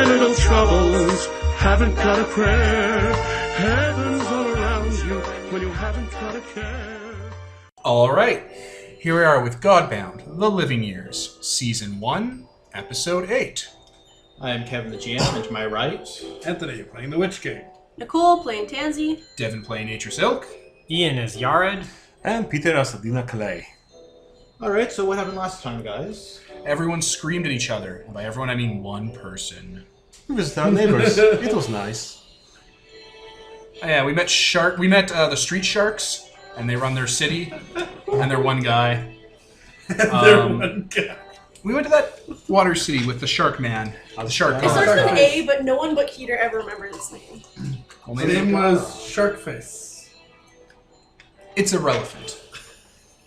my little troubles haven't got a prayer. Heaven's all around you when you haven't got a care. Alright, here we are with Godbound, The Living Years, Season 1, Episode 8. I am Kevin the GM, and to my right... Anthony, playing the Witchking. Nicole playing Tansy. Devin playing Nature's Ilk. Ian as Yared. And Peter as Adina Calais. Alright, so what happened last time, guys? Everyone screamed at each other, and by everyone I mean one person. We visited our neighbors. It was nice. Yeah, we met the Street Sharks, and they run their city, and they're one guy. They're one guy. We went to that water city with the Shark Man. The Shark It starts with God. an A, but no one but Keeter ever remembers his name. Well, His maybe name was Sharkface. it's irrelevant.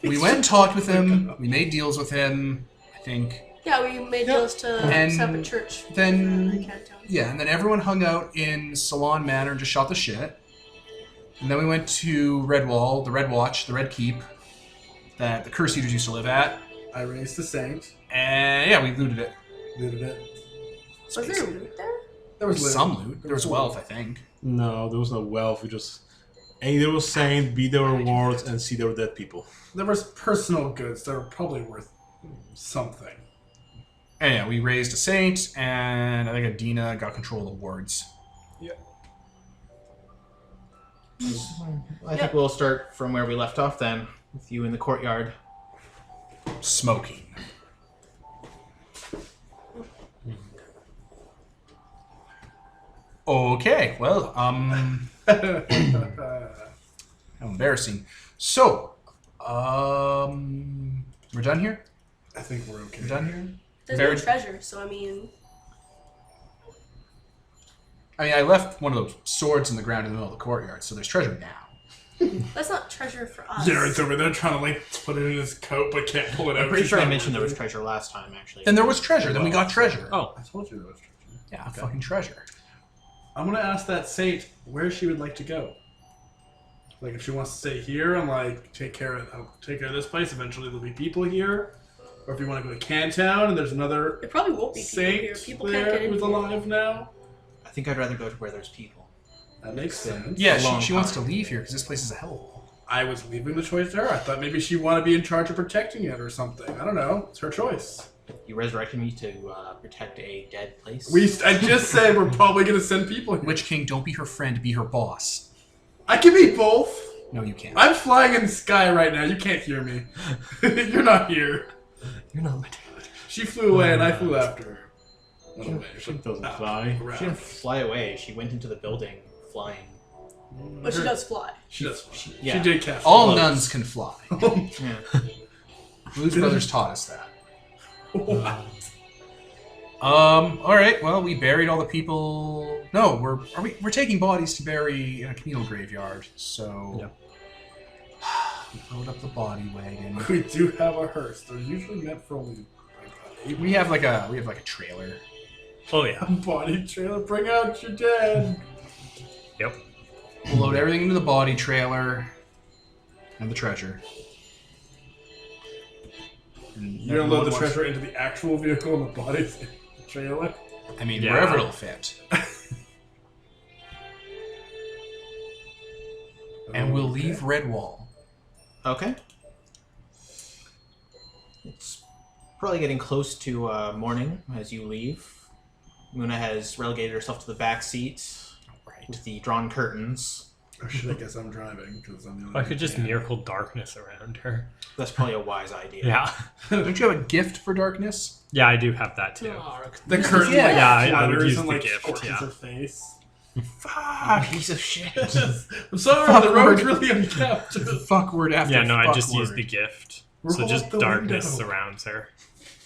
We went and talked with him. We made deals with him, I think. Yeah, we made deals to And set up a church. then- in Canton. Yeah, and then everyone hung out in Salon Manor and just shot the shit. And then we went to Redwall, the Red Watch, the Red Keep, that the Curse Eaters used to live at. I raised the saint. And yeah, we looted it. Looted it. Was there loot there? There was Some loot. There was wealth, I think. No, there was no wealth. We just A their saint, B their rewards, and C their dead people. There was personal goods that were probably worth something. And yeah, we raised a saint, and I think Adina got control of the wards. I think we'll start from where we left off then, with you in the courtyard. Smoking. Okay, well, how embarrassing. So, we're done here? I think we're okay. We're done here? There's Very- no treasure, so I mean... I left one of those swords in the ground in the middle of the courtyard, so there's treasure now. That's not treasure for us. Jared's over there trying to put it in his coat, but can't pull it out. I'm pretty She's sure I not mentioned there was working. treasure last time, actually. Then there was treasure, then we got treasure. Oh, I told you there was treasure. Yeah, fucking treasure. I'm gonna ask that saint where she would like to go. Like if she wants to stay here and take care of this place. Eventually there'll be people here, or if you want to go to Cantown and there's another There probably won't be people here. saint People can't there get in who's here. alive now. I think I'd rather go to where there's people. That makes sense. Yeah, a long she wants to time. leave here because this place is a hellhole. I was leaving the choice to her. I thought maybe she'd want to be in charge of protecting it or something. I don't know. It's her choice. You resurrected me to protect a dead place? I just said we're probably going to send people here. Witch King, don't be her friend, be her boss. I can be both. No, you can't. I'm flying in the sky right now. You can't hear me. You're not here. You're not my dad. She flew away and I flew after her. Not away. She doesn't fly. Around. She didn't fly away. She went into the building flying. But she does fly. She does. She yeah. did cast. All gloves. nuns can fly. Yeah. Blues Brothers taught us that. Wow. All right. Well, we buried all the people. No, we're taking bodies to bury in a communal graveyard. So we load up the body wagon. We do have a hearse. They're usually meant for only We have like a trailer. oh yeah. body trailer. Bring out your dead. Yep. We'll load everything into the body trailer and the treasure. And You're gonna load the everyone wants- treasure into the actual vehicle and the body's in the trailer. I mean, Yeah. wherever it'll fit. And we'll leave Redwall. Okay. It's probably getting close to morning as you leave. Muna has relegated herself to the back seat Right. with the drawn curtains. Or should I guess I'm driving because I'm the only I could just one. miracle darkness around her. That's probably a wise idea. Yeah. Don't you have a gift for darkness? Yeah, I do have that too. The curtain Yeah, like, yeah, I would flutters use and, the like, gift, scorches yeah. her face. Fuck, piece of shit. I'm sorry, Fuck the road's word. really unkept. Fuck word after Yeah, no, I fuck just use word. the gift. Roll So just up the darkness window. surrounds her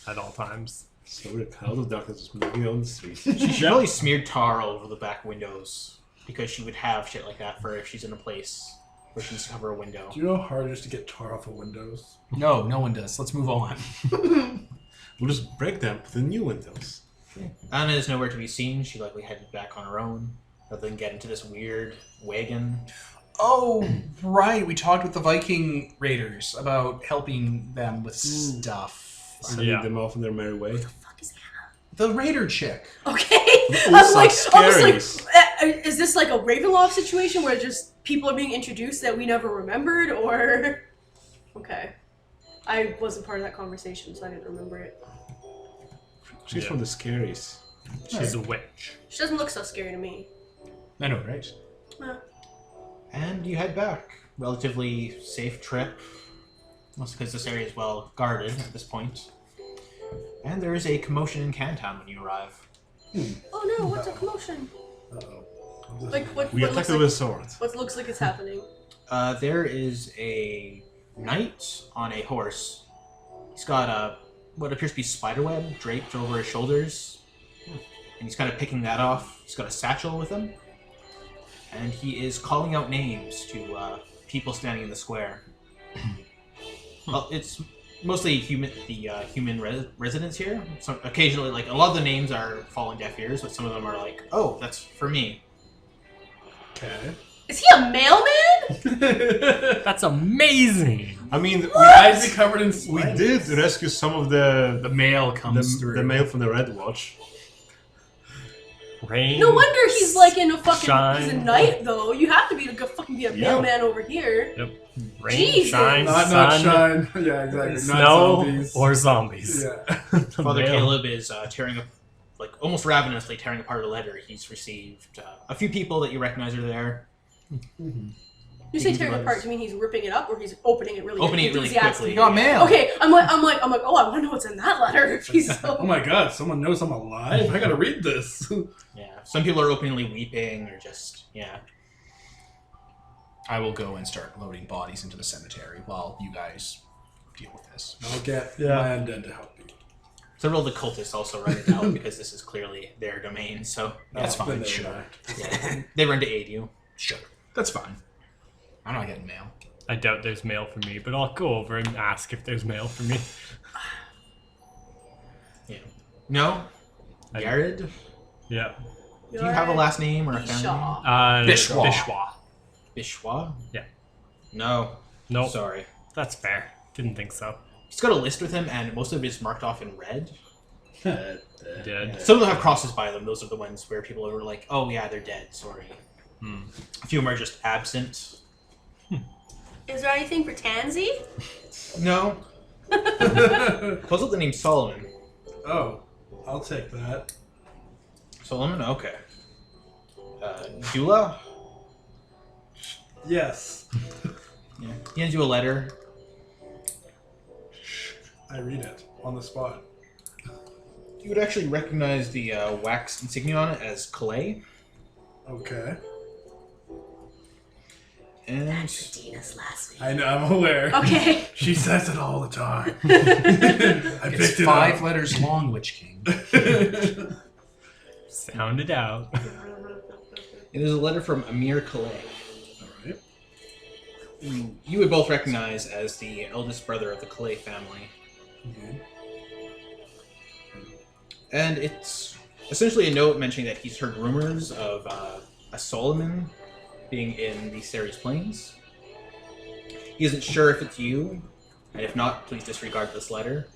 at all times. So the cloud of darkness is moving on the street. She should probably smear tar all over the back windows because she would have shit like that for if she's in a place where she needs to cover a window. Do you know how hard it is to get tar off of windows? No, no one does. Let's move on. We'll just break them with the new windows. Anna is nowhere to be seen. She likely headed back on her own rather than get into this weird wagon. Oh, right. We talked with the Viking raiders about helping them with stuff. Sending Yeah. them off on their merry way. Fuck is Anna? The raider chick. Okay. Ooh, I'm so like, scary. is this like a Ravenloft situation where just people are being introduced that we never remembered, or? Okay. I wasn't part of that conversation, so I didn't remember it. She's from the scaries. She's a witch. She doesn't look so scary to me. I know, right? And you head back. Relatively safe trip. Mostly because this area is well guarded at this point. And there is a commotion in Cantown when you arrive. Oh no! What's a commotion? Uh-oh. Like what? We what attacked looks with like, a sword. what looks like it's happening? There is a knight on a horse. He's got what appears to be spiderweb draped over his shoulders. And he's kind of picking that off. He's got a satchel with him. And he is calling out names to people standing in the square. Well, it's mostly human residents here. So occasionally, like, a lot of the names are falling deaf ears, but some of them are like, oh, that's for me. Okay. Is he a mailman? That's amazing. I mean, Why is he covered in we spiders? did rescue some of the mail comes through. the mail from the Red Watch. Rain. No wonder he's like in a fucking. Shine. He's a knight though. You have to be to fucking be a Yeah. mailman over here. Yep. Rain, Jesus. shine, Not sun, shine. Yeah, exactly. Not snow, zombies. or zombies. Yeah. Father Mail. Caleb is tearing up, like, almost ravenously tearing apart a letter he's received. A few people that you recognize are there. You say tearing it apart? Do you mean he's ripping it up, or he's opening it really? Opening it really enthusiastically? quickly. You got mail. Okay, I'm like, oh, I want to know what's in that letter. If he's Oh so... my god, someone knows I'm alive? I gotta read this. Yeah. Some people are openly weeping or just, yeah. I will go and start loading bodies into the cemetery while you guys deal with this. I'll get my undead to help me. Several of the cultists also run it out because this is clearly their domain, so That's Then fine, they sure. die. yeah, they run to aid you. Sure. That's fine. I'm not getting mail. I doubt there's mail for me, but I'll go over and ask if there's mail for me. Yeah. No? I- Yared? Yeah. Do you have a last name or a family name? Shaw. Bishwa. Bishwa. Bishwa? Yeah. No. Nope. Sorry. That's fair. Didn't think so. He's got a list with him, and most of it is marked off in red. Dead. Some of them have crosses by them. Those are the ones where people are like, oh yeah, they're dead, sorry. A few of them are just absent. Is there anything for Tansy? No. Calls out the name Solomon. Oh, I'll take that. Solomon? Okay. Dula? Yes. Yeah. He hands you a letter. I read it on the spot. You would actually recognize the wax insignia on it as clay. Okay. And Dina's last I know, I'm aware. Okay. She says it all the time. I It's picked it 5 up. letters long, Witchking. Sound it out. it is a letter from Amir Calais. Alright. Who you would both recognize as the eldest brother of the Calais family. Okay. And it's essentially a note mentioning that he's heard rumors of a Solomon being in the Ceres Plains. He isn't sure if it's you, and if not, please disregard this letter.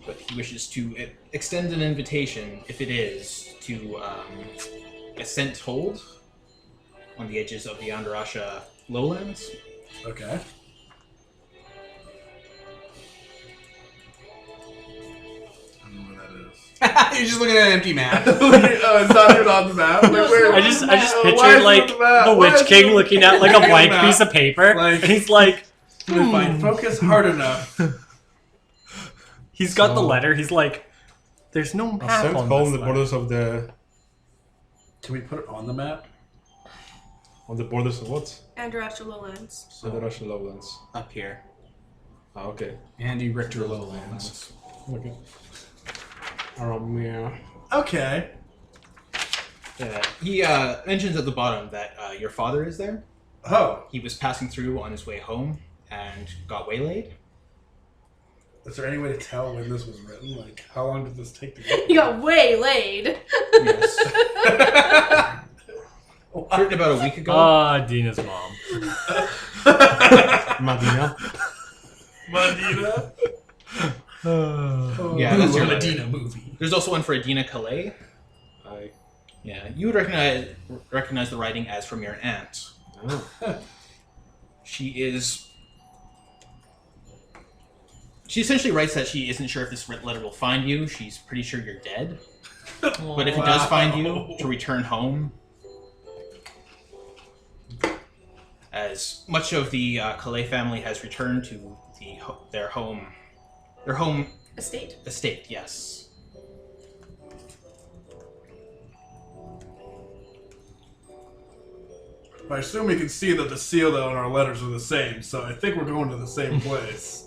But he wishes to extend an invitation, if it is, to a scent hold on the edges of the Andarasha lowlands. Okay. I don't know where that is. You're just looking at an empty map. Oh, it's not even on the map? Like, where? I just Why is pictured it like on the map? the Why is Witch it King on the- looking at like a blank map? piece of paper, Like- and he's like, If I focus hard enough. he's got the So- letter. He's like, there's no A map scent on hole this on the letter. borders of the Can we put it on the map? borders of what? Andarasha Lowlands. So the Russian lowlands. Up here. Ah, okay. Andy Richter Lowlands. Okay. Yeah. Okay. He mentions at the bottom that your father is there. Oh, He was passing through on his way home and got waylaid. is there any way to tell when this was written? Like, how long did this take to get? You got waylaid. Yes. Written about a week ago. Ah, Dina's mom. Madina. Madina? Yeah, that's your letter. Medina movie. There's also one for Adina Calais. Yeah, you would recognize the writing as from your aunt. She essentially writes that she isn't sure if this letter will find you. She's pretty sure you're dead. But if it does find you, to return home. As much of the Calais family has returned to their home estate, yes. I assume we can see that the seal though and our letters are the same, so I think we're going to the same place.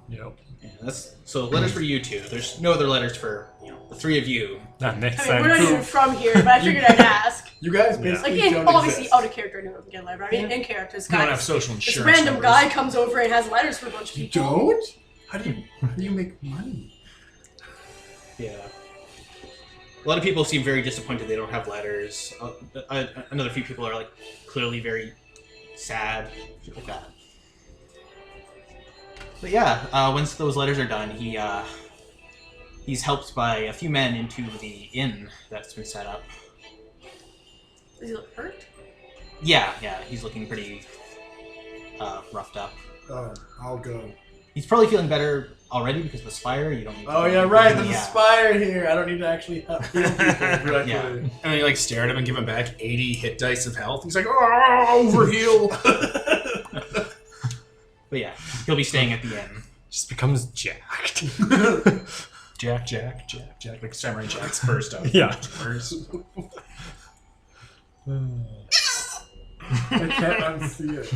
Yep. Yeah, so letters for you two. There's no other letters for the three of you. That makes I mean, we're not sense. even from here, but I figured I'd ask. You guys Yeah. basically Like, don't obviously exist. out of character, no, get a letter. I mean, in character, this We don't guy, have social this insurance. random numbers. guy comes over and has letters for a bunch of You people. don't? How do you make money? Yeah. A lot of people seem very disappointed they don't have letters. Another few people are like clearly very sad, shit like that. But yeah, once those letters are done, he's helped by a few men into the inn that's been set up. Does he look hurt? Yeah, he's looking pretty roughed up. Oh, I'll go. He's probably feeling better already because of the spire. You don't need to Oh yeah, right. There's a spire here. I don't need to actually help heal people directly. Yeah. And then you stare at him and give him back 80 hit dice of health. He's like, oh, overheal. But yeah, he'll be staying at the inn. Just becomes jacked. Jack, like Samurai Jack's first up. Yeah. First. I can't unsee it.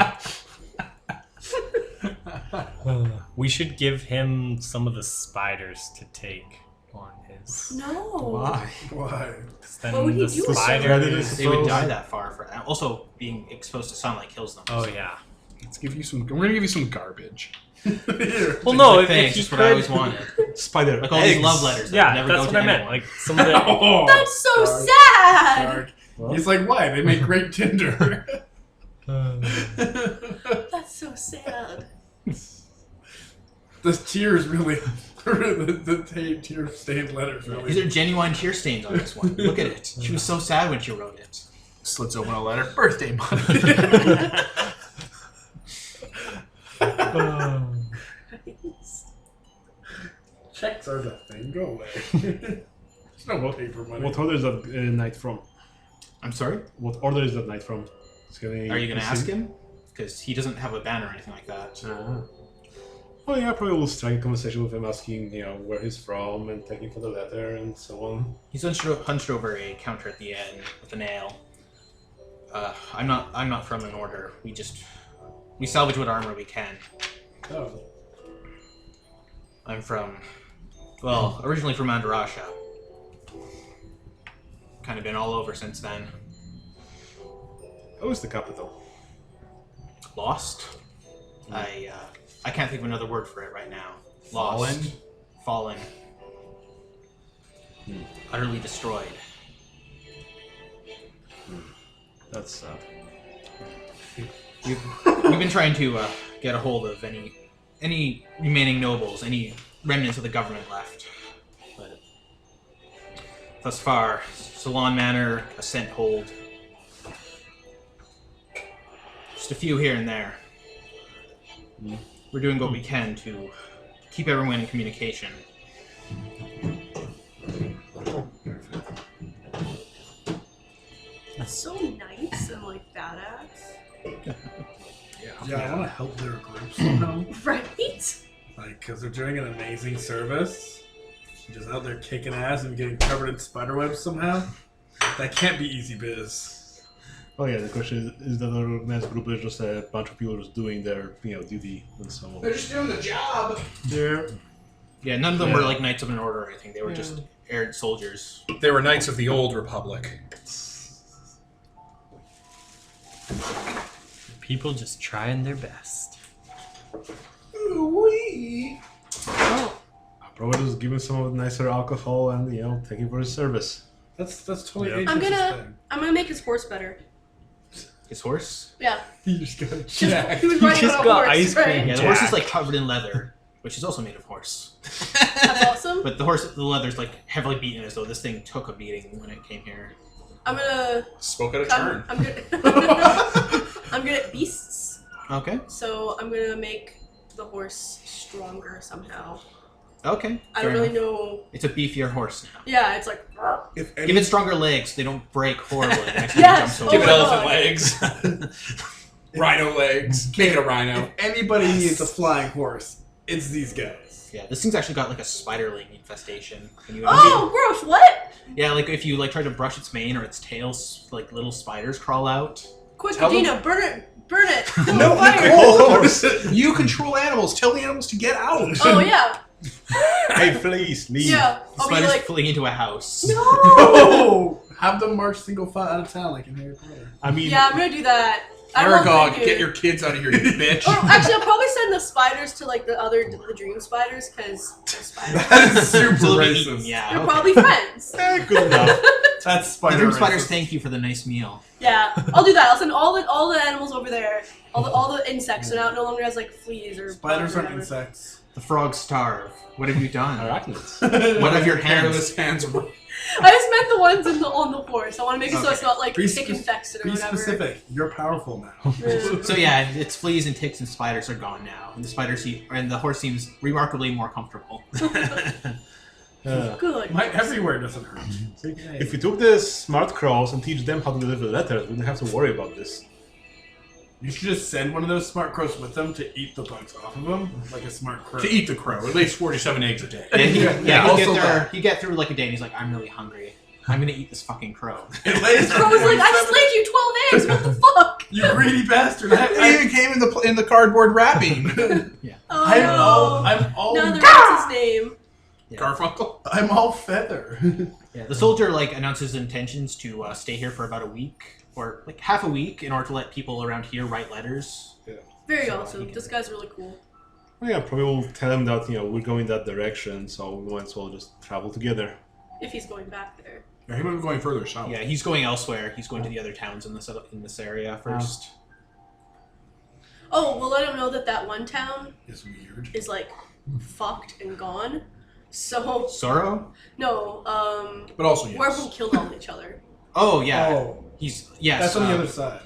We should give him some of the spiders to take on his. No. Why? Why? 'Cause then What would he the do with spiders. They would die that far for also being exposed to sunlight kills them. Oh yeah. Let's give you some. We're gonna give you some garbage. Here. Well, no, Thanks, if you just what I always could. wanted. Spider Like all eggs. these love letters that Yeah, never that's go what to I meant. anyone. Like some of the. Oh, That's so dark, sad. dark. He's like, why? They make great Tinder. That's so sad. The tears really, the tear-stained letters These really. are genuine tear stains on this one. Look at it. She was so sad when she wrote it. Slits open a letter. Birthday month. Checks are the thing. Go away. There's no paper money. What order is that knight from? I'm sorry? What order is that knight from? Are you going to ask him? Because he doesn't have a banner or anything like that. Well, yeah, probably will strike a conversation with him, asking, where he's from and thanking for the letter and so on. He's hunched over a counter at the end with a nail. I'm not from an order. We salvage what armor we can. Oh. I'm originally from Mandarasha. Kind of been all over since then. How is the capital? Lost. I can't think of another word for it right now. Fallen? Lost. Fallen. Utterly destroyed. That's sad. We've been trying to get a hold of any remaining nobles, any remnants of the government left. But thus far, Salon Manor, Ascent Hold. Just a few here and there. We're doing what we can to keep everyone in communication. That's so nice and badass. Yeah, I want to help their group somehow. Right? Because they're doing an amazing service. Just out there kicking ass and getting covered in spiderwebs somehow. That can't be easy biz. Oh yeah, the question is that our men's group is just a bunch of people just doing their duty and so on. They're just doing the job. Yeah, none of them were like Knights of an Order or anything. They were just errant soldiers. They were knights of the old republic. People just trying their best. Probably just give him some of the nicer alcohol and thank you for his service. That's totally Yep. interesting. I'm gonna make his horse better. His horse? Yeah. You just got He was riding just on a got horse, ice cream. right? Yeah, the horse is like covered in leather. which is also made of horse. That's awesome. But the leather's like heavily beaten, as though this thing took a beating when it came here. I'm gonna. Spoke out of turn. I'm good. I'm good at beasts, Okay. so I'm gonna make the horse stronger somehow. Okay. I don't fair really enough. know. It's a beefier horse now. Yeah, it's like. If Give it stronger legs; they don't break horribly. The next time Yes! it Oh jumps Give over. it my elephant God. legs. Rhino legs. Make it a rhino. If anybody needs a flying horse, it's these guys. Yeah, this thing's actually got like a spiderling infestation. Can you Oh, gross! What? Yeah, like if you like try to brush its mane or its tail, like little spiders crawl out. Quick, Tell them- Regina, burn it! Burn it! Kill No, the fire! horse. You control animals. Tell the animals to get out. Oh yeah, Hey, please, leave. yeah. The I'll be spiders like, fleeing into a house. no. Oh! Have them march single file out of town like in Harry Potter. I mean, Yeah, I'm gonna do that. I won't Aragog, thank you. get your kids out of here, you bitch. Or actually, I'll probably send the spiders to like the dream spiders because they're spiders. That is super Until they're eaten, racist. yeah. They're okay. probably friends. good enough. That's The spider dream spiders racist. thank you for the nice meal. Yeah, I'll do that. I'll send all the animals over there. All the insects, so now it no longer has like fleas or Spiders bugs or aren't whatever. insects. The frogs starve. What have you done? Arachnids. What of your hands? Careless hands. I just meant the ones on the horse. I want to make it so Okay. it's not like Be tick spec- infested or Be whatever. specific. You're powerful now. Yeah. So yeah, its fleas and ticks and spiders are gone now, and the horse seems remarkably more comfortable. Good. My everywhere doesn't hurt. If we took the smart crows and teach them how to deliver letters, we wouldn't have to worry about this. You should just send one of those smart crows with them to eat the bugs off of them, like a smart crow. To eat the crow. It lays 47 eggs a day. And he'd also get there. that. He'd get through like a day, and he's like, "I'm really hungry. I'm gonna eat this fucking crow." It lays Crow was like, I just laid you 12 eggs. What the fuck? You greedy bastard! It even came in the cardboard wrapping. Oh I'm no. all None what's his name? Yeah. Garfunkel. I'm all feather. Yeah, the soldier like announces his intentions to stay here for about a week or like half a week in order to let people around here write letters. Very So, awesome. This guy's really cool. Well, yeah, probably we'll tell them that we're going that direction, so we might as well just travel together. If he's going back there. Yeah, he might be going further south. Yeah, he's going elsewhere. He's going to the other towns in this area first. Oh, we'll let him know that one town It's weird. is like fucked and gone. So Sorrow? no, But also, yes. where everyone killed all each other. Oh yeah, Oh, he's yes. that's on the other side.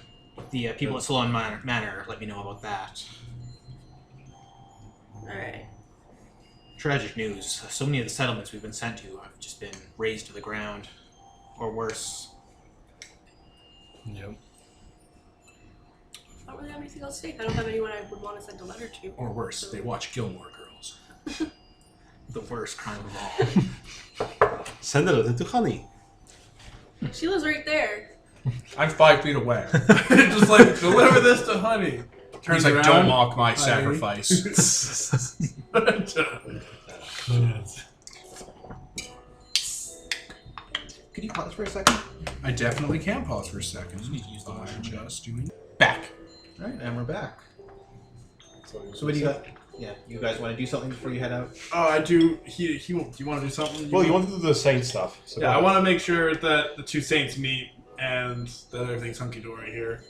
The people at Salon Manor let me know about that. Alright. Tragic news. So many of the settlements we've been sent to have just been razed to the ground, or worse. Yep. I don't really have anything else to say. I don't have anyone I would want to send a letter to. Or worse, they watch Gilmore Girls. The worst crime of all. Send a letter to Honey. She lives right there. I'm 5 feet away. Just like deliver this to Honey. Turns like, don't mock my sacrifice. Could you pause for a second? I definitely can pause for a second. You need to use the I'm washroom. just doing back. All right, and we're back. So what do you got? Yeah, you guys want to do something before you head out? Oh, I do. Do you want to do something? Well, you want to do the saint stuff. So Yeah, I want to make sure that the two saints meet and that everything's hunky dory here.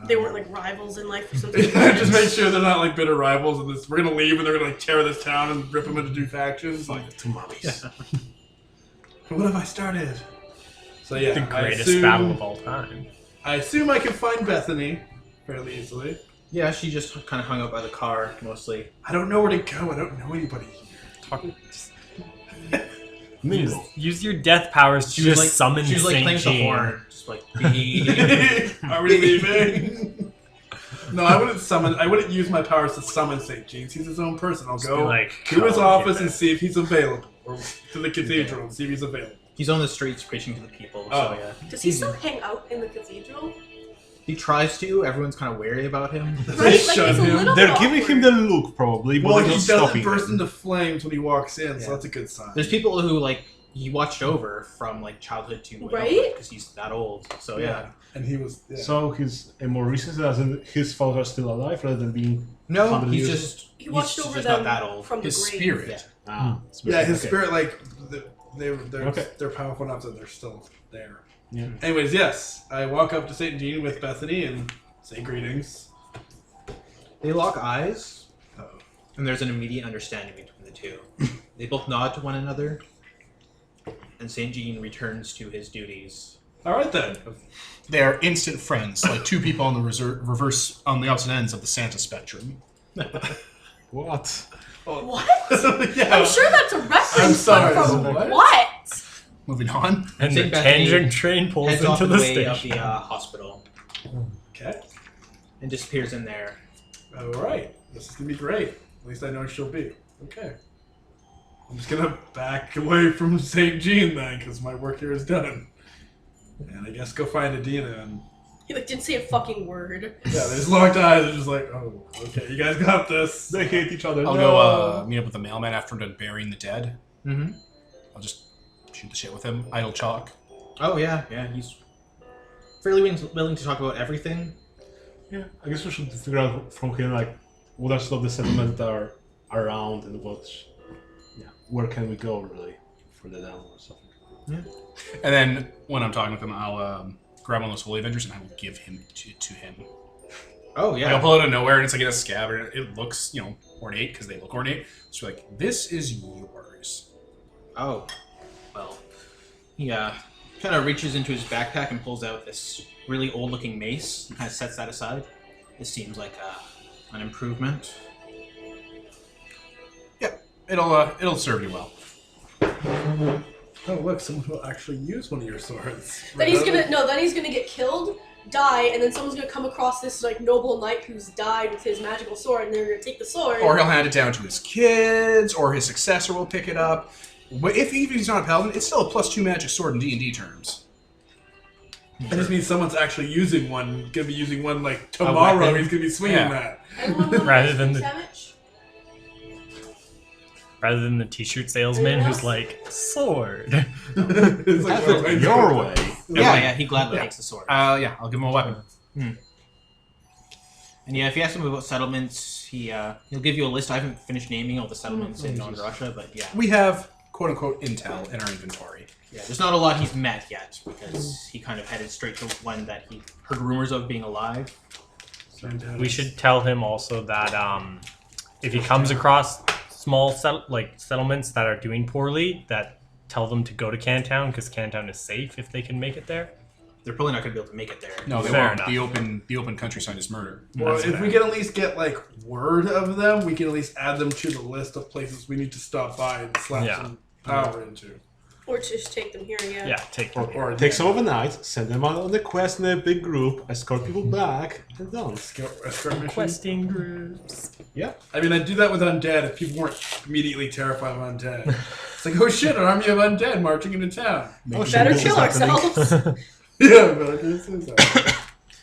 They weren't like rivals in life or something. Just make sure they're not like bitter rivals, and this we're gonna leave and they're gonna like tear this town and rip them into two factions. Like, two mummies. what have I started? So yeah, The greatest I assume, battle of all time. I assume I can find Bethany fairly easily. Yeah, she just kind of hung out by the car mostly. I don't know where to go. I don't know anybody here. Mingle. Use your death powers to just summon She was like Saint playing the Jean. horn, just like. Are we leaving? No, I wouldn't use my powers to summon St. James. He's his own person. I'll Just go be like, to his "Come office get and it." see if he's available, or to the cathedral and see if he's available. He's on the streets preaching to the people. So Oh. yeah, Does he still hang out in the cathedral? he tries to. Everyone's kind of wary about him. Right? Like, shun it's a him. little They're bit giving him awkward. the look, probably, but Well, they're he not doesn't stopping burst him. into flames when he walks in, so Yeah. that's a good sign. There's people who like he watched over from like childhood to Right? because he's that old. So yeah. And he was. Yeah. So he's a more recent, as in his followers are still alive, rather than being. No, 100 he's years. just He watched he's over just them not that old. from His the grave. spirit. Yeah. yeah, his Okay. spirit, like, they're Okay. they're powerful enough that they're still there. Yeah. Anyways, yes, I walk up to St. Jean with Bethany and say greetings. They lock eyes. Uh-oh. And there's an immediate understanding between the two. They both nod to one another, and St. Jean returns to his duties. All right then. They are instant friends, like two people on the reverse, on the opposite ends of the Santa spectrum. What? What? Yeah. I'm sure that's a reference. I'm sorry, but from what? what? Moving on. And St. the Bethany tangent train pulls heads off into in the the way of station. the hospital Okay. and disappears in there. All right. This is gonna be great. At least I know she'll be. Okay. I'm just gonna back away from St. Jean then, because my work here is done. And I guess go find Adina and He like didn't say a fucking word. yeah, they just locked eyes and just like, oh, okay, you guys got this. They hate each other. I'll go meet up with the mailman after done burying the dead. Mm-hmm. I'll just shoot the shit with him. Idle chalk. Oh, yeah, he's fairly willing to talk about everything. Yeah, I guess we should figure out from here, like, what are some of the settlements that are around and where can we go, really, further down or something. Yeah. And then when I'm talking with him, I'll grab one of those Holy Avengers and I will give him to him. Oh, Like, yeah. I'll pull it out of nowhere and it's like in a scabbard. It looks, ornate because they look ornate. So like, this is yours. Oh, well. He kind of reaches into his backpack and pulls out this really old-looking mace and kind of sets that aside. This seems like an improvement. Yep, it'll serve you well. Oh, look, someone will actually use one of your swords. Then he's gonna get killed, die, and then someone's gonna come across this like noble knight who's died with his magical sword, and they're gonna take the sword. Or he'll hand it down to his kids, or his successor will pick it up. If even he's not a paladin, it's still a +2 magic sword in D&D terms. That just means someone's actually using one. Gonna be using one like tomorrow. weapon. He's gonna be swinging Yeah. that. Anyone want Rather than the- damage? Rather than the t-shirt salesman Anyone who's else? like, sword. It's like, Have it Your way. Yeah, he gladly takes the sword. Yeah, I'll give him a weapon. And yeah, if you ask him about settlements, he'll give you a list. I haven't finished naming all the settlements in non-Russia, but yeah. We have quote-unquote intel in our inventory. Yeah, there's not a lot he's met yet, because he kind of headed straight to one that he heard rumors of being alive. We should tell him also that if he comes across small settlements that are doing poorly, that tell them to go to Cantown, because Cantown is safe if they can make it there. They're probably not going to be able to make it there. No, they Fair won't. enough. The open countryside is murder. Well, That's if fair. we can at least get like word of them, we can at least add them to the list of places we need to stop by and slap Yeah. some power into. Or just take them here, yeah. Yeah, take them. Or Take some of the night, send them out on the quest in a big group, escort people back, and done. escort mission. Questing groups. Yeah. I mean, I'd do that with undead if people weren't immediately terrified of undead. It's like, oh shit, an army of undead marching into town. Oh, shit, Better this kill is happening. ourselves. Yeah, but okay, this is that.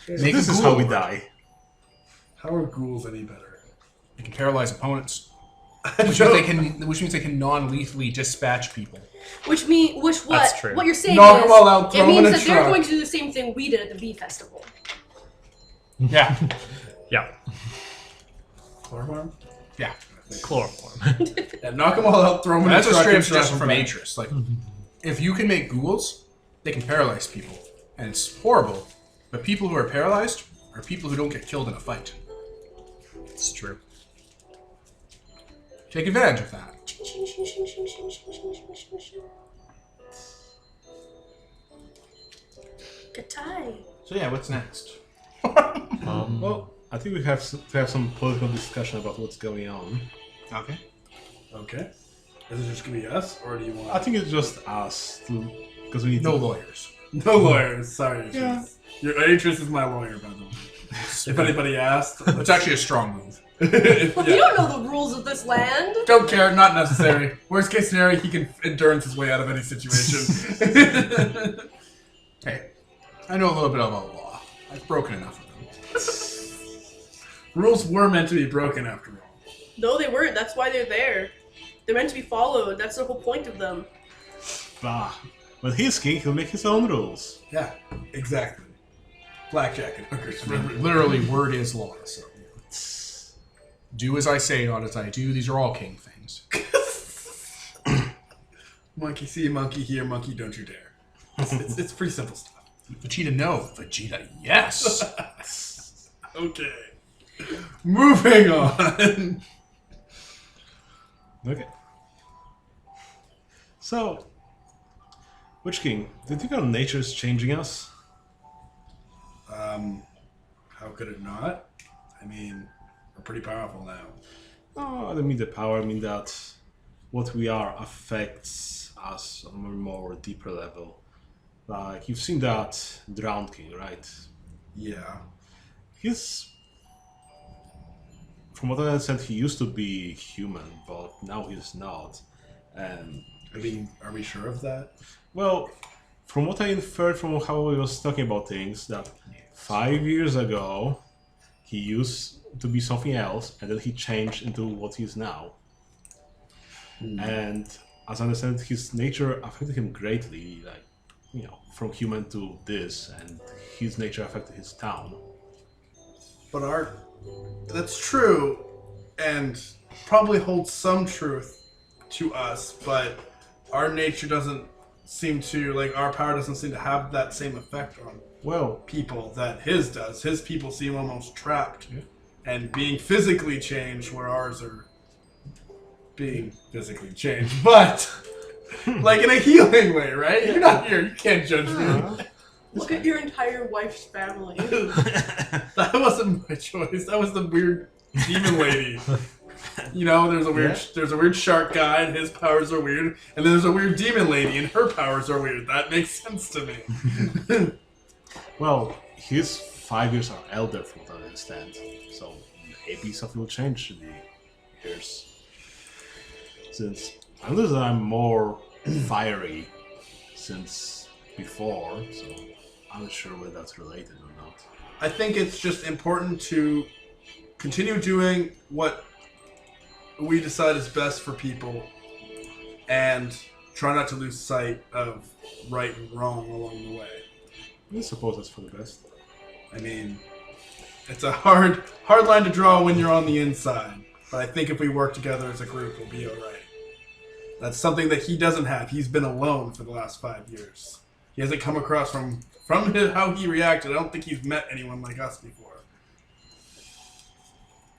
Make This a is ghoul. how we die. How are ghouls any better? They can paralyze opponents, which means they can non-lethally dispatch people. Which what? That's true. What you're saying Knock is, them all out, throw it them in means a that they're truck. going to do the same thing we did at the bee festival. Yeah, Yeah, Chloroform? yeah. chloroform. Yeah, knock them all out, throw them in That's a a truck. straight up and strap suggestion them from back. Atris. Like, if you can make ghouls, they can paralyze people, and it's horrible. But people who are paralyzed are people who don't get killed in a fight. It's true. Take advantage of that. Good tie. So yeah, what's next? Well, I think we have to have some political discussion about what's going on. Okay. Okay. Is it just gonna be us, or do you want? I think it's just us, because we need No to... lawyers. No lawyers. Sorry, Atris. Yeah. Your Atris is my lawyer, by the way. If anybody asked, It's actually a strong move. Well, you don't know the rules of this land. Don't care, not necessary. Worst case scenario, he can endurance his way out of any situation. Hey, I know a little bit about law. I've broken enough of them. Rules were meant to be broken after all. No, they weren't. That's why they're there. They're meant to be followed. That's the whole point of them. Bah. When he's king, he'll make his own rules. Yeah, exactly. Blackjack and hookers. Literally, word is law. So do as I say, not as I do. These are all king things. Monkey see, monkey hear, monkey don't you dare. It's pretty simple stuff. Vegeta, no. Vegeta, yes. Okay. Moving on. Okay. So, Witchking, do you think our nature is changing us? How could it not? I mean, we're pretty powerful now. Oh, I don't mean the power, I mean that what we are affects us on a more deeper level. Like, you've seen that Drowned King, right? Yeah. He's... From what I understand, he used to be human, but now he's not. And, I mean, are we sure of that? well, from what I inferred from how he was talking about things, that 5 years ago, he used to be something else, and then he changed into what he is now. And as I understand, his nature affected him greatly, like, you know, from human to this, and his nature affected his town. But that's true, and probably holds some truth to us, but our nature doesn't seem to, like, our power doesn't seem to have that same effect on Well, people that his does. His people seem almost trapped and being physically changed, where ours are being physically changed, but like in a healing way, right? You're not here. You can't judge me. Look at your entire wife's family. That wasn't my choice. That was the weird demon lady. You know, there's a weird shark guy and his powers are weird, and then there's a weird demon lady and her powers are weird. That makes sense to me. well, his 5 years are elder from what I understand, so maybe something will change in the years. Since I understand I'm more fiery since before, so I'm not sure whether that's related or not. I think it's just important to continue doing what we decide is best for people and try not to lose sight of right and wrong along the way. I suppose that's for the best. I mean, it's a hard line to draw when you're on the inside, but I think if we work together as a group, we'll be alright. That's something that he doesn't have. He's been alone for the last 5 years. He hasn't come across from how he reacted. I don't think he's met anyone like us before.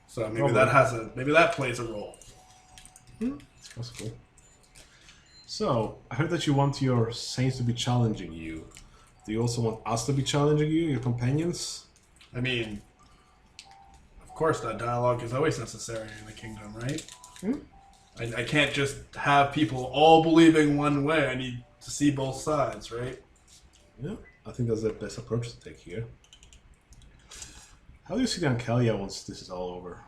So maybe that plays a role. It's possible. So, I heard that you want your saints to be challenging you. Do you also want us to be challenging you, your companions? I mean, of course that dialogue is always necessary in the kingdom, right? I can't just have people all believing one way. I need to see both sides, right? Yeah, I think that's the best approach to take here. How do you see the Ankelia once this is all over?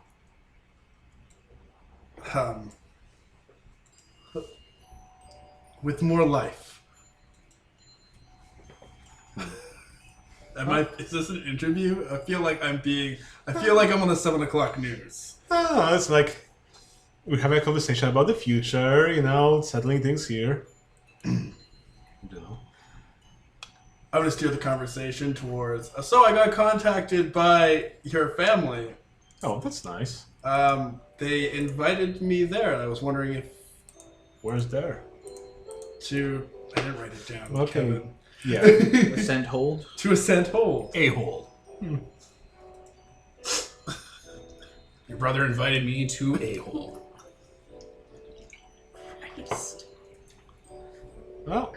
With more life. Is this an interview? I feel like I'm on the 7 o'clock news. Oh, it's like we're having a conversation about the future, you know, settling things here. You know. I'm gonna steer the conversation towards. So I got contacted by your family. Oh, that's nice. They invited me there, and I was wondering if Where's there? I didn't write it down. Okay. Kevin. Yeah. Ascend hold. To ascend hold. A-hole. Your brother invited me to A-hole. Christ. Well,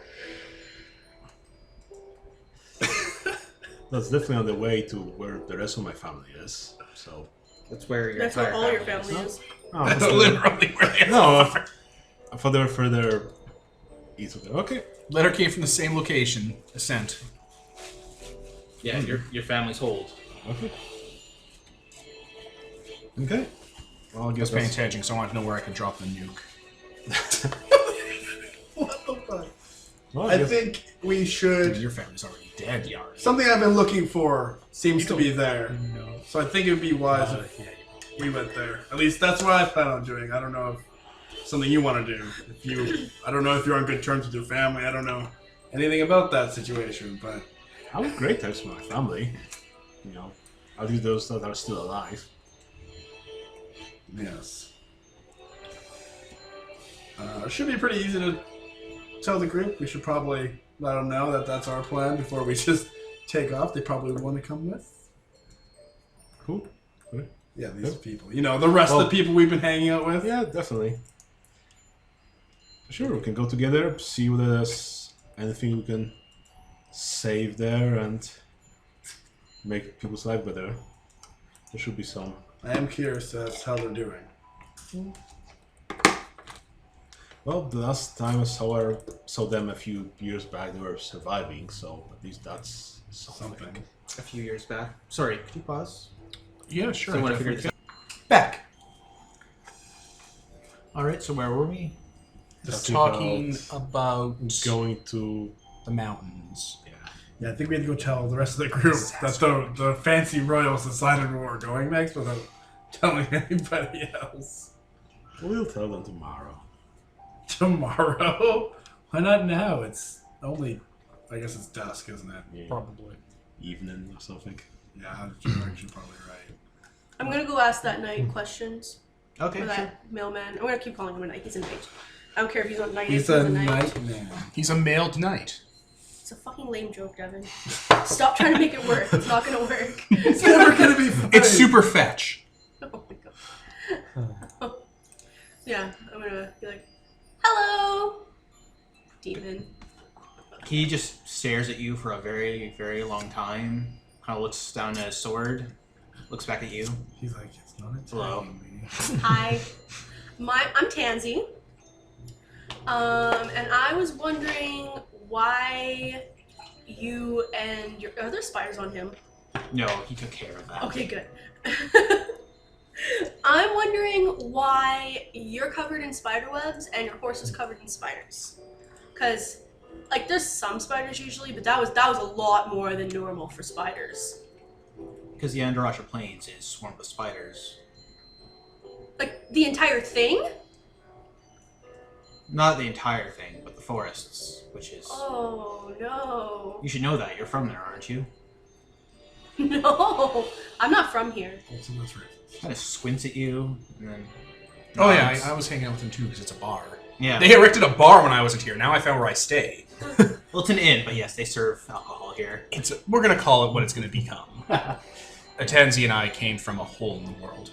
that's definitely on the way to where the rest of my family is. So. That's where your That's where entire all your family family is. Oh, That's okay. literally where they No, are. I thought they were further east of there. Okay. Letter came from the same location, Ascent. Yeah, your family's hold. Okay. Okay. Well, I guess Just paying that's... attention, so I want to know where I can drop the nuke. What the fuck? Well, I guess... think we Dude, should. your family's already dead, Yar. Something I've been looking for seems to be there. No. So I think it would be wise if we went there. At least that's what I plan on doing. I don't know if something you want to do. I don't know if you're on good terms with your family. I don't know anything about that situation, but I have great times with my family. You know, at least those that are still alive. yes. It should be pretty easy to tell the group. We should probably let them know that that's our plan before we just take off. They probably would want to come with. Cool. Okay. Yeah, these people. You know, the rest of the people we've been hanging out with. Yeah, definitely. Sure, we can go together, see whether there's anything we can save there and make people's life better. There should be some. I am curious as to how they're doing. Well, the last time I saw them a few years back, they were surviving, so at least that's something. A few years back. Sorry, could you pause? Yeah, sure. So I want to figure this out. Back. Alright, so where were we? Just Talking talking about Going to the mountains. Yeah, I think we had to go tell the rest of the group that the fancy royals decided where we're going next without telling anybody else. we'll tell them tomorrow. Tomorrow? Why not now? It's only, I guess it's dusk, isn't it? Yeah. Probably. Evening or something. Yeah, you're actually probably right. I'm gonna go ask that knight questions. Okay, Or sure. that mailman. I'm gonna keep calling him a knight. He's a knight. I don't care if he's not knight. He's a night man. He's a male knight. It's a fucking lame joke, Devin. Stop trying to make it work. It's not gonna work. It's never gonna be funny. It's super fetch. Oh my god. Yeah, I'm gonna be like, hello, demon. He just stares at you for a very, very long time. Kind of looks down at his sword. Looks back at you. He's like, it's not Hello. attacking me. Hi, I'm Tansy. And I was wondering why you and your are there spiders on him? No, he took care of that. Okay, good. I'm wondering why you're covered in spider webs and your horse is covered in spiders. Cause, like, there's some spiders usually, but that was a lot more than normal for spiders. Because the Andarasha Plains is swarmed with spiders. Like the entire thing? Not the entire thing, but the forests, which is... Oh no. You should know that. You're from there, aren't you? No, I'm not from here. Also, that's right. Kind of squints at you, and then... Oh yeah, I was hanging out with him too because it's a bar. Yeah. They erected a bar when I wasn't here. Now I found where I stay. Well, it's an inn, but yes, they serve alcohol here. We're gonna call it what it's gonna become. Atenzi and I came from a hole in the world.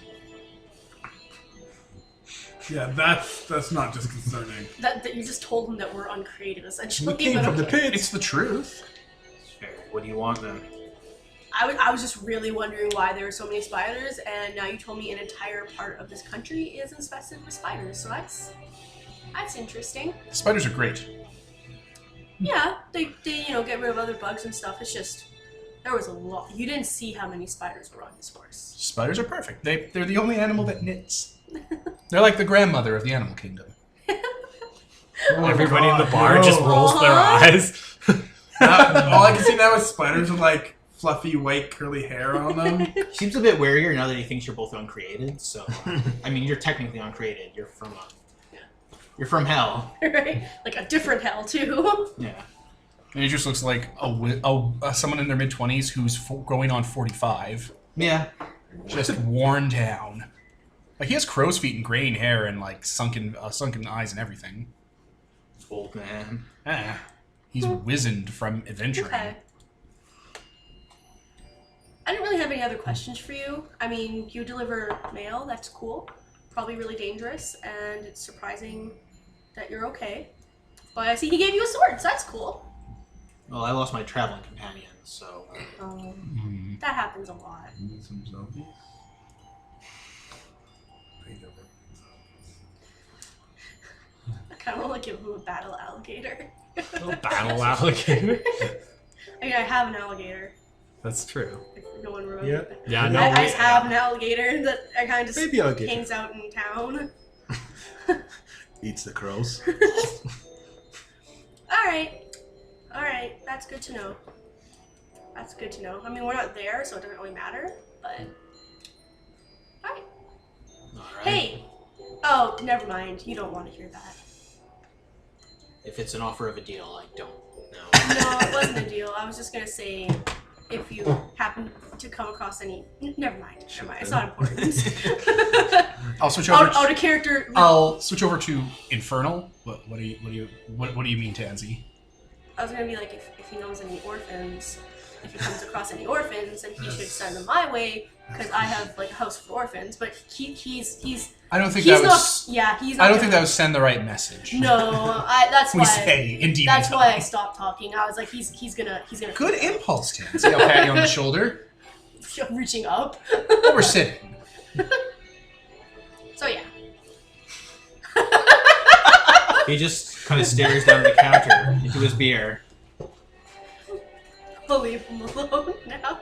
Yeah, that's not just concerning. That you just told him that we're uncreated, essentially. We came but from the okay. pit. It's the truth. Fair. What do you want, then? I was just really wondering why there were so many spiders, and now you told me an entire part of this country is infested with spiders, so that's interesting. Spiders are great. Yeah, they get rid of other bugs and stuff. It's just there was a lot. You didn't see how many spiders were on his horse. Spiders are perfect. They're the only animal that knits. They're like the grandmother of the animal kingdom. Everybody in the bar just rolls their Aw. eyes. All I can see now is spiders with like fluffy white curly hair on them. Seems a bit warier now that he thinks you're both uncreated, so... I mean, you're technically uncreated. You're from hell. Right? Like a different hell too. Yeah. And he just looks like someone in their mid-20s who's going on 45. Yeah. Just worn down. Like, he has crow's feet and graying hair and, like, sunken eyes and everything. Old man. He's wizened from adventuring. Okay. I didn't really have any other questions for you. I mean, you deliver mail. That's cool. Probably really dangerous, and it's surprising that you're okay. But I see he gave you a sword, so that's cool. Well, I lost my traveling companion, so... That happens a lot. Need some zombies? I kind of want to give him a battle alligator. Battle alligator. I mean, I have an alligator. That's true. If no one remembers. Yeah, no. I just have an alligator that I kind of just Baby alligator. hangs out in town. Eats the crows. Alright, that's good to know. That's good to know. I mean, we're not there, so it doesn't really matter, but... Alright. Alright. Hey! Oh, never mind. You don't want to hear that. If it's an offer of a deal, I don't know. No, it wasn't a deal. I was just gonna say, if you happen to come across any... Never mind. It's not important. I'll switch over. Out of character... I'll switch over to Infernal. What do you mean, Tansy? I was gonna be like, if he knows any orphans, if he comes across any orphans, then he should send them my way, because I have like a house for orphans. But he's I don't think He's that not. was. Yeah, he's not. I don't think that gonna- would send the right message. No, that's We why. say in demon That's why I tongue. stopped talking. I was like, he's gonna. Good impulse, Tansy. I'll pat you on the shoulder. Reaching up. While we're sitting. So yeah. He just kind of stares down the counter into his beer. I'll leave him alone now.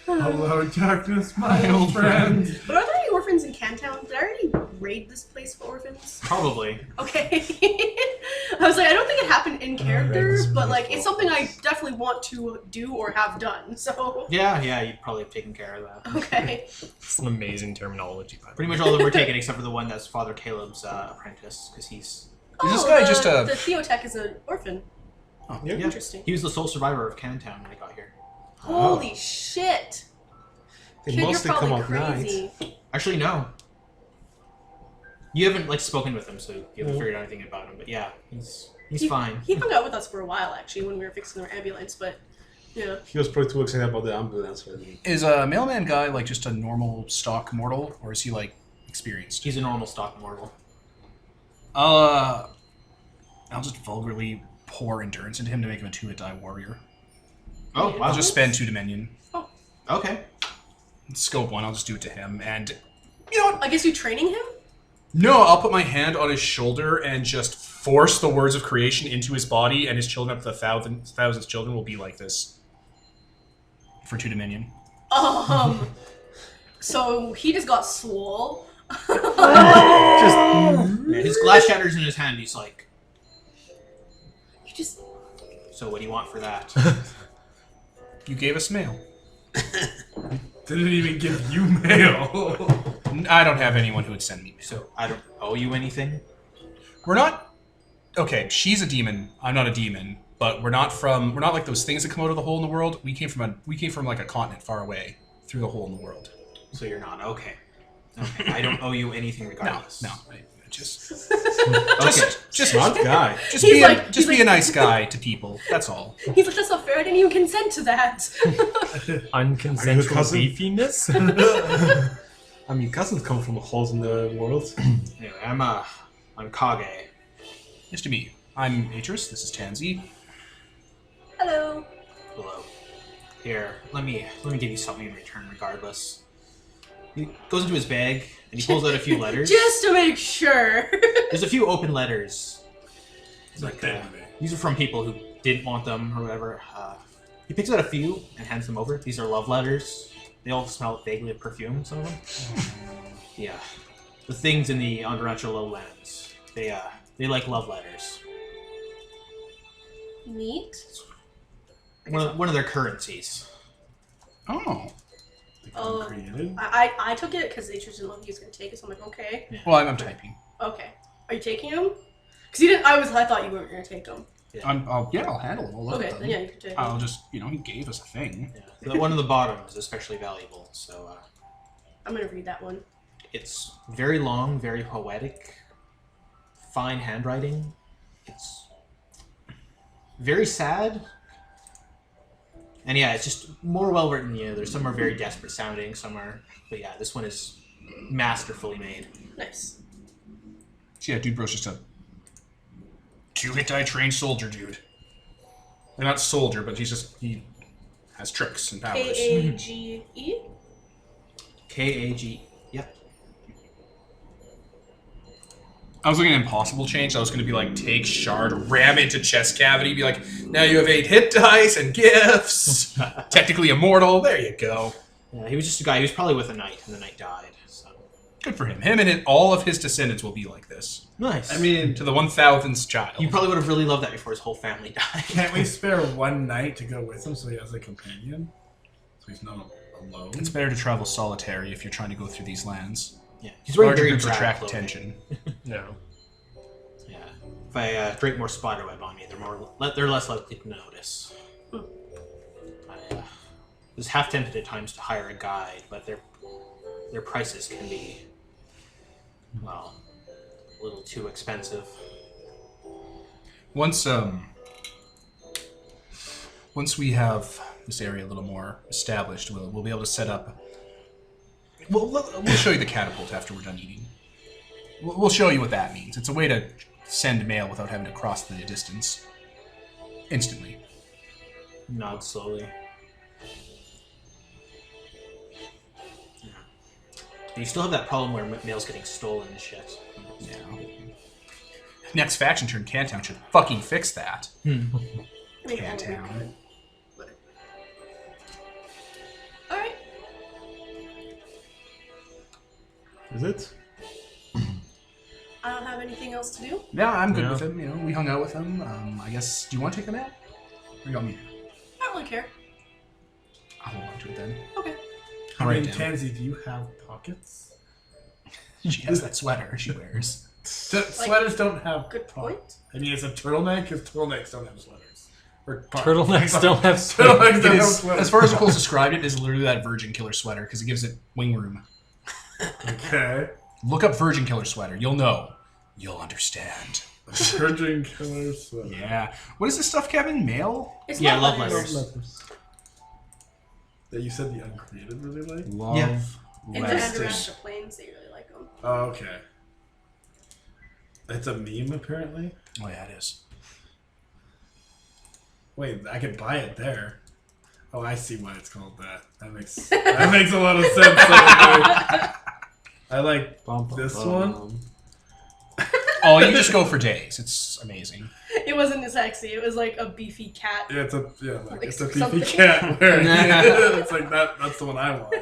Hello, darkness, my old friend. But are there any orphans in Cantown? Did I already raid this place for orphans? Probably. Okay. I was like, I don't think it happened in character, but like, it's something I definitely want to do or have done. So. Yeah, you'd probably have taken care of that. Okay. It's an amazing terminology. By the Pretty way. much all of them were taken except for the one that's Father Caleb's apprentice, because he's... Is this guy the, just a- The Theotech is an orphan. Oh, Yeah. Interesting. He was the sole survivor of Cantown when I got here. Holy shit. They Kid, you're mostly come probably up night. crazy. Actually, no. You haven't, like, spoken with him, so you haven't figured out anything about him. But yeah, he's fine. He hung out with us for a while, actually, when we were fixing our ambulance, but yeah. He was probably too excited about the ambulance. Is a mailman guy like just a normal stock mortal, or is he like experienced? He's a normal stock mortal. I'll just vulgarly pour endurance into him to make him a 2-hit die warrior. Oh, wow. I'll just spend 2 Dominion. Okay. Scope 1, I'll just do it to him, and you know what? I guess you training him? No, I'll put my hand on his shoulder and just force the words of creation into his body, and his children up to the thousands children will be like this. For 2 Dominion. So he just got swole. Yeah, his glass shatters in his hand. He's like, You just... so what do you want for that? You gave us mail. Didn't even give you mail. I don't have anyone who would send me mail. So I don't owe you anything? We're not... Okay, she's a demon. I'm not a demon. But we're not like those things that come out of the hole in the world. We came from like a continent far away through the hole in the world. So you're not. Okay. I don't owe you anything regardless. No. Just Smart guy. Just He's be like- be a nice guy to people. That's all. He's like, that's not fair, I didn't even consent to that. Unconsensual cousin? beefiness. I mean, cousins come from holes in the world. Anyway, I'm Kage. Nice to meet you. I'm Atris. This is Tansy. Hello. Hello. Here, let me give you something in return regardless. He goes into his bag and he pulls out a few letters. Just to make sure. There's a few open letters. It's like that. These are from people who didn't want them or whatever. He picks out a few and hands them over. These are love letters. They all smell vaguely of perfume, some of them. Yeah. The things in the Andrancha lowlands. They like love letters. Neat. One of their currencies. Oh. Oh. Created. I took it because Atris didn't know if he was going to take it, so I'm like, okay. Well, I'm typing. Okay. Are you taking him? Because you didn't. I thought you weren't going to take them. I'll handle them. I'll look Okay, at them. then yeah, you can take I'll them. just, he gave us a thing. Yeah. The one on the bottom is especially valuable, so I'm going to read that one. it's very long, very poetic, fine handwriting. It's very sad. And yeah, it's just more well written. You know, there's some are very desperate sounding, some are, but yeah, this one is masterfully made. Nice. So yeah, Dude Bro's just a 2-hit die trained soldier dude. They're not soldier, but he has tricks and powers. Kage. Kag. Yep. I was looking at impossible change. I was going to be like, take shard, ram into chest cavity, be like, now you have 8 hit dice and gifts. Technically immortal. There you go. Yeah, he was just a guy. He was probably with a knight, and the knight died. So Good for him. Him and all of his descendants will be like this. nice. I mean, To the 1000th child. you probably would have really loved that before his whole family died. can't we spare one night to go with him so he has a companion? So he's not alone? It's better to travel solitary if you're trying to go through these lands. Yeah, he's wearing Larger very groups drab attract clothing. attention. No. Yeah. If I drape more spiderweb on me, they're less likely to notice. I was half tempted at times to hire a guide, but their prices can be, well, a little too expensive. Once we have this area a little more established, we'll be able to set up we'll show you the catapult after we're done eating. We'll show you what that means. It's a way to send mail without having to cross the distance instantly. Nod slowly. You still have that problem where mail's getting stolen and shit. Yeah. Next faction turn, Cantown should fucking fix that. I mean, Cantown. Alright. Is it? I don't have anything else to do. Yeah, I'm good Yeah. with him. You know, we hung out with him. I guess. Do you want to take the mail? Or you want me to? I don't really care. I'll hold on to it then. Okay. I Write mean, it down. Tansy, do you have pockets? She has that sweater she wears. Sweaters don't have Good point. pockets. I mean, it's a turtleneck, because turtlenecks don't have sweaters. Or Turtlenecks don't have Turtlenecks It don't have is, sweaters. as far as Nicole's described it, is literally that Virgin Killer sweater because it gives it wing room. Okay. Look up Virgin Killer sweater. You'll know. You'll understand. Virgin Killer sweater. Yeah. What is this stuff, Kevin? Mail? It's Yeah, not love letters. letters. That you said the uncreated really like? Love And the letters. Andromeda Plains, they really like them. Oh, okay. It's a meme, apparently. Oh, yeah, it is. Wait, I could buy it there. Oh, I see why it's called that. That makes a lot of sense. I like this one. Oh, you just go for days. It's amazing. It wasn't as sexy. It was like a beefy cat. Yeah, it's a Like it's a something. beefy cat. Where it's like that. That's the one I want.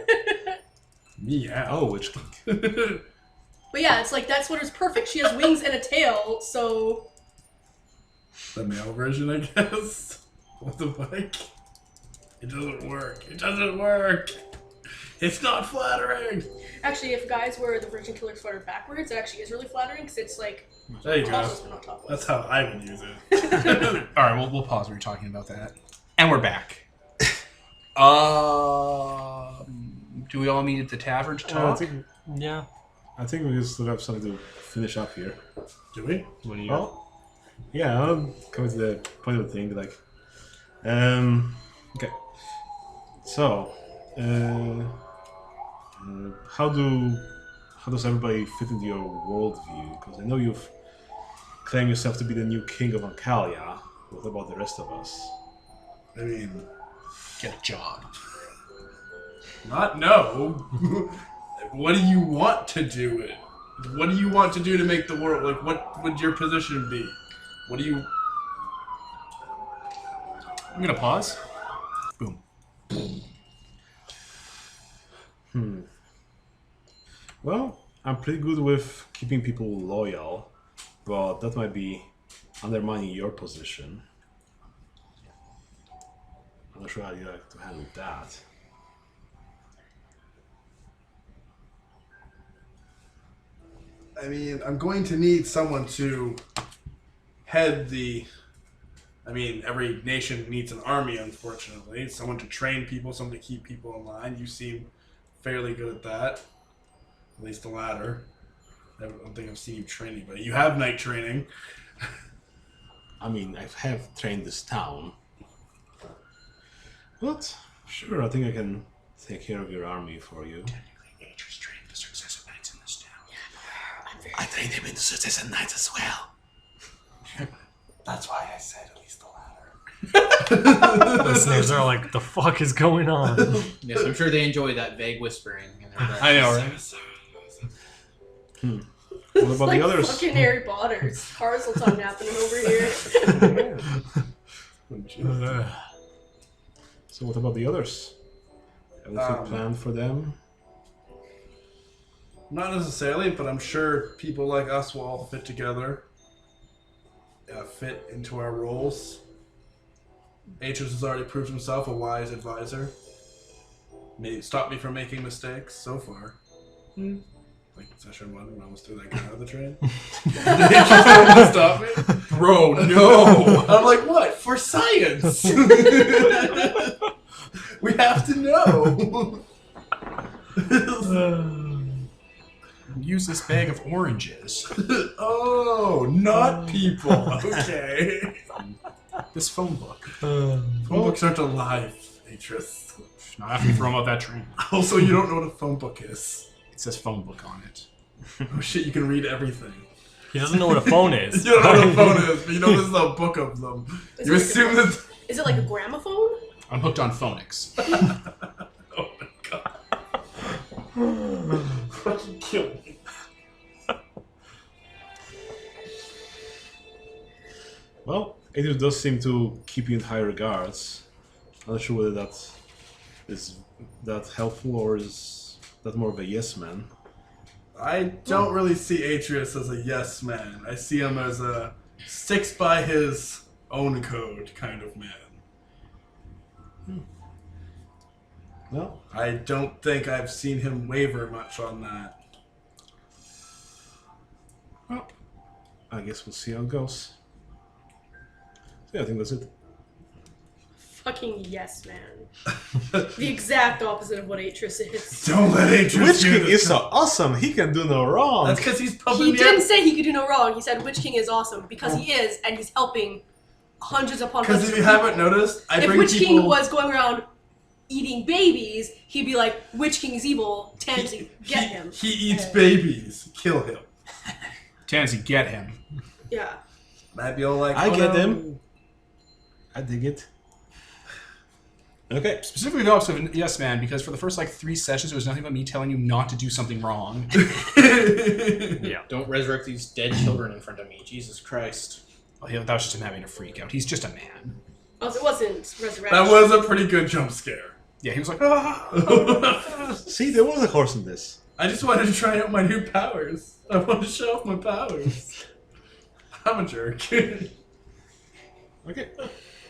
Meow. Oh, Witchking. But yeah, it's like that sweater's perfect. She has wings and a tail, so The male version, I guess. What the fuck? It doesn't work. It doesn't work. It's not flattering. actually, if guys wear the Virgin Killer sweater backwards, it actually is really flattering because it's like There you go. topless but not topless. That's how I would use it. All right, we'll pause when you're talking about that. And we're back. Do we all meet at the tavern to I talk? think Yeah. we still have something to finish up here. Do we? What do you? Well, yeah, I'll come to the point of the thing. Like, okay. So, how does everybody fit into your worldview? Because I know you've claimed yourself to be the new king of Ancalia. What about the rest of us? I mean, Get a job. not no. What do you want to do it? What do you want to do to make the world? Like, what would your position be? What do you? I'm gonna pause. Boom. Well, I'm pretty good with keeping people loyal, but that might be undermining your position. I'm not sure how you like to handle that. I mean, I'm going to need someone to head the. I mean, every nation needs an army, unfortunately. Someone to train people, someone to keep people in line. You seem fairly good at that. At least the latter. I don't think I've seen you train anybody. You have night training. I mean, I have trained this town. But, sure, I think I can take care of your army for you. Nature's trained the successive knights in this town. I trained him in the Citizen Knights as well. That's why I said at least the latter. Listeners are like, the fuck is going on? Yes, I'm sure they enjoy that vague whispering. In their breath. I know, right? What about like the others? fucking Harry Potter's Parseltongue happening over here. So what about the others? Everything planned for them? Not necessarily, but I'm sure people like us will all fit together. Fit into our roles. Atris has already proved himself a wise advisor. Stopped me from making mistakes so far. Like session 1 when I almost threw that guy out of the train. Atris stop me? Bro, no! I'm like, what? For science! We have to know! Use this bag of oranges. Oh, not people. Okay. This phone book. Phone books aren't alive, Atris. Not after you throw him out that train. Also, you don't know what a phone book is. It says phone book on it. Oh shit, you can read everything. He doesn't know what a phone is. You don't know what a phone is, but you know there's a book of them. Is You it assume that... Is it like a gramophone? I'm hooked on phonics. Oh my god. Fucking kill me. Well, it does seem to keep you in high regards. I'm not sure whether that is that helpful or is that more of a yes man. I don't really see Atreus as a yes man. I see him as a sticks by his own code kind of man. Well, I don't think I've seen him waver much on that. well, I guess we'll see how it goes. So yeah, I think that's it. Fucking yes, man. The exact opposite of what Atreus is. Don't let Atreus Witch do King this. is so awesome. He can do no wrong. That's because he's pumping He me didn't up. say he could do no wrong. He said Witch King is awesome because he is, and he's helping hundreds upon hundreds. Because if you of people. haven't noticed, I if bring Witch people... King was going around eating babies, he'd be like, Witch King is evil. Tansy, get him. He eats babies. Kill him. Tansy, get him. Yeah. I'd be all like, I oh, get no. him. I dig it. Okay. Specifically the opposite of yes man, because for the first like 3 sessions it was nothing but me telling you not to do something wrong. Yeah. Don't resurrect these dead children in front of me. Jesus Christ. Oh, that was just him having a freak out. He's just a man. Also, it wasn't resurrection. That was a pretty good jump scare. Yeah, he was like, ah. See, there was a horse in this. I just wanted to try out my new powers. I want to show off my powers. I'm a jerk. Okay.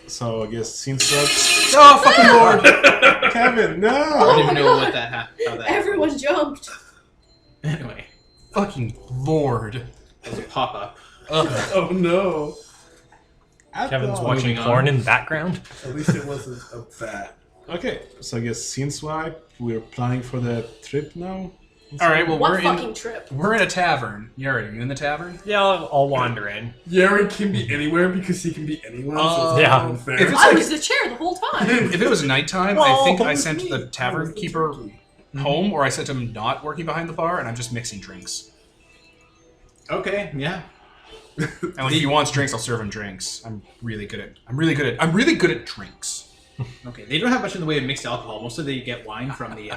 So I guess scene starts. Oh, fucking lord! Kevin, no! I Oh don't even my know God. what that happened. Everyone jumped. Anyway, Fucking lord. that was a pop-up. Ugh. Oh no. Kevin's Oh, watching moving on. porn in the background. At least it wasn't a bat. Okay, so I guess scene swipe. We're planning for the trip now. Alright, well, What fucking trip? we're in a tavern. Yuri, are you in the tavern? Yeah, I'll wander in. Yuri can be anywhere because he can be anyone. So it's Yeah. unfair. If it's I like- was the chair the whole time. If it was nighttime, I Well, think but I with sent me, the I tavern was the keeper turkey. home, or I sent him not working behind the bar, and I'm just mixing drinks. Okay, yeah. And like, if he wants drinks, I'll serve him drinks. I'm really good at drinks. Okay, they don't have much in the way of mixed alcohol. Mostly they get wine from the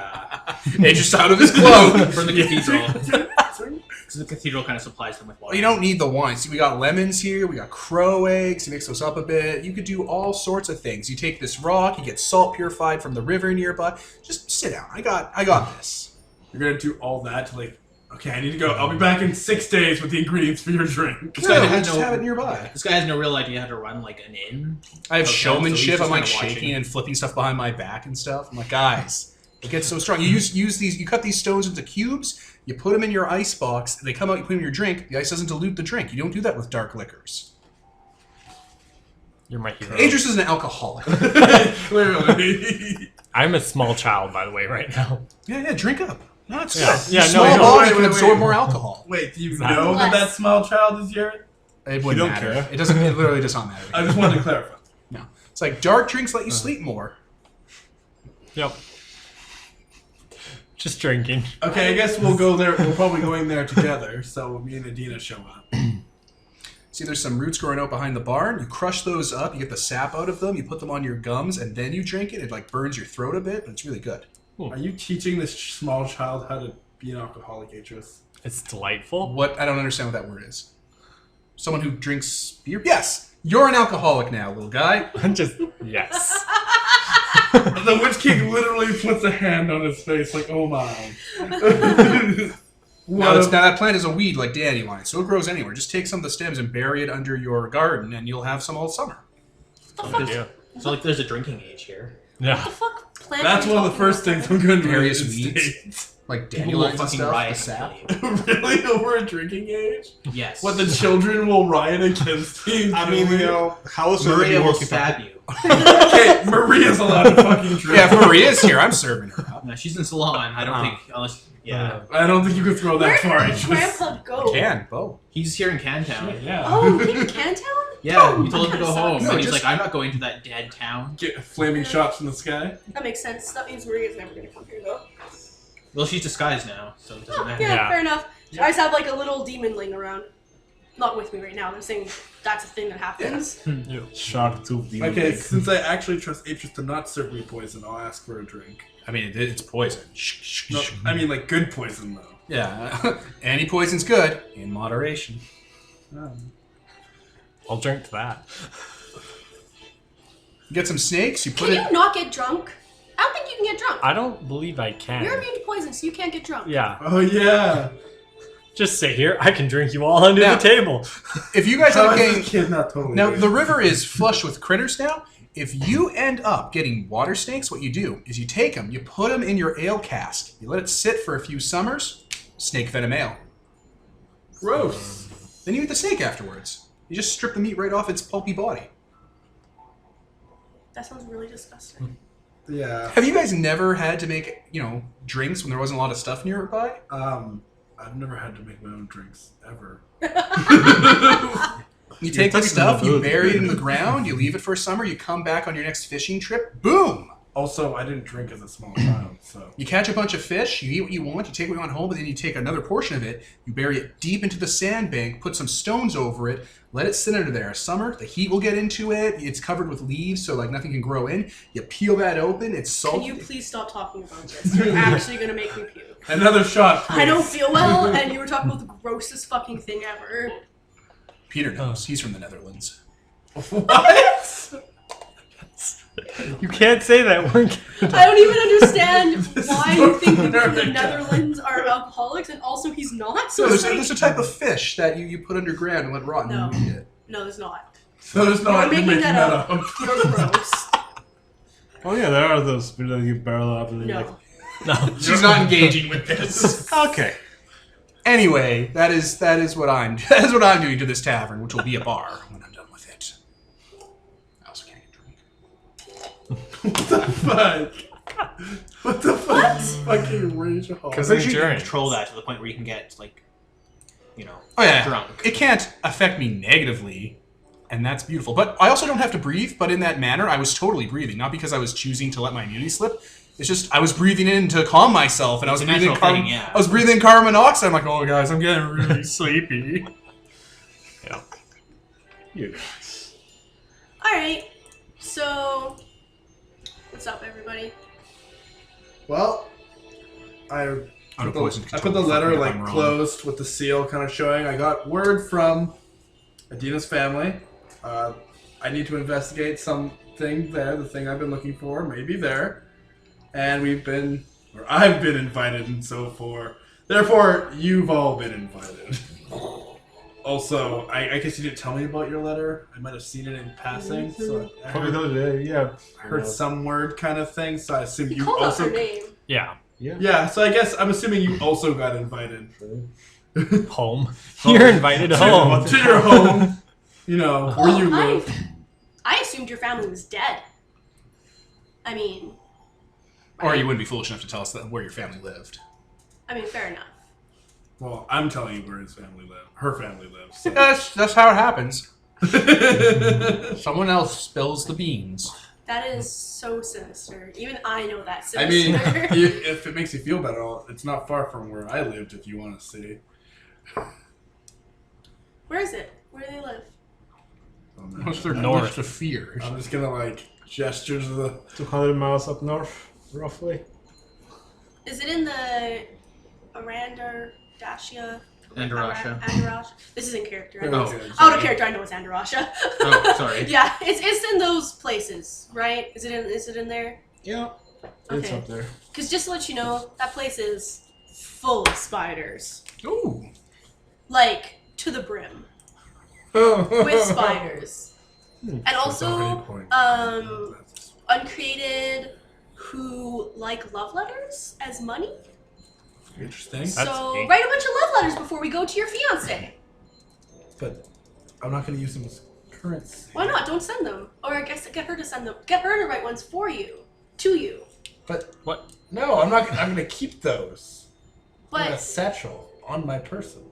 They just out of his clothes. from the cathedral. Because the cathedral kind of supplies them with water. Well, you don't need the wine. See, we got lemons here. We got crow eggs. You mix those up a bit. You could do all sorts of things. You take this rock. You get salt purified from the river nearby. Just sit down. I got this. You're gonna do all that to like, okay, I need to go. I'll be back in 6 days with the ingredients for your drink. This guy No, has just have it nearby. This guy has no real idea how to run like an inn. I have Okay, so showmanship. he's just I'm like kinda watching. shaking and flipping stuff behind my back and stuff. I'm like, guys, it gets so strong. You use these. You cut these stones into cubes. You put them in your ice box. They come out. You put them in your drink. The ice doesn't dilute the drink. You don't do that with dark liquors. You're my hero. Idris is an alcoholic. Clearly. I'm a small child, by the way, right now. Yeah, drink up. No, it's Yeah. good. Yeah, no, Small I know. body Wait, can wait, absorb wait. more alcohol. Wait, do you Exactly. know that small child is Yuri? It wouldn't don't matter. care. It doesn't. It literally does not matter. I just wanted to clarify. No, it's like dark drinks let you sleep more. Yep. Just drinking. Okay, I guess we'll go there. We're probably going there together. So me and Adina show up. See, there's some roots growing out behind the barn. You crush those up. You get the sap out of them. You put them on your gums, and then you drink it. It like burns your throat a bit, but it's really good. Are you teaching this small child how to be an alcoholic, Atreus? It's delightful. What? I don't understand what that word is. Someone who drinks beer? Yes! You're an alcoholic now, little guy. Just yes. The Witch King literally puts a hand on his face, like, oh my. Now that plant is a weed like dandelion, so it grows anywhere. Just take some of the stems and bury it under your garden, and you'll have some all summer. Yeah. So like, there's a drinking age here. Yeah. What the fuck plant That's are you one of the talking first about? things I'm going to do. Various in the weeds. States. Like People will dandelions and fucking stuff, riot. the sap. Really? Over a drinking age? Yes. What, the children will riot against you? I mean, you know, how is it Maria will working? stab you. Okay, Maria's allowed to fucking drink. Yeah, if Maria's here, I'm serving her up. No, she's in Salon. I don't think unless Yeah. I don't think you can throw Where that far. did Grandpa go? Can, Bo. He's here in Cantown. Yeah. Oh, he in Cantown? Yeah, Oh, you told him to that go kinda home, sucks. and he's just- like, I'm not going to that dead town. Get flaming shots from the sky. That makes sense. That means Maria's never gonna come here, though. Well, she's disguised now, so it doesn't Oh, matter. yeah, Yeah. fair enough. I just have like a little demon laying around. Not with me right now. I'm saying that's a thing that happens. Shark tooth demon. Okay, leg. since I actually trust Apes to not serve me poison, I'll ask for a drink. I mean, it's poison. No, I mean like good poison though. Yeah, any poison's good in moderation. I'll drink to that. You get some snakes. You put Can it. you not get drunk? I don't think you can get drunk. I don't believe I can. You're immune to poison, so you can't get drunk. Yeah. Oh yeah. Just sit here. I can drink you all under Now- the table. If you guys How end up is this getting kid not totally now, good? the river is flush with critters now. If you end up getting water snakes, what you do is you take them, you put them in your ale cask, you let it sit for a few summers. Snake venom ale. Gross. Then you eat the snake afterwards. You just strip the meat right off its pulpy body. That sounds really disgusting. Yeah. Have you guys never had to make, drinks when there wasn't a lot of stuff nearby? I've never had to make my own drinks ever. You take the technically stuff, you good. bury it in the ground, you leave it for a summer, you come back on your next fishing trip, boom! Also, I didn't drink as a small child, so. You catch a bunch of fish, you eat what you want, you take what you want home, and then you take another portion of it, you bury it deep into the sandbank, put some stones over it, let it sit under there. Summer, the heat will get into it, it's covered with leaves, so like nothing can grow in. You peel that open, it's Can salty. you please stop talking about this? You're actually gonna make me puke. Another shot, please. I don't feel well, and you were talking about the grossest fucking thing ever. Peter knows, he's from the Netherlands. What? You can't say that word. I don't even understand why you think so that the nerdy. Netherlands are alcoholics, and also he's not. So No, it's there's a type of fish that you put underground and let rot and No. you eat it. no, there's not. So there's no You're making that up. You're gross. Oh yeah, there are those people that you barrel up and No. No. She's not engaging with this. Okay. Anyway, that is what I'm doing to this tavern, which will be a bar when I'm done with it. I also can't get drunk. What the fuck? What the fuck? What? Fucking rage hall. Because I'm pretty sure you can endurance. control that to the point where you can get, like, Oh yeah, drunk. it can't affect me negatively, and that's beautiful. But I also don't have to breathe. But in that manner, I was totally breathing, not because I was choosing to let my immunity slip. It's just I was breathing in to calm myself, and I was It's a breathing in natural carbon. thing, yeah. I was breathing in carbon monoxide. I'm like, oh guys, I'm getting really sleepy. Yeah. you guys. Alright, so. What's up, everybody? Well, I Out of poison I put control. the letter Fuck me if like I'm wrong. closed with the seal kind of showing. I got word from Adina's family. I need to investigate something there. The thing I've been looking for may be there, and I've been invited, and so forth. Therefore, you've all been invited. Also, I guess you didn't tell me about your letter. I might have seen it in passing, so I Probably the other day, yeah. heard some word kind of thing. So I assume He you called out also. her name. Yeah. Yeah, so I guess I'm assuming you also got invited Home. You're invited home. to your home. You know where you Well, live. I assumed your family was dead. I mean. Or you wouldn't be foolish enough to tell us where your family lived. I mean, fair enough. Well, I'm telling you where his family lives. Her family lives. So. That's how it happens. Someone else spills the beans. That is so sinister. Even I know that I mean, sinister. if it makes you feel better, it's not far from where I lived. If you want to see. Where is it? Where do they live? What's there North. much to fear? I'm just gonna like gesture to the. 200 miles up north, roughly. Is it in the Arandardashia? Andarasha. Andarasha. This is in character. Oh, okay, Out sorry. of character, I know it's Andarasha. Oh, sorry. Yeah, it's in those places, right? Is it in there? Yeah. It's Okay. up there. Because just to let you know, that place is full of spiders. Ooh. Like, to the brim. With spiders. And also, uncreated who like love letters as money. Interesting. That's So neat. write a bunch of love letters before we go to your fiance. But I'm not gonna use them as currency. Why not? Don't send them. Or I guess get her to send them. Get her to write ones for you. To you. But What? no, I'm not. I'm gonna keep those. But a satchel on my person.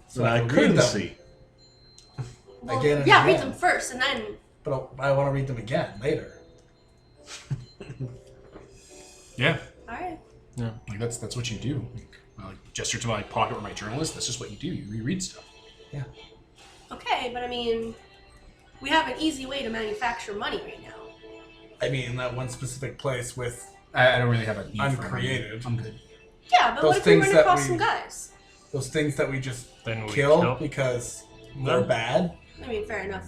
So That I can couldn't read them see. well, again and yeah, read again. them first, and then But I want to read them again later. Yeah. all right. Like that's what you do. I like gesture to my pocket where my journal is. That's just what you do. You reread stuff. Okay, but I mean, we have an easy way to manufacture money right now. I mean, that one specific place with I don't really have a need for money. uncreated. I'm good. Yeah, but Those what if we things run that across we- some guys? Those things that we just Then we kill because they're bad. I mean, fair enough.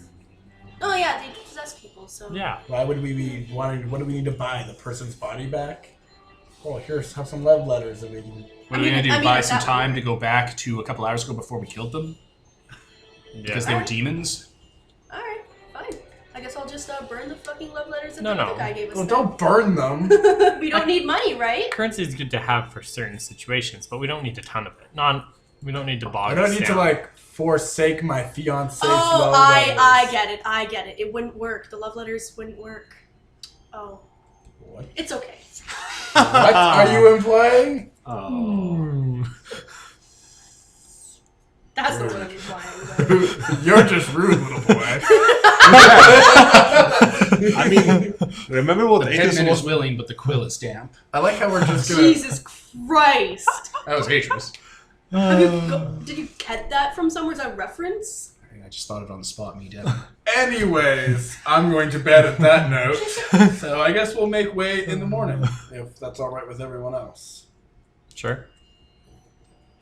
Oh yeah, they possess people, so Yeah. Why would we be wanting? What do we need to buy? The person's body back? Oh, here's have some love letters that we can. What are we gonna do? I mean, Buy if some that time were- to go back to a couple hours ago before we killed them because they were Alright. demons? all right, fine. I guess I'll just burn the fucking love letters that No, the no. other guy gave us. Well, then. don't burn them. We don't need money, right? Currency is good to have for certain situations, but we don't need a ton of it. We don't need to bog I don't us need to down. like forsake my fiance's Oh, love I letters. get it. It wouldn't work. The love letters wouldn't work. Oh, What? it's okay. What are you implying? Oh. That's the one I'm implying. but- You're just rude, little boy. I mean, remember what The Aegis penman was? is willing, but the quill is damp. I like how we're just gonna. Jesus Christ! That was Aegis. Did you get that from somewhere as a reference? I just thought it on the spot, me, Devin. Anyways, I'm going to bed at that note. So I guess we'll make way in the morning if that's all right with everyone else. Sure.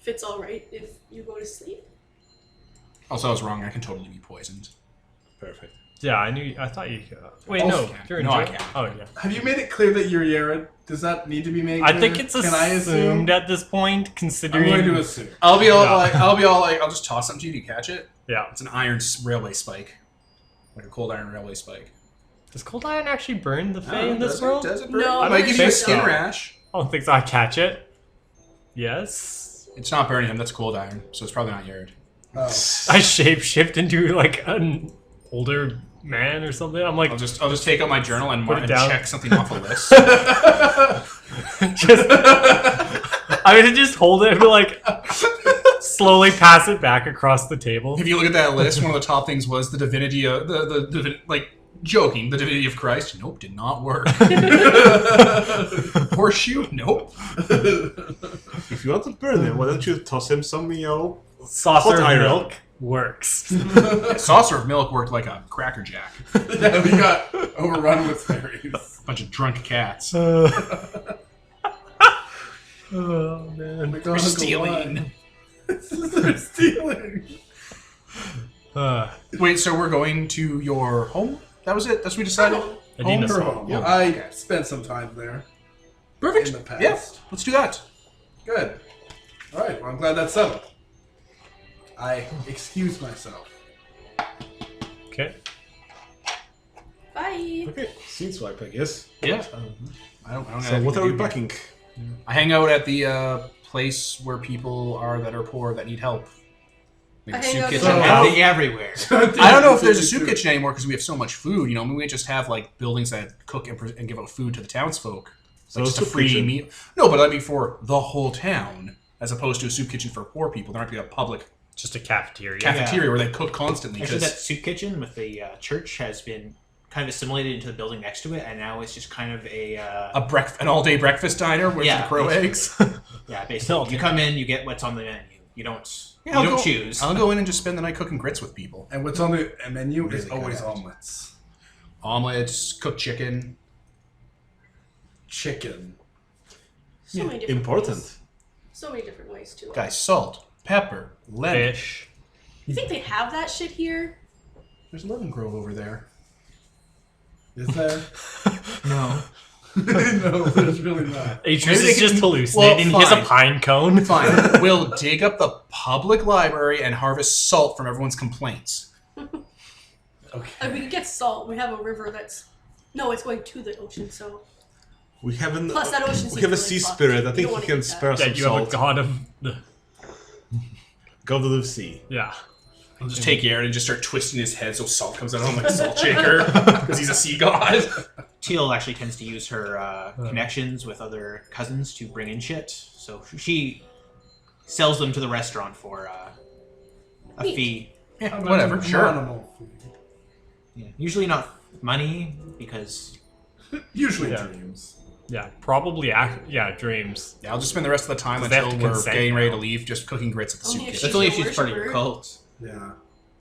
If it's alright if you go to sleep. Also, I was wrong. I can totally be poisoned. Perfect. Yeah, I thought you. Wait, Oh, no. you can't. You're in No, I jail? can't. Oh yeah. Have you made it clear that you're Yared? Does that need to be made I clear? think it's Can I assume? assumed at this point, considering. I'm going to assume. I'll be all Yeah. like, I'll just toss something to you. Do you catch it? Yeah. It's an iron railway spike, like a cold iron railway spike. Does cold iron actually burn the Fae in this does world? It, does it burn? No, It might give you a think skin so. rash. I don't think so. I catch it. Yes. It's not burning him. That's cold iron, so it's probably not Yared. Oh. I shapeshift into like an older man or something. I'm like, I'll just take out my journal and, Put it and down. check something off a list. just. I'm gonna just hold it and be like, slowly pass it back across the table. If you look at that list, one of the top things was the divinity of the like joking, the divinity of Christ. Nope, did not work. Horseshoe. Nope. If you want to burn him, why don't you toss him some, Saucer hot of iron. milk works. A saucer of milk worked like a Cracker Jack. Yeah, we got overrun with fairies. Bunch of drunk cats. Oh man. They're stealing. They're stealing. Wait, so we're going to your home? That was it? That's what we decided? Adina's Her home. home. Yeah. I Okay. spent some time there Perfect. in the past. Yeah, let's do that. Good. All right. Well, I'm glad that's settled. I excuse myself. Okay. Bye. Okay, scene swipe, I guess. Yeah. I don't So have what anything are we to do here. packing? I hang out at the place where people are that are poor that need help. Like I a hang soup out kitchen. So- Everything everywhere. I don't know if there's a soup kitchen anymore because we have so much food. You know, I mean, we just have like buildings that cook and give out food to the townsfolk. It's like So just a soup free kitchen. meal. No, but I mean for the whole town, as opposed to a soup kitchen for poor people. There aren't be a public Just a cafeteria. cafeteria where they cook constantly. Actually, that 'cause- soup kitchen with the church has been kind of assimilated into the building next to it, and now it's just kind of an all-day breakfast diner with Yeah, the crow basically. eggs. yeah, basically. You come in, you get what's on the menu. You don't Yeah, you don't choose. I'll go in and just spend the night cooking grits with people. And what's on the menu is Really always good. omelets. Omelets, cooked chicken. Chicken. So many different Important. ways. So many different ways to it. Guys, salt, pepper, lemon. Fish. You think they have that shit here? There's Lemon Grove over there. Is there? No. No, there's really not. Atreus Maybe they is just can- hallucinating. well, he has a fine. pine cone. Fine. We'll dig up the public library and harvest salt from everyone's complaints. Okay. Like, we could get salt. We have a river that's... No, it's going to the ocean, so... We haven't. Plus, that ocean we have a seems sea really fucked. spirit. I You think don't he wanna can eat that. spare us Yeah, some you have a salt. god of the. God of the sea. Yeah. I'll just take Aaron and just start twisting his head so salt comes out of him like a salt shaker because he's a sea god. Teal actually tends to use her connections with other cousins to bring in shit. So she sells them to the restaurant for a fee. Yeah, whatever, sure. Animal food. Yeah. Usually not money, because... Usually Yeah. dreams. Yeah, probably. Dreams. Yeah, I'll just spend the rest of the time They have until to we're consent getting ready now. to leave, just cooking grits at the soup Only if kitchen. That's only if a she's part of your worshipper. cult. Yeah.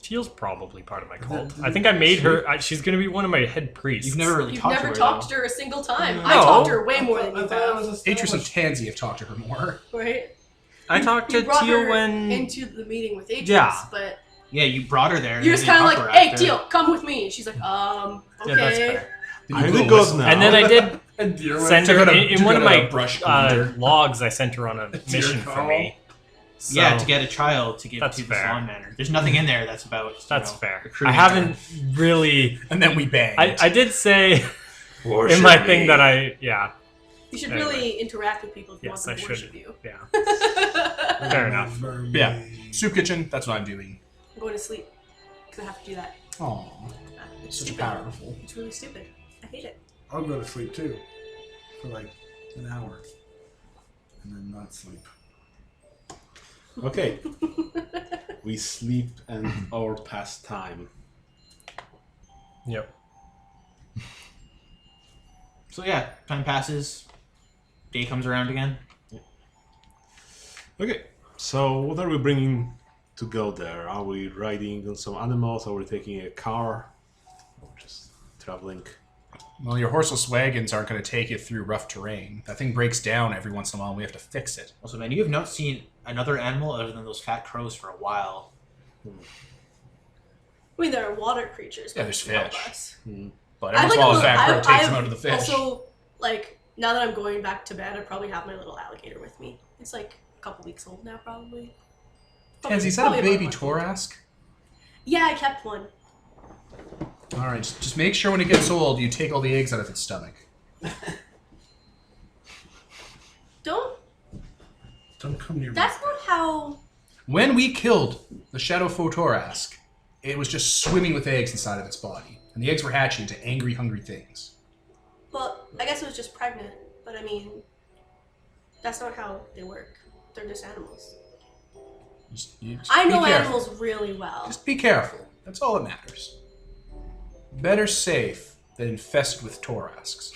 Teal's probably part of my cult. I think I made her. She's gonna be one of my head priests. You've never really You've talked never to her, talked though. to her a single time. No. I talked to her way more than I you thought it have. was Atreus and Tansy have talked to her more. Right? I talked You to brought Teal her when. into the meeting with Atreus, Yeah. but Yeah, you brought her there. and you're then just you kind of talked like, to her hey, after. Teal, come with me. And she's like, okay. Yeah, that's fair. Then I you think blow a goes whistle. now. And then I did And deer send Took her out a- in took one of out a my brush cleaner. logs. I sent her on a mission for call. me. So, Yeah, to get a child to give That's to the fair. Swan Manor. There's nothing in there that's about. That's you know, fair. I recruiting haven't her. really. And then we banged. I did say Worship in my me. thing that I you should Anyway. really interact with people if you Yes, want them I to should. worship you. yeah. Fair enough. Yeah. Soup kitchen, that's what I'm doing. I'm going to sleep because I have to do that. Aw, It's such stupid. powerful. It's really stupid. I hate it. I'll go to sleep too. For like an hour. And then not sleep. Okay. We sleep and our pastime. Yep. So yeah, time passes. Day comes around again. Okay. So what are we bringing to go there? Are we riding on some animals? Are we taking a car? Or just traveling? Well, your horseless wagons aren't going to take you through rough terrain. That thing breaks down every once in a while and we have to fix it. Also, man, you have not seen another animal other than those fat crows for a while. I mean, there are water creatures. Yeah, that there's can help fish. us. But I every once in a while, a fat crow takes them out of the fish. Also, like, now that I'm going back to bed, I probably have my little alligator with me. It's like a couple weeks old now, probably. Tansy, is that Probably a about baby 1 month. Torask? Yeah, I kept one. All right, just make sure when it gets old, you take all the eggs out of its stomach. Don't. Don't come near me. That's not how. When we killed the Shadow Torask, it was just swimming with eggs inside of its body. And the eggs were hatching into angry, hungry things. Well, I guess it was just pregnant, but I mean, that's not how they work. They're just animals. Just I know be careful. animals really well. Just be careful. That's all that matters. Better safe than infested with Torasks.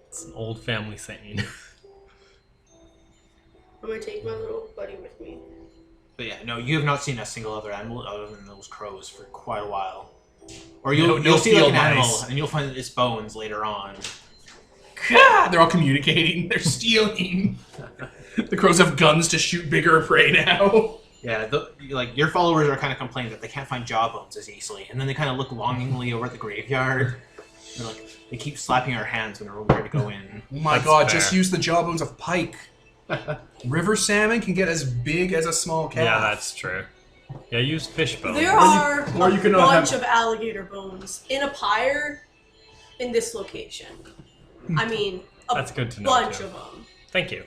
It's an old family saying. I'm gonna take my little buddy with me. But yeah, no, you have not seen a single other animal other than those crows for quite a while. Or No- you'll no see like field an animal, mice. and you'll find its bones later on. God, they're all communicating. They're stealing. The crows have guns to shoot bigger prey now. Yeah, like your followers are kind of complaining that they can't find jawbones as easily, and then they kind of look longingly over at the graveyard. They're like, they keep slapping our hands when we're ready to go in. Oh my That's god, fair. just use the jawbones of pike. River salmon can get as big as a small calf. Yeah, that's true. Yeah, use fish bones. There are or a you can not bunch have- of alligator bones in a pyre in this location. I mean, a That's good to know, bunch too. of them. Thank you.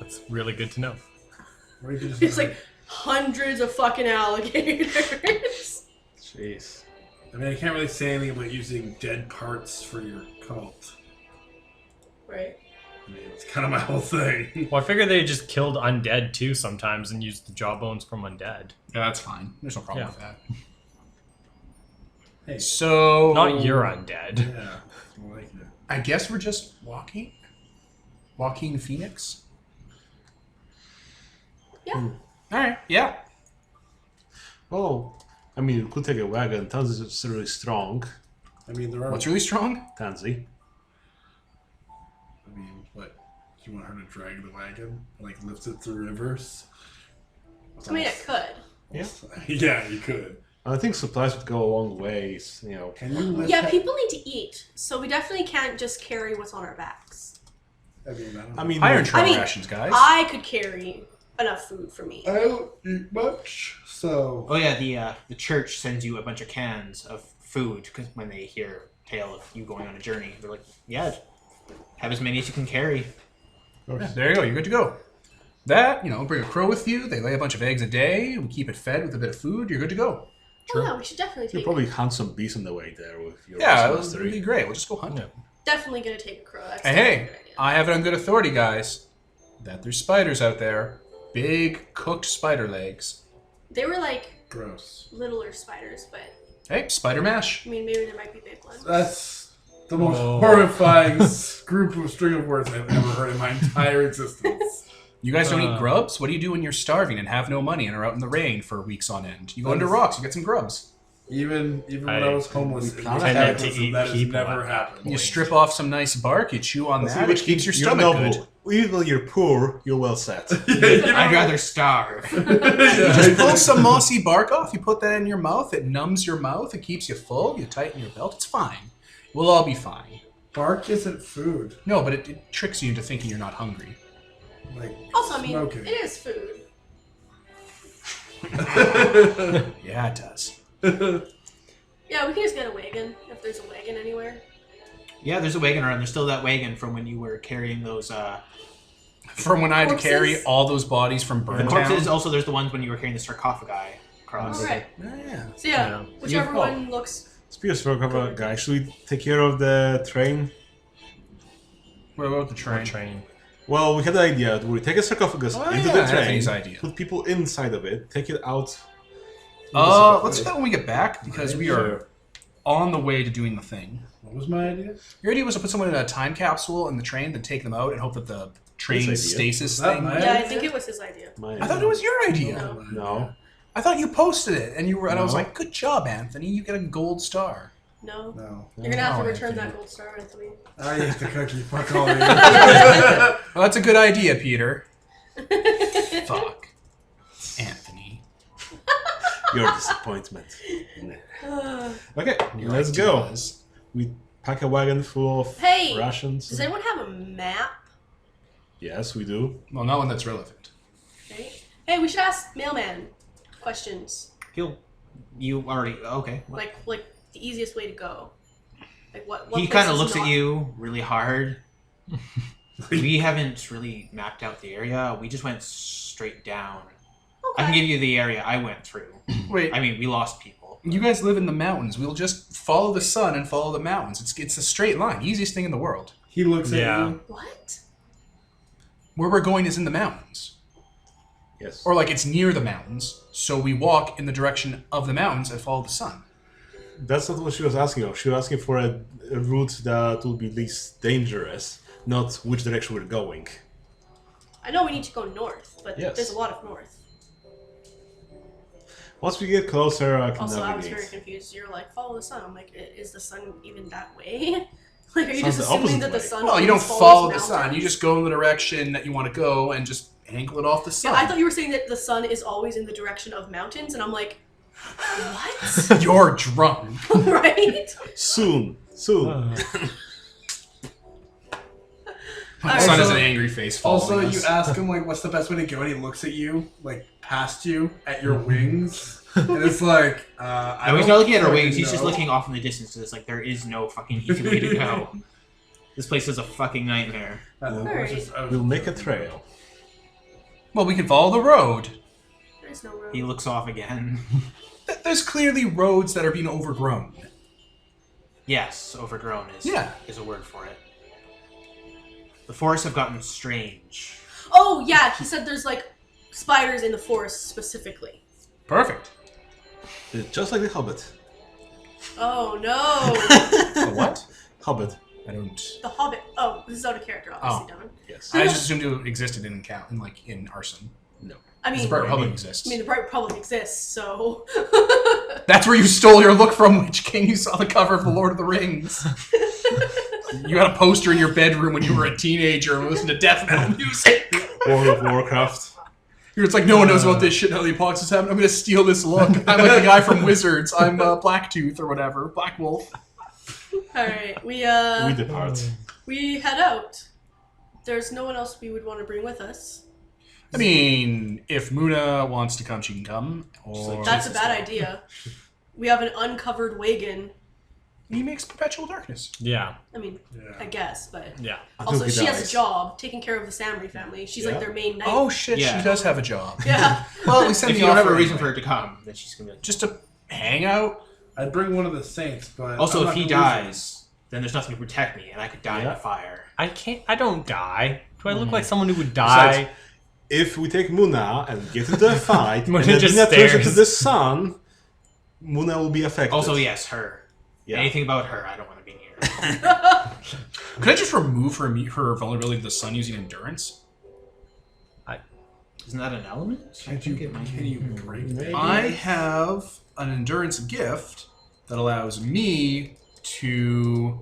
That's really good to know. Or you can just It's like hundreds of fucking alligators. Jeez. I mean, I can't really say anything about using dead parts for your cult. Right. I mean, it's kind of my whole thing. Well, I figured they just killed undead too sometimes and used the jawbones from undead. Yeah, that's fine. There's no problem Yeah. with that. Hey, So... Not your undead. yeah, I like it. I guess we're just walking? Walking Phoenix? Yeah. Alright, yeah. Well, I mean, we could take a wagon. Tansy is really strong. I mean, there are. What's really strong? Tansy. I mean, what? Do you want her to drag the wagon? Like, lift it through rivers? I mean, I could. Yeah. Yeah, you could. I think supplies would go a long ways, you know. Can you lift Yeah, that? people need to eat, so we definitely can't just carry what's on our backs. I mean, Iron like, trail I mean, rations, guys. I could carry enough food for me. I don't eat much, so. Oh yeah, the church sends you a bunch of cans of food because when they hear tale of you going on a journey, they're like, yeah, have as many as you can carry. Yeah, there you go, you're good to go. That, bring a crow with you. They lay a bunch of eggs a day. We keep it fed with a bit of food. You're good to go. Oh yeah, we should definitely You'll take. probably hunt some bees on the way there with your Yeah, it mastery. would be great. We'll just go hunt. Definitely gonna take a crow. That's Hey, definitely a hey, good idea. I have it on good authority, guys, that there's spiders out there. Big cooked spider legs. They were like Gross. littler spiders, but Hey, spider mash. I mean maybe there might be big ones. That's the most horrifying group of string of words I've ever heard in my entire existence. You guys don't eat grubs? What do you do when you're starving and have no money and are out in the rain for weeks on end? You go under rocks, you get some grubs. Even when I was homeless, it was tended cataclysm. to eat That has people never at that happened. You strip off some nice bark, you chew on that, it keeps your You're stomach noble. good. Even though you're poor, you're well set. I'd rather starve. Just pull some mossy bark off, you put that in your mouth, it numbs your mouth, it keeps you full, you tighten your belt, it's fine. We'll all be fine. Bark isn't food. No, but it tricks you into thinking you're not hungry. Like Also, I mean, smoking. it is food. Yeah, it does. Yeah, we can just get a wagon if there's a wagon anywhere. Yeah, there's a wagon around. There's still that wagon from when you were carrying those From when I had to Corpses? carry all those bodies from Burntown. corpses. Also, there's the ones when you were carrying the sarcophagi across. Alright. Yeah. So yeah, whichever You- one looks. Spears for a couple of guys. Should we take care of the train? What about the train? Train. Well, we had the idea. We take a sarcophagus Oh, into yeah, the train, Anthony's idea. put people inside of it, take it out. Let's do that when we get back, because we are on the way to doing the thing. What was my idea? Your idea was to put someone in a time capsule in the train, then take them out and hope that the train idea. stasis Was that thing... my Yeah, I idea? think it was his idea. I thought it was your idea. No. No. I thought you posted it, and I was No. like, good job, Anthony. You get a gold star. No. No. You're gonna have to Oh, return Anthony. that gold star, Anthony. I ate the cookie. Fuck all of you. Well, that's a good idea, Peter. Fuck. Anthony. Your disappointment. Okay, Your let's idea go. was- We pack a wagon full of Hey! rations. Does anyone have a map? Yes, we do. Well, not one that's relevant. Okay. Hey, we should ask Mailman questions. You already okay. Like the easiest way to go. Like what He kind of places looks not- at you really hard. We haven't really mapped out the area. We just went straight down. I Okay. can give you the area I went through. Wait, I mean, we lost people. you guys live in the mountains. We'll just follow the sun and follow the mountains. It's a straight line. Easiest thing in the world. He looks at Yeah. you. What? Where we're going is in the mountains. Yes. Or like it's near the mountains, so we walk in the direction of the mountains and follow the sun. That's not what she was asking of. She was asking for a route that would be least dangerous, not which direction we're going. I know we need to go north, but Yes. there's a lot of north. Once we get closer, I can Also, I was very navigate. confused. You're like, follow the sun. I'm like, is the sun even that way? Like, are you Sun's just the assuming opposite that the way. sun Well, you don't always follow the follows sun. You mountains? just go in the direction that you want to go and just angle it off the sun. Yeah, I thought you were saying that the sun is always in the direction of mountains, and I'm like, what? You're drunk. Right? Soon. The Alright, sun is so- an angry face Also, following you us. ask him like, "What's the best way to go?" And he looks at you, like past you, at your wings, and it's like, I No, he's don't not looking at our fucking wings. He's just know. looking off in the distance. So it's like there is no fucking easy way to go. This place is a fucking nightmare. I don't know, I was just- I was We'll just make a joking. trail. Well, we can follow the road. There's no road. He looks off again. There's clearly roads that are being overgrown. Yes, overgrown Yeah. is a word for it. The forests have gotten strange. Oh, yeah, he said there's like spiders in the forest specifically. Perfect. It's just like the Hobbit. Oh, no. The what? Hobbit. I don't. The Hobbit. Oh, this is out of character, obviously, Don. Yes. I just assumed it existed in in Arson. I mean, The Bright Republic I exists. mean, the Bright Republic exists, so. That's where you stole your look from, Witchking. You saw the cover of The Lord of the Rings. You had a poster in your bedroom when you were a teenager and listened to death metal music. World of Warcraft. It's like, no one knows about this shit now the apocalypse is happening. I'm going to steal this look. I'm like the guy from Wizards. I'm Blacktooth or whatever. Black Wolf. Alright, We depart. we head out. There's no one else we would want to bring with us. I mean, if Muna wants to come, she can come. Or That's a bad idea. We have an uncovered wagon He makes perpetual darkness. Yeah. I mean, Yeah. I guess, but Yeah. Until also he she has dies. a job taking care of the Samri family. She's like Yeah. their main knight. Oh shit, Yeah. she does have a job. Yeah. Well, we send If the you don't have a offer reason anyway. for her to come, then she's gonna be like. Just to hang out. I'd bring one of the saints, but Also, I'm if not he gonna lose dies, then there's nothing to protect me, and I could die in a fire. I don't die. Do I look like someone who would die? If we take Muna and get into a fight, and Muna then just Muna turns stares. into the sun, Muna will be affected. Also, yes, her. Yeah. Anything about her, I don't want to be near. Could I just remove her vulnerability to the sun using endurance? Isn't that an element? I think it might Can you break that? I have an endurance gift that allows me to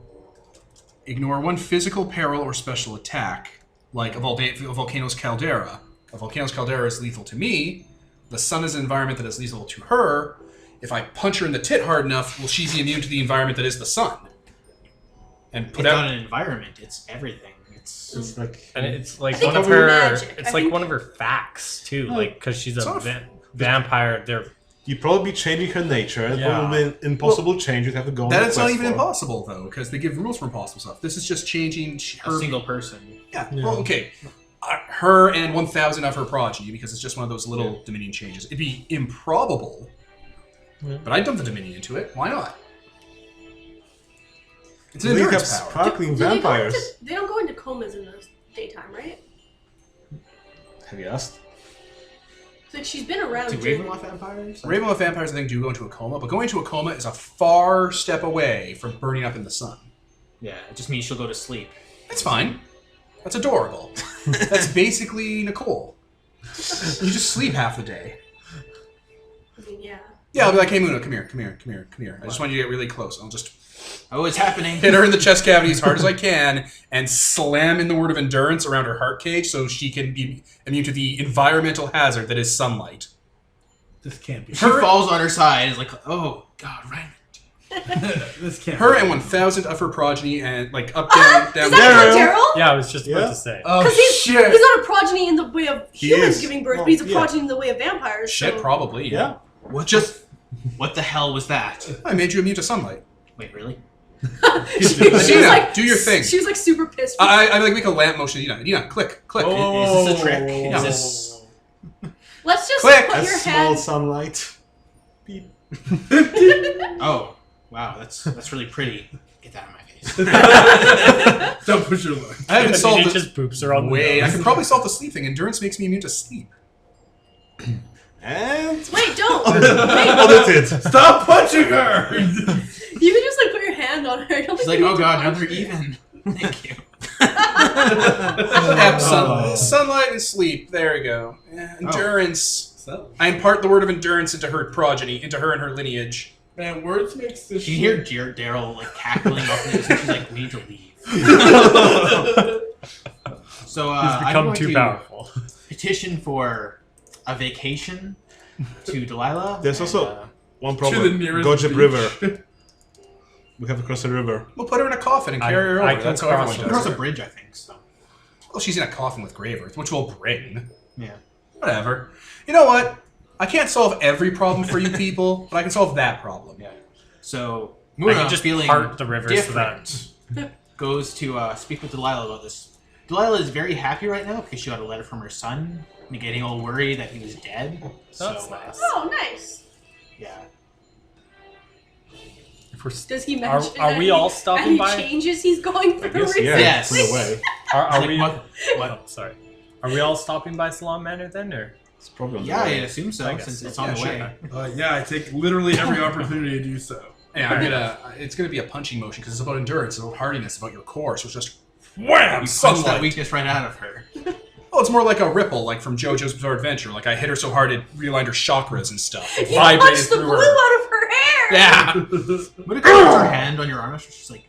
ignore one physical peril or special attack, like a volcano's caldera. A volcano's caldera is lethal to me. The sun is an environment that is lethal to her. If I punch her in the tit hard enough, will she be immune to the environment that is the sun? And It's put not out. an environment; it's everything. It's like And it's like think one of it's her. magic. It's I like think- one of her facts too. Like because she's It's a not vampire. They're you'd probably be changing her nature. It'd Yeah. probably be an impossible change. You'd have to go. on That a is not quest even for. impossible though, because they give rules for impossible stuff. This is just changing A her. single person. Yeah. Well, okay. Her and 1,000 of her progeny, because it's just one of those little Dominion changes. It'd be improbable, but I'd dump the Dominion into it. Why not? It's an They have endurance power. sparkling Do they go vampires. into- They don't go into comas in the daytime, right? Have you asked? It's like she's been around. Do during- Ravenloft vampires? Ravenloft vampires, I think, do go into a coma, but going into a coma is a far step away from burning up in the sun. Yeah, it just means she'll go to sleep. That's fine. That's adorable. That's basically Nicole. You just sleep half the day. I mean, yeah. Yeah, I'll be like, hey, Muna, come here, come here, come here, come here. I just want you to get really close. I'll just Oh, it's happening. hit her in the chest cavity as hard as I can and slam in the word of endurance around her heart cage so she can be immune to the environmental hazard that is sunlight. This can't be. She falls on her side. It's like, oh god, right. This can't. Her be. and 1,000 of her progeny and like up, down, down, Does that count Daryl? yeah. I was just Yeah. about to say. Oh Because he's shit! not a progeny in the way of humans is. giving birth, Well, but he's a yeah. progeny in the way of vampires. Shit, so... probably. Yeah. What the hell was that? I made you immune to sunlight. Wait, really? she was Dina, like, do your thing. She was like super pissed. I like make a lamp motion. Dina, click, click. Is this a trick? Yeah. Is this... Let's just Click. put A your small hand. sunlight. Beep. Oh, wow, that's really pretty. Get that out of my face. Don't push your luck. I haven't And solved he it. just poops her on the Wait, I nose. can probably solve the sleep thing. Endurance makes me immune to sleep. And Wait, don't. audited. Stop punching her. You can just like put your hand on her. I don't She's think like, you oh need to god, now punch they're her. even. Thank you. Yep, sunlight and sleep. There we go. Yeah, endurance. So, I impart the word of endurance into her progeny, into her and her lineage. man, words makes this. You hear Daryl like cackling up in this, and she's like, we need to leave. So He's I'm become going too to powerful. petition for a vacation to Delilah. There's and, also one to problem. the nearest Gojib beach. River. We have to cross the river. We'll put her in a coffin and carry her I over. can That's how everyone cross across does a it. bridge, I think. So Well, she's in a coffin with grave earth, which we'll bring. yeah. Whatever. You know what? I can't solve every problem for you people, but I can solve that problem. Yeah. So I Muna, can just feeling part the river so that different, goes to speak with Delilah about this. Delilah is very happy right now because she got a letter from her son, and getting all worried that he was dead. That's so nice. Oh, nice. yeah. if we're, Does he mention are we any- all stopping any by? changes he's going through? Yes, yeah. Yes. In a way. Are Like, we? what? What? Oh, sorry. Are we all stopping by Salon Manor then, or? It's probably on the Yeah, I way. assume so, I guess since so. it's on the Yeah, way. Yeah, I take literally every opportunity to do so. Yeah, it's gonna be a punching motion because it's about endurance, it's about hardiness, about your core. So it's just wham, You punch sunlight. that weakness right out of her. Oh, it's more like a ripple, like from JoJo's Bizarre Adventure. Like I hit her so hard it realigned her chakras and stuff. It He vibrated punched the through blue her. out of her hair. Yeah. Muna puts her hand on your arm, and she's like,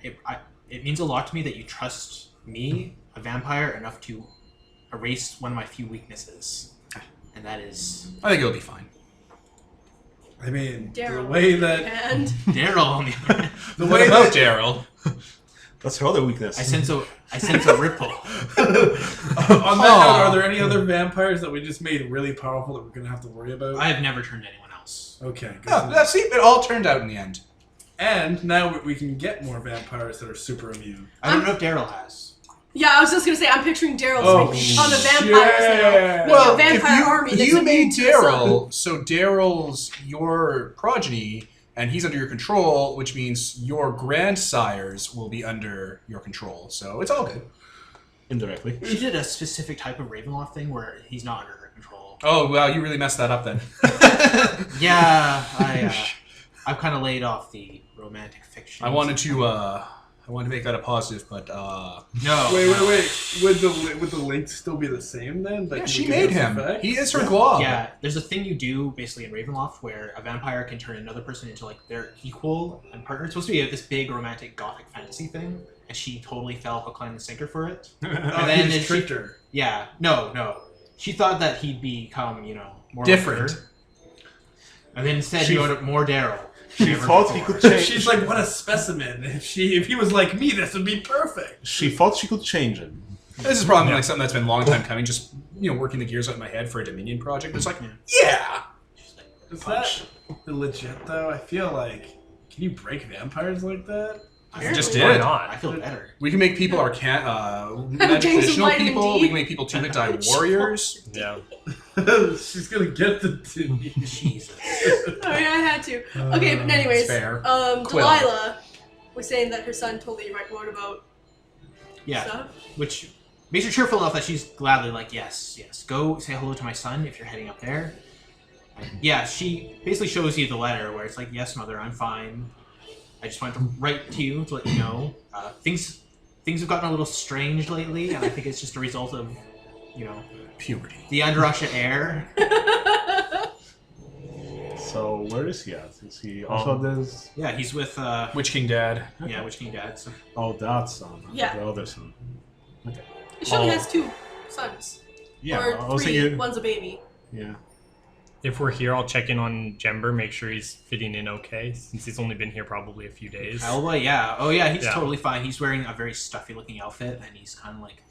it means a lot to me that you trust me, a vampire, enough to erase one of my few weaknesses. And that is I think it'll be fine. I mean, Daryl, the way that and Daryl on the other hand. The way about Daryl. That's her other weakness. I sense a ripple. on that note, are there any other vampires that we just made really powerful that we're gonna have to worry about? I have never turned anyone else. Okay, good. No, see, it all turned out in the end. And now we can get more vampires that are super immune. I don't know if Daryl has. Yeah, I was just gonna say, I'm picturing Daryl Oh, on the vampires now. Well, a vampire army if that's you immune made to the sun. Daryl, so Daryl's your progeny, and he's under your control, which means your grandsires will be under your control. So it's all good. Indirectly. She did a specific type of Ravenloft thing where he's not under her control. Oh, wow, you really messed that up then. Yeah, I've kind of laid off the romantic fiction. I wanted to make that a positive, but No. Wait. Would the link still be the same then? Like, yeah, you she would made get him. those effects? He is her glob. Yeah, there's a thing you do basically in Ravenloft where a vampire can turn another person into like their equal and partner. It's supposed to be this big romantic gothic fantasy thing, and she totally fell hook, line, and sinker for it. Oh, And then he she- just tricked her. Yeah, no. She thought that he'd become, more Different. like her. And then instead he wrote more Daryl. She thought he could change. She's like, what a specimen. If he was like me, this would be perfect. She thought she could change him. This is probably like something that's been a long time coming. Just working the gears out in my head for a Dominion project. It's like, yeah. Is that legit though? I feel like, can you break vampires like that? I just Why did. not? I feel better. We can make people magic Games of traditional vitamin people. D. We can make people two-hit die warriors. Yeah. She's gonna get the Jesus. Oh yeah, I had to. Okay, but anyways, fair. Quill. Delilah was saying that her son told you wrote about Yeah, stuff. which makes her cheerful enough that she's gladly like, yes, go say hello to my son if you're heading up there. And yeah, she basically shows you the letter where it's like, yes, mother, I'm fine. I just wanted to write to you to let you know. Things have gotten a little strange lately, and I think it's just a result of, Puberty. the Underusha air. So where is he at? Is he also this? Yeah, he's with, Witchking Dad. Witchking Dad. So. Oh, that son. Yeah. The other son. She only has 2 sons. Yeah, Or I was 3, thinking. one's a baby. Yeah. If we're here, I'll check in on Jember, make sure he's fitting in okay, since he's only been here probably a few days. Alba, yeah. Oh, yeah, he's Yeah. totally fine. He's wearing a very stuffy-looking outfit, and he's kind of like...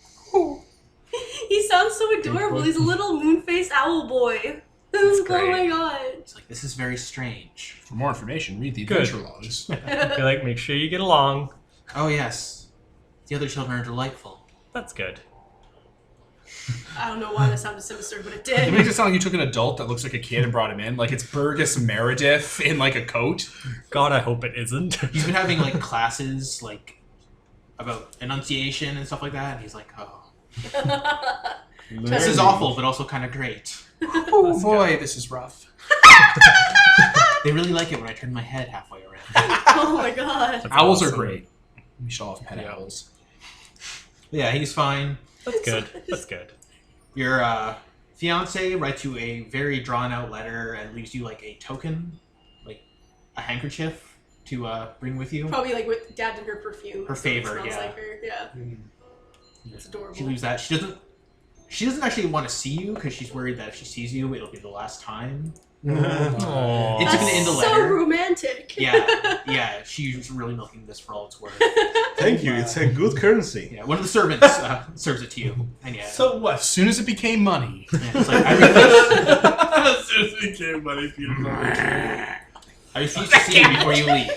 He sounds so adorable. He's a little moon-faced owl boy. Oh great. my god. He's like, this is very strange. For more information, read the Good. adventure logs. I feel like make sure you get along. Oh, yes. The other children are delightful. That's good. I don't know why that sounded sinister, but it It did. makes it sound like you took an adult that looks like a kid and brought him in. Like it's Burgess Meredith in like a coat. God, I hope it isn't. He's been having, like, classes, like, about enunciation and stuff like that, and he's like, oh, this is awful, but also kind of great. Oh boy, this is rough. They really like it when I turn my head halfway around. Oh my god. That's Owls are awesome. great. We should all have pet Yeah. owls. Yeah, he's fine. That's good. That's good. Your fiance writes you a very drawn-out letter and leaves you, like, a token, like a handkerchief to bring with you. Probably like with dabbed in her perfume. Her so it favorite, smells yeah. like her. Yeah. It's adorable. She leaves that. She doesn't actually want to see you because she's worried that if she sees you, it'll be the last time. Aww. It's That's gonna end the so letter. romantic. Yeah. She's really milking this for all it's worth. Thank you. It's a good currency. Yeah, one of the servants serves it to you, and yeah, So what? As soon as it became money. yeah, it's like I As soon as we became money, I refuse to see you before you leave,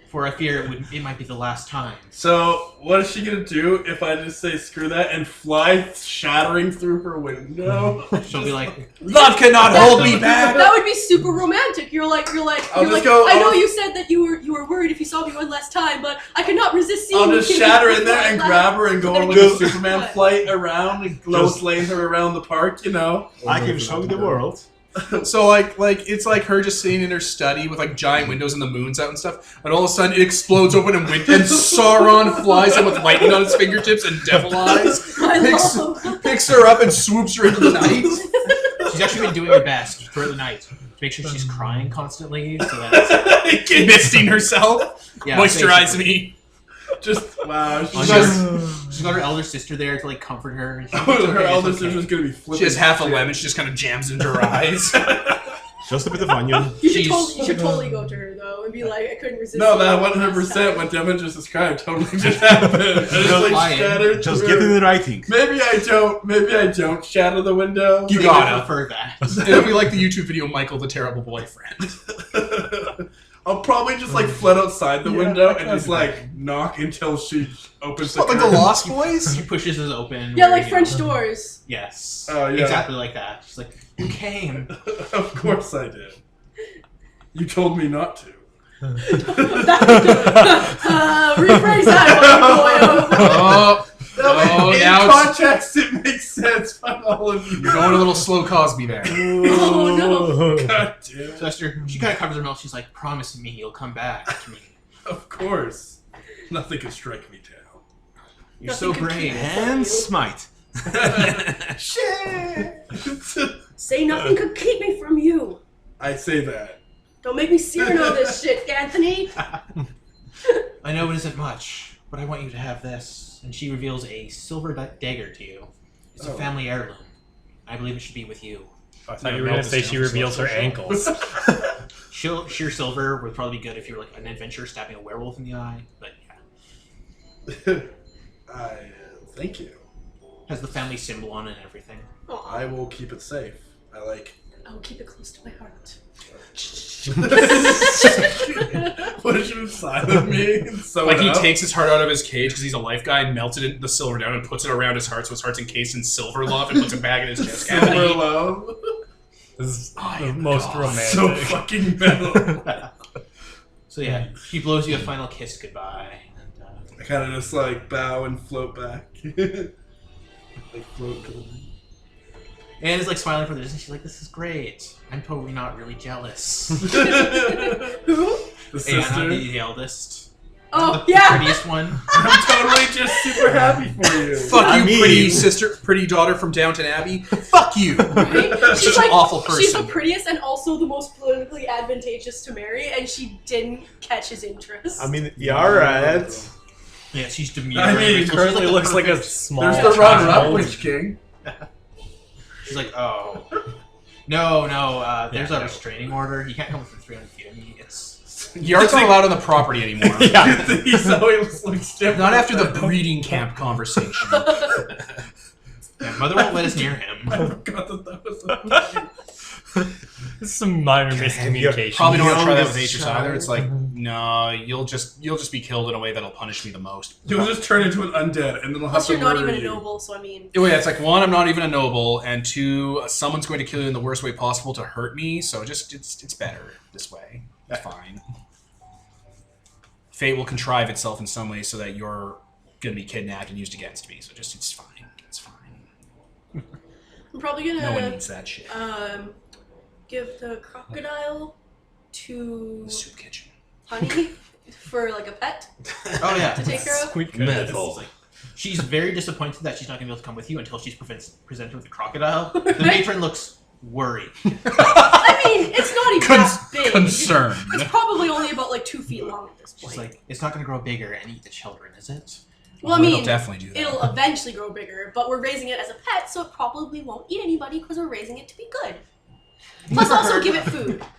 for I fear it might be the last time. So, what is she gonna do if I just say screw that and fly shattering through her window? She'll be like, Love cannot hold me back. That would be super romantic. You're like, I'll just like, go- I know I'll- you said that you were worried if you saw me one last time, but I could not resist seeing I'll you. just shatter in there and grab her and go on like a Superman What? flight around and Lois Lane her around the park, you know? I can show you the world. So like it's like her just sitting in her study with like giant windows and the moon's out and stuff, and all of a sudden it explodes open and Sauron flies in with lightning on his fingertips and devil eyes, picks her up and swoops her into the night. she's actually been doing her best throughout the night to make sure she's crying constantly, so that it's, Misting herself. yeah, Moisturize basically. me. Just, wow. She's got her elder sister there to like comfort her. And she's like, "It's Her okay, elder it's okay." sister's gonna be flipping. She has half a shit. lemon. She just kind of jams into her eyes. Just a bit of onion. You should, She's- you should totally go to her though and be like, I couldn't resist. No, seeing that you one last 100% time." what Devin just described totally just happened. I just like Lying. shattered Just through get her. in the writing. Maybe I don't shatter the window. You I gotta. prefer that. It'll be like the YouTube video Michael the Terrible Boyfriend. I'll probably just like float outside the window and just like knock until she opens the What, like the curtain. Lost Boys? She pushes us open. Yeah, where, like French doors. Yes. Oh, yeah. Exactly like that. She's like, you came. Of course I did. You told me not to. Rephrase that one, boyo. Oh, In now it's, context, it makes sense. Fuck all of you. you're going a little slow Cosby there. Oh no. God damn it. So Esther, she kind of covers her mouth. She's like, promise me you'll come back to me. Of course. Nothing can strike me down. You're Nothing so could brave. keep me And smite. Shit! Say nothing could keep me from you. I say that. Don't make me Cyrano this shit, Anthony. I know it isn't much, but I want you to have this. And she reveals a silver dagger to you. It's a family heirloom. I believe it should be with you. I thought you were going to say she reveals her ankles. Sheer silver would probably be good if you were like an adventurer stabbing a werewolf in the eye. But yeah, Thank you. has the family symbol on it and everything. Aw, I will keep it safe. I like. I'll keep it close to my heart. What did you inside of me? So Like he takes his heart out of his cage because he's a life guy and melted the silver down and puts it around his heart so his heart's encased in silver love and puts it back in his chest silver cavity. love. This is the most romantic. So fucking metal. So yeah, she blows you a final kiss goodbye. And, I kind of just like bow and float back. Like float to the. Anne is like smiling for the distance. She's like, "This is great. I'm totally not really jealous." Who? The Anne, sister. I'm the eldest, Oh, the yeah. prettiest one. I'm totally just super happy for you. Fuck you, I mean- pretty sister, pretty daughter from Downton Abbey. Fuck you. Right? Such an awful person. She's the prettiest and also the most politically advantageous to marry, and she didn't catch his interest. I mean, you're alright. Yeah, she's demure. I mean, She's Currently like, looks like a small There's the runner-up, child. Witch King. She's like, oh. No, there's Yeah, a no. restraining order. You can't come within 300 feet of me. It's Yards not allowed on the property anmore. Yeah. He's always like different. Not after the breeding camp conversation. yeah, mother won't let us near him. I forgot that was a thing. This is some minor miscommunication. Probably don't want to try that with Youngest Aegis child. either. It's like, no, you'll just be killed in a way that'll punish me the most. You'll just turn into an undead, and then they'll have Plus, to you're not murder even a you. noble, so I mean. Yeah, it's like, one, I'm not even a noble, and two, someone's going to kill you in the worst way possible to hurt me, so just, it's better this way. It's fine. Fate will contrive itself in some way so that you're going to be kidnapped and used against me, so just, it's fine. It's fine. I'm probably gonna No one needs that shit. give the crocodile to The soup kitchen. Honey for like a pet Oh yeah. to take care of. Squeak Metal. She's very disappointed that she's not going to be able to come with you until she's presented with a crocodile. The matron looks worried. I mean, it's not even that big. Concern. It's probably only about like 2 feet long at this point. She's like, it's not going to grow bigger and eat the children, is it? well, I It'll mean, definitely do that. it'll eventually grow bigger, but we're raising it as a pet, so it probably won't eat anybody because we're raising it to be good. Plus, also give it food. Have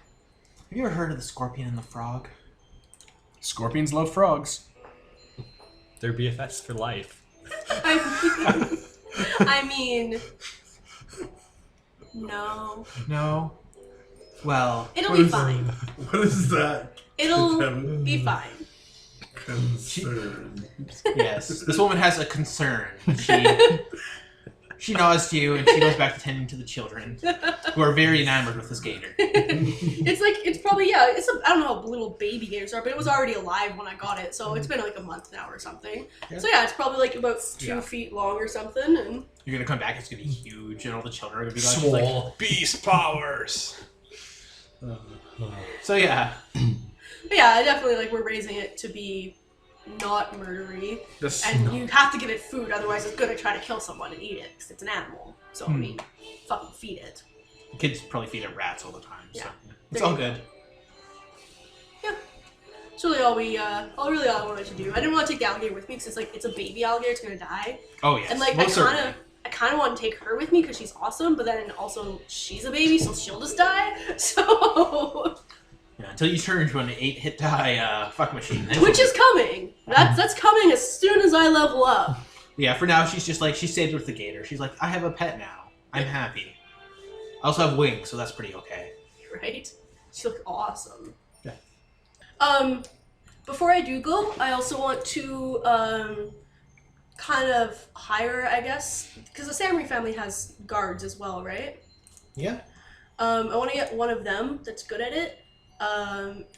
you ever heard of the scorpion and the frog? Scorpions love frogs. They're BFFs for life. I mean, no. No. Well, It'll be fine. What is that? It'll be fine. Concern. yes. This woman has a concern. She nods to you and she goes back to tending to the children, who are very enamored with this gator. It's probably, yeah, I don't know how little baby gators are, but it was already alive when I got it, so it's been like a month now or something. Yeah. So yeah, it's probably like about 2 Yeah. feet long or something, and You're gonna come back, it's gonna be huge, and all the children are gonna be like, Swole. Beast powers. so yeah. but yeah, definitely like we're raising it to be not murdery, and you have to give it food, otherwise it's gonna try to kill someone and eat it, because it's an animal. So I mean, fucking feed it. Kids probably feed it rats all the time, so Yeah. it's There all you good. It's really all I wanted to do. I didn't want to take the alligator with me because it's a baby alligator, it's gonna die. Oh yes, And like most certainly. I kind of want to take her with me because she's awesome, but then also she's a baby, so she'll just die. So, Yeah, until you turn into an 8-hit die fuck machine. Then which is coming. That's coming as soon as I level up. yeah, for now she's just like, she stayed with the gator. She's like, I have a pet now. I'm happy. I also have wings, so that's pretty okay. Right? She looks awesome. Before I do go, I also want to kind of hire, I guess, because the Samurai family has guards as well, right? Yeah. I want to get one of them that's good at it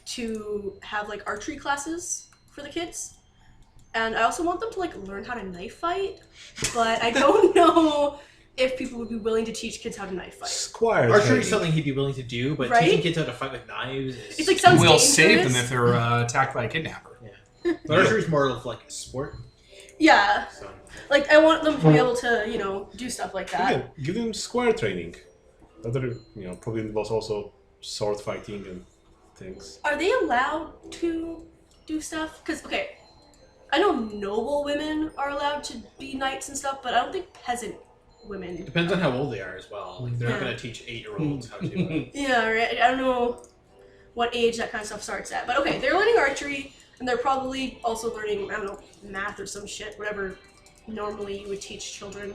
to have like archery classes for the kids. And I also want them to like learn how to knife fight, but I don't know if people would be willing to teach kids how to knife fight. Squire Archery training. is something he'd be willing to do, but Right? teaching kids how to fight with knives is... It's like sounds We'll dangerous. save them if they're attacked by a kidnapper. But archery is more of like a sport. Yeah, So. like I want them to be able to, you know, do stuff like that. Again, give them square training. That probably involves also sword fighting and things. Are they allowed to do stuff? Because, okay, I know noble women are allowed to be knights and stuff, but I don't think peasant women. Depends on how old they are as well. Like, they're not Yeah. going to teach 8-year-olds how to... Yeah, right. I don't know what age that kind of stuff starts at. But okay, they're learning archery, and they're probably also learning, I don't know, math or some shit, whatever normally you would teach children.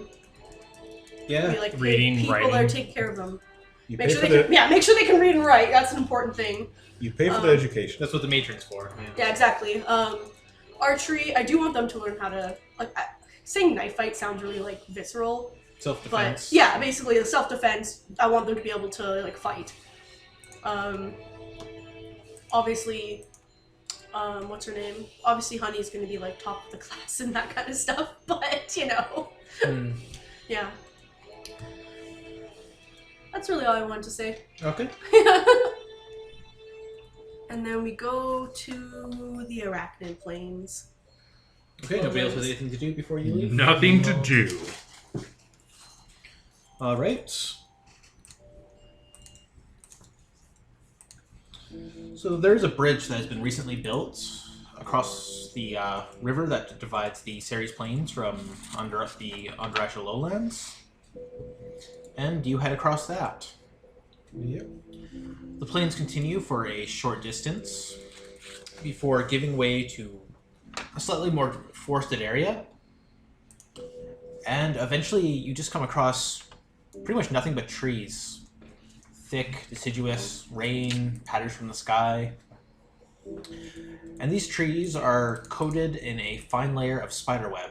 Yeah. Be like Reading, people that are writing. taking care of them. You Make pay sure for they can, make sure they can read and write. That's an important thing. You pay for the education. That's what the matron's for. Yeah, exactly. Archery, I do want them to learn how to saying knife fight sounds really like visceral, Self-defense. but yeah, basically the self-defense. I want them to be able to like fight. Obviously, what's her name? Obviously, Honey's going to be like top of the class and that kind of stuff. But you know, yeah, that's really all I wanted to say. Okay. And then we go to the Arachnid Plains. Okay, nobody else has anything to do before you leave? Nothing to do. Alright. So there's a bridge that has been recently built across the river that divides the Ceres Plains from under the Andrasha lowlands. And you head across that. Yep. The plains continue for a short distance before giving way to a slightly more forested area. And eventually you just come across pretty much nothing but trees. Thick, deciduous, rain patters from the sky. And these trees are coated in a fine layer of spiderweb.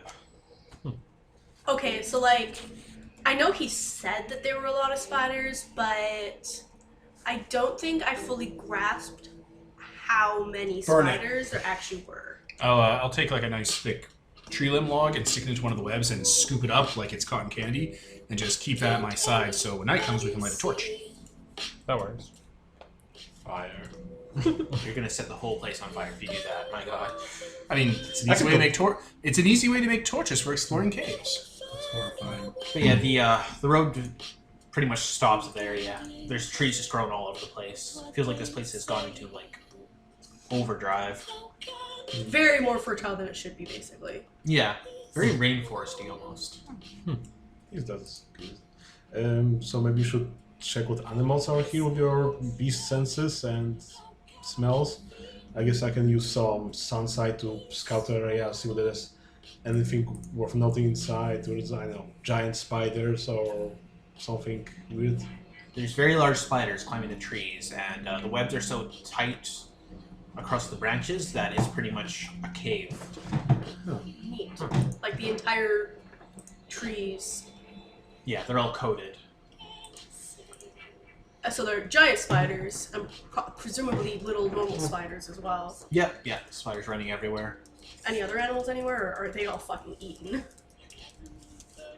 Okay, so like, I know he said that there were a lot of spiders, but I don't think I fully grasped how many Burn it. spiders there actually were. I'll take like a nice thick tree limb log and stick it into one of the webs and scoop it up like it's cotton candy and just keep that at my side so when night comes we can light a torch. That works. Fire. You're gonna set the whole place on fire if you do that, my god. I mean, it's an easy way to make It's an easy way to make torches for exploring caves. That's horrifying. But yeah, the road pretty much stops there, yeah. There's trees just growing all over the place. Feels like this place has gone into, like, overdrive. Very more fertile than it should be, basically. Yeah, very rainforesty almost. Yes, that's good. So maybe you should check what animals are here with your beast senses and smells. I guess I can use some sunsight to scout the area, see what there is. Anything worth noting inside, or I don't know, giant spiders or something weird. There's very large spiders climbing the trees, and the webs are so tight across the branches that it's pretty much a cave. Neat. Like the entire trees. Yeah, they're all coated. So they're giant spiders, and presumably little normal spiders as well. Yeah, spiders running everywhere. Any other animals anywhere, or are they all fucking eaten?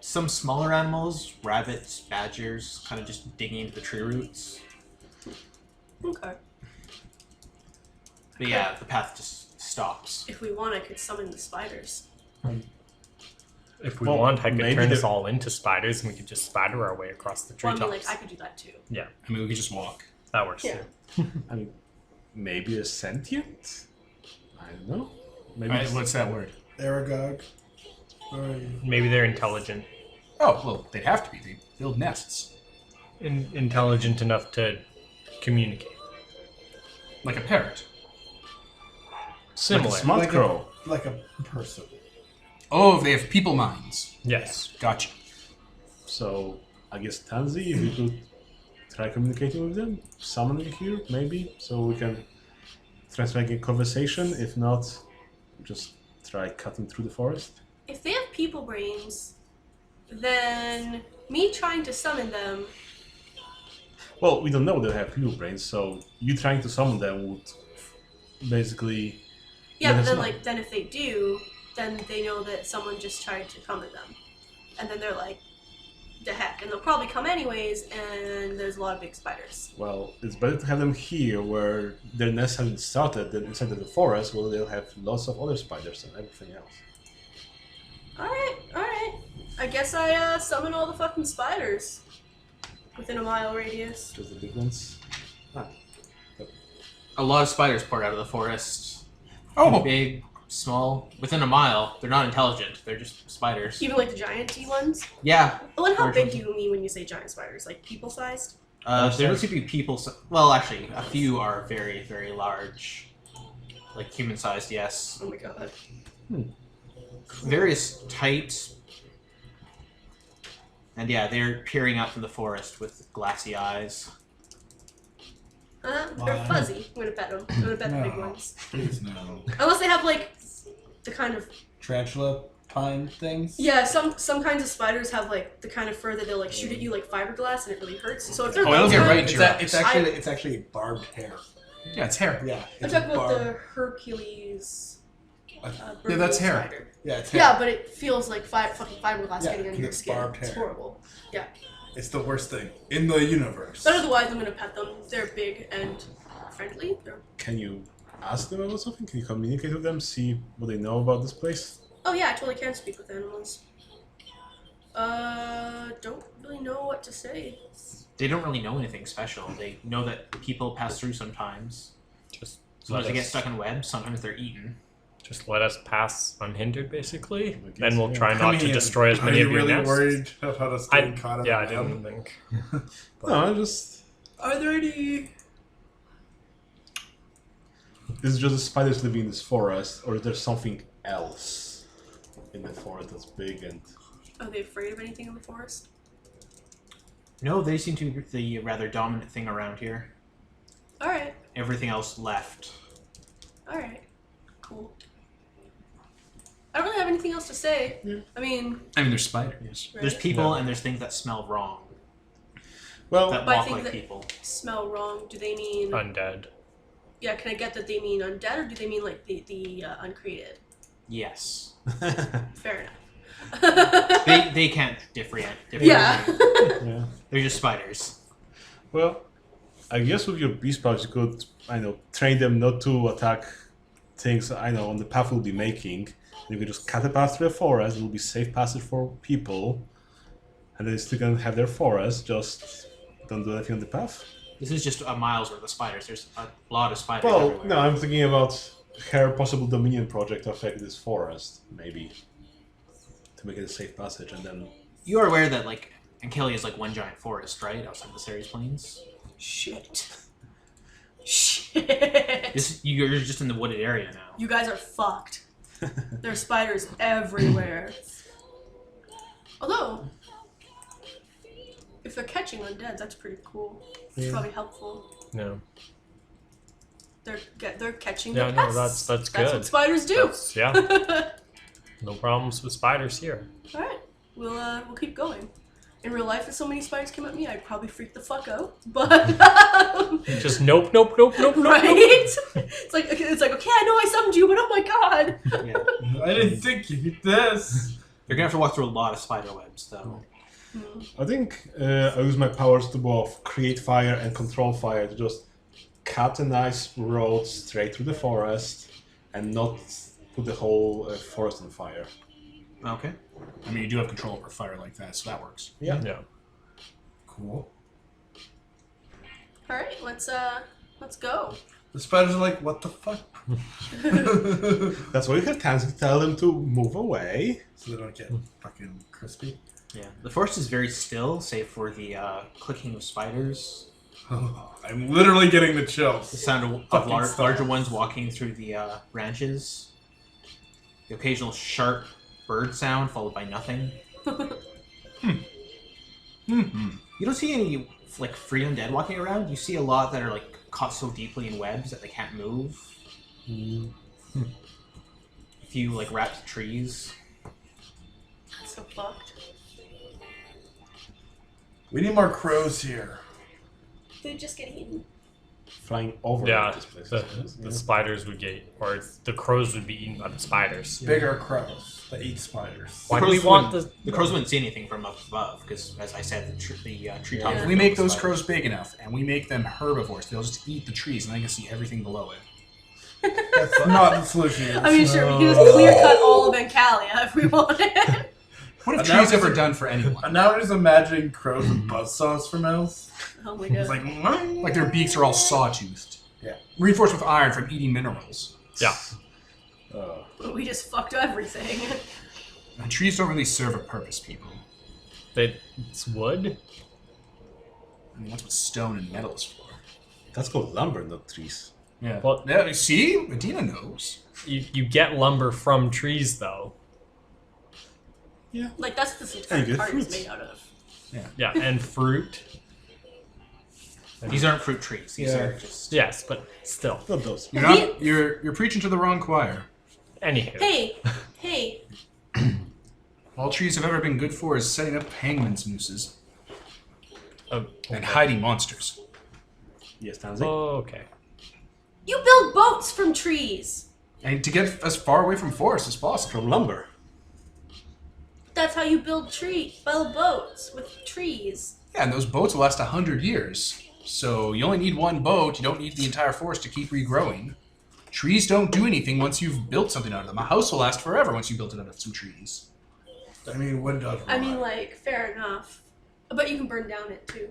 Some smaller animals, rabbits, badgers, kind of just digging into the tree roots. Okay. But yeah, the path just stops. If we want, I could summon the spiders. If we Well, want, I could maybe turn us the- all into spiders and we could just spider our way across the Well, I treetops. mean, like, I could do that too. Yeah, I mean, we could just walk. that works Yeah. too. I mean, maybe a sentient? I don't know. Maybe Right, what's that word? Aragog. Where are you? Maybe they're intelligent. Oh, well, they'd have to be. They build nests. Intelligent enough to communicate. Like a parrot. Similar. Like a smart crow. Like a person. Oh, they have people minds. Yes. Gotcha. So I guess Tanzi, if you could try communicating with them, summon them here, maybe, so we can try to make a conversation. If not, just try cutting through the forest. If they have people brains, then me trying to summon them. Well, we don't know they have people brains, so you trying to summon them would basically. Yeah, let but us then know. then if they do, then they know that someone just tried to come at them, and then they're like, the heck, and they'll probably come anyways. And there's a lot of big spiders. Well, it's better to have them here where their nest hasn't started than inside of the forest where they'll have lots of other spiders and everything else. All right. I guess I summon all the fucking spiders within a mile radius. Just the big ones. A lot of spiders poured out of the forest. Oh, Big, small, within a mile. They're not intelligent. They're just spiders. Even like the giant-y ones. Yeah. Well, and how Large big ones. do you mean when you say giant spiders? Like people-sized? There don't seem to be people. Well, actually, a few are very, very large, like human-sized. Yes. Oh my god. Various types. And yeah, they're peering out from the forest with glassy eyes. They're fuzzy. I'm gonna pet them. I'm gonna pet the big ones. Please no. Unless they have like the kind of Tarantula pine things? yeah. Some kinds of spiders have like the kind of fur that they'll like shoot at you like fiberglass and it really hurts. So if they're Oh, it'll those get kind- right into your It's actually barbed hair. yeah, it's hair. Yeah. I'm It's talking about barbed. the Hercules. Yeah, that's hair. Spider. Yeah, it's hair. Yeah, but it feels like fucking fiberglass Yeah, getting under your it's skin. barbed It's hair. horrible. Yeah. It's the worst thing in the universe. But otherwise, I'm gonna pet them. They're big and friendly. Can you ask them about something? Can you communicate with them? See what they know about this place? Oh yeah, I totally can speak with animals. Don't really know what to say. They don't really know anything special. They know that people pass through sometimes. Just Sometimes they let get us, stuck in webs. Sometimes they're eaten. just let us pass unhindered, basically. guess, Then we'll yeah. try not to destroy as many Are of you your really nests. worried about us getting caught in Yeah, I the web? didn't think. No, I just. Are there any? Is it just the spiders living in this forest, or is there something else in the forest that's big and. Are they afraid of anything in the forest? No, they seem to be the rather dominant thing around here. All right. Everything else left. All right. Cool. I don't really have anything else to say. Yeah. I mean, they're spiders. right? There's people and there's things that smell wrong. Well, That But I walk think like that- people. smell wrong. Do they mean? Undead. Yeah. Can I get that they mean undead, or do they mean like the uncreated? Yes. Fair enough. They can't differentiate. Yeah. yeah. They're just spiders. Well, I guess with your beast pouch, you could, train them not to attack things, on the path we'll be making. You could just cut a path through the forest, it will be safe passage for people, and then still gonna have their forest, just don't do anything on the path. This is just a mile's worth of spiders. There's a lot of spiders Well, everywhere. no, I'm thinking about her possible Dominion project to affect this forest, maybe. To make it a safe passage, and then... You are aware that, Ankeli is one giant forest, right? Outside the Ceres Plains? Shit. Shit. You're just in the wooded area now. You guys are fucked. There's spiders everywhere. Although, if they're catching undead, that's pretty cool. It's probably helpful. Yeah. They're catching Yeah, the no, pests. that's That's good. what spiders do. That's- yeah. No problems with spiders here. All right, we'll keep going. In real life, if so many spiders came at me, I'd probably freak the fuck out. But Just nope. right? It's like okay, I know I summoned you, but oh my god. Yeah. I didn't think you did this. You're gonna have to walk through a lot of spider webs, though. I think I use my powers to both create fire and control fire to just cut a nice road straight through the forest and not put the whole forest on fire. Okay. I mean, you do have control over fire like that, so that works. Yeah. Yeah. Cool. All right, let's go. The spiders are like, what the fuck? That's why you have times to tell them to move away. So they don't get fucking crispy. Yeah. The forest is very still, save for the clicking of spiders, I'm literally getting the the chills. sound of Fucking larger ones walking through the branches, the occasional sharp bird sound followed by nothing. You don't see any free undead walking around. You see a lot that are caught so deeply in webs that they can't move. If you like wrapped trees, That's so fucked. We need more crows here. They just get eaten. Flying over Yeah, this place. the spiders would get, or the crows would be eaten by the spiders. Bigger crows that eat spiders. Why do we want the? The crows wouldn't see anything from up above because, as I said, the treetops. Yeah. If we make those crows big enough and we make them herbivores, they'll just eat the trees and they can see everything below it. That's not the solution here. I mean, sure, we can just clear cut all of Encalia if we wanted. What have And now trees ever just- done for anyone? And now we're just imagining crows with buzzsaws for mouths. Oh my It's god. like Like their beaks are all sawtoothed. Yeah. Reinforced with iron from eating minerals. Yeah, But we just fucked everything. And trees don't really serve a purpose, people. it's wood. I mean, that's what stone and metal is for. That's called lumber, not trees. Yeah. Well- Yeah, see? Medina knows. You get lumber from trees though. Like, that's what this And entire good party is fruits. made out of. Yeah, and fruit. These aren't fruit trees. These Yeah. are just. Yes, but still. Not those. You're preaching to the wrong choir. Anywho. Hey, All trees have ever been good for is setting up hangman's nooses Oh, and hiding monsters. Yes, Tansy. okay. you build boats from trees. And to get as far away from forest as possible. From lumber. That's how you build boats with trees. Yeah, and those boats will last 100 years. So you only need one boat. You don't need the entire forest to keep regrowing. Trees don't do anything once you've built something out of them. A house will last forever once you built it out of some trees. I mean, wood does. I mean, like, fair enough. But you can burn down it too.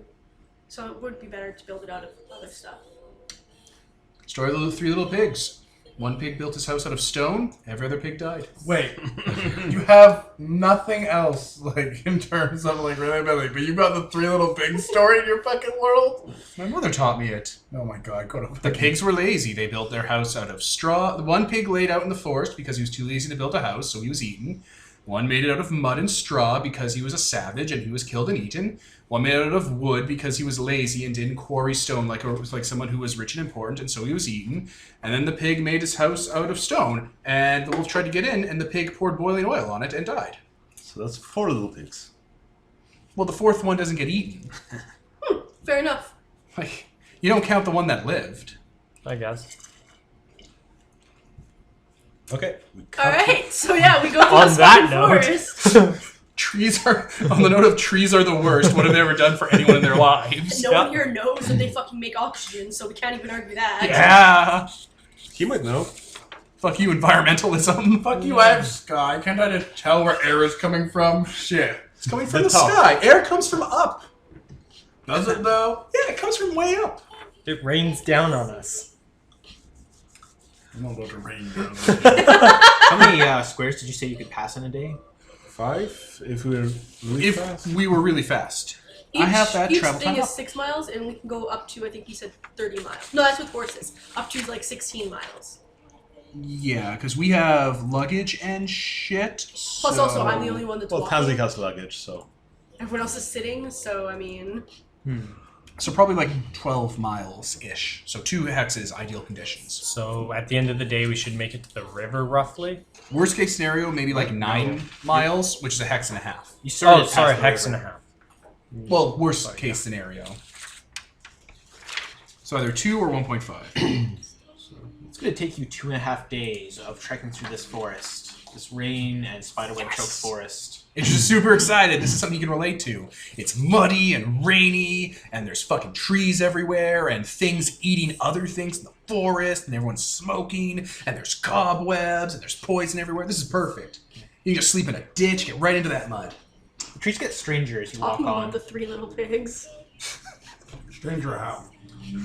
So it would be better to build it out of other stuff. Story of the three little pigs. One pig built his house out of stone. Every other pig died. Wait, you have nothing else, like, in terms of, like, reliability, but you got the three little pigs story in your fucking world? My mother taught me it. Oh my god, go to The pigs were lazy. They built their house out of straw. One pig laid out in the forest because he was too lazy to build a house, so he was eaten. One made it out of mud and straw because he was a savage and he was killed and eaten. One made it out of wood because he was lazy and didn't quarry stone like someone who was rich and important, and so he was eaten. And then the pig made his house out of stone, and the wolf tried to get in, and the pig poured boiling oil on it and died. So that's 4 little pigs. Well, the fourth one doesn't get eaten. Fair enough. Like, you don't count the one that lived. I guess. Okay. Alright, so yeah, we go to On the that spawning note. forest. Trees are, on the note of trees are the worst, what have they ever done for anyone in their lives? No one here knows that they fucking make oxygen, so we can't even argue that. Yeah! He might know. Fuck you, environmentalism. Fuck you, I have sky. Can't I just tell where air is coming from? Shit. It's coming from The the top. sky. Air comes from up. Does it though? Yeah, it comes from way up. It rains down on us. I'm not about to rain down. How many squares did you say you could pass in a day? 5 if we're really If fast. we were really fast. I have that each travel thing time is up. 6 miles, and we can go up to, I think he said 30 miles. No, that's with horses. Up to like 16 miles. Yeah, because we have luggage and shit. Plus, also, I'm the only one that's Well, walking. Tansy has luggage, so. Everyone else is sitting, so I mean, So probably like 12 miles-ish. So 2 hexes, ideal conditions. So at the end of the day, we should make it to the river roughly. Worst case scenario, maybe like 9 miles, which is a hex and a half. You started Oh, sorry, past the hex river. and a half. Well, worst case scenario. So either 2 or 1.5. It's going to take you 2.5 days of trekking through this forest, this rain and spiderweb choked forest. It's just super excited. This is something you can relate to. It's muddy and rainy, and there's fucking trees everywhere, and things eating other things in the forest, and everyone's smoking, and there's cobwebs, and there's poison everywhere. This is perfect. You can just sleep in a ditch, get right into that mud. The trees get stranger as you walk talking on. about the 3 little pigs. Stranger how?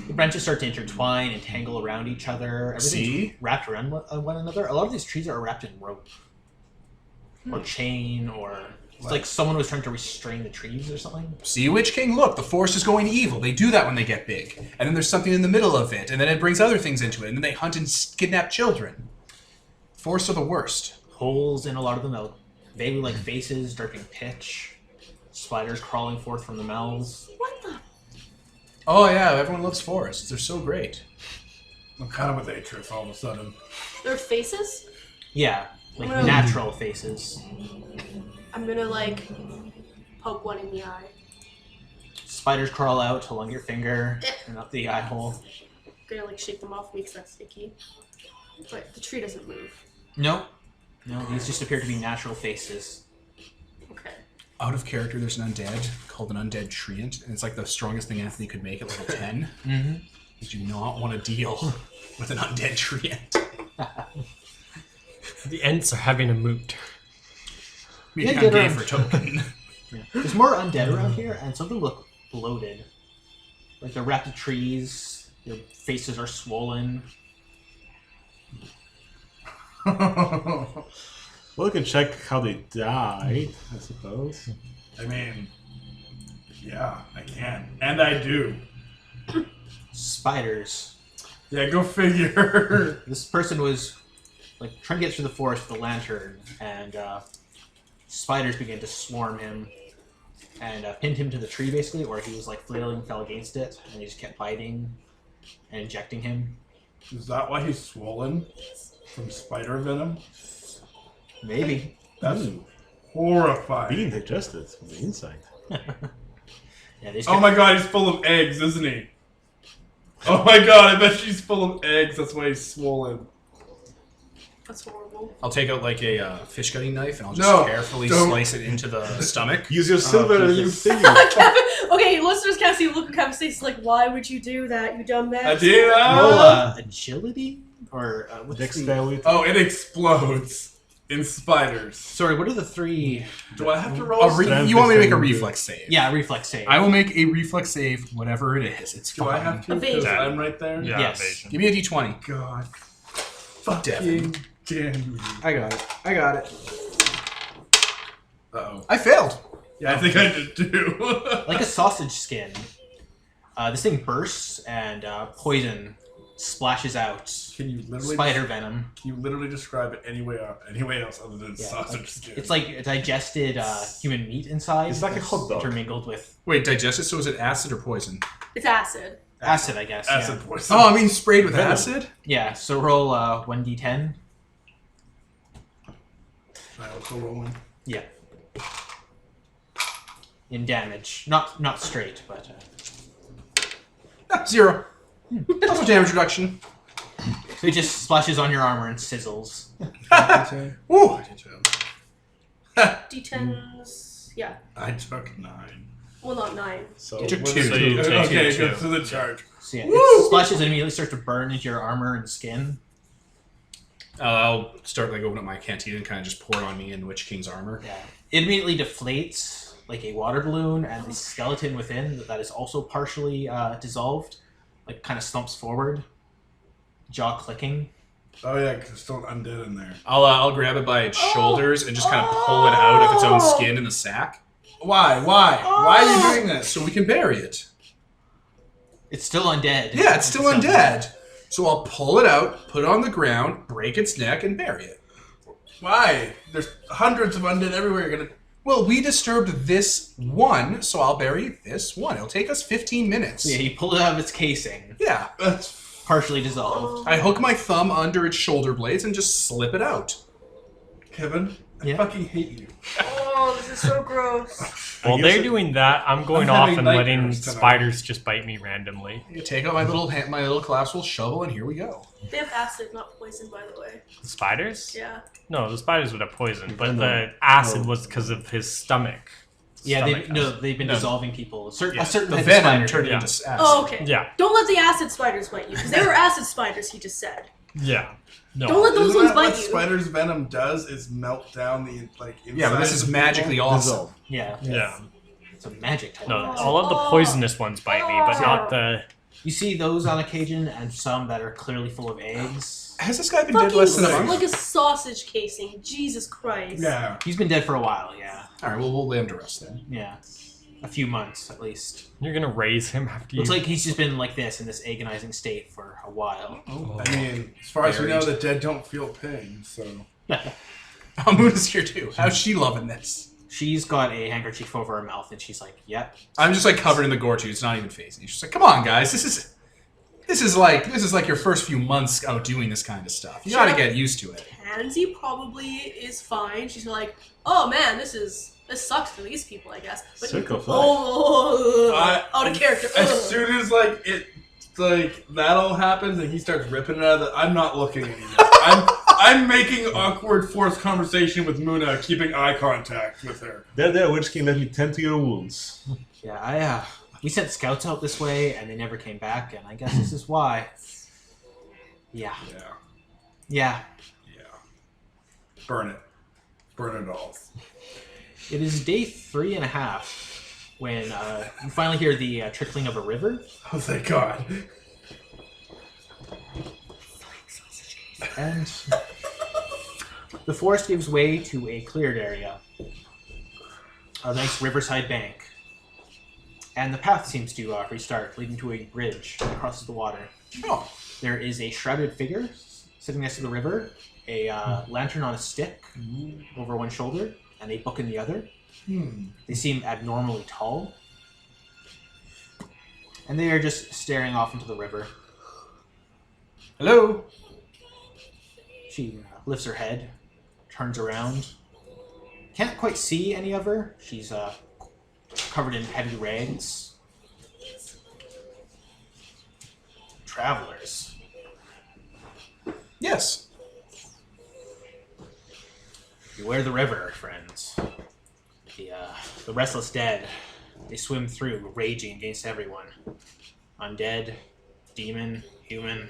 The branches start to intertwine and tangle around each other. Everything's See? wrapped around one another. A lot of these trees are wrapped in rope. Or chain, or... It's like someone was trying to restrain the trees or something. See, Witchking? Look, the forest is going evil. They do that when they get big. And then there's something in the middle of it, and then it brings other things into it, and then they hunt and kidnap children. Forests are the worst. Holes in a lot of them that vaguely like faces, dripping pitch. Spiders crawling forth from the mouths. What the? Oh yeah, everyone loves forests. They're so great. I'm kind of with Atris all of a sudden. Their faces? Yeah, like Well- natural faces. I'm gonna, like, poke one in the eye. Spiders crawl out along your finger and up the eye hole. I'm gonna, like, shake them off because that's sticky. But the tree doesn't move. No, these just appear to be natural faces. Okay. Out of character, there's an undead called an undead treant, and it's like the strongest thing Anthony could make at level 10. Mm-hmm. You do not want to deal with an undead treant. The Ents are having a moot. Maybe Yeah, I'm get gay around. for token. Yeah. There's more undead around here, and some of them look bloated. Like they're wrapped in trees, their faces are swollen. Well, we can check how they died, I suppose. I mean, yeah, I can. And I do. Spiders. Yeah, go figure. This person was like trying to get through the forest with a lantern, and spiders began to swarm him and pinned him to the tree basically, or he was like flailing, fell against it, and they just kept biting and injecting him. Is that why he's swollen? From spider venom? Maybe. That's horrifying. Being digested from the inside. Yeah, they just Oh kept- my god, he's full of eggs, isn't he? Oh my god, I bet she's full of eggs. That's why he's swollen. That's horrible. I'll take out like a fish gutting knife and I'll just No, carefully don't. slice it into the stomach. Use your silver and you Jesus. think. Kevin, okay, listeners can't see the look of Kevin's face. Like, why would you do that, you dumb man? I did. Roll agility? Or what's the... Dexterity. Oh, it explodes in spiders. Sorry, what are the three... Do I have to roll? You want me to make a reflex save? Yeah, reflex save. I will make a reflex save, whatever it is. It's Do fine. I have to? Evasion. Because I'm right there. Yeah, Yes. evasion. Give me a d20. God. Devin. Fucking damn you. I got it. Uh-oh. I failed. Yeah, I think I did too. Like a sausage skin. This thing bursts and poison splashes out. Can you literally Spider venom. Can you literally describe it any way else other than Yeah, sausage skin? It's like digested human meat inside. It's like a hot dog. Intermingled with Wait, digested? So is it acid or poison? It's acid. acid, I guess. acid poison. Oh, I mean sprayed with Venom. acid? Yeah, so roll 1d10. I also rolling. Yeah. In damage. Not straight, but... Ah, 0. Also damage reduction. So it just splashes on your armor and sizzles. Woo! D10s. Yeah. I took 9. Well, not 9. So You took what 2. is So it? you take Okay, two. go to the charge. So yeah, it splashes and immediately starts to burn into your armor and skin. I'll start like open up my canteen and kind of just pour it on me in Witch King's armor. Yeah. It immediately deflates like a water balloon, and the skeleton within that is also partially dissolved, like kind of slumps forward, jaw clicking. Oh yeah, because there's still an undead in there. I'll grab it by its shoulders and just kind of pull it out of its own skin in the sack. Why? Why are you doing this? So we can bury it. It's still undead. Yeah, it's still undead. So I'll pull it out, put it on the ground, break its neck, and bury it. Why? There's hundreds of undead everywhere. You're gonna. Well, we disturbed this one, so I'll bury this one. It'll take us 15 minutes. So yeah, you pull it out of its casing, Yeah. That's partially dissolved. I hook my thumb under its shoulder blades and just slip it out. Kevin. I Yeah. fucking hate you. Oh, this is so gross. While they're doing that, I'm going I'm off having and letting nightmares tonight. spiders just bite me randomly. You take out my little collapsible shovel, and here we go. They have acid, not poison, by the way. The spiders? Yeah. No, the spiders would have poison, but the acid was because of his stomach. Yeah, Stomach acid. they've been No. dissolving people. A certain The type of venom spider. turned it Yeah. into acid. Oh, okay. Yeah, Don't let the acid spiders bite you, because they were acid spiders, he just said. yeah. No. Don't let those Isn't ones that bite what you. spider's venom does? Is melt down the inside. Yeah, but this is of magically people? awesome. Yeah, Yeah. it's a magic type. No, of acid. all of the poisonous ones bite me, but not the... You see those on occasion, and some that are clearly full of eggs. Has this guy been dead Fucking less than a month? like a sausage casing. Jesus Christ. Yeah. He's been dead for a while, yeah. All right, well, we'll lay him to rest then. Yeah. A few months, at least. You're gonna raise him after you... Looks like he's just been like this, in this agonizing state for a while. I mean, as far as we know, Buried. the dead don't feel pain. So Amuna's here too. How's she loving this? She's got a handkerchief over her mouth, and she's like, yep. I'm just like covered in the gore too. It's not even phasing. She's like, come on, guys, this is. This is like your first few months out doing this kind of stuff. You gotta get used to it. Pansy probably is fine. She's like, oh man, this sucks for these people, I guess. But Circle of life. out of character. As soon as that all happens and he starts ripping it out of the, I'm not looking anymore. I'm making awkward forced conversation with Muna, keeping eye contact with her. There, Witchking, let me tend to your wounds. Yeah, we sent scouts out this way, and they never came back, and I guess this is why. Yeah. Burn it all. It is day 3.5 when you finally hear the trickling of a river. Oh, thank God. And the forest gives way to a cleared area. A nice riverside bank. And the path seems to restart, leading to a bridge that crosses the water. Oh. There is a shrouded figure sitting next to the river, a lantern on a stick over one shoulder, and a book in the other. They seem abnormally tall. And they are just staring off into the river. Hello? She lifts her head, turns around. Can't quite see any of her. She's covered in heavy rags. Travelers. Yes. Beware the river, friends. The restless dead. They swim through, raging against everyone. Undead, demon, human.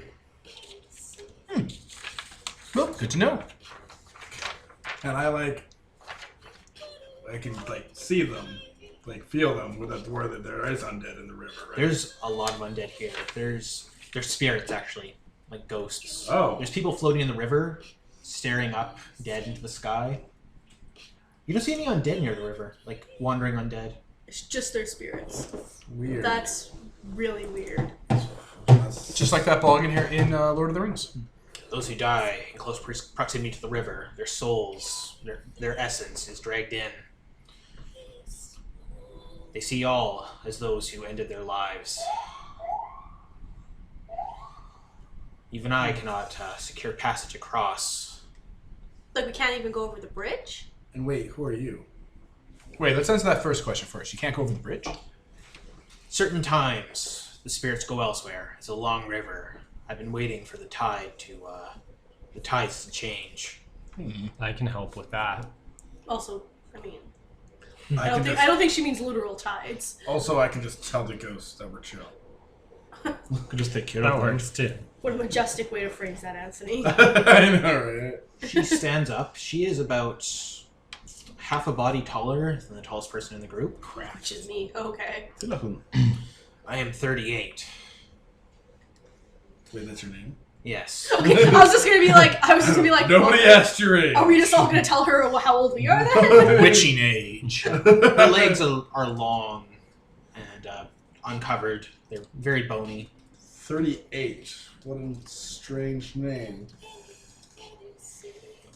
Well, good to know. And I can see them, feel them where there is undead in the river, right? There's a lot of undead here. There's spirits, actually, like ghosts. Oh. There's people floating in the river, staring up, dead into the sky. You don't see any undead near the river, wandering undead. It's just their spirits. Weird. That's really weird. Just like that bog in here in Lord of the Rings. Those who die in close proximity to the river, their souls, their essence is dragged in. They see all as those who ended their lives. Even I cannot secure passage across. We can't even go over the bridge? And wait, who are you? Wait, let's answer that first question first. You can't go over the bridge? Certain times, the spirits go elsewhere. It's a long river. I've been waiting for the tides to change. I can help with that. Also, I don't think she means literal tides. Also, I can just tell the ghosts that we're chill. You can just take care That of them. works too. What a majestic way to phrase that, Anthony. I know, right? She stands up. She is about half a body taller than the tallest person in the group. Which is me. Okay. I am 38. Wait, that's your name? Yes. Okay, I was just gonna be like, Nobody asked your age. are we just all gonna tell her how old we are then? Witching age. Her legs are long and uncovered. They're very bony. 38. What a strange name.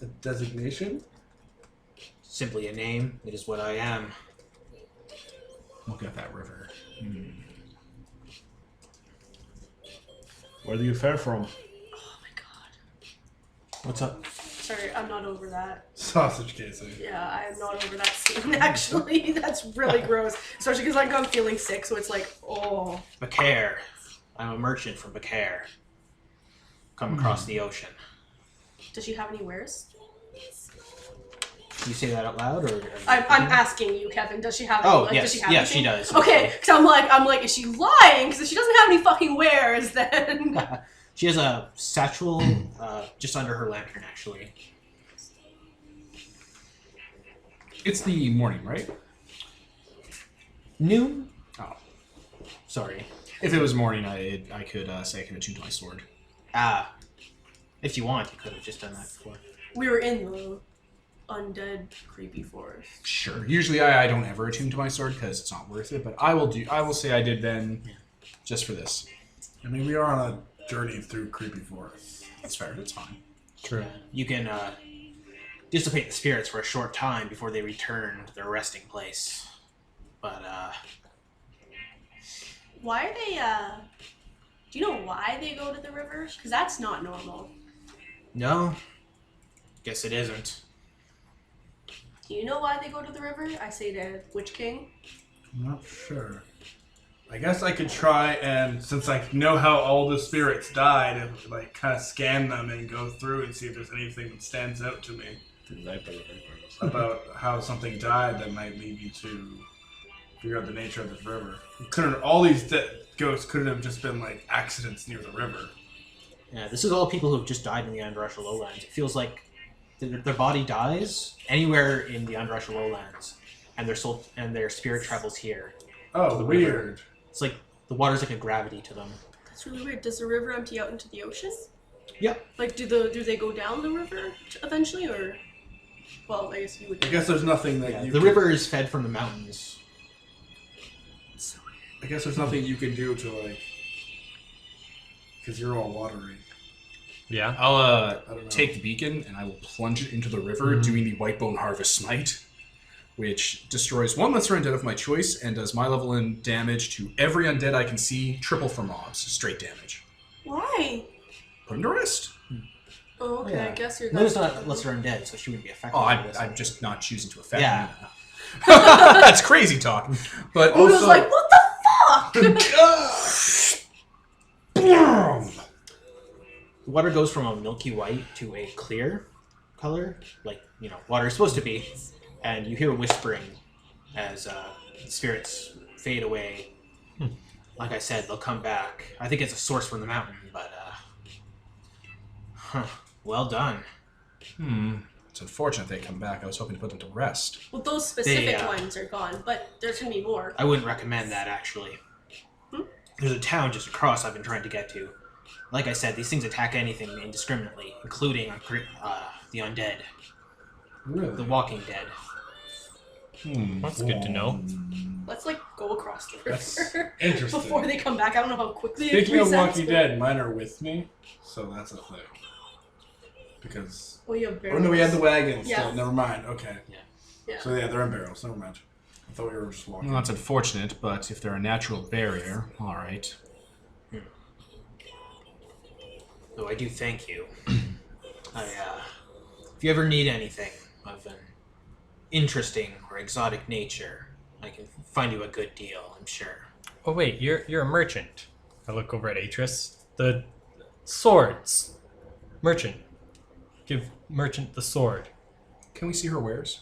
A designation? Simply a name. It is what I am. Look at that river. Where do you fare from? Oh my god. What's up? Sorry, I'm not over that. Sausage casing. Yeah, I am not over that scene, actually. That's really gross. Especially because I'm feeling sick, so it's like, oh. Bakar. I'm a merchant from Bakar. Come across the ocean. Does she have any wares? You say that out loud, or? I'm asking you, Kevin. Does she have? Oh, any, yes. Does she have Yes, anything? she does. Okay, because I'm like, is she lying? Because if she doesn't have any fucking wares, then She has a satchel just under her lantern, actually. It's the morning, right? Noon? Oh. Sorry. If it was morning, I could say I could attune to my sword. If you want, you could have just done that before. we were in the undead, creepy forest. Sure. Usually I don't ever attune to my sword because it's not worth it, but I will say I did then just for this. I mean, we are on a journey through creepy forests. That's fair. That's fine. True. You can dissipate the spirits for a short time before they return to their resting place. But, Why are they Do you know why they go to the river? Because that's not normal. No. Guess it isn't. Do you know why they go to the river? I say to Witchking. I'm not sure. I guess I could try and, since I know how all the spirits died, and like kind of scan them and go through and see if there's anything that stands out to me about how something died that might lead me to figure out the nature of this river. All these ghosts couldn't have just been like accidents near the river. Yeah, this is all people who have just died in the Andarusha Lowlands. It feels like their body dies anywhere in the Andarusha Lowlands, and their soul and their spirit travels here. Oh, weird. It's like the water's like a gravity to them. That's really weird. Does the river empty out into the ocean? Yep. Like, do they go down the river eventually, or? Well, I guess you would. I guess there's nothing that you. The river is fed from the mountains. I guess there's nothing you can do to like, because you're all watery. Yeah. I'll don't know. take the beacon and I will plunge it into the river, doing the Whitebone Harvest Smite, which destroys one lesser undead of my choice and does my level in damage to every undead I can see, triple for mobs, straight damage. Why? Put him to rest. Oh, okay. Yeah. I guess you're. Notice not lesser undead, so she wouldn't be affected. Oh, by this. I'm just not choosing to affect Yeah. him. That's crazy talk. But Udo's also, like, what the fuck? The water goes from a milky white to a clear color, like, water is supposed to be, and you hear whispering as the spirits fade away. Like I said, they'll come back. I think it's a source from the mountain, but, well done. it's unfortunate they come back. I was hoping to put them to rest. Well, those specific They, ones are gone, but there's gonna be more. I wouldn't recommend that, actually. There's a town just across I've been trying to get to. Like I said, these things attack anything indiscriminately, including the undead. Really? The walking dead. That's good to know. Let's go across the That's river interesting. before they come back. I don't know how quickly Speaking it of resets, Walking but- Dead, mine are with me, so that's a thing. Because Oh, you have oh barrels. no, we had the wagon Yeah. still. Never mind. Okay. Yeah. So yeah, they're in barrels. Never mind. I thought we were just walking. Well, that's unfortunate, but if they're a natural barrier, all right. Though I do thank you. If you ever need anything of an interesting or exotic nature, I can find you a good deal, I'm sure. Oh wait, you're a merchant. I look over at Atris. The swords. Merchant. Give merchant the sword. Can we see her wares?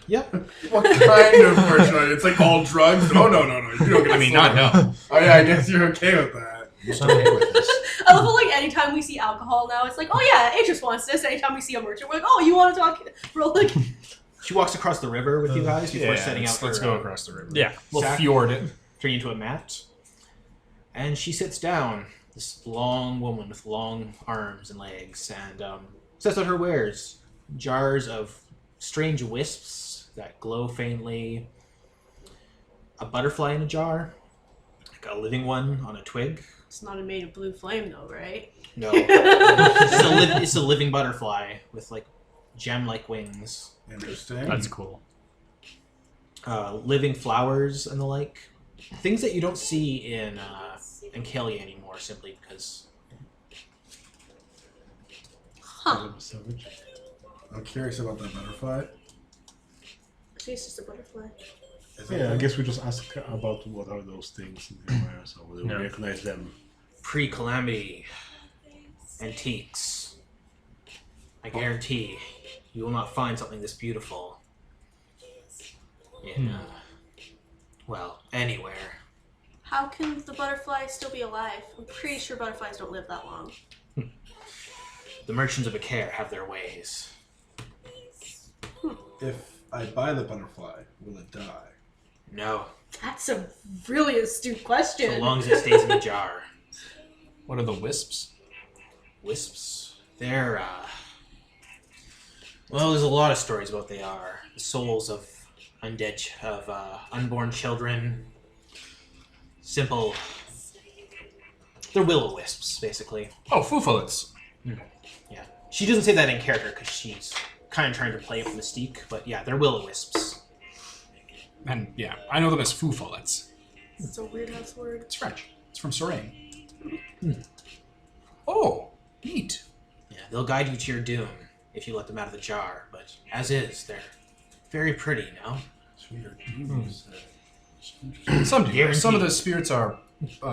Yep. What kind of merchandise? It's like all drugs? Oh no. You don't get. I mean, not no. Oh yeah, I guess you're okay with that. I'm still okay with this. I love how, anytime we see alcohol now, it's like, oh yeah, it just wants this. Anytime we see a merchant, we're like, oh, you want to talk? We're all like, She walks across the river with you guys before setting out let's her, go across the river. Yeah. We'll sack. fjord it. turning into a mat. And she sits down, this long woman with long arms and legs, and sets out her wares. Jars of strange wisps that glow faintly. A butterfly in a jar. Like a living one on a twig. it's not made of blue flame though, right? No. It's a living butterfly with like gem-like wings. Interesting. That's cool. Living flowers and the like. Things that you don't see in Kelly anymore, simply because. Huh. I'm curious about that butterfly. I think it's just a butterfly. Is it Yeah, I guess we just ask about what are those things in the area, so we No. recognize them. Pre-calamity antiques. I guarantee you will not find something this beautiful in, anywhere. How can the butterfly still be alive? I'm pretty sure butterflies don't live that long. The merchants of Akare have their ways. If I buy the butterfly, will it die? No, That's a really astute question. so long as it stays in the jar. What are the wisps? Wisps, they're, well, there's a lot of stories about what they are. The souls of undead, unborn children. Simple. They're will-o-wisps, basically. Oh, foofalets. Yeah. She doesn't say that in character because she's kind of trying to play up Mystique, but yeah, they're will-o-wisps. And yeah, I know them as foofalets. It's a weird ass word. It's French. It's from Sorain. Oh, neat. Yeah, they'll guide you to your doom if you let them out of the jar, but as is, they're very pretty, no? Some do. Guaranteed. Some of those spirits are.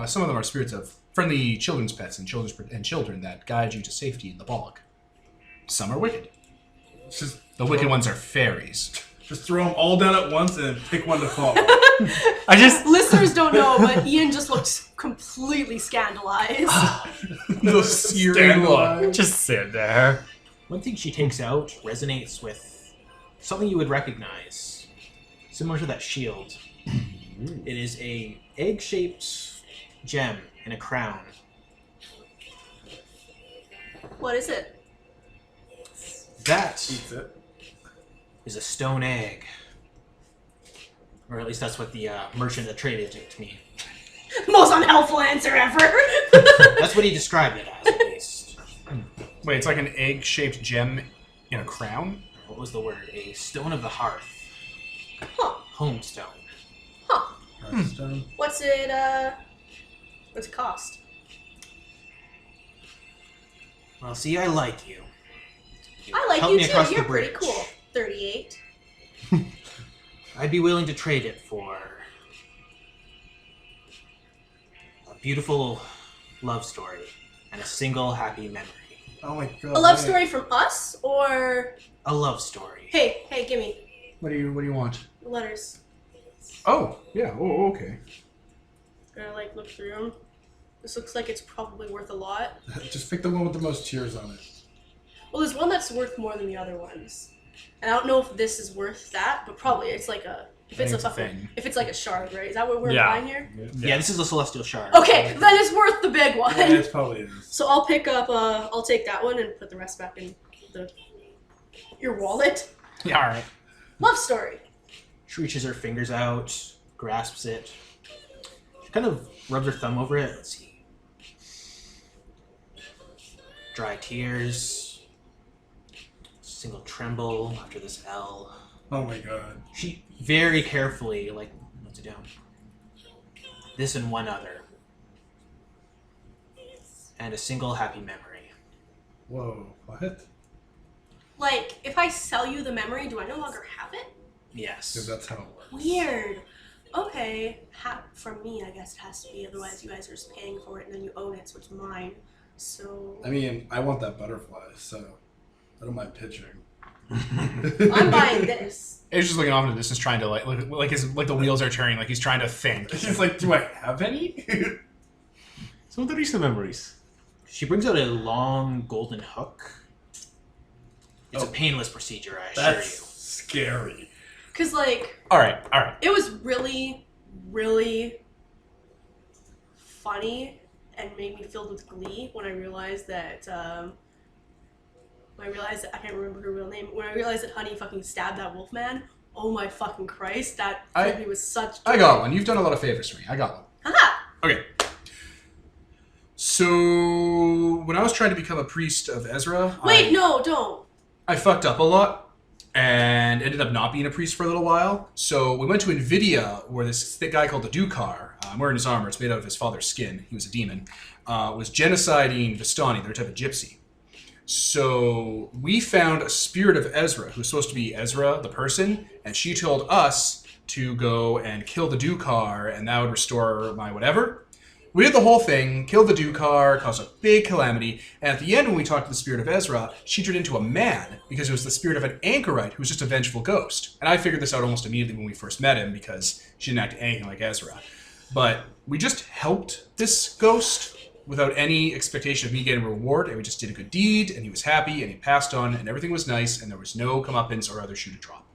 Some of them are spirits of friendly children's pets and children that guide you to safety in the bog. Some are wicked. Just The wicked ones are fairies. Just throw them all down at once and pick one to follow. I just Listeners don't know, but Ian just looks completely scandalized. The searing look. just sit there. One thing she takes out resonates with something you would recognize, similar to that shield. It is a egg-shaped gem in a crown. What is it? That Eats it. is a stone egg. Or at least that's what the merchant that traded it to me. Most unhelpful answer ever. That's what he described it as, at least. Wait, it's like an egg-shaped gem in a crown? What was the word? A stone of the hearth. Huh. Homestone. Huh. Hearthstone. What's it cost? Well, see, I like you. I like Help you me too. across You're the bridge. pretty cool. 38. I'd be willing to trade it for a beautiful love story and a single happy memory. Oh my god. A love man. story from us, or A love story. hey, gimme What do you want? the letters. Oh, yeah. Oh, okay. Gonna like look through them. This looks like it's probably worth a lot. Just pick the one with the most tears on it. Well, there's one that's worth more than the other ones, and I don't know if this is worth that, but probably it's like a. If it's think a it's a fucking, thing. if it's like a shard, right? Is that what we're Yeah. buying here? Yeah, this is a celestial shard. Okay, then it's worth the big one. Yeah, it's probably is. So I'll pick up. I'll take that one and put the rest back in your wallet. Yeah, all right. Love story. She reaches her fingers out, grasps it. She kind of rubs her thumb over it. Let's see. Dry tears. Single tremble after this L. Oh my god. She very carefully, notes it down. This and one other. And a single happy memory. Whoa. What? Like, if I sell you the memory, do I no longer have it? Yes. Because that's how it works. Weird. Okay. From me, I guess it has to be. Otherwise, you guys are just paying for it and then you own it, so it's mine. So. I mean, I want that butterfly, so I don't mind pitching. I'm buying this. He's just looking off into the distance, trying to like the wheels are turning, like he's trying to think. He's like, do I have any? So what are the memories? She brings out a long golden hook. It's a painless procedure, I assure That's you. scary. Because, like, All right. it was really, really funny and made me filled with glee when I realized that, I can't remember her real name, when I realized that Honey fucking stabbed that wolf man. Oh my fucking Christ, that filled me with such I got one. You've done a lot of favors for me. I got one. Haha! Okay. So when I was trying to become a priest of Ezra, Wait, no, don't. I fucked up a lot and ended up not being a priest for a little while. So we went to Nvidia, where this thick guy called the Dukar, I'm wearing his armor, it's made out of his father's skin, he was a demon, was genociding Vistani, their type of gypsy. So we found a spirit of Ezra, who's supposed to be Ezra, the person, and she told us to go and kill the Dukar, and that would restore my whatever. We did the whole thing, killed the Dukar, caused a big calamity, and at the end when we talked to the spirit of Ezra, she turned into a man, because it was the spirit of an anchorite who was just a vengeful ghost. And I figured this out almost immediately when we first met him, because she didn't act anything like Ezra. But we just helped this ghost without any expectation of me getting a reward, and we just did a good deed, and he was happy, and he passed on, and everything was nice, and there was no comeuppance or other shoe to drop.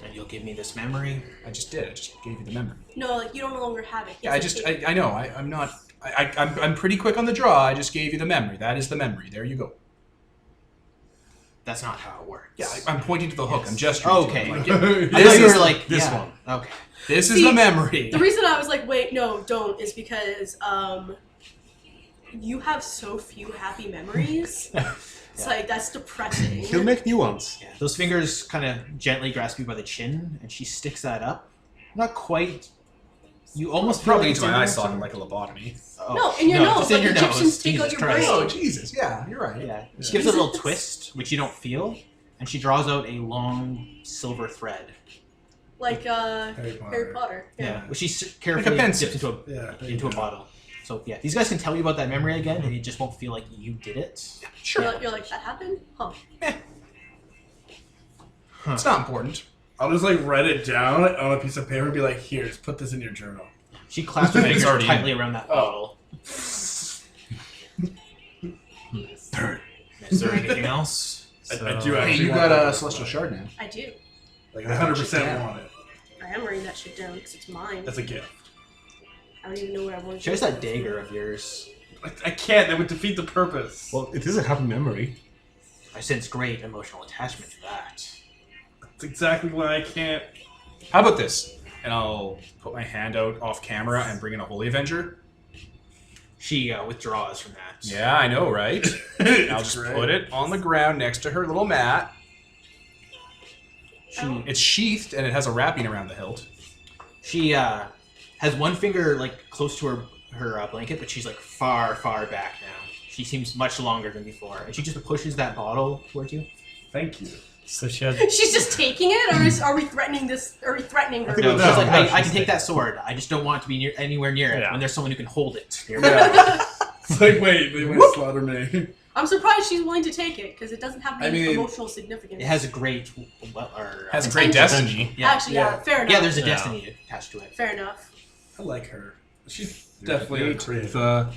And you'll give me this memory? I just did. I just gave you the memory. No, like, you don't no longer have it. Yeah, I know. I'm not. I'm pretty quick on the draw. I just gave you the memory. That is the memory. There you go. That's not how it works. Yeah, I'm pointing to the hook. I'm gesturing. to Okay. it. Like, I this thought you is were like, this yeah. one. Okay. this is See, the memory. The reason I was like, wait, no, don't, is because, you have so few happy memories. It's like, that's depressing. He'll make new ones. Yeah. Those fingers kind of gently grasp you by the chin, and she sticks that up. Not quite You almost feel Probably like into my eye it's in socket there. like a lobotomy. Oh, No, in your nose, it's in like your Egyptians nose. take out Jesus your Christ. brain. Oh, Jesus. Yeah, you're right. Yeah. She gives it a little twist, which you don't feel, and she draws out a long silver thread. Like Harry Harry Potter. Yeah. Which she carefully Like a dips pencil. into a bottle. So yeah, these guys can tell you about that memory again, and you just won't feel like you did it. Sure. You're like, that happened? Huh. It's not important. I'll just like write it down on a piece of paper and be like, here, just put this in your journal. She clasps her It's fingers already tightly around that bottle. Third. Is there anything else? I do Hey, actually you want got that a Celestial Shard now. I do. Like, 100% want it. I am writing that shit down because it's mine. That's a gift. I don't even know what I want to Show us that dagger of yours. I can't. That would defeat the purpose. Well, it is a happy memory. I sense great emotional attachment to that. That's exactly why I can't. How about this? And I'll put my hand out off camera and bring in a Holy Avenger. She withdraws from that. Yeah, I know, right? I'll just put it on the ground next to her little mat. It's sheathed and it has a wrapping around the hilt. She has one finger like close to her blanket, but she's like far back now. She seems much longer than before, and she just pushes that bottle towards you. Thank you. So she had. She's just taking it, or are we threatening this? Are we threatening her? No, No, she's like, no, I she's can take taking that sword. I just don't want it to be anywhere near it Yeah. when there's someone who can hold it nearby. Yeah. It's like, wait, they might slaughter me. I'm surprised she's willing to take it because it doesn't have any I mean, emotional significance. It has a great, Has a great Attention. destiny. yeah, Actually, yeah, fair enough. yeah. There's a Yeah. destiny attached to it. Fair enough. I like her. She's definitely a creative. I was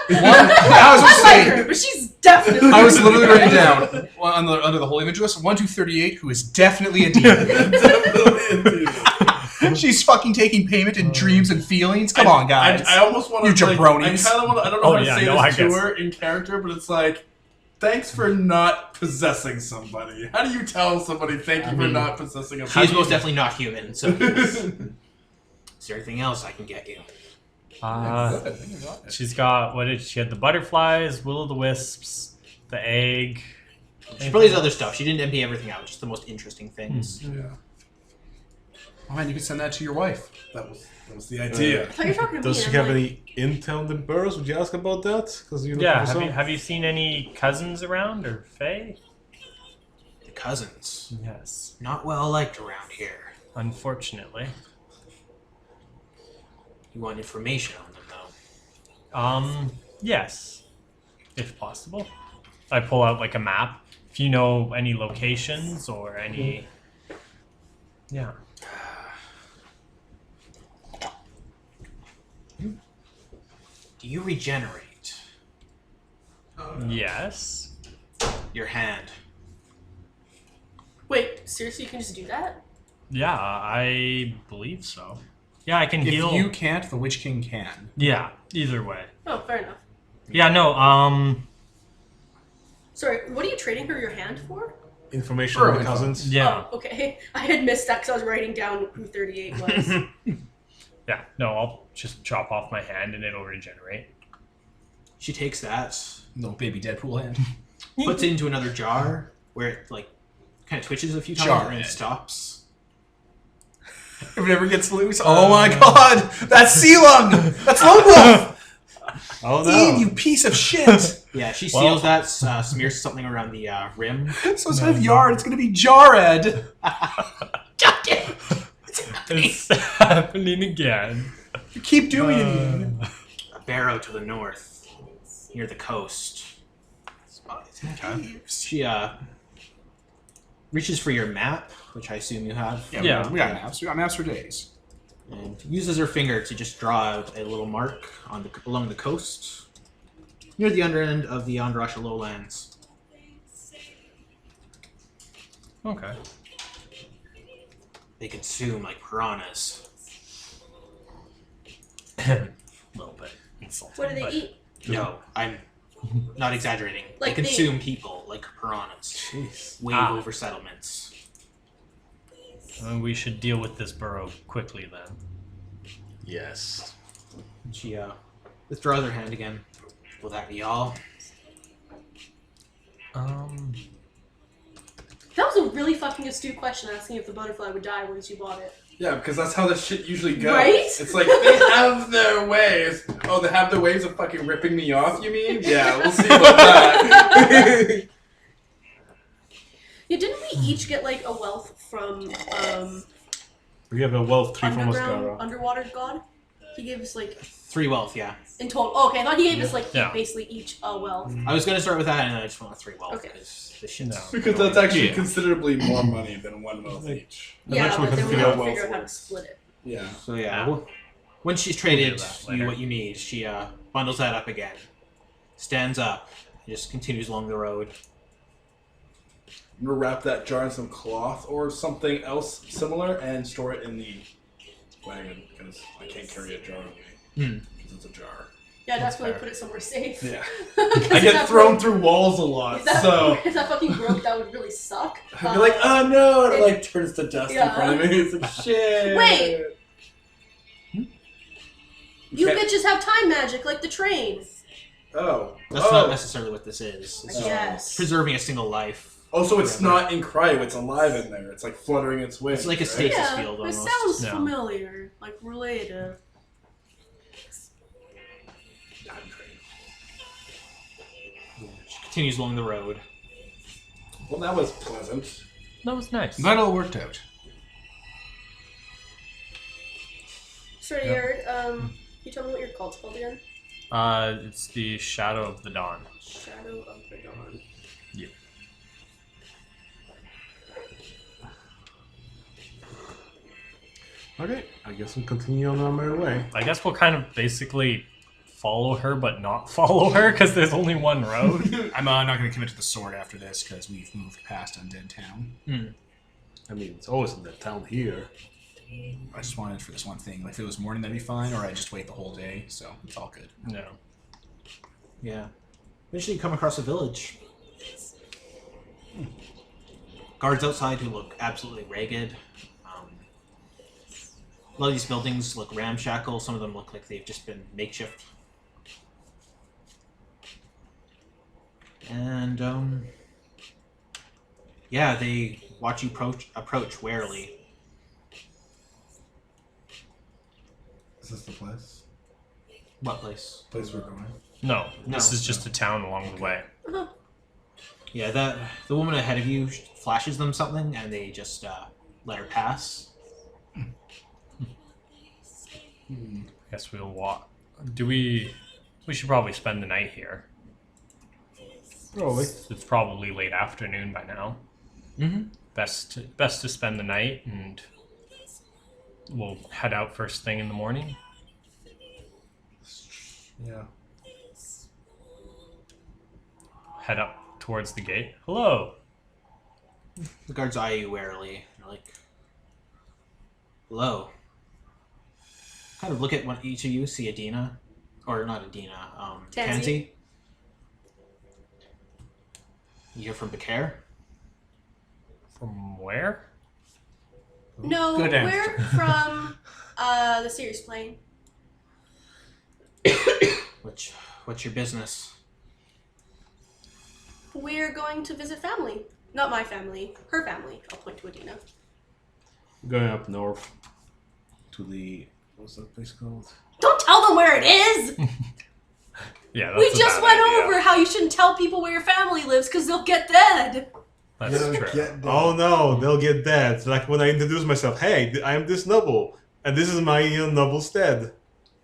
I just like saying. her, but she's definitely. I was literally writing down under the Holy Avenger list 1238, who is definitely a demon. Definitely a dude. She's fucking taking payment in dreams and feelings. Come on, guys. I almost want to. You jabronis. I kind of want to. I don't know Oh, how to yeah, say no, I this to guess. her in character, but it's like, thanks for not possessing somebody. How do you tell somebody thank you for mean, not possessing a She's person? most definitely not human. So, is there anything else I can get you? She's got she had the butterflies, will-o'-the-wisps, the egg. She probably has other stuff. She didn't empty everything out. Just the most interesting things. Yeah, Oh man, you could send that to your wife. that was the idea. I thought you were talking to Does me. she and have I'm like, any intel on the burrows? Would you ask about that? Because you Yeah, have you seen any cousins around or Faye? The cousins, Yes, not well liked around here. unfortunately. You want information on them, though. Yes, if possible. I pull out like a map. If you know any locations or any, yeah. Do you regenerate Yes. your hand? wait, seriously, you can just do that? Yeah, I believe so. Yeah, I can If heal. you can't, the Witch King can. Yeah, either way. Oh, fair enough. Yeah, no, Sorry, what are you trading her your hand for? information Burrow on the info. cousins? yeah. Oh, okay. I had missed that because I was writing down who 38 was. Yeah, no, I'll just chop off my hand and it'll regenerate. She takes that, Little baby Deadpool hand. puts it into another jar where it like kind of twitches a few times Jar and it head. stops. If it ever gets loose, oh my god! That's Sea Lung! That's Lone Wolf! Oh Ian, you piece of shit! Yeah, she Well- seals that, smears something around the rim. So instead of Yard, it's gonna be Jarred! It's happening again. You keep doing it, Ian. A barrow to the north, near the coast. She reaches for your map, which I assume you have, Yeah. We got maps. We got maps for days. and uses her finger to just draw out a little mark on along the coast, near the under end of the Andrasha lowlands. Okay. They consume like piranhas. A little bit insulting. What do they but- eat? No, I'm not exaggerating. Like they they- consume people like piranhas. Jeez. Wave Ah. over settlements. We should deal with this burrow quickly then. Yes. She withdraws her hand again. Will that be all? That was a really fucking astute question asking if the butterfly would die once you bought it. Yeah, because that's how this shit usually goes. Right? It's like, they have their ways. Oh, they have their ways of fucking ripping me off, you mean? Yeah, we'll see about that. Yeah, didn't we each get like a wealth from We have a wealth 3 from Mascara. underwater god? He gave us like 3 wealth, yeah. in total. Oh, okay, I thought he gave us like Yeah. basically each a wealth. I was gonna start with that, and I just went with 3 wealth Okay. because this shit's No. Because that's actually Yeah. considerably more money than 1 wealth each. Yeah, Eventually but then we figure have out to wealth figure out how to works. split it. Yeah. So yeah, Yeah. well, when she's traded that you later. what you need, she bundles that up again, stands up, just continues along the road. I'm gonna wrap that jar in some cloth or something else similar and store it in the wagon because I can't carry a jar with me because it's a jar. Yeah, that's why we fair. put it somewhere safe. Yeah. 'Cause I if get that thrown broke- through walls a lot, If that, so if that fucking broke, that would really suck. I'd be like, oh no, and it it- like turns to dust Yeah. in front of me. It's like shit. Wait! You can't- bitches have time magic like the train. Oh. That's not necessarily what this is. It's I guess. preserving a single life. Oh, so it's not in cryo, it's alive in there. It's like fluttering its wings. It's like a right? stasis Yeah, field it almost. sounds Yeah. familiar, like related. Time train. She continues along the road. Well, that was pleasant. That was nice. That all worked out. Sorry, Jared, can you tell me what your cult's called again? It's the Shadow of the Dawn. Shadow of the Dawn. Yep. Okay, I guess we'll continue on our merry way. I guess we'll kind of basically follow her, but not follow her because there's only one road. I'm not going to commit to the sword after this because we've moved past Undead Town. I mean, it's always in the town here. I just wanted for this one thing. Like, if it was morning, that'd be fine, or I'd just wait the whole day, so it's all good. No. Yeah. Eventually you come across a village. Guards outside who look absolutely ragged. A lot of these buildings look ramshackle. Some of them look like they've just been makeshift. And, yeah, they watch you approach warily. Is this the place? What place? Place we're going? No. No. This is just a town along the way. Yeah, the woman ahead of you flashes them something, and they just let her pass. Guess we'll walk. We should probably spend the night here. Probably. It's probably late afternoon by now. Mm-hmm. Best to spend the night, and we'll head out first thing in the morning. Yeah. Head up towards the gate. Hello. The guards eye you warily. They're like, hello. Kind of look at what each of you see Adina. Or not Adina, Tansy. Tansy. You're from Bakar? From where? No, Good answer. we're from the Sirius plane. What's your business? We're going to visit family. Not my family, her family. I'll point to Adina. Going up north to the... What's that place called? Don't tell them where it is! Yeah, that's We a just bad went idea. over how you shouldn't tell people where your family lives because they'll get dead. That's true. Oh no, they'll get that. It's like when I introduce myself, hey, I am this noble, and this is my noble stead.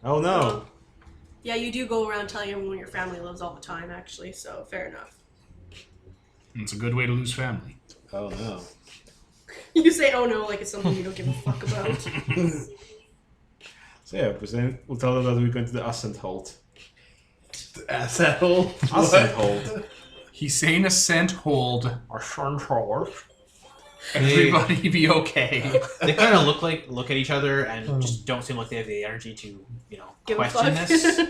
Oh no. Yeah, you do go around telling everyone where your family lives all the time, actually, so fair enough. It's a good way to lose family. Oh no. You say, oh no, like it's something you don't give a fuck about. So yeah, we'll tell them that we're going to the Ascent Hold. Asshole. Ascent Hold. He's saying ascent hold. Everybody be okay. They kind of look at each other and just don't seem like they have the energy to, Give a question fuck. this. So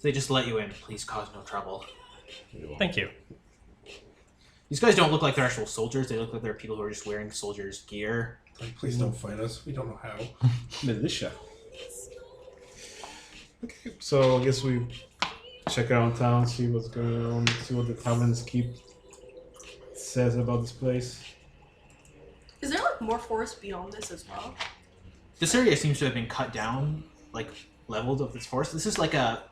they just let you in. Please cause no trouble. Thank you. These guys don't look like they're actual soldiers. They look like they're people who are just wearing soldiers' gear. Like, please don't fight us. We don't know how. Militia. Okay, so I guess we check around town, see what's going on, see what the taverns keep says about this place. Is there like more forest beyond this as well? This area seems to have been cut down, like leveled of this forest. This is like a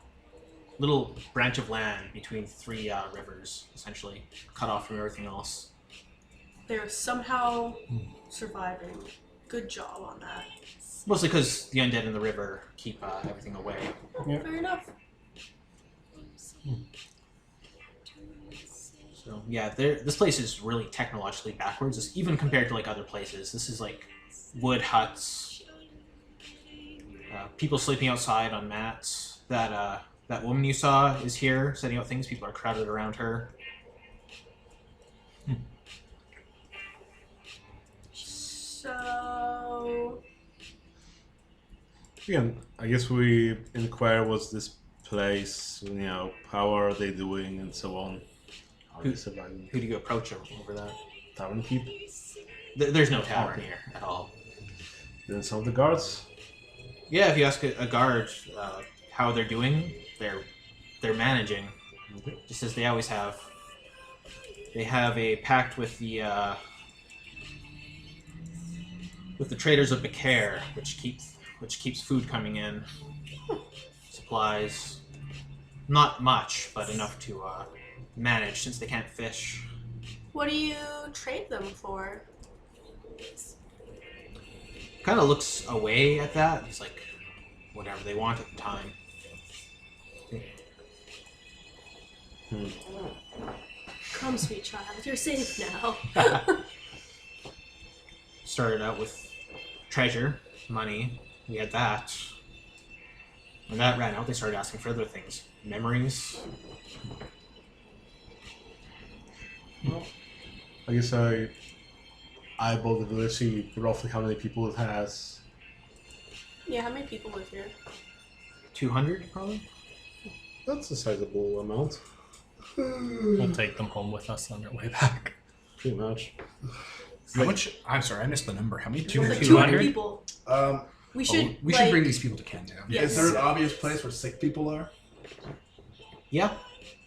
little branch of land between 3 rivers, essentially, cut off from everything else. They're somehow surviving. Good job on that. Mostly because the undead in the river keep everything away. Yeah. Fair enough. So yeah, this place is really technologically backwards, even compared to like other places. This is like wood huts, people sleeping outside on mats. That woman you saw is here setting out things. People are crowded around her. So Again, I guess we inquire what's this place, how are they doing and so on. How are they surviving? Who do you approach over that? Tavern keep? There's no tavern here at all. Then some of the guards? Yeah, if you ask a guard how they're doing, they're managing, Okay. just as they always have. They have a pact with the traders of Becair, which keeps food coming in, supplies. Not much, but enough to manage since they can't fish. what do you trade them for? Kind of looks away at that. It's like whatever they want at the time. Come, sweet child, you're safe now. Started out with treasure, money. We had that. When that ran out, they started asking for other things. Memories. Well, I guess I eyeball the village, see roughly how many people it has. Yeah, how many people live here? 200, probably? That's a sizable amount. We'll take them home with us on our way back. Pretty much. How much? I'm sorry, I missed the number. How many? Like 200 200? people. We should. We should bring these people to Cantown. Yes. Is there an obvious place where sick people are? Yeah.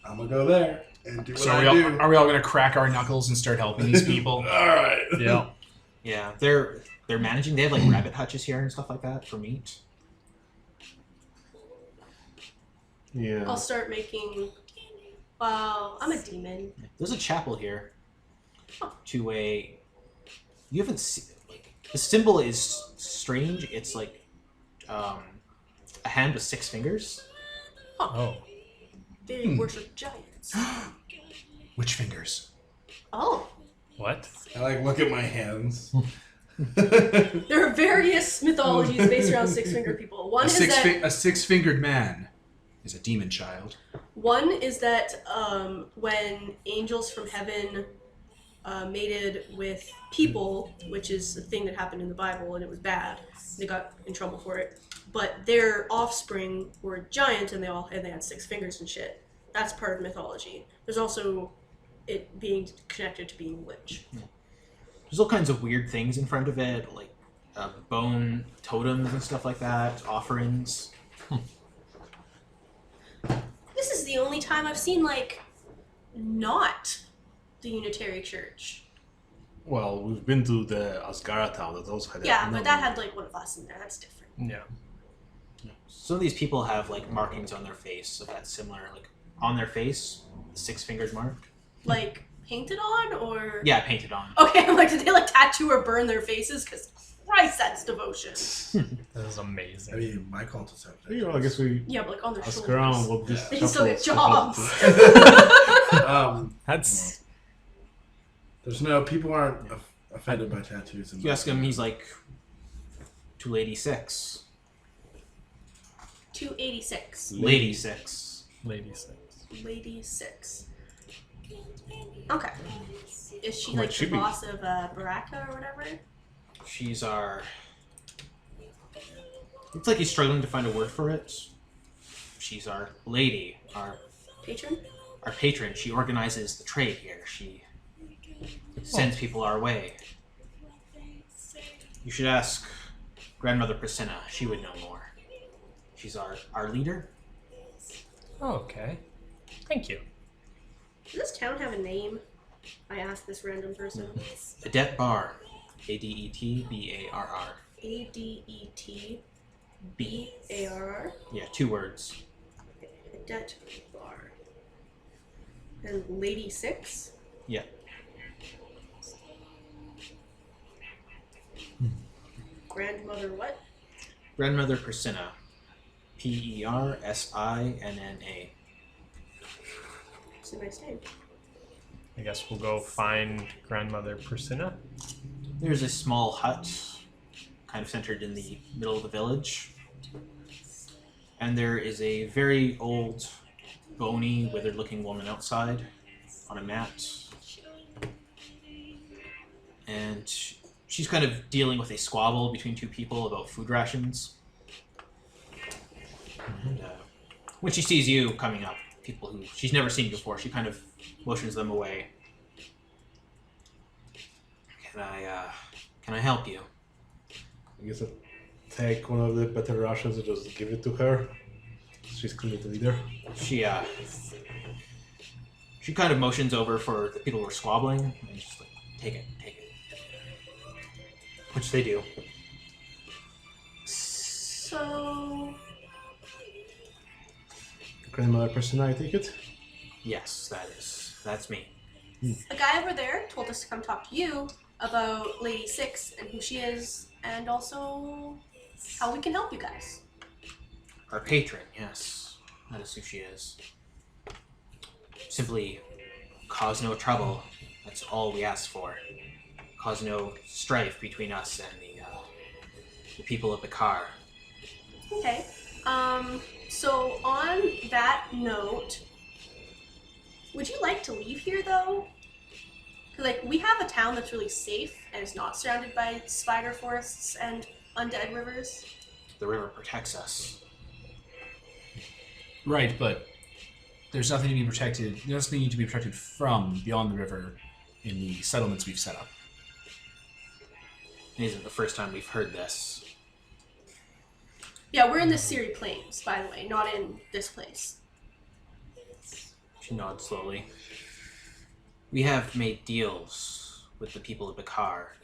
I'm gonna go there and do what So I are do. we all going to crack our knuckles and start helping these people? All right. Yeah. Yeah, they're managing. They have like rabbit hutches here and stuff like that for meat. Yeah. I'll start making. Well, I'm a demon. There's a chapel here. To a. You haven't seen. Like, the symbol is strange. It's like a hand with 6 fingers. Oh. They worship giants. Which fingers? Oh. What? I look at my hands. There are various mythologies based around 6-fingered people. One A is that a 6-fingered man is a demon child. One is that when angels from heaven mated with people, which is a thing that happened in the Bible and it was bad, they got in trouble for it. But their offspring were giant and they had 6 fingers and shit. That's part of mythology. There's also it being connected to being a witch. There's all kinds of weird things in front of it, like bone totems and stuff like that, offerings. This is the only time I've seen not the Unitary Church. Well, we've been to the Asgara town that also had Yeah, a but that had one of us in there. That's different. Yeah. Some of these people have markings on their face of that similar, on their face, the 6-fingered mark. Painted on or? Yeah, painted on. Okay, I'm did they tattoo or burn their faces? Because Christ, that's devotion. This is amazing. I mean, my cultists have that. I guess we Yeah, but on their ask shoulders. around what this They can still get chapel is jobs. That's There's people aren't offended by tattoos. If you ask him, he's like 286. 286. Lady 6. Lady Six. Lady 6. Okay. Is she Might the she be? boss of Baraka or whatever? She's our... It's like he's struggling to find a word for it. She's our lady, our Patron? patron. She organizes the trade here. She sends people our way. You should ask Grandmother Priscilla. She would know more. She's our leader. Oh, okay. Thank you. Does this town have a name? I asked this random person. Adet Bar. Adetbarr. ADETBARR. Yeah, 2 words. Adet bar. And Lady 6. Yeah. Grandmother what? Grandmother Persinna. PERSINNA. It's a nice name. I guess we'll go find Grandmother Persinna. There's a small hut, kind of centered in the middle of the village. And there is a very old, bony, withered-looking woman outside on a mat. And she's kind of dealing with a squabble between 2 people about food rations. And when she sees you coming up, people who she's never seen before, she kind of motions them away. Can I help you? I guess I'll take one of the better rations and just give it to her. She's clearly the leader. She kind of motions over for the people who are squabbling, and just like, take it. Which they do. So... Grandmother person, I take it? Yes, that's me. The guy over there told us to come talk to you about Lady 6 and who she is, and also how we can help you guys. Our patron, yes. That is who she is. Simply cause no trouble. That's all we ask for. Cause no strife between us and the people of the car. Okay. So on that note, would you like to leave here though? 'Cause, like, we have a town that's really safe and is not surrounded by spider forests and undead rivers. The river protects us. Right, but there's nothing to be protected. There's nothing to be protected from beyond the river in the settlements we've set up. It isn't the first time we've heard this. Yeah, we're in the Siri Plains, by the way, not in this place. She nods slowly. We have made deals with the people of Bakar.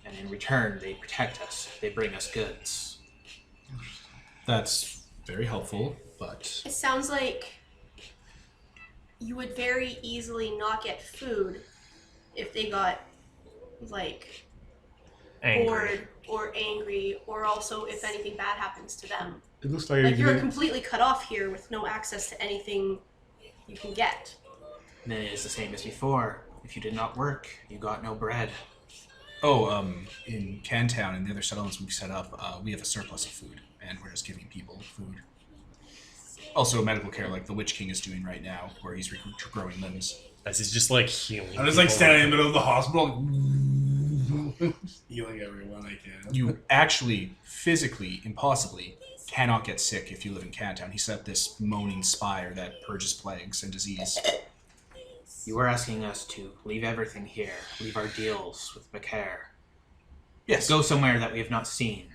And in return, they protect us. They bring us goods. That's very helpful, but... It sounds like you would very easily not get food if they got, like, Angry. bored or angry, or also if anything bad happens to them. It looks like, Like, you're completely cut off here with no access to anything you can get. And then it is the same as before. If you did not work, you got no bread. In Cantown and the other settlements we've set up, we have a surplus of food, and we're just giving people food. Also, medical care like the Witchking is doing right now, where he's growing limbs. As he's just like healing. I'm just like people. standing in the middle of the hospital, healing everyone I can. You actually, physically, impossibly, cannot get sick if you live in Cantown. He set up this moaning spire that purges plagues and disease. You are asking us to leave everything here, leave our deals with Bakar. Yes. Go somewhere that we have not seen.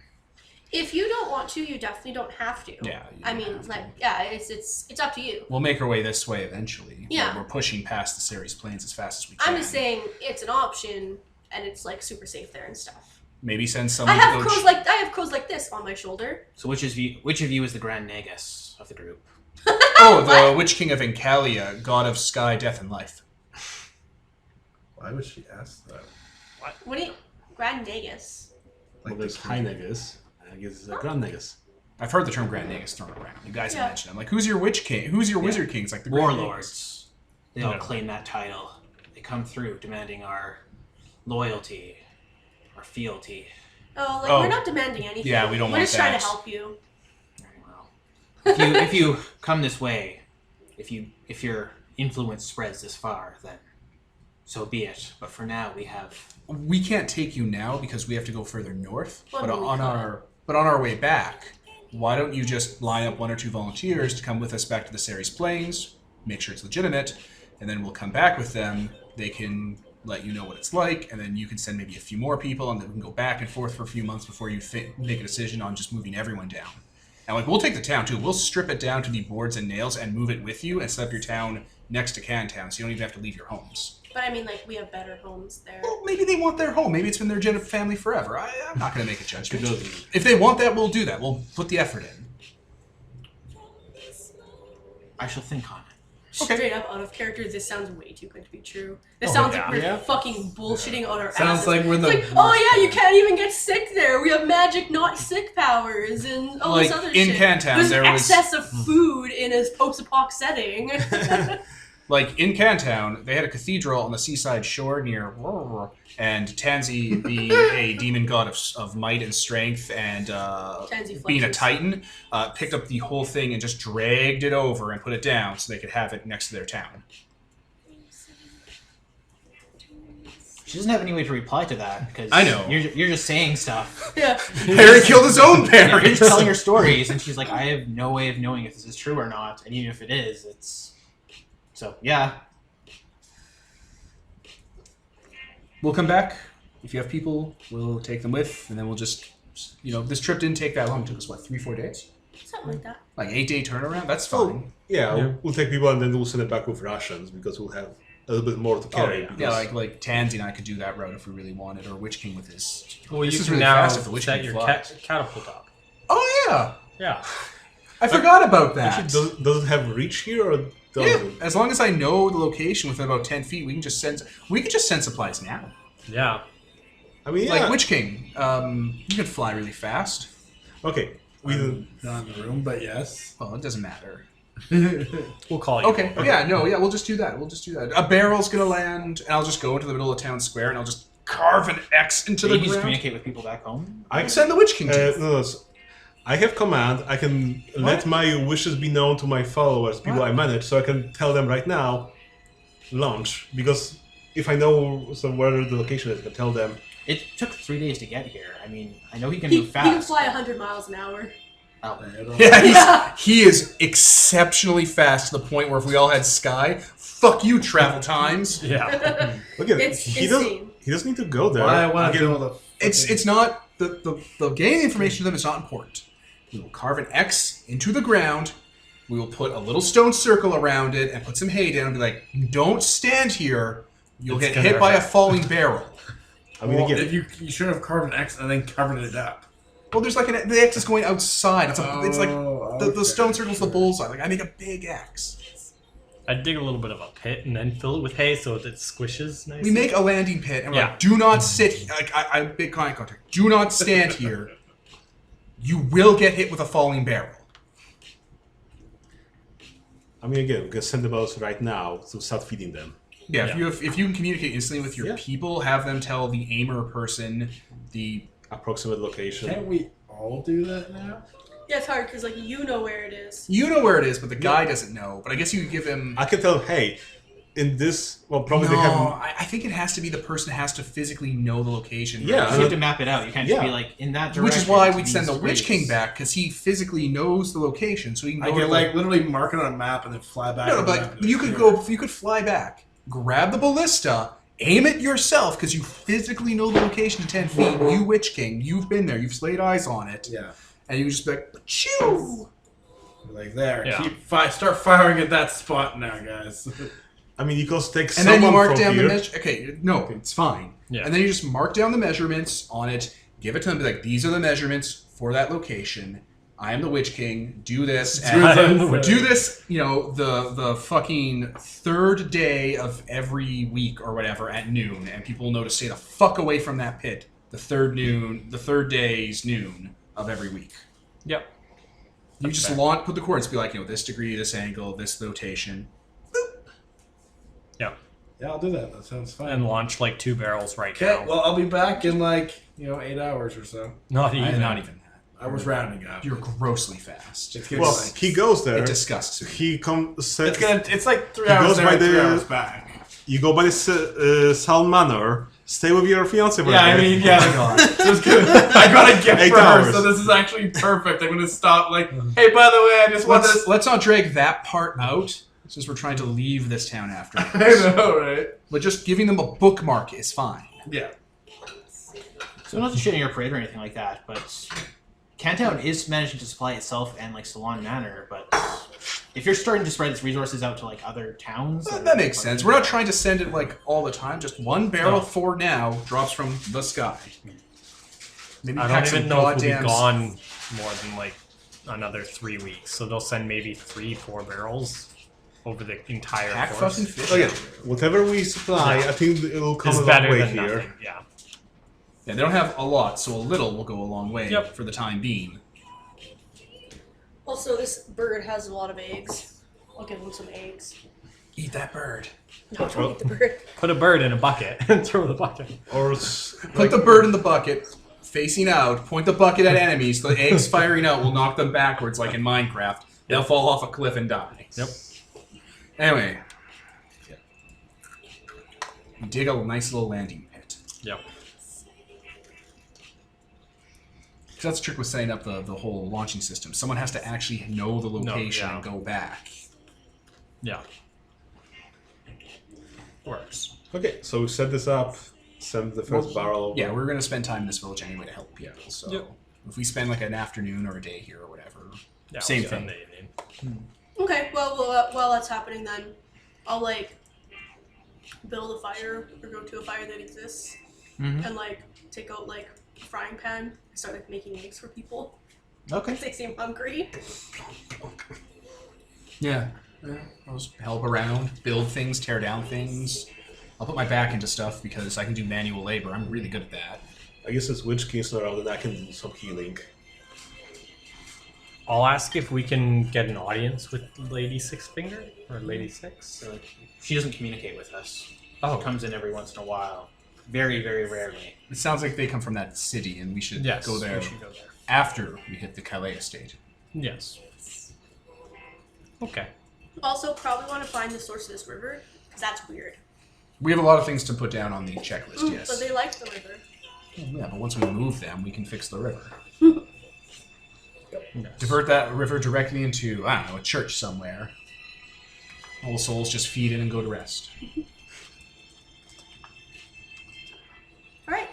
If you don't want to, you definitely don't have to. Yeah. you I don't mean, have like, to. yeah, it's up to you. We'll make our way this way eventually. Yeah. We're pushing past the Ceres Plains as fast as we can. I'm just saying it's an option, and it's like super safe there and stuff. Maybe send I someone have to go crows like this on my shoulder. So which of you is the Grand Nagus of the group? Oh, the Witch King of Encalia, god of sky, death, and life. Why would she ask that? What do you... Grand Nagus. well, there's High Negus. I guess it's a Grand Negus. I've heard the term Grand Nagus thrown around. You guys Yeah. have mentioned it. I'm like, who's your Witch King? Who's your Wizard King? It's like the Grand Nagus. Warlords. They all No. claim that title. They come through demanding our loyalty, our fealty. Oh, like, Oh. we're not demanding anything. Yeah, we don't We're want just trying that. to help you. Very well. If you come this way, if your influence spreads this far, then so be it. But for now, we have. We can't take you now because we have to go further north. Well, but no, we on could. our way back, why don't you just line up 1 or 2 volunteers to come with us back to the Ceres Plains, make sure it's legitimate, and then we'll come back with them. They can let you know what it's like, and then you can send maybe a few more people, and then we can go back and forth for a few months before you make a decision on just moving everyone down. And like, we'll take the town too. We'll strip it down to the boards and nails and move it with you and set up your town next to Cantown, so you don't even have to leave your homes. But I mean, like, we have better homes there. Well, maybe they want their home. Maybe it's been their family forever. I'm not going to make a judgment. doesn't. If they want that, we'll do that. We'll put the effort in. I shall think on it. Okay. Straight up out of character, this sounds way too good to be true. This Oh, sounds yeah. like we're Yeah. fucking bullshitting on our Sounds asses. like we're the It's like, oh yeah, you can't even get sick there. We have magic, not sick powers, and all this Like, other in shit. Cantown, There's there an was- excess of food in a post-apoc setting. Like, in Cantown, they had a cathedral on the seaside shore near... And Tansy, being a demon god of might and strength and Tansy being a flexes. titan, picked up the whole thing and just dragged it over and put it down so they could have it next to their town. She doesn't have any way to reply to that because I know. you're just saying stuff. Yeah. Harry killed his own Yeah, you're parents! just telling her stories, and she's like, I have no way of knowing if this is true or not, and even if it is, it's so yeah. We'll come back. If you have people, we'll take them with, and then we'll just... this trip didn't take that long. It took us, 3-4 days? Something like that. Like 8-day turnaround? That's So, fine. yeah, we'll take people and then we'll send it back with rations because we'll have a little bit more to carry. Yeah, like Tansy and I could do that route if we really wanted, or Witch King with his... Well, This you is can really now fast if the Witch set King your flies. catapult up. Oh, yeah! Yeah. I forgot about that. Actually, does it have reach here or does Yeah, it? as long as I know the location within about 10 feet, we can just send supplies now. Yeah. I mean, yeah. Like Witch King, you can fly really fast. Okay, we not in the room, but yes. Well, it doesn't matter. We'll call you. Okay, we'll just do that. A barrel's gonna land, and I'll just go into the middle of town square, and I'll just carve an X into Maybe the just ground. communicate with people back home. I can send the Witch King to no, I have command. I can let my wishes be known to my followers, people What? I manage, so I can tell them right now, launch. Because if I know where the location is, I can tell them. It took 3 days to get here. I mean, I know he can He move can fast. fly 100 miles an hour. Oh. Yeah, he is exceptionally fast to the point where if we all had Sky, fuck you, travel times. Yeah. Look at It's he insane. doesn't need to go there. Why I want to Again, do all the... It's not the getting information to them is not important. We will carve an X into the ground. We will put a little stone circle around it and put some hay down and be like, don't stand here. You'll It's get gonna hit by a hurt. falling barrel. I mean, Well, again, if you should have carved an X and then covered it up. Well, there's like the X is going outside. It's like the okay. stone circle's the bullseye. Like I make a big X. I'd dig a little bit of a pit and then fill it with hay so that it squishes nicely. We make a landing pit and we're Yeah. like, do not sit. Like I big eye contact. Do not stand here. You will get hit with a falling barrel. I mean, again, we can send them out right now to start feeding them. Yeah, Yeah. if you can communicate instantly with your Yeah. people, have them tell the aimer person the Approximate location. Can't we all do that now? Yeah, it's hard because like you know where it is. you know where it is, but the guy doesn't know. But I guess you could give him. I can tell, hey, in this, well, probably No, they have. I think it has to be the person that has to physically know the location. Yeah. You have to map it out. You can't just Yeah. be like in that direction. Which is why to we'd send the these Witch King radius. back because he physically knows the location, so he can I go can to like literally mark it on a map and then fly back. No, on the map but and you then could clear go. You could fly back, grab the ballista, aim it yourself because you physically know the location to 10 feet. You Witch King, you've been there, you've laid eyes on it, it. Yeah. and you just be like, chew. Like there. Yeah. Start firing at that spot now, guys. I mean, you can take And someone then you mark from down here. the measure. Okay, no, it's fine. Yeah. And then you just mark down the measurements on it, give it to them, be like, these are the measurements for that location. I am the Witch King. Do this. I am the And Witch do this, the fucking third day of every week or whatever at noon, and people will know to stay the fuck away from that pit. The third day's noon of every week. Yep. You That's just fair. put the coordinates, be like, this degree, this angle, this rotation. Yeah. Yeah, I'll do that. That sounds fine. And launch like 2 barrels right Okay, now. well, I'll be back in 8 hours or so. Not even. Not even that. I was rounding up. You're grossly fast. It's gonna Well, be like, he goes there. It disgusts me. He comes. it's like 3 He hours goes there by and 3 the- hours back. You go by the Sound Manor. Stay with your fiance. for a Yeah, I bit. mean, yeah. Just kidding. I got a gift 8 for her, hours. so this is actually perfect. I'm gonna stop. Like, hey, by the way, I just want this. Let's not drag that part out since we're trying to leave this town after. I know, right? But just giving them a bookmark is fine. Yeah. So not to shit on your parade or anything like that, but Cantown is managing to supply itself and like Salon Manor, but if you're starting to spread its resources out to like other towns, That makes sense. We're not trying to send it like all the time. Just one barrel for now drops from the sky. Maybe I don't even know if we'll be gone more than like another 3 weeks. So they'll send maybe 3-4 barrels over the entire Pack course. fucking fish. Again, whatever we supply, I think it will come It's a long better way than here. nothing. Yeah. Yeah, they don't have a lot, so a little will go a long way Yep. for the time being. Also, this bird has a lot of eggs. I'll give him some eggs. Eat that bird. No, don't eat the bird. Put a bird in a bucket and throw the bucket. Or Put the bird in the bucket, facing out. Point the bucket at enemies. The eggs firing out will knock them backwards, like in Minecraft. They'll fall off a cliff and die. Yep. Anyway, we dig a nice little landing pit. Yep. That's the trick with setting up the whole launching system. Someone has to actually know the location and go back. Yeah. Works. okay, so we set this up, send the first barrel over. Yeah, we're going to spend time in this village anyway to help people. So Yep. if we spend like an afternoon or a day here or whatever, Yeah, same we'll thing. spend the evening. Okay, well, while that's happening, then I'll like build a fire or go to a fire that exists, and like take out like a frying pan and start like making eggs for people Okay. if they seem hungry. Yeah. I'll just help around, build things, tear down things. I'll put my back into stuff because I can do manual labor. I'm really good at that. I guess since Witchking's not around, then I can do some healing. I'll ask if we can get an audience with Lady Six Finger or Lady Six. So she doesn't communicate with us. Oh. She comes in every once in a while. Very, very rarely. It sounds like they come from that city, and we should Yes, go there we should go there. after we hit the Calais estate. Yes. Okay. Also, probably want to find the source of this river because that's weird. We have a lot of things to put down on the checklist, yes. But they like the river. Yeah, but once we move them, we can fix the river. Divert that river directly into, I don't know, a church somewhere. All the souls just feed in and go to rest. All right.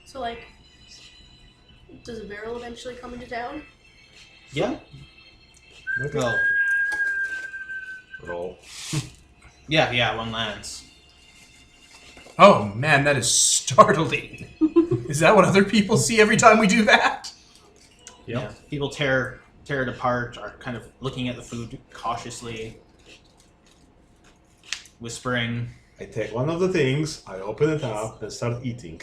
So like, does a barrel eventually come into town? Yeah. Okay. Well, Roll. yeah, one lands. Oh man, that is startling. Is that what other people see every time we do that? Yep. Yeah. People tear it apart, are kind of looking at the food cautiously, whispering. I take one of the things, I open it up, and start eating.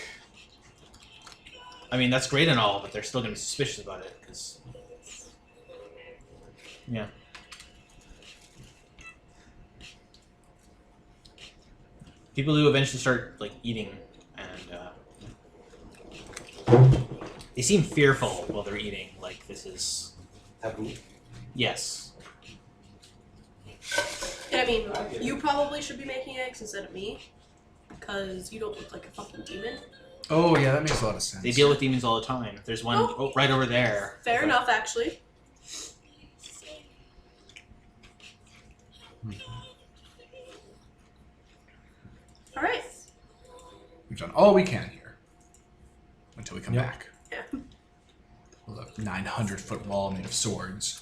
I mean, that's great and all, but they're still going to be suspicious about it, because... Yeah. People do eventually start, like, eating, and, they seem fearful while they're eating, like, this is... Taboo. Yes. And I mean, you probably should be making eggs instead of me, because you don't look like a fucking demon. Oh yeah, that makes a lot of sense. They deal with demons all the time. There's one right over there. Fair enough, actually. All right. We've done all we can here. Until we come Yep. back. Yeah. Build a 900-foot wall made of swords.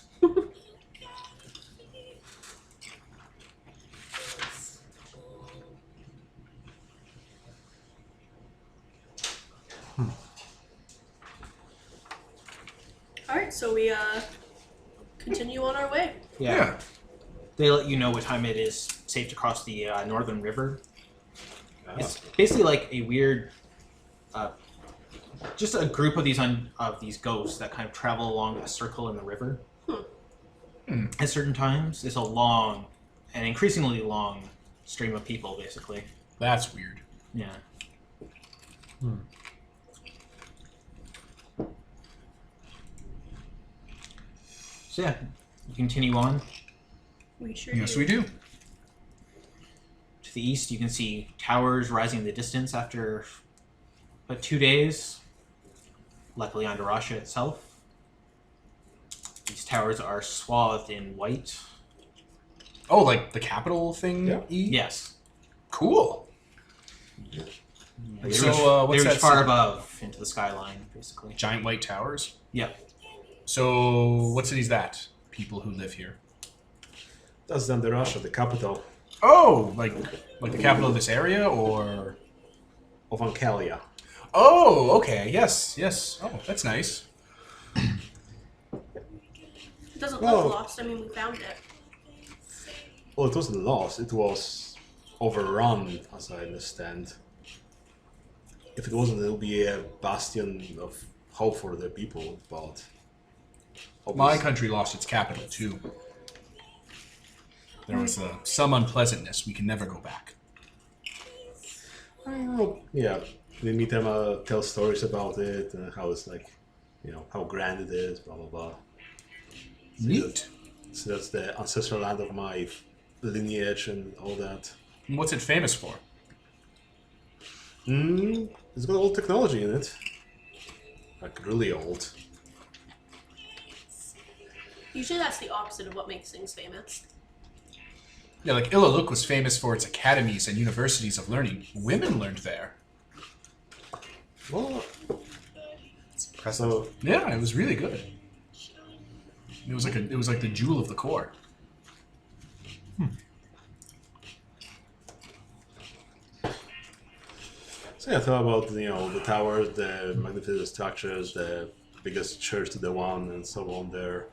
All right, so we continue on our way. Yeah. They let you know what time it is safe to cross the northern river. It's basically like a weird, just a group of these ghosts that kind of travel along a circle in the river. At certain times, it's a long, and increasingly long stream of people, basically. That's weird. Yeah. So yeah, you continue on. We sure Yes, do. we do. To the east, you can see towers rising in the distance after about 2 days. Luckily, on Russia itself. These towers are swathed in white. Oh, like the capital thing? Yeah. E? Yes. Cool. So what's they reach that? far city? above into the skyline, basically. Giant white towers. Yep. So what city's that? People who live here. That's then the Russia, the capital Oh, like the capital of this area, or? of Ankalia. Oh, okay. Yes, yes. Oh, that's nice. It doesn't Well- look lost. I mean, we found it. Well, it wasn't lost. It was overrun, as I understand. If it wasn't, it would be a bastion of hope for the people. But My obviously- country lost its capital too. There was some unpleasantness. We can never go back. Yeah, we meet them, tell stories about it, and how it's like, how grand it is, blah blah blah. Neat. So that's the ancestral land of my lineage and all that. And what's it famous for? It's got old technology in it, like really old. Usually that's the opposite of what makes things famous. Yeah, like Ilaluk was famous for its academies and universities of learning. Women learned there. Well, so Yeah, it was really good. It was like the jewel of the core. yeah, thought about the towers, the magnificent structures, the biggest church to the one, and so on there.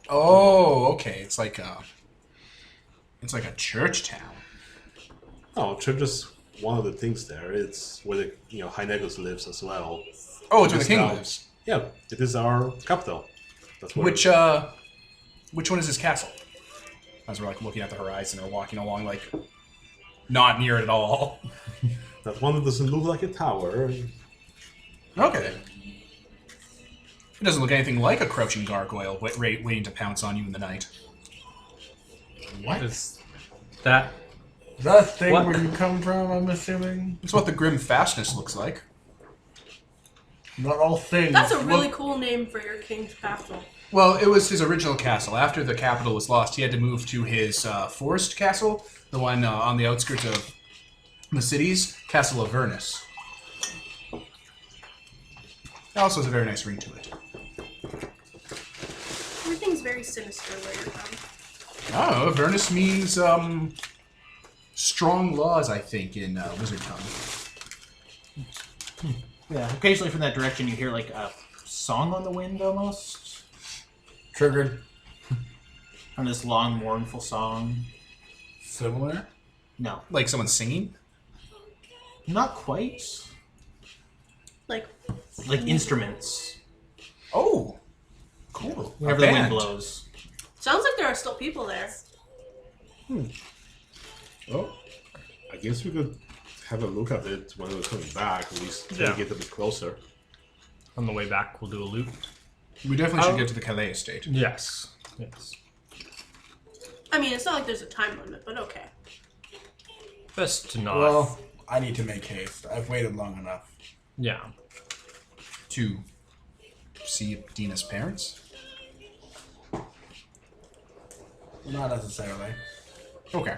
Oh, okay. It's like a church town. Oh, church is one of the things there. It's where the High Negus lives as well. Oh, it's where the It's king now- lives. Yeah, it is our capital. That's where Which one is his castle? As we're like looking at the horizon or walking along, like not near it at all. that one that doesn't look like a tower. Okay. It doesn't look anything like a crouching gargoyle waiting to pounce on you in the night. What is that? Is that a thing What? where you come from, I'm assuming? It's what the grim fastness looks like. Not all things. That's a really look- cool name for your king's capital. Well, it was his original castle. After the capital was lost, he had to move to his forest castle, the one on the outskirts of the cities, Castle of Vernus. It also has a very nice ring to it. Everything's very sinister where you're from. Oh, Vernus means strong laws, I think, in wizard tongue. Yeah. Occasionally from that direction you hear like a song on the wind almost. Triggered. Kind of this long, mournful song. Similar. No, Like someone singing? not quite. Like, Like instruments. Oh, cool. Whenever the wind blows. sounds like there are still people there. Oh, I guess we could have a look at it when we're coming back. At least try Yeah. to get a bit closer. On the way back, we'll do a loop. We definitely should get to the Calais estate. Yes. Yes. I mean, it's not like there's a time limit, but okay. Best to not. Well, I need to make haste. I've waited long enough. Yeah. To see Dina's parents? Not necessarily. Okay.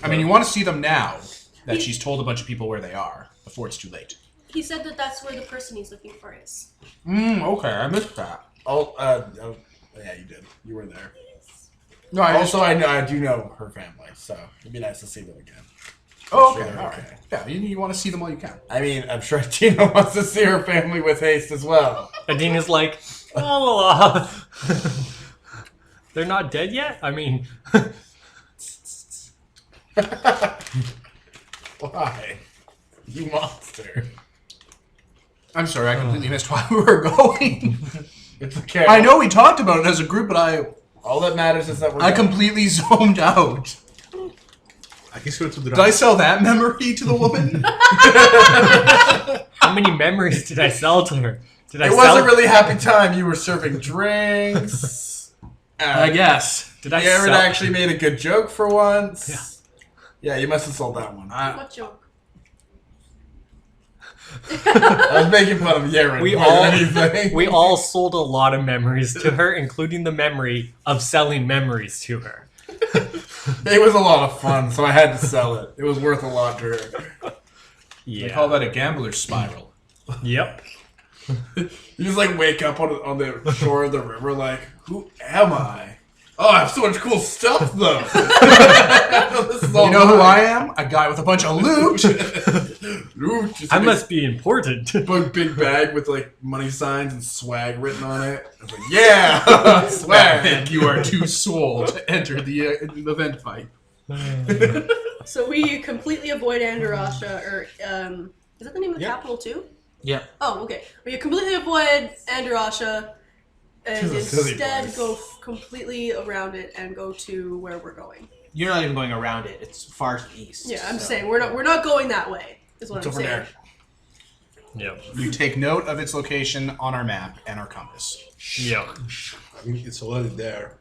I mean, you want to see them now that she's told a bunch of people where they are before it's too late. He said that that's where the person he's looking for is. Okay, I missed that. Oh, yeah, you did. You were there. No, I Also, I do know her family, so it'd be nice to see them again. Oh, okay, Sure, all right. okay. Yeah, you want to see them while you can. I mean, I'm sure Tina wants to see her family with haste as well. Adina's like, oh, they're not dead yet? I mean, Why? You monster. I'm sorry, I completely missed why we were going. It's okay. I know we talked about it as a group, but All that matters is that we're I done. completely zoned out. I guess we have to Did I sell that memory to the woman? how many memories did I sell to her? Did I It sell? was a really happy time. You were serving drinks. I guess. Did I Aaron sell? actually made a good joke for once. Yeah. Yeah, you must have sold that one. What joke? I was making fun of Yaren. We more all- than anything. We all sold a lot of memories to her, including the memory of selling memories to her. It was a lot of fun, so I had to sell it. It was worth a lot to her. Yeah. They call that a gambler's spiral. Yep. You just like wake up on the shore of the river, like, who am I? Oh, I have so much cool stuff though. This is all You know who mine. I am? A guy with a bunch of loot. Loot, just I like must be important. a big bag with like money signs and swag written on it. I was like, yeah, swag. You are too swole to enter the event fight. So we completely avoid Andarasha, or is that the name of the capital too? Yeah. Oh, okay. We completely avoid Andarasha and She's a silly instead voice. go completely around it and go to where we're going. You're not even going around it. It's far to the east. Yeah, I'm so- saying we're not going that way. Is what It's I'm over saying. there. Yep. You take note of its location on our map and our compass. Yep. I mean, it's already there.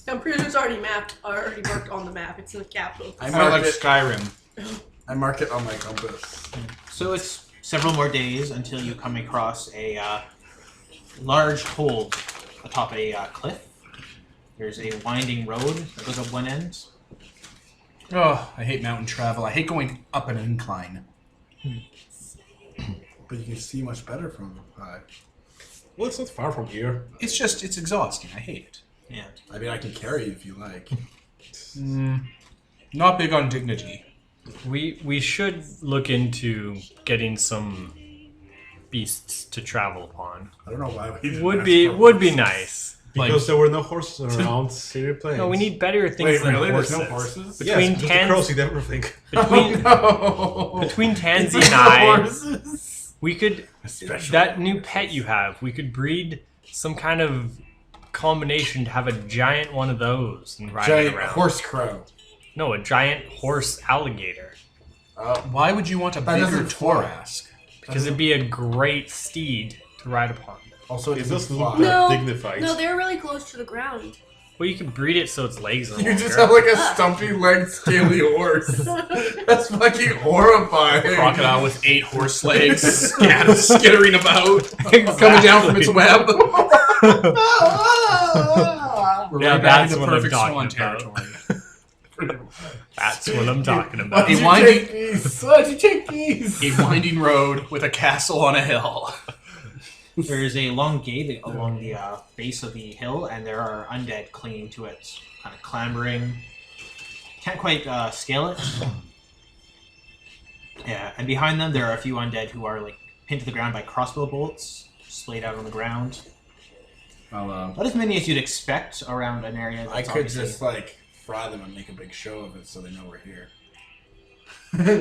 I'm pretty sure it's already already marked on the map. It's in the capital. I feel like it. Skyrim. I mark it on my compass. So it's several more days until you come across a large hold atop a cliff. There's a winding road that goes up one end. Oh, I hate mountain travel. I hate going up an incline. But you can see much better from high. Well, it's not far from here. It's exhausting. I hate it. Yeah. I mean, I can carry you if you like. Not big on dignity. We should look into getting some beasts to travel upon. I don't know why we didn't Would ask be for would be horses. nice. Because there were no horses around City Plains. No, we need better things Wait, than really? horses. There's no horses? Yes, between just Tans- the crows eat everything. Between No. between Tansy There's and no I, horses. we could Especially that new pet you have. We could breed some kind of combination to have a giant one of those and ride it giant around. horse crow. No, a giant horse alligator. Why would you want a That bigger doesn't fly. Torask? Because it'd be a great steed to ride upon. Also, It it doesn't doesn't look fly. that No, dignified. no, they're really close to the ground. Well, you could breed it so its legs are You longer. just have like a stumpy-legged, scaly horse. That's fucking horrifying. Crocodile with 8 horse legs, skittering about, coming down from its web. We're Yeah, right back that's into what I'm perfect talking swan about. territory. That's what I'm talking about. Why'd you winding- take these? Why'd you take these? A winding road with a castle on a hill. There is a long gate along the base of the hill, and there are undead clinging to it, kind of clambering. Can't quite scale it. Yeah, and behind them there are a few undead who are like pinned to the ground by crossbow bolts, splayed out on the ground. Well, Not as many as you'd expect around an area that's I could obviously- just like fry them and make a big show of it so they know we're here.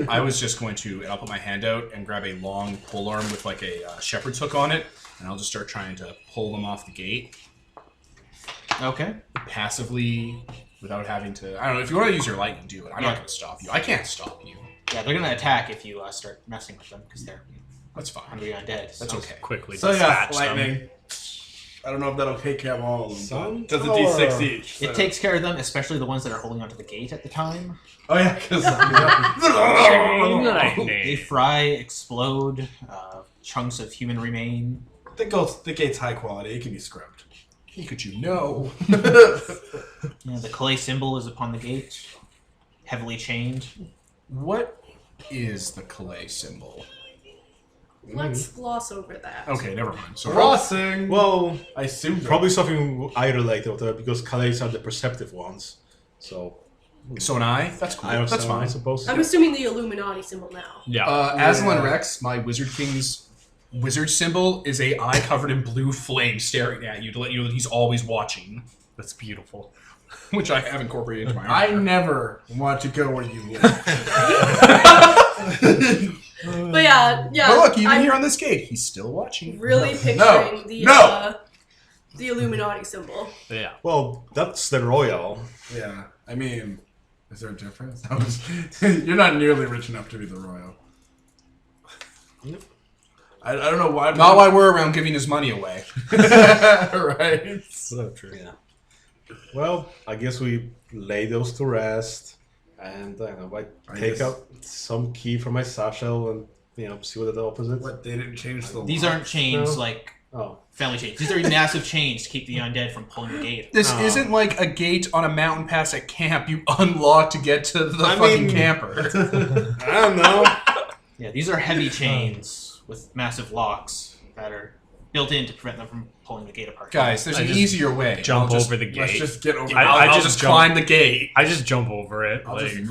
I was just going to, and I'll put my hand out and grab a long polearm with like a shepherd's hook on it, and I'll just start trying to pull them off the gate Okay. passively without having to. I don't know, if you want to use your lightning, do it. I'm not going to stop you. I can't stop you. Yeah, they're gonna attack if you start messing with them because they're That's fine. hungry undead. That's so- okay. Quickly So yeah, dispatch them. lightning. I don't know if that'll take care of all of them. Sun Does a power. D6 each. so- It takes care of them, especially the ones that are holding onto the gate at the time. Oh yeah, because Chain They lightning. fry, explode, chunks of human remain. the gate's high quality. It can be scrubbed. Pikachu, no. Yeah, the clay symbol is upon the gate, heavily chained. What is the Calais symbol? Let's gloss over that. Okay, never mind. So Crossing. Well, I assume probably something eye related with that because Calais are the perceptive ones. So So an eye? That's cool. I That's fine. suppose. I'm assuming the Illuminati symbol now. Yeah. Aslan Rex, my Wizard King's wizard symbol, is a eye covered in blue flame staring at you to let you know that he's always watching, That's beautiful. which I have incorporated into my I own. never want to go where you live. But yeah. But look, even I'm here on this gate, he's still watching. really picturing No. the No. the Illuminati symbol. Yeah. Well, that's the royal. Yeah, I mean, is there a difference? You're not nearly rich enough to be the royal. I don't know why. Not why we're around giving his money away. Right. So true. Yeah. Well, I guess we lay those to rest, and I don't know, I take guess- out some key from my satchel and see what the opposite. What, they didn't change the These law? aren't chains No. like Oh, family chains. These are massive chains to keep the undead from pulling the gate. This Oh. isn't like a gate on a mountain pass at camp you unlock to get to the I fucking mean- camper. I don't know. Yeah, these are heavy chains with massive locks that are built in to prevent them from pulling the gate apart. Guys, there's I an just easier way. Jump I'll just- over the gate. Let's just get over. I'll just jump- climb the gate. I just jump over it. I'll like, just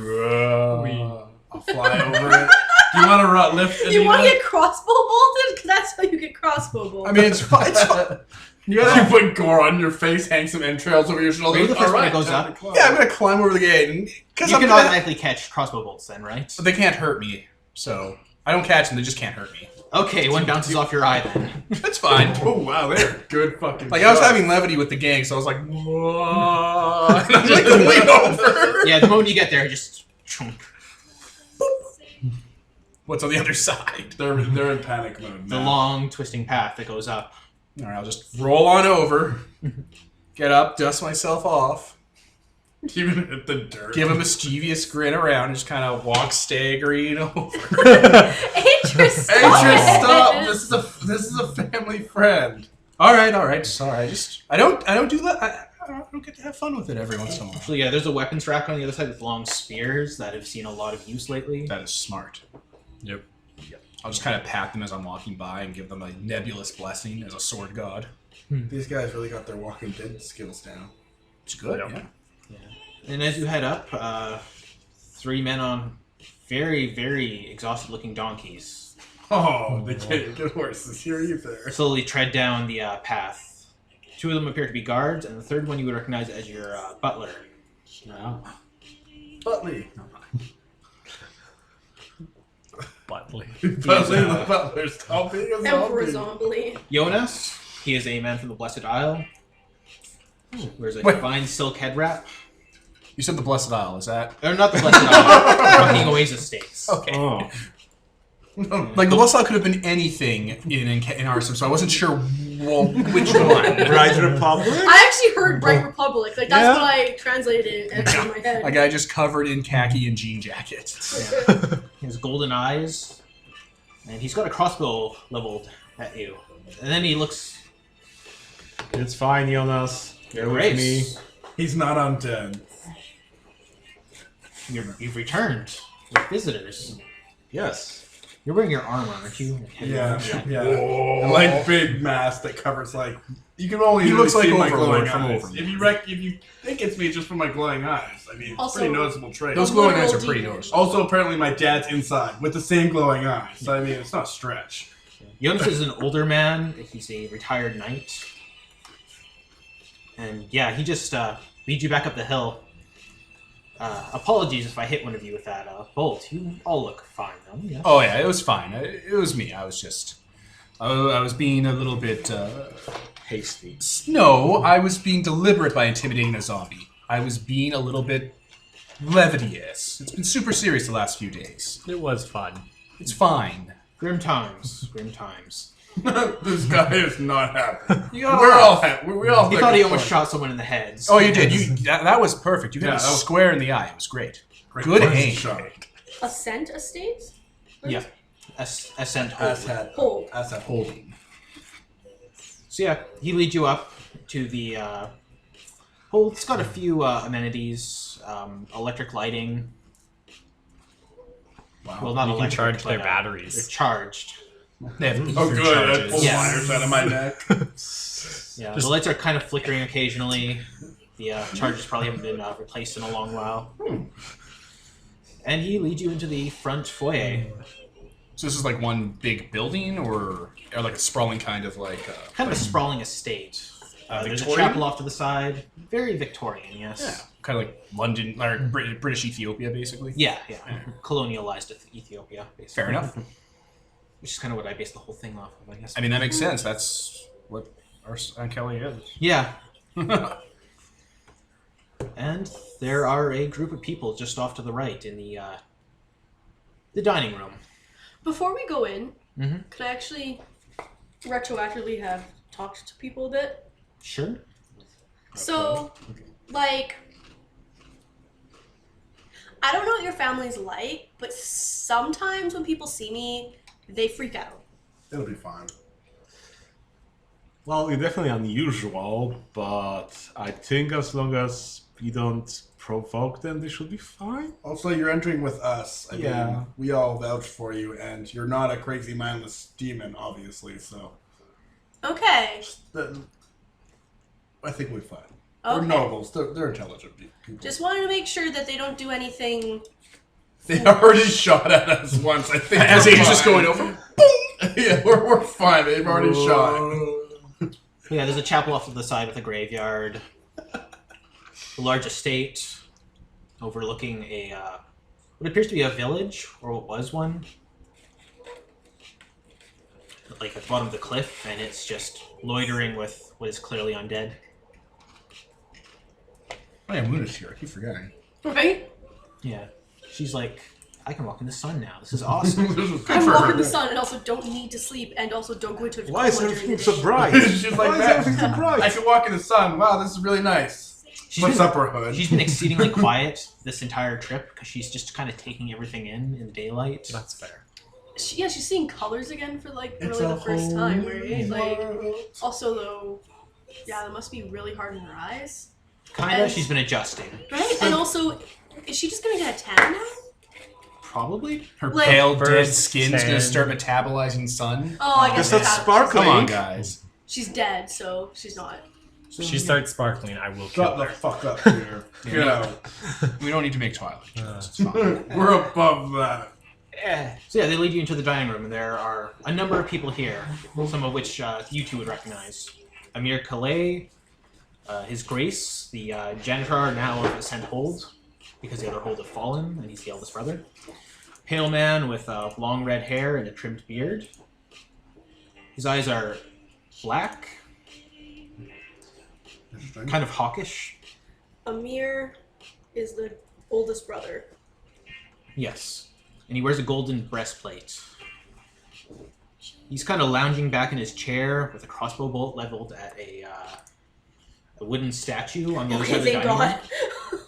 I'll fly over it. Do you want to lift? You want to Anita? get crossbow bolted? Because that's how you get crossbow bolted. I mean, it's fine. It's fine. You put gore on your face, hang some entrails over your shoulder. Maybe the first one that Alright, goes time up. to climb. Yeah, I'm gonna climb over the gate, and because You can automatically catch crossbow bolts then, right? But they can't hurt me, so I don't catch them. They just can't hurt me. Okay, one bounces off your eye then. That's fine. Oh wow, they're good fucking. Like I was shots. having levity with the gang, so I was like, whoa, and I'm like lean over. Yeah, the moment you get there, just... What's on the other side? They're in panic mode. The now. long twisting path that goes up. All right, I'll just roll on over, get up, dust myself off, Even hit the dirt. give a mischievous grin around, and just kind of walk staggering over. Interest, Hey, Trish, stop! This is a family friend. All right. Sorry, I don't do that. I don't get to have fun with it every once in a while. Actually, yeah, there's a weapons rack on the other side with long spears that have seen a lot of use lately. That is smart. Yep. I'll just kind of pat them as I'm walking by and give them a nebulous blessing as a sword god. These guys really got their Walking Dead skills down. It's good. Yep. Yeah. And as you head up, 3 men on very, very exhausted-looking donkeys Oh, they can't get horses. Here you there. slowly tread down the path. 2 of them appear to be guards, and the third one you would recognize as your butler. Butley. Butley. Butley the butler. Stop being a Emperor zombie. Zombie. Jonas, he is a man from the Blessed Isle. Wears a Wait. fine silk head wrap. You said the Blessed Isle, is that? Or not the Blessed Isle, Fucking Oasis States. Okay. Oh. Like, the Blessed Isle could have been anything in our so I wasn't sure which one. Right Republic? I actually heard Bright Republic. Like that's Yeah. what I translated it in my head. A guy just covered in khaki and jean jackets. He has golden eyes, and he's got a crossbow leveled at you. And then he looks... It's fine, Jonas. You're with Grace. me. He's not undead. You've returned with visitors. Yes. You're wearing your armor, aren't you? Yeah. And like big mask that covers like you can only He really looks like see my Overlord glowing from eyes. Overlord. If you think it's me just from my glowing eyes, I mean it's Also, pretty noticeable trait. Those glowing eyes are Literal pretty demon. noticeable. Also, apparently my dad's inside with the same glowing eyes. So I mean it's not a stretch. Jonas is an older man. He's a retired knight. And yeah, he just leads you back up the hill. Apologies if I hit one of you with that bolt. You all look fine, though. Yeah. Oh yeah, it was fine. It was me. I was just, I was being a little bit. Hasty. No, I was being deliberate by intimidating a zombie. I was being a little bit levity-ious. It's been super serious the last few days. It was fun. It's fine. Grim times. Grim times. This guy is not happy. gotta We're laugh. all happy. We all. He think thought he it's almost fun. shot someone in the head. Oh, you did. That was perfect. You hit Yeah, him that was- square in the eye. It was great. Great Good first aim. shot. Ascent Estates? Yeah. Ascent Ass hold. hat. Hold. Ass hat. Holding. So yeah, he leads you up to the hold. It's got a few amenities, electric lighting. Wow. Well, not You can electric, charge their but, batteries. They're charged. They have Oh, ether good. I charges. pulled Yeah. wires out of my neck. Yeah, the lights are kind of flickering occasionally. The charges probably haven't been replaced in a long while. And he leads you into the front foyer. So this is like one big building, or like a sprawling kind of like. Kind of a sprawling estate. There's a Victorian? chapel off to the side. Very Victorian, yes. Yeah, kind of like London or British Ethiopia, basically. Yeah, yeah. Colonialized Ethiopia, basically. Fair enough. Which is kind of what I based the whole thing off of, I guess. I mean, that makes sense. That's what our Aunt Kelly is. Yeah. And there are a group of people just off to the right in the dining room. Before we go in, Mhm. could I actually retroactively have talked to people a bit? Sure. So, like, I don't know what your family's like, but sometimes when people see me, they freak out. It'll be fine. Well, it's definitely unusual, but I think as long as you don't provoke them, they should be fine. Also, you're entering with us. I Yeah. mean, we all vouch for you, and you're not a crazy mindless demon, obviously. So, Okay. I think we're fine. Okay. They're nobles. They're intelligent people. Just wanted to make sure that they don't do anything. They already shot at us once. I think As we're he's just fine. going over. Yeah, we're fine. They've already shot. Yeah, there's a chapel off to the side with a graveyard. A large estate overlooking what appears to be a village, or what was one. Like at the bottom of the cliff, and it's just loitering with what is clearly undead. Oh yeah, Moon is here. I keep forgetting. Right? Yeah. She's like, I can walk in the sun now. This is awesome. I'm walking in the sun and also don't need to sleep and also don't go into a Why is coma during everything the so day. bright? She's like, Why is "Man, everything so bright? I can walk in the sun. Wow, this is really nice. Puts up her hood. She's been exceedingly quiet this entire trip because she's just kind of taking everything in daylight. That's fair. She's seeing colors again for like It's really a the first whole time, right? Like, world. also though, yeah, that must be really hard in her eyes. Kinda. And- She's been adjusting. Right? And also, is she just gonna get a tan now? Probably. Her Like- pale, dead First skin's gonna tan. start metabolizing sun. Oh, I guess Is that that's sparkling? Come on, guys. She's dead, so she's not. If she starts sparkling, I will kill Shut the her. fuck up here. Get out. We don't need to make Twilight. It's fine. We're above that. So yeah, they lead you into the dining room, and there are a number of people here, some of which you two would recognize. Amir Calais, His Grace, the janitor now of Ascent Hold, because the other hold have fallen, and he's the eldest brother. Pale man with long red hair and a trimmed beard. His eyes are black, kind of hawkish. Amir is the oldest brother. Yes. And he wears a golden breastplate. He's kind of lounging back in his chair with a crossbow bolt leveled at a wooden statue on the other side Okay, of the thank dining God. room.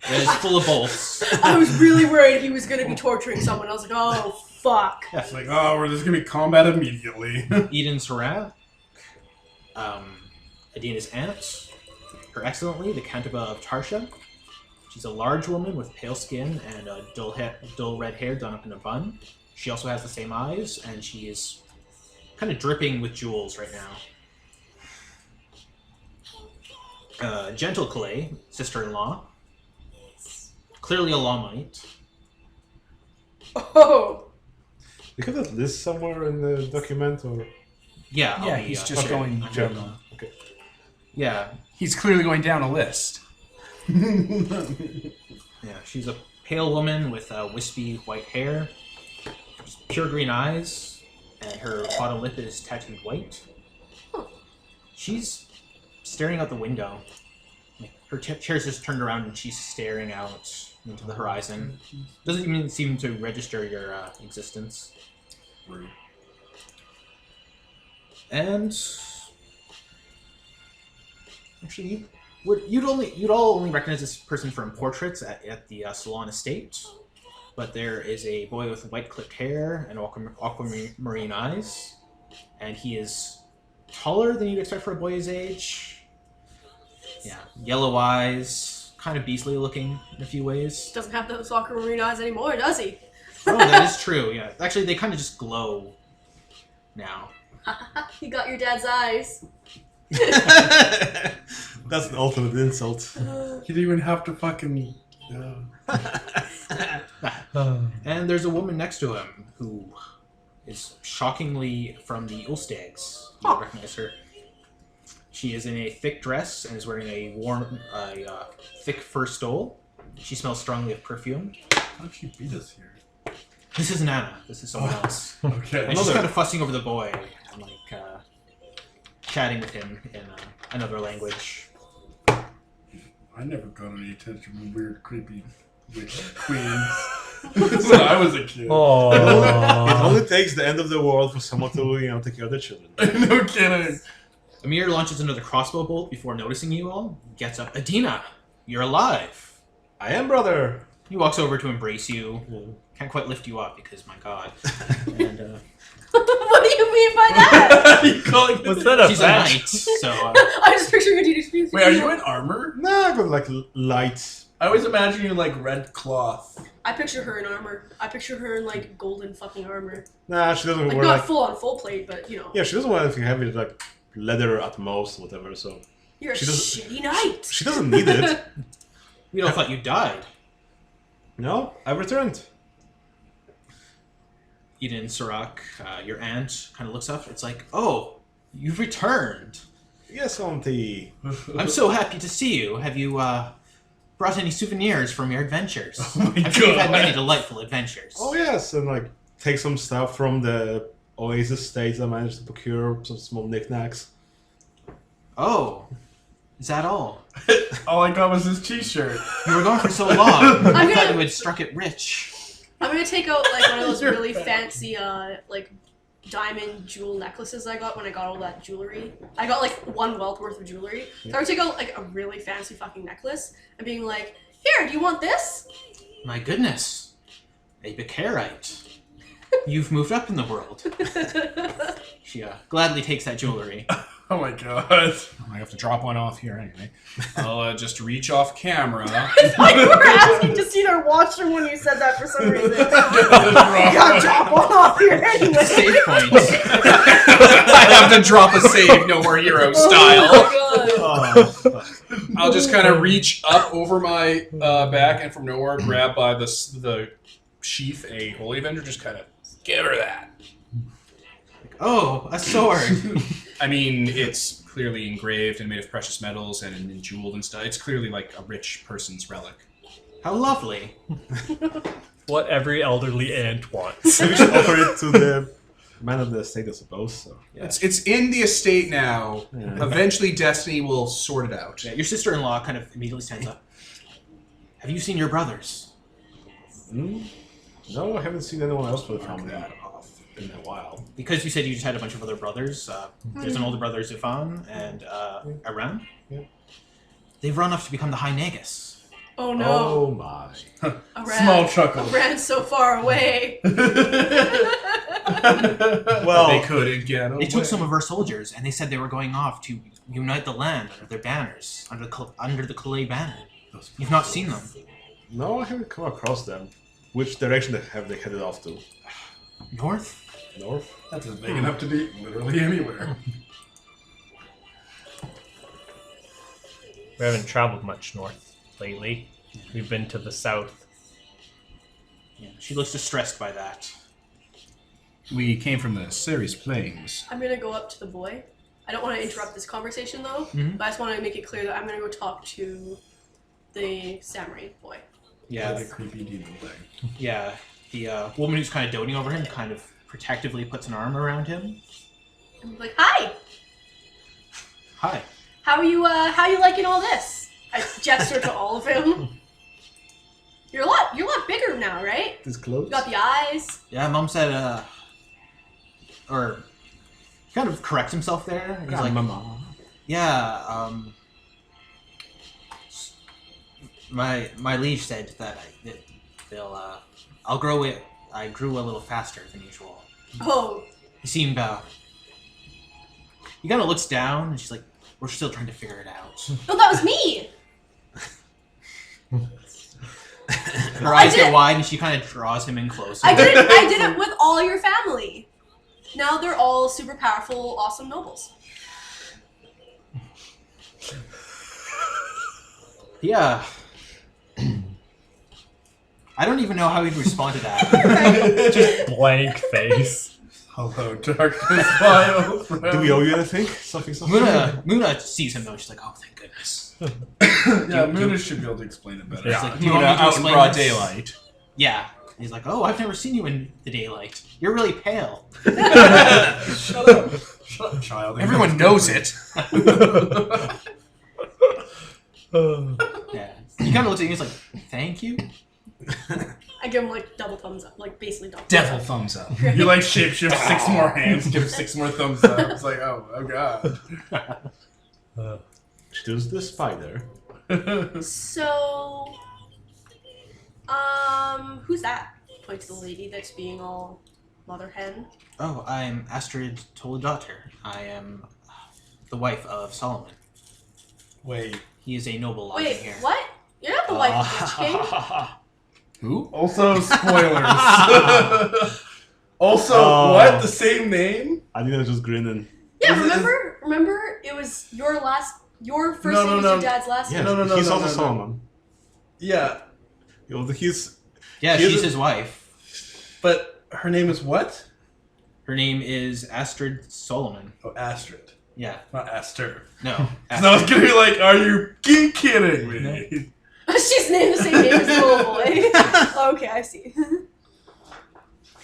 That is full of bolts. I was really worried he was gonna be torturing someone. I was like, oh fuck. It's like, oh, there's gonna be combat immediately. Eden Sarah, Adina's aunt, Her Excellency, the Countess of Tarsha. She's a large woman with pale skin and dull red hair done up in a bun. She also has the same eyes, and she is kind of dripping with jewels right now. Gentle Calais, sister-in-law. Clearly a Lawmite. Oh. You have that list somewhere in the document, or Yeah, I'll Yeah, be, he's just going okay. down. Okay. Yeah, He's clearly going down a list. yeah. She's a pale woman with wispy white hair, just pure green eyes, and her bottom lip is tattooed white. She's staring out the window. Like, her chair's just turned around and she's staring out into the horizon. Doesn't even seem to register your existence. Rude. And actually, you'd all only recognize this person from portraits at the Salon Estate, but there is a boy with white clipped hair and aquamarine eyes, and he is taller than you'd expect for a boy his age. Yeah, yellow eyes, kind of beastly looking in a few ways. Doesn't have those aquamarine eyes anymore, does he? Oh, that is true. Yeah, actually, they kind of just glow now. You got your dad's eyes. That's the ultimate insult. You didn't even have to fucking. And there's a woman next to him who is shockingly from the Ulstags. You recognize her. She is in a thick dress and is wearing a thick fur stole. She smells strongly of perfume. How did she beat us here? This isn't Anna. This is someone else. Okay. And she's kind of fussing over the boy and like chatting with him in another language. I never got any attention from weird, creepy witch queens. When I was a kid. It Oh. only takes the end of the world for someone to take care of their children. No kidding. Amir launches another crossbow bolt before noticing you all. Gets up. Adina, you're alive. I am, brother. He walks over to embrace you. Can't quite lift you up because, my God. And What do you mean by that? You calling Was that a she's a badge? knight, so I'm just picturing a DD. Wait, are you in armor? Nah, I got like light I always imagine you in like red cloth. I picture her in armor. I picture her in like golden fucking armor. Nah, she doesn't Like wear not like. full on full plate, but you know. Yeah, she doesn't wear anything heavy, like leather at most, whatever. So You're a she doesn't- shitty knight. she doesn't need it. We all thought you died. No, I returned. Eden Sirach, your aunt, kind of looks up. It's like, oh, you've returned. Yes, Auntie. I'm so happy to see you. Have you brought any souvenirs from your adventures? Oh my I'm sure you've had God. many delightful adventures. Oh yes, and like take some stuff from the Oasis states I managed to procure, some small knickknacks. Oh, is that all? All I got was this T-shirt. You were gone for so long. I I'm thought gonna- you had struck it rich. I'm gonna take out like one of those really fancy like diamond jewel necklaces I got when I got all that jewelry. I got like one wealth worth of jewelry. So I would take out like a really fancy fucking necklace and being like, here, do you want this? My goodness, a Becarite. You've moved up in the world. She gladly takes that jewelry. Oh my god. I have to drop one off here anyway. I'll just reach off camera. I thought you were asking to see our watcher when you said that for some reason. You gotta drop one off here anyway. Save points. I have to drop a save, No More Hero style. Oh my god. I'll just kind of reach up over my back and from nowhere grab by the sheath a Holy Avenger, just kind of give her that. Oh, a sword. I mean, it's clearly engraved and made of precious metals and jeweled and stuff. It's clearly like a rich person's relic. How lovely. What every elderly aunt wants. We should offer it to the man of the estate, I suppose. So Yeah. It's in the estate now. Yeah. Eventually, Destiny will sort it out. Yeah, your sister-in-law kind of immediately stands up. Have you seen your brothers? No, I haven't seen anyone else from the family in a while. Because you said you just had a bunch of other brothers. There's an older brother, Zufan, and Aram. Yeah. They've run off to become the High Nagus. Oh no. Oh my. Small chuckle. Ran so far away. Well, They couldn't get away. They took some of our soldiers, and they said they were going off to unite the land under their banners, under the Calais banner. You've not seen them. no, I haven't come across them. Which direction have they headed off to? North? North? That's as big enough to be literally anywhere. We haven't traveled much north lately. We've been to the south. Yeah, she looks distressed by that. We came from the Ceres Plains. I'm gonna go up to the boy. I don't want to interrupt this conversation though, but I just want to make it clear that I'm gonna go talk to the samurai boy. Yeah, The creepy demon thing. yeah. The woman who's kind of doting over him kind of protectively puts an arm around him. I'm like, hi. Hi. How you liking all this? I gesture to all of him. You're a lot bigger now, right? This close? You got the eyes. Yeah, Mom said, or he kind of corrects himself there. He's like, yeah, my liege said that I'll grow it. I grew a little faster than usual. Oh, He seemed, he kind of looks down, and she's like, we're still trying to figure it out. no, that was me. Her eyes get wide, and she kind of draws him in closer. I did it with all your family. Now they're all super powerful, awesome nobles. Yeah. I don't even know how he'd respond to that. Just blank face. Hello, darkness, my old friend. Do we owe you anything? Something? Muna sees him though. She's like, "Oh, thank goodness." Yeah, Muna should be able to explain it better. Yeah. She's like, "Do you want me to out in explain broad this?" daylight. Yeah. He's like, "Oh, I've never seen you in the daylight. You're really pale." Shut up. Shut up, child. Everyone knows it. Yeah. He kind of looks at you. He's like, "Thank you." I give him like double thumbs up, like basically double. Devil thumbs up. You like shapeshift 6 more hands, give 6 more thumbs up. It's like, oh god. She does the spider. So, who's that? Point to the lady that's being all mother hen. Oh, I'm Astrid Toledottir. I am the wife of Solomon. Wait. He is a noble lodging Wait, here. what? You're not the wife of Witch King. Who? Also, spoilers. Also, what? The same name? I think I was just grinning. Yeah, Is it- remember? It was your first No, name no, was no. your dad's last Yes, name. No, he's also no. Solomon. Yeah, You know, he's Yeah, She is she's a- his wife. but her name is what? Her name is Astrid Solomon. Oh, Astrid. Yeah. Not Aster. No. So I was gonna be like, are you kidding me? She's named the same name as the little boy. Okay, I see.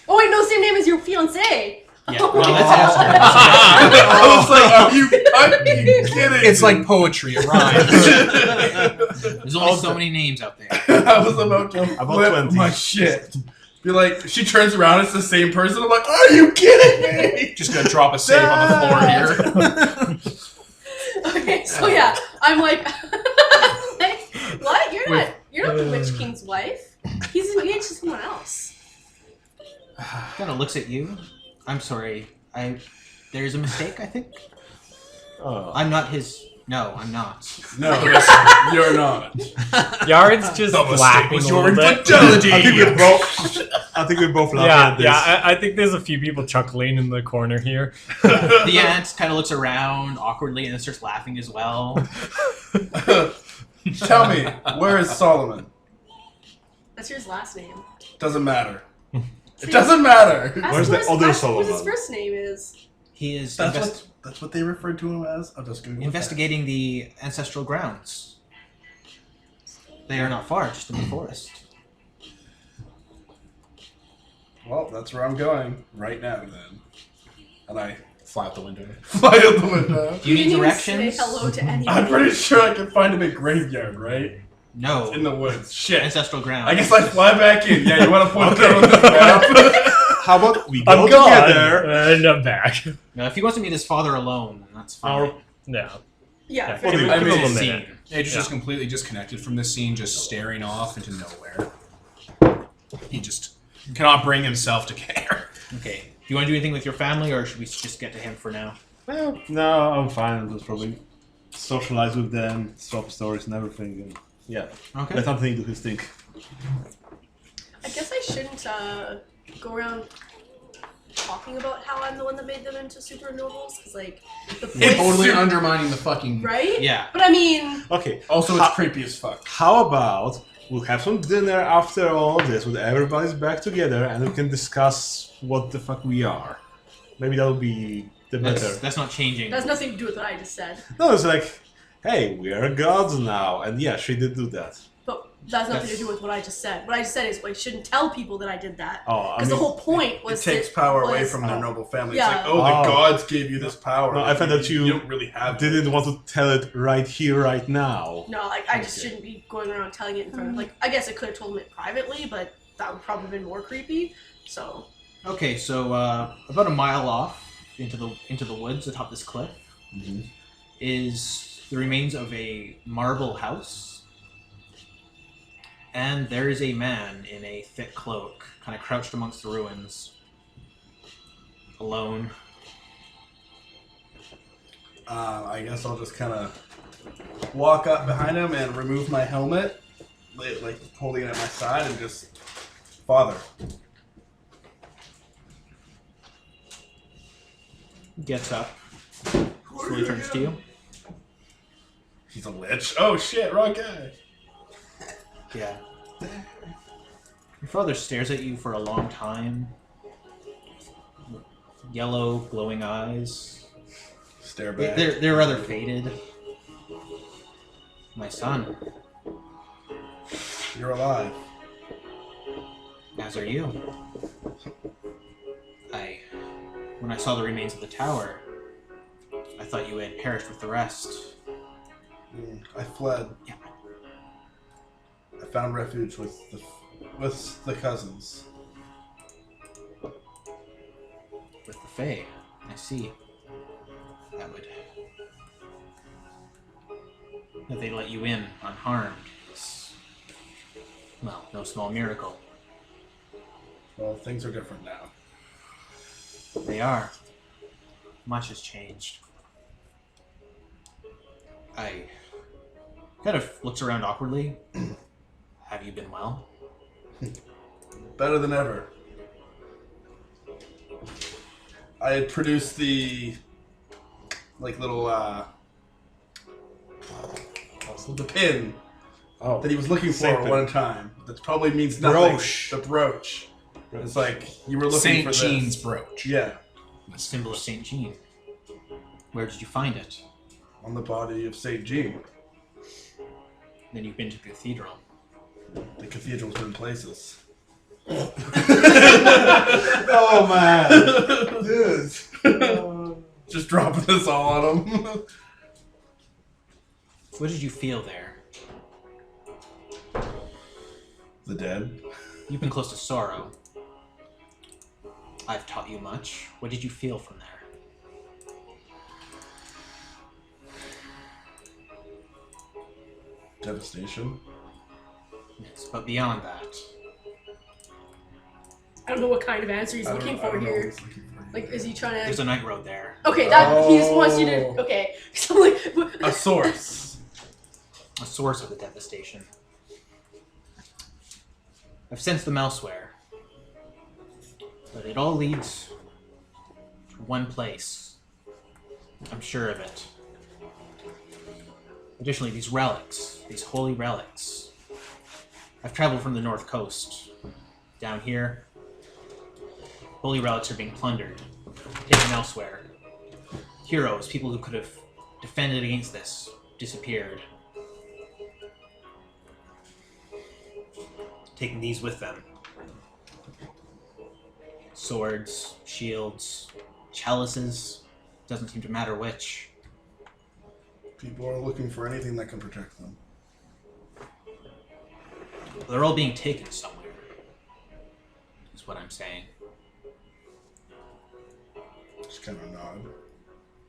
Oh wait, no, same name as your fiance. Yeah. Oh No, my that's God. Astrid. I was like, are you fucking kidding It's me? like poetry. It rhymes. There's only so many names out there. I was about to About flip 20. my shit. Be like, she turns around, it's the same person. I'm like, are you kidding me? Just gonna drop a safe on the floor here. Okay, so yeah, I'm like, what? You're not the Witch King's wife. He's engaged to someone else. Kind of looks at you. I'm sorry. There's a mistake, I think. I'm not his. No, I'm not. No, you're not. Yard's just The mistake laughing was a your little bit. infidelity. I think we both laughed Yeah, at this. yeah. I think there's a few people chuckling in the corner here. The aunt kind of looks around awkwardly and then starts laughing as well. Tell me, where is Solomon? That's your last name. Doesn't matter. It doesn't matter. Where's the other What his Solomon? first name is? He is That's what they referred to him as. I'm just gonna investigating the ancestral grounds. They are not far, just in the forest. Well, that's where I'm going right now. Then, and I Fly out the window. fly out the window. Do you need didn't even directions? Say hello to anybody. I'm pretty sure I can find him a graveyard, right? No. In the woods. Shit. Ancestral grounds. I guess I fly back in. Yeah, you want to point that on the map? How about we I'm go gone together? and I'm back. No, if he wants to meet his father alone, then that's fine. Yeah. Yeah. Give fair him- enough. give him a Scene. minute. Edge is Yeah. just completely disconnected from this scene, just staring off into nowhere. He just cannot bring himself to care. Okay. Do you want to do anything with your family, or should we just get to him for now? Well, no, I'm fine. I'll just probably socialize with them, swap stories and everything. And yeah, Okay. let Anthony do his thing. I guess I shouldn't go around talking about how I'm the one that made them into super nobles, because like the It's point, totally undermining the fucking. right? Yeah. But I mean, Okay, Also, it's creepy as fuck. how about we'll have some dinner after all of this with everybody's back together and we can discuss what the fuck we are. Maybe that'll be the better. That's not changing. that has nothing to do with what I just said. No, it's like, hey, we are gods now. And yeah, she did do that. But that has nothing to do with what I just said. What I just said is, I shouldn't tell people that I did that. Oh, I Because the mean, whole point It was takes that power was- away from their noble family. Yeah. It's like, oh, the gods gave you this power. No, I found that you don't really have didn't it. want to tell it right here, right now. No, like I just shouldn't be going around telling it in front of. Like, I guess I could have told them it privately, but that would probably have been more creepy. So Okay, so about a mile off into the woods atop this cliff is the remains of a marble house. And there is a man in a thick cloak, kind of crouched amongst the ruins, alone. I guess I'll just kind of walk up behind him and remove my helmet, like holding it at my side, and just, Father. Gets up, slowly turns to you. He's a lich. Oh shit, wrong guy. Yeah. Your father stares at you for a long time. Yellow, glowing eyes. Stare back. They're rather faded. My son, You're alive. as are you. When I saw the remains of the tower, I thought you had perished with the rest. I fled. Yeah. I found refuge with the cousins. With the Fae. I see. That they let you in unharmed. It's, well, no small miracle. Well, things are different now. They are. Much has changed. I kind of looks around awkwardly. Have you been well? Better than ever. I had produced the little the pin that he was looking for at one time. That probably means nothing. Brooch. The brooch. It's like you were looking for St. Jean's this. brooch. Yeah, The symbol of St. Jean. Where did you find it? on the body of St. Jean. Then you've been to the cathedral. The cathedral's been places. Oh man, dude. Just dropping this all on him. What did you feel there? The dead. You've been close to sorrow. I've taught you much. What did you feel from there? Devastation. Yes, but beyond that, I don't know what kind of answer he's looking for I don't know what here. he's looking for here. Like, is he trying there's to? a night road there. Okay, that he just wants you to. Okay, so like, A source. A source of the devastation. I've sensed them elsewhere. But it all leads to one place. I'm sure of it. Additionally, these relics, these holy relics. I've traveled from the north coast. Down here, holy relics are being plundered, taken elsewhere. Heroes, people who could have defended against this, disappeared. Taking these with them. Swords, shields, chalices, doesn't seem to matter which. People are looking for anything that can protect them. They're all being taken somewhere, is what I'm saying. Just kind of nod.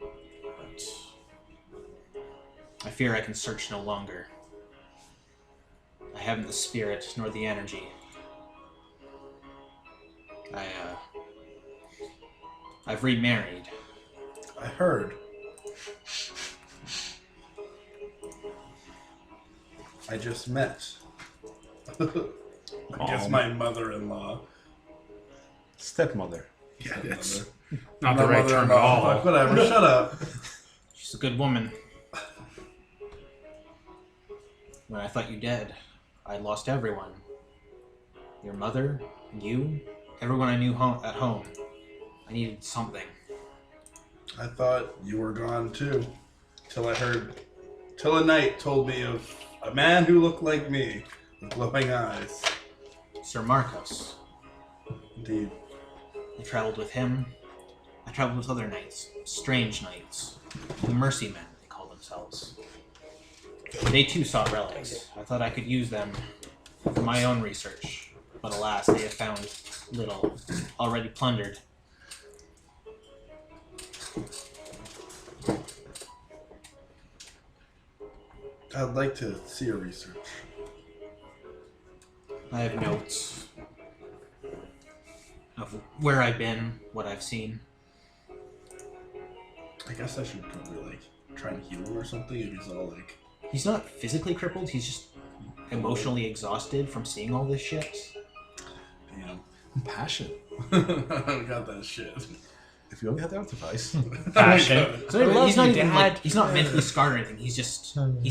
But I fear I can search no longer. I haven't the spirit nor the energy. I've remarried. I heard. I just met. I guess my mother-in-law. Stepmother. Yeah, it's Stepmother. not the right term at all. Whatever, shut up. She's a good woman. When I thought you dead, I lost everyone. Your mother, you, everyone I knew at home. I needed something. I thought you were gone too. Till a knight told me of a man who looked like me, with glowing eyes. Sir Marcos. Indeed. I traveled with him. I traveled with other knights. Strange knights. The Mercy Men, they call themselves. They too sought relics. I thought I could use them for my own research. But alas, they have found little. Already plundered. I'd like to see your research. I have notes of where I've been, what I've seen. I guess I should probably try and heal him or something if he's all He's not physically crippled, he's just emotionally exhausted from seeing all this shit. damn. Passion. I don't got that shit. If you only had the artifice. Passion. So anyway, love he's not you, even Dad. he's not mentally scarred or anything, he's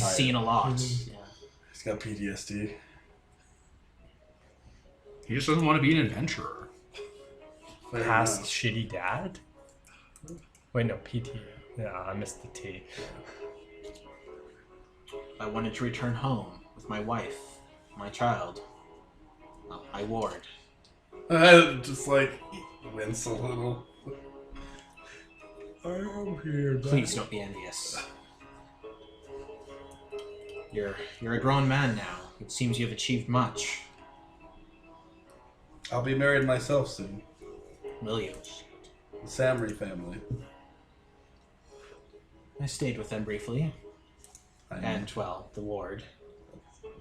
seen a lot. Yeah. He's got PTSD. He just doesn't want to be an adventurer. Fair Past enough. shitty dad? Wait, no, PT. Yeah, I missed the T. I wanted to return home with my wife, my child, my ward. I just wince a little. I am here. Please don't be envious. You're a grown man now. It seems you have achieved much. I'll be married myself soon. Will you? The Samry family. I stayed with them briefly. I And, well, the ward.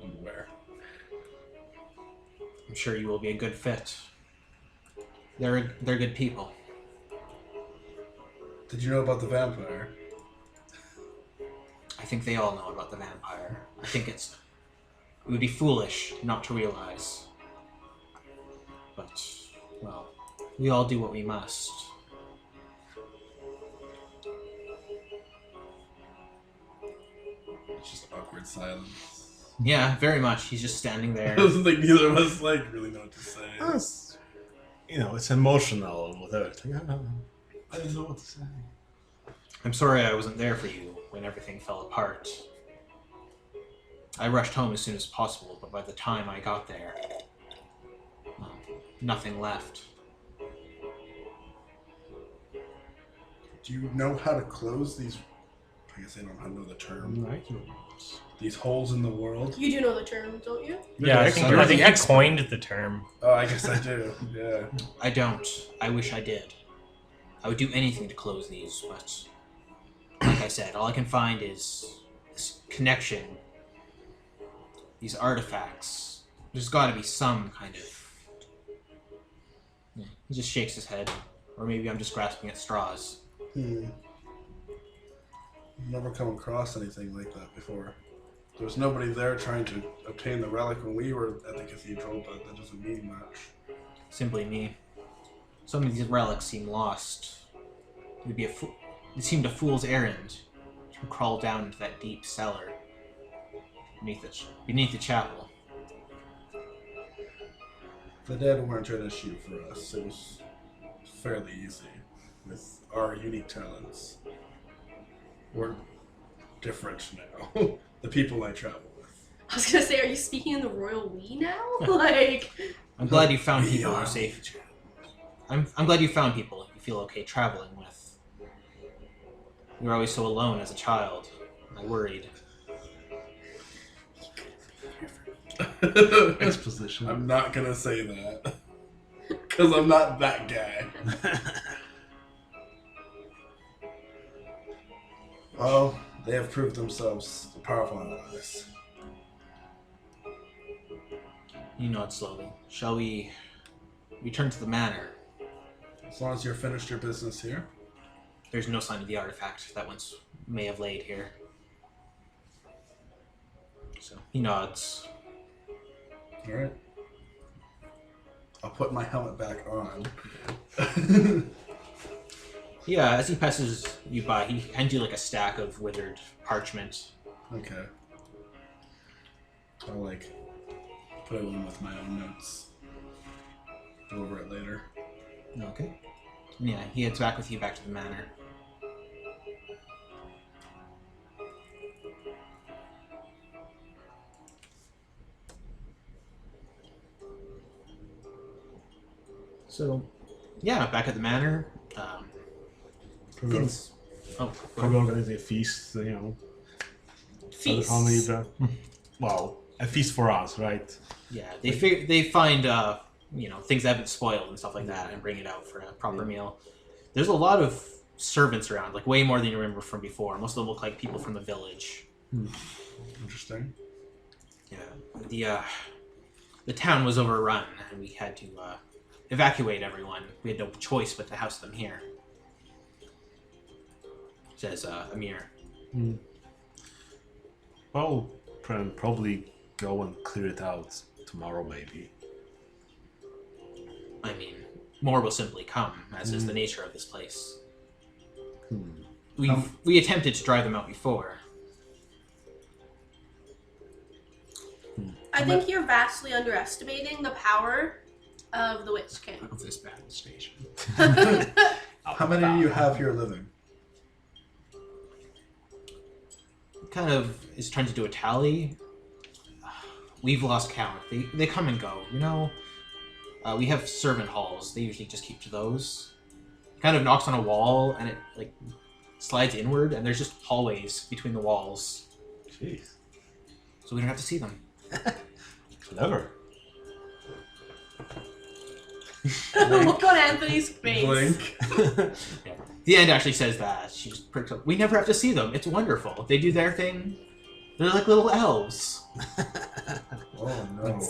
am aware. I'm sure you will be a good fit. They're good people. Did you know about the vampire? I think they all know about the vampire. I think it's It would be foolish not to realize. But, well, we all do what we must. It's just awkward silence. Yeah, very much. He's just standing there. I was like, neither of us like really know what to say. It's, it's emotional and whatever. It's like, I don't know what to say. I'm sorry I wasn't there for you when everything fell apart. I rushed home as soon as possible, but by the time I got there, well, nothing left. Do you know how to close these? I guess I don't know the term. These holes in the world. You do know the term, don't you? Yeah, I think you coined the term. Oh, I guess I do. Yeah. I don't. I wish I did. I would do anything to close these, but like I said, all I can find is this connection. These artifacts. There's got to be some kind of... Yeah, he just shakes his head. Or maybe I'm just grasping at straws. I've never come across anything like that before. There was nobody there trying to obtain the relic when we were at the cathedral, but that doesn't mean much. Simply me. Some of these relics seem lost. It would be it seemed a fool's errand to crawl down into that deep cellar beneath the chapel. The dead weren't an issue for us. It was fairly easy with our unique talents. We're different now. The people I travel with. I was gonna say, are you speaking in the royal we now? Like, I'm glad you found people who are safe. I'm glad you found people you feel okay traveling with. You were always so alone as a child. I worried. Exposition. I'm not gonna say that. Because I'm not that guy. Well, they have proved themselves powerful allies. You nod slowly. Shall we return to the manor? As long as you're finished your business here. There's no sign of the artifact that once may have laid here. So he nods. Alright. I'll put my helmet back on. Yeah, as he passes you by, he hands you like a stack of withered parchment. Okay. I'll put it in with my own notes. Go over it later. Okay. And yeah, he heads back with you back to the manor. So, yeah, back at the manor. Things. Oh, Probably organizing a feast, feast. Well, a feast for us, right? Yeah, they find things that haven't spoiled and stuff like that, and bring it out for a proper meal. There's a lot of servants around, like way more than you remember from before. Most of them look like people from the village. Interesting. Yeah, the town was overrun, and we had to evacuate everyone. We had no choice but to house them here. Says Amir. Well, probably go and clear it out tomorrow, maybe. I mean, more will simply come, as is the nature of this place. We attempted to drive them out before. I think you're vastly underestimating the power of the Witch King. Of this battle station. How many do you have here living? Kind of is trying to do a tally. We've lost count. They come and go, we have servant halls. They usually just keep to those. Kind of knocks on a wall, and it slides inward, and there's just hallways between the walls. Jeez. So we don't have to see them. Clever. Look on Anthony's face. Blink. Yeah. The end actually says that. She just pricks up. We never have to see them. It's wonderful. They do their thing. They're like little elves. Oh no.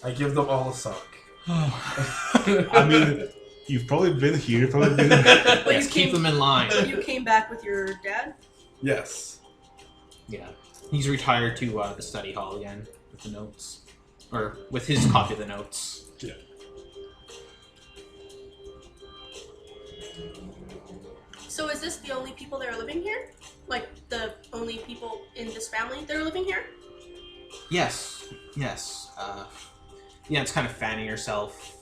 I give them all a sock. I mean, you've probably been here, But Yes, keep them in line. You came back with your dad? Yes. Yeah. He's retired to the study hall again with the notes. Or with his copy of the notes. Yeah. So is this the only people that are living here? Like, the only people in this family that are living here? Yes. Yeah, it's kind of fanning herself.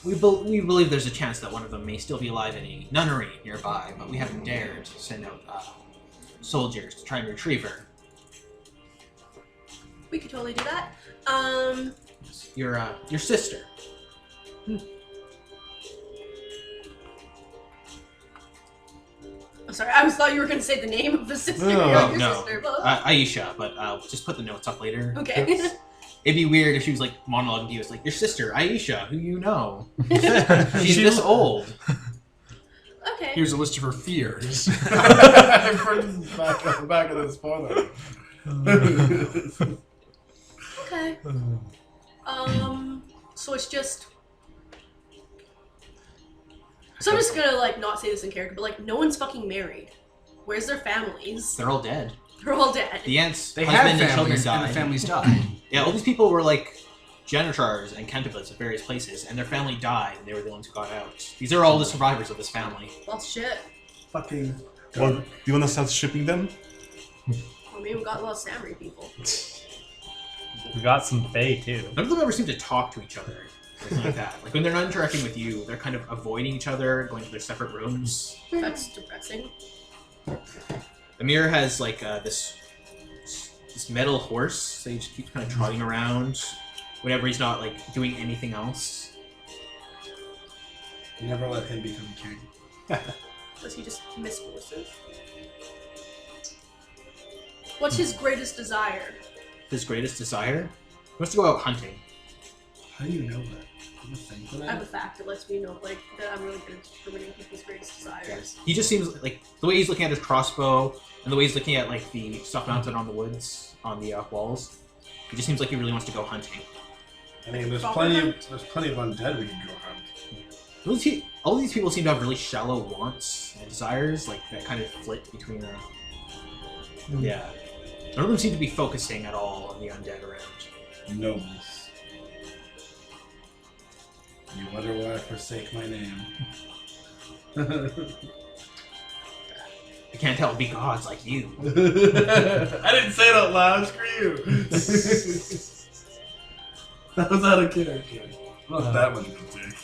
We believe there's a chance that one of them may still be alive in a nunnery nearby, but we haven't dared to send out soldiers to try and retrieve her. We could totally do that. Your sister. I'm sorry, I thought you were going to say the name of the sister. No, Your sister. But... Aisha, but I'll just put the notes up later. Okay. It'd be weird if she was like monologuing to you. It's like, your sister, Aisha, who you know. She's this old. Okay. Here's a list of her fears. back of this photo. Okay. So it's just... So I'm just gonna, like, not say this in character, but, like, no one's fucking married. Where's their families? They're all dead. They're all dead. The aunt's They had husband and children families, and died. the families died. Yeah, all these people were like janitors and cantabits at various places, and their family died, and they were the ones who got out. These are all the survivors of this family. Well, shit. Fucking. Well, do you want to start shipping them? Well, maybe we got a lot of samurai people. We got some Fae too. None of them ever seem to talk to each other. Or anything like that. Like when they're not interacting with you, they're kind of avoiding each other, going to their separate rooms. That's depressing. The mirror has like this metal horse that he just keeps kind of trotting around whenever he's not like doing anything else. Never let him become king. Does he just miss horses? What's his greatest desire? His greatest desire? He wants to go out hunting. How do you know that? You think for I have a that? fact that lets me know, like, that I'm really good at determining people's greatest desires. He just seems like the way he's looking at his crossbow and the way he's looking at like the stuff mounted on the woods on the walls. He just seems like he really wants to go hunting. I mean, there's Proper plenty hunt? of undead we can go hunt. All these people seem to have really shallow wants and desires, like that kind of flit between them. Yeah. None of them seem to be focusing at all on the undead around. Nobles. You wonder why I forsake my name. I can't tell be gods like you. I didn't say it out loud, screw you! That was out of character. Not that much of a dick.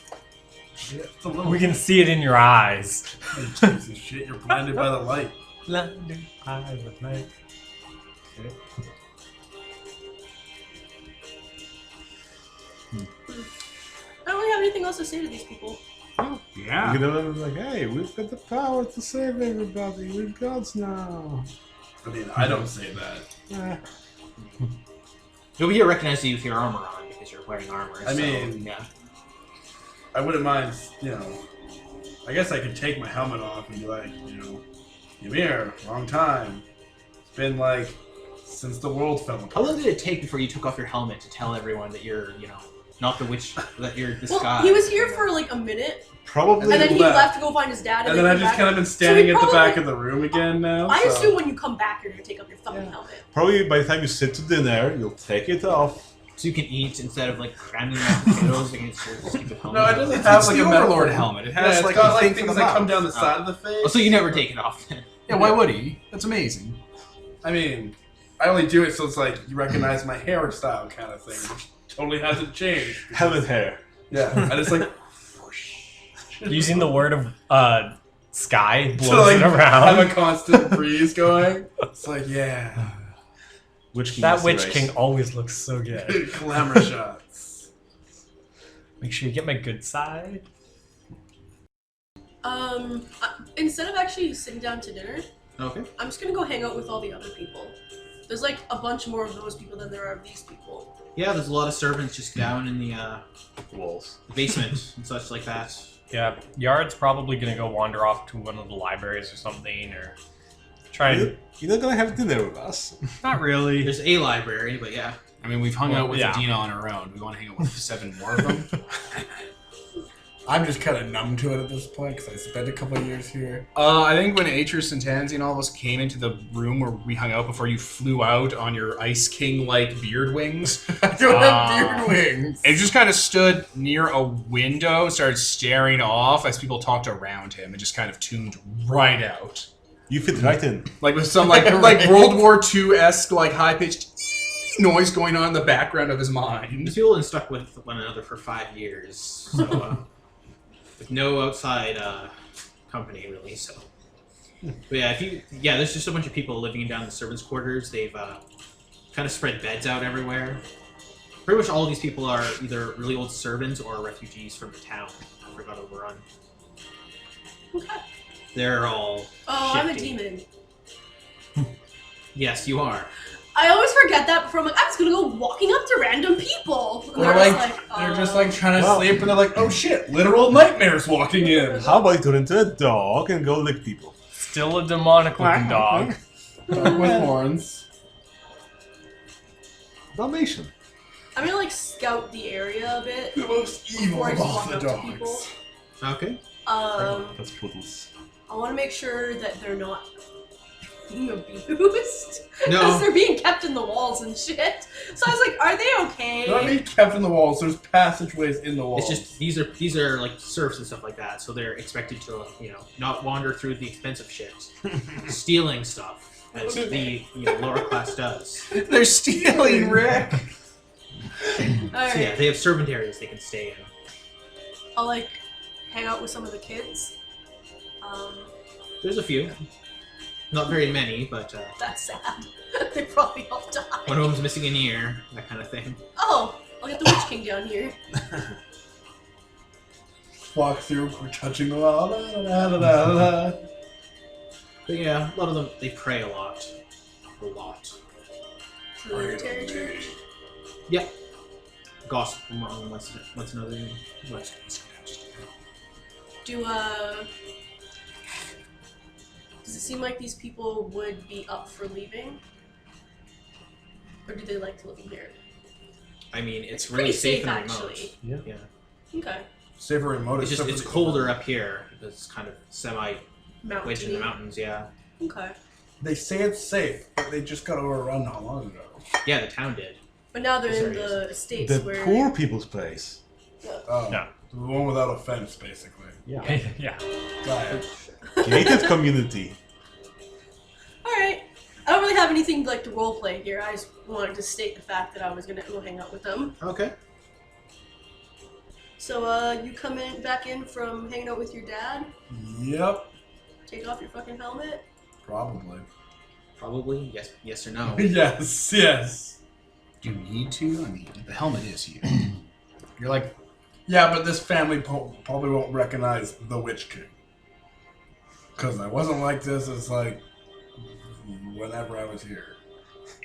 Shit, it's a little We can see it in your eyes. Jesus shit, you're blinded by the light. Blinded eyes of night. I don't really have anything else to say to these people. Yeah. You know, like, hey, we've got the power to save everybody. We're gods now. I mean, I don't say that. Eh. Nobody here recognizes you with your armor on because you're wearing armor. I so, mean- yeah. I wouldn't mind, you know. I guess I could take my helmet off and be like, you know, Ymir, long time. It's been like since the world fell apart. How long did it take before you took off your helmet to tell everyone that you're, you know, not the witch, that you're this Well, guy? he was here for like a minute, Probably. and then he left. left to go find his dad, And then I've came just back. kind of been So standing he at the probably- back of the room again now. I so. assume when you come back, you're gonna take off your fucking helmet. Probably by the time you sit to dinner, you'll take it off. So you can eat instead of like cramming out potatoes against your stupid helmet. No, it doesn't It's have the like a Overlord metal- helmet. It Yeah, has it's like got a like thing things for the that come mouth. down the side of the face. Oh, so you never take it off then? Yeah, why would he? That's amazing. I mean, I only do it so it's like you recognize my hairstyle kind of thing, which totally hasn't changed. Helmet hair. Yeah, I just like Using the word of sky blows to like it have around. a constant breeze going. It's like yeah, Witchking That is the Witch race. King always looks so good. glamour shots. Make sure you get my good side. Instead of actually sitting down to dinner, Okay. I'm just gonna go hang out with all the other people. There's like a bunch more of those people than there are of these people. Yeah, there's a lot of servants just down in the Walls. basement and such like that. Yeah, Yard's probably gonna go wander off to one of the libraries or something, or try and... You're not gonna have dinner with us. Not really. There's a library, but yeah. I mean, we've hung out with yeah. Adina on our own. We want to hang out with 7 more of them. I'm just kind of numb to it at this point because I spent a couple of years here. I think when Atreus and Tansy and all of us came into the room where we hung out before you flew out on your Ice King-like beard wings, I don't have beard wings. it just kind of stood near a window, started staring off as people talked around him, and just kind of tuned right out. You fit right in. Like with some like World War II-esque like high-pitched noise going on in the background of his mind. These people have been stuck with one another for 5 years, so with no outside company really. So, but yeah, there's just a bunch of people living down the servants' quarters. They've kind of spread beds out everywhere. Pretty much all of these people are either really old servants or refugees from the town that got overrun. Okay. They're all. Oh, I'm a shifty. demon. Yes, you are. I always forget that before I'm like, I'm just gonna go walking up to random people. And They're just like trying to sleep and they're like, oh shit, literal nightmares walking in. How about you turn into a dog and go lick people? Still a demonic looking dog. Dog with horns. Dalmatian. I'm gonna like scout the area a bit. The most evil Before I of just all walk the up to people. dogs. Okay. That's poodles. I want to make sure that they're not being abused. No. Because they're being kept in the walls and shit. So I was like, are they okay? They're not being kept in the walls, there's passageways in the walls. It's just these are like serfs and stuff like that, so they're expected to not wander through the expensive shit, stealing stuff as the lower class does. They're stealing, Rick. Alright. So yeah, they have servant areas they can stay in. I'll like hang out with some of the kids. There's a few, not very many, but That's sad. They probably all die. one of them's missing an ear, that kind of thing. Oh, I'll get the Witch King down here. Walk through, we're touching the wall. La, la, la, la, la. But yeah, a lot of them they pray a lot. The Unitary Church. Yep. Gossip among what's another name? Does it seem like these people would be up for leaving? Or do they like to live in here? I mean, it's pretty really safe safe, and remote. actually. Yeah. Okay. Safer remote. It's just it's colder up here because it's kind of semi wedged in the mountains. Yeah. Okay. They say it's safe, but they just got overrun not long ago. Yeah, the town did. But now they're in These the estates The where... poor people's place. Oh, Yeah. the one without a fence, basically. Yeah. Yeah. Got it. Gated community. Alright. I don't really have anything like to roleplay here. I just wanted to state the fact that I was gonna go hang out with them. Okay. So, you come in back in from hanging out with your dad, Yep. take off your fucking helmet. Probably. Probably yes or no. Yes, yes. Do you need to? I mean, the helmet is you. You're like, Yeah, but this family probably won't recognize the Witch King. Because I wasn't like this as, like, whenever I was here.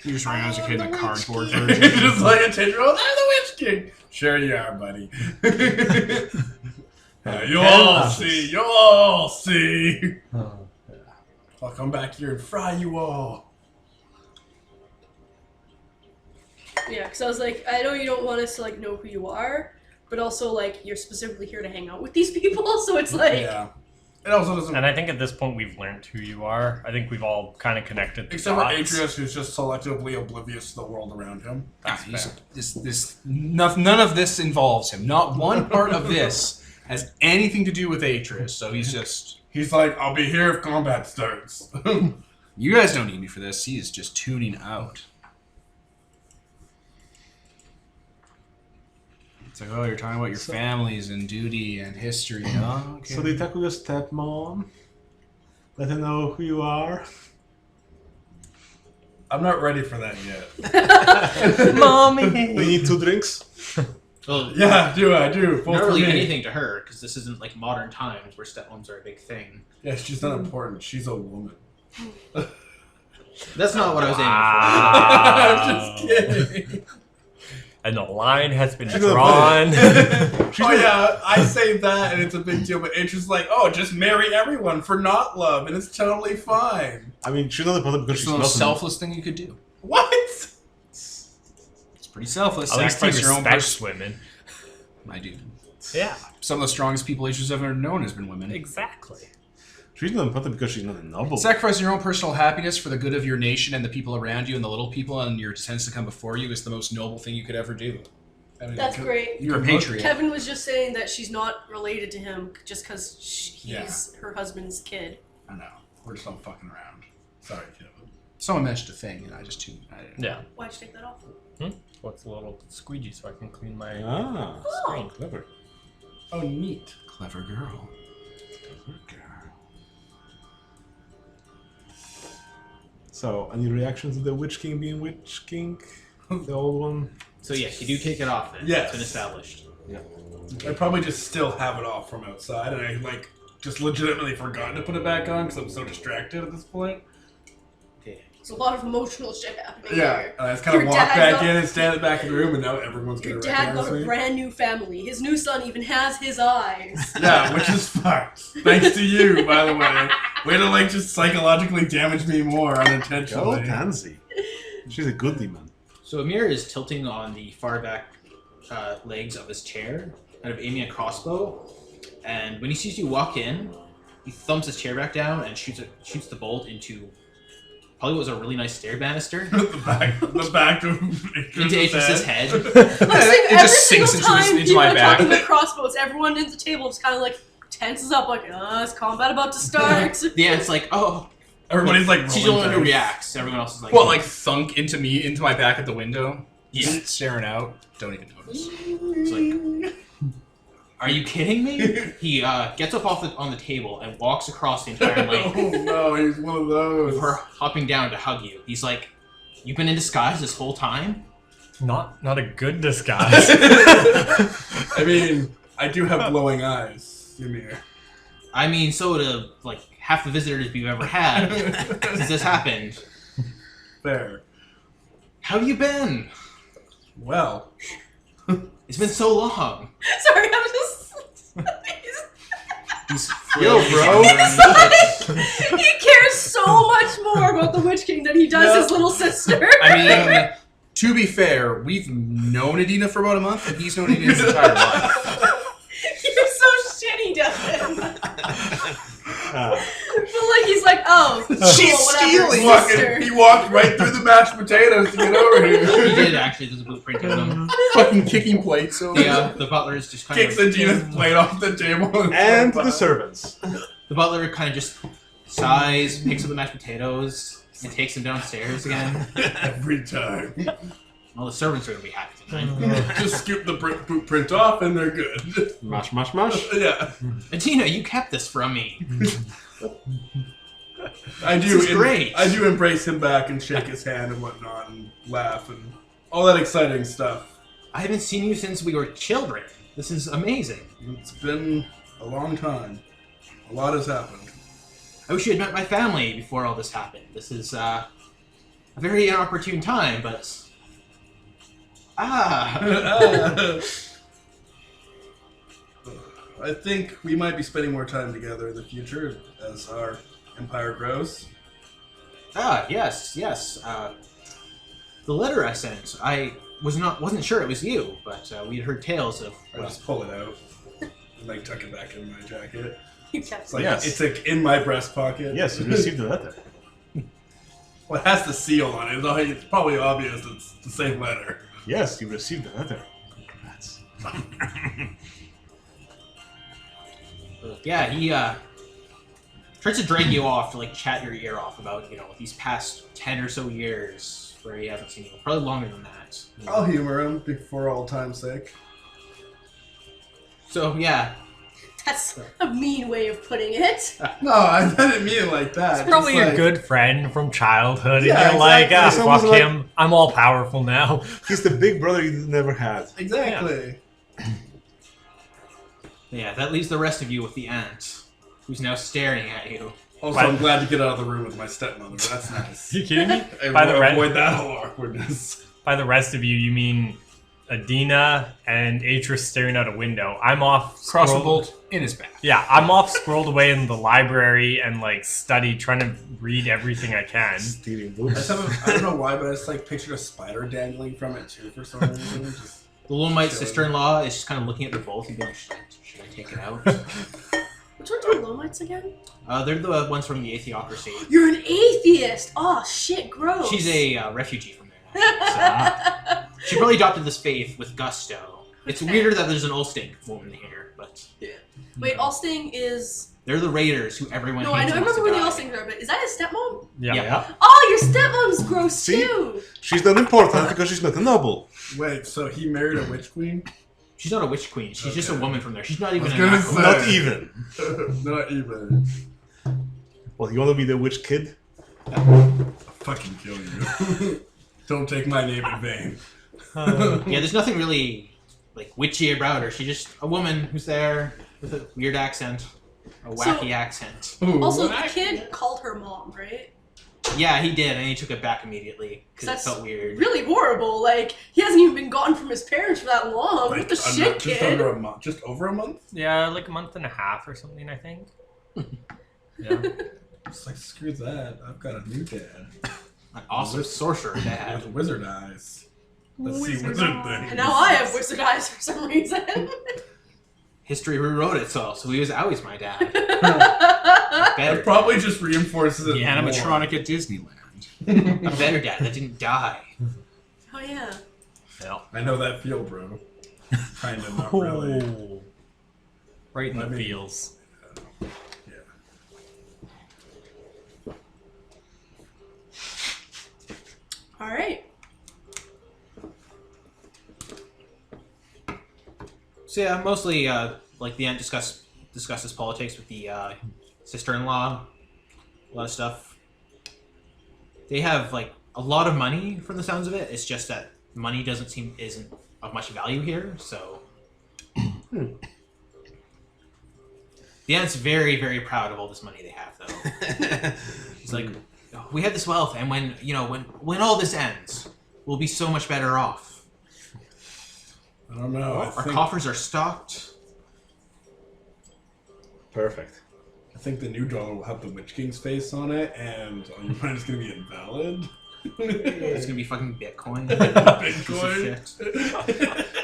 you just ran as a kid in a cardboard It's version. just like a 10-year-old, I'm the Witch King! Sure you are, buddy. You'll all see, you'll all see. I'll come back here and fry you all. Yeah, because I was like, I know you don't want us to like know who you are, but also like you're specifically here to hang out with these people, so it's like... Yeah. It also doesn't... And I think at this point we've learned who you are. I think we've all kind of connected the Except for dots. Atreus, who's just selectively oblivious to the world around him. None of this involves him. Not one part of this has anything to do with Atreus. So he's just. He's like, I'll be here if combat starts. You guys don't need me for this. He is just tuning out. It's like, oh, you're talking about your families and duty and history. Oh, okay. So they talk with your stepmom. Let her know who you are. I'm not ready for that yet. Mommy! We need 2 drinks. Well, Yeah, I do. Both not for really me. anything to her because this isn't like modern times where stepmoms are a big thing. Yeah, she's not important. She's a woman. That's not what I was Wow. I'm just kidding. And the line has been She's gonna drawn. Oh yeah, I say that and it's a big deal, but it's just like, oh, just marry everyone for not love, and it's totally fine. I mean, she's not a problem because It's she's the not. most selfless thing you could do. What? It's pretty selfless. At least he Sacrifice your own respects person. women. I do. Yeah. some of the strongest people Asians have ever known has been women. Exactly. She's not important because she's not a noble. Sacrificing your own personal happiness for the good of your nation and the people around you and the little people and your descendants to come before you is the most noble thing you could ever do. I mean, That's great. You're a patriot. Kevin was just saying that she's not related to him just because he's her husband's kid. I know. We're just all fucking around. Sorry, Kevin. Someone mentioned a thing, and I just tuned. Yeah. Why'd you take that off? What's a little squeegee so I can clean my Oh. Clever. Oh, neat. Clever girl. So, any reactions to the Witch King being Witch King? The old one? So yes, you do take it off then. Yes. It's been established. I probably just still have it off from outside, and I just legitimately forgotten to put it back on because I'm so distracted at this point. Okay. There's a lot of emotional shit happening Yeah, here. and I just kind of Your walk dad back got- in and stand at the back of the room, and now everyone's Your gonna dad recognize got a me. brand new family. His new son even has his eyes. Yeah, which is fucked. Thanks to you, by the way. Way to just psychologically damage me more Go unintentionally. Tansy. She's a good demon. So Amir is tilting on the far back legs of his chair, kind of aiming a crossbow. And when he sees you walk in, he thumps his chair back down and shoots the bolt into probably what was a really nice stair banister the back of into Atrus's head. Like, It every just single sinks time into my people are back. talking about crossbows, everyone at the table is kind of like tenses up, like, is combat about to start? The ant's like, oh. Everybody's like She's the rolling only one who dice. reacts. Everyone else is like, What, like thunk into my back at the window? Yeah. Just staring out. Don't even notice. It's like, are you kidding me? He gets up on the table and walks across the entire length Oh no, he's one of those. before hopping down to hug you. He's like, you've been in disguise this whole time? Not a good disguise. I mean, I do have glowing eyes, Ymir. I mean, so do, like, half the visitors we've ever had since this happened. Fair. How have you been? Well, It's been so long. Sorry, I'm just... He's Yo, bro. he cares so much more about the Witch King than he does his little sister. I mean, to be fair, we've known Adina for about a month, and he's known Adina his entire life. You're so shitty, Devin. But like, he's like, oh, cool, She's whatever, stealing. sister. he walked right through the mashed potatoes to get over He here. did, actually. There's a blueprint of him. Fucking kicking plates over. The butler is just kind Kicks of... Adina's plate off the table. And the servants. The butler kind of just sighs, picks up the mashed potatoes, and takes them downstairs again. Every time. Well, the servants are going to be happy tonight. Just scoop the print off and they're good. Mash, mash, mash. Yeah. Adina, you kept this from me. I do. This is great. I do embrace him back and shake his hand and whatnot and laugh and all that exciting stuff. I haven't seen you since we were children. This is amazing. It's been a long time. A lot has happened. I wish you had met my family before all this happened. This is a very inopportune time, but... I think we might be spending more time together in the future as our empire grows. Yes. The letter I sent, I wasn't sure it was you, but we had heard tales of... I just pull it out and tuck it back in my jacket. Yes. It's like Yes. it's in my breast pocket. Yes, you received the letter. Well, it has the seal on it. It's probably obvious it's the same letter. Yes, you received the letter. Congrats. Yeah, he tries to drag you off to chat your ear off about these past 10 or so years where he hasn't seen you. Probably longer than that. I'll humor him for all time's sake. So yeah, That's a mean way of putting it. No, I didn't mean it like that. It's probably Just your good friend from childhood, Yeah, and you're like, exactly. fuck Someone's like- him. I'm all powerful now. He's the big brother you never had. Exactly. yeah, that leaves the rest of you with the aunt, who's now staring at you. Also, But- I'm glad to get out of the room with my stepmother. That's nice. You kidding me? I By the avoid that whole awkwardness. By the rest of you, you mean Adina and Atris staring out a window. I'm off. Cross the scroll- bolt in his back. Yeah, I'm off scrolled away in the library and study, trying to read everything I can. Stealing I books. don't know why, but I just pictured a spider dangling from it too for some reason. Just The Lomite sister-in-law is just kind of looking at the both and being like, should I take it out? Which ones are Lomites again? They're the ones from the Atheocracy. You're an atheist! Oh, shit, gross. She's a refugee from there. So, she probably adopted this faith with gusto. It's weirder that there's an Ulsting woman here, but... Yeah. Wait, Ulsting is... They're the raiders who everyone No, hates. I remember who the Ulstings are, but is that his stepmom? Yeah. Oh, your stepmom's gross See? too! She's not important because she's not a noble. Wait, so he married a witch queen? She's not a witch queen. She's just a woman from there. She's not even I an was actual... gonna Not even. Not even. Well, you want to be the witch kid? I'll fucking kill you. Don't take my name in vain. Yeah, there's nothing really like witchy about her. She's just a woman who's there with a weird accent. A wacky accent. Ooh, Also, the what? kid called her mom, right? Yeah, he did, and he took it back immediately because it That's felt weird. really horrible. Like, he hasn't even been gone from his parents for that long. Like, What the shit, just kid? under a month. Just over a month? Yeah, like a month and a half or something, I think. Yeah. It's like, screw that. I've got a new dad. An awesome sorcerer dad. With wizard eyes. Let's see wizard things. And now I have wizard eyes for some reason. History rewrote itself, so he was always my dad. That Better, probably just reinforces it The more. animatronic at Disneyland. a better dad that didn't die. Oh, yeah. Yeah. I know that feel, bro. Kind of, not really. Oh. Right in I the mean- feels. Yeah. Alright. So yeah, mostly like the aunt discusses politics with the sister-in-law. A lot of stuff. They have like a lot of money from the sounds of it. It's just that money isn't of much value here. So the aunt's very, very proud of all this money they have, though. It's like, "Oh, we have this wealth, and when all this ends, we'll be so much better off. I don't know. Our coffers are stocked." Perfect. I think the new dollar will have the Witch King's face on it, and your mind is going to be invalid. It's gonna be fucking Bitcoin. Bitcoin.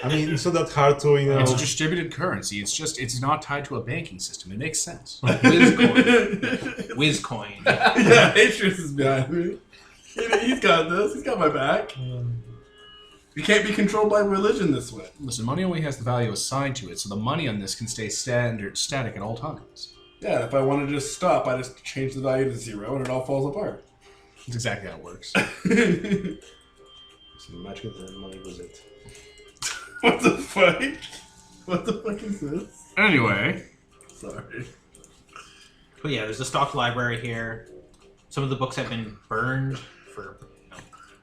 I mean, it's not that hard to, you know... It's distributed currency. It's not tied to a banking system. It makes sense. Wizcoin. Yeah, Atrius is behind me. He's got this. He's got my back. You can't be controlled by religion this way. Listen, money only has the value assigned to it, so the money on this can stay static at all times. Yeah, if I want to just stop, I just change the value to 0 and it all falls apart. That's exactly how it works. So magic and money was it. What the fuck? What the fuck is this? Anyway. Sorry. But yeah, there's a stocked library here. Some of the books have been burned for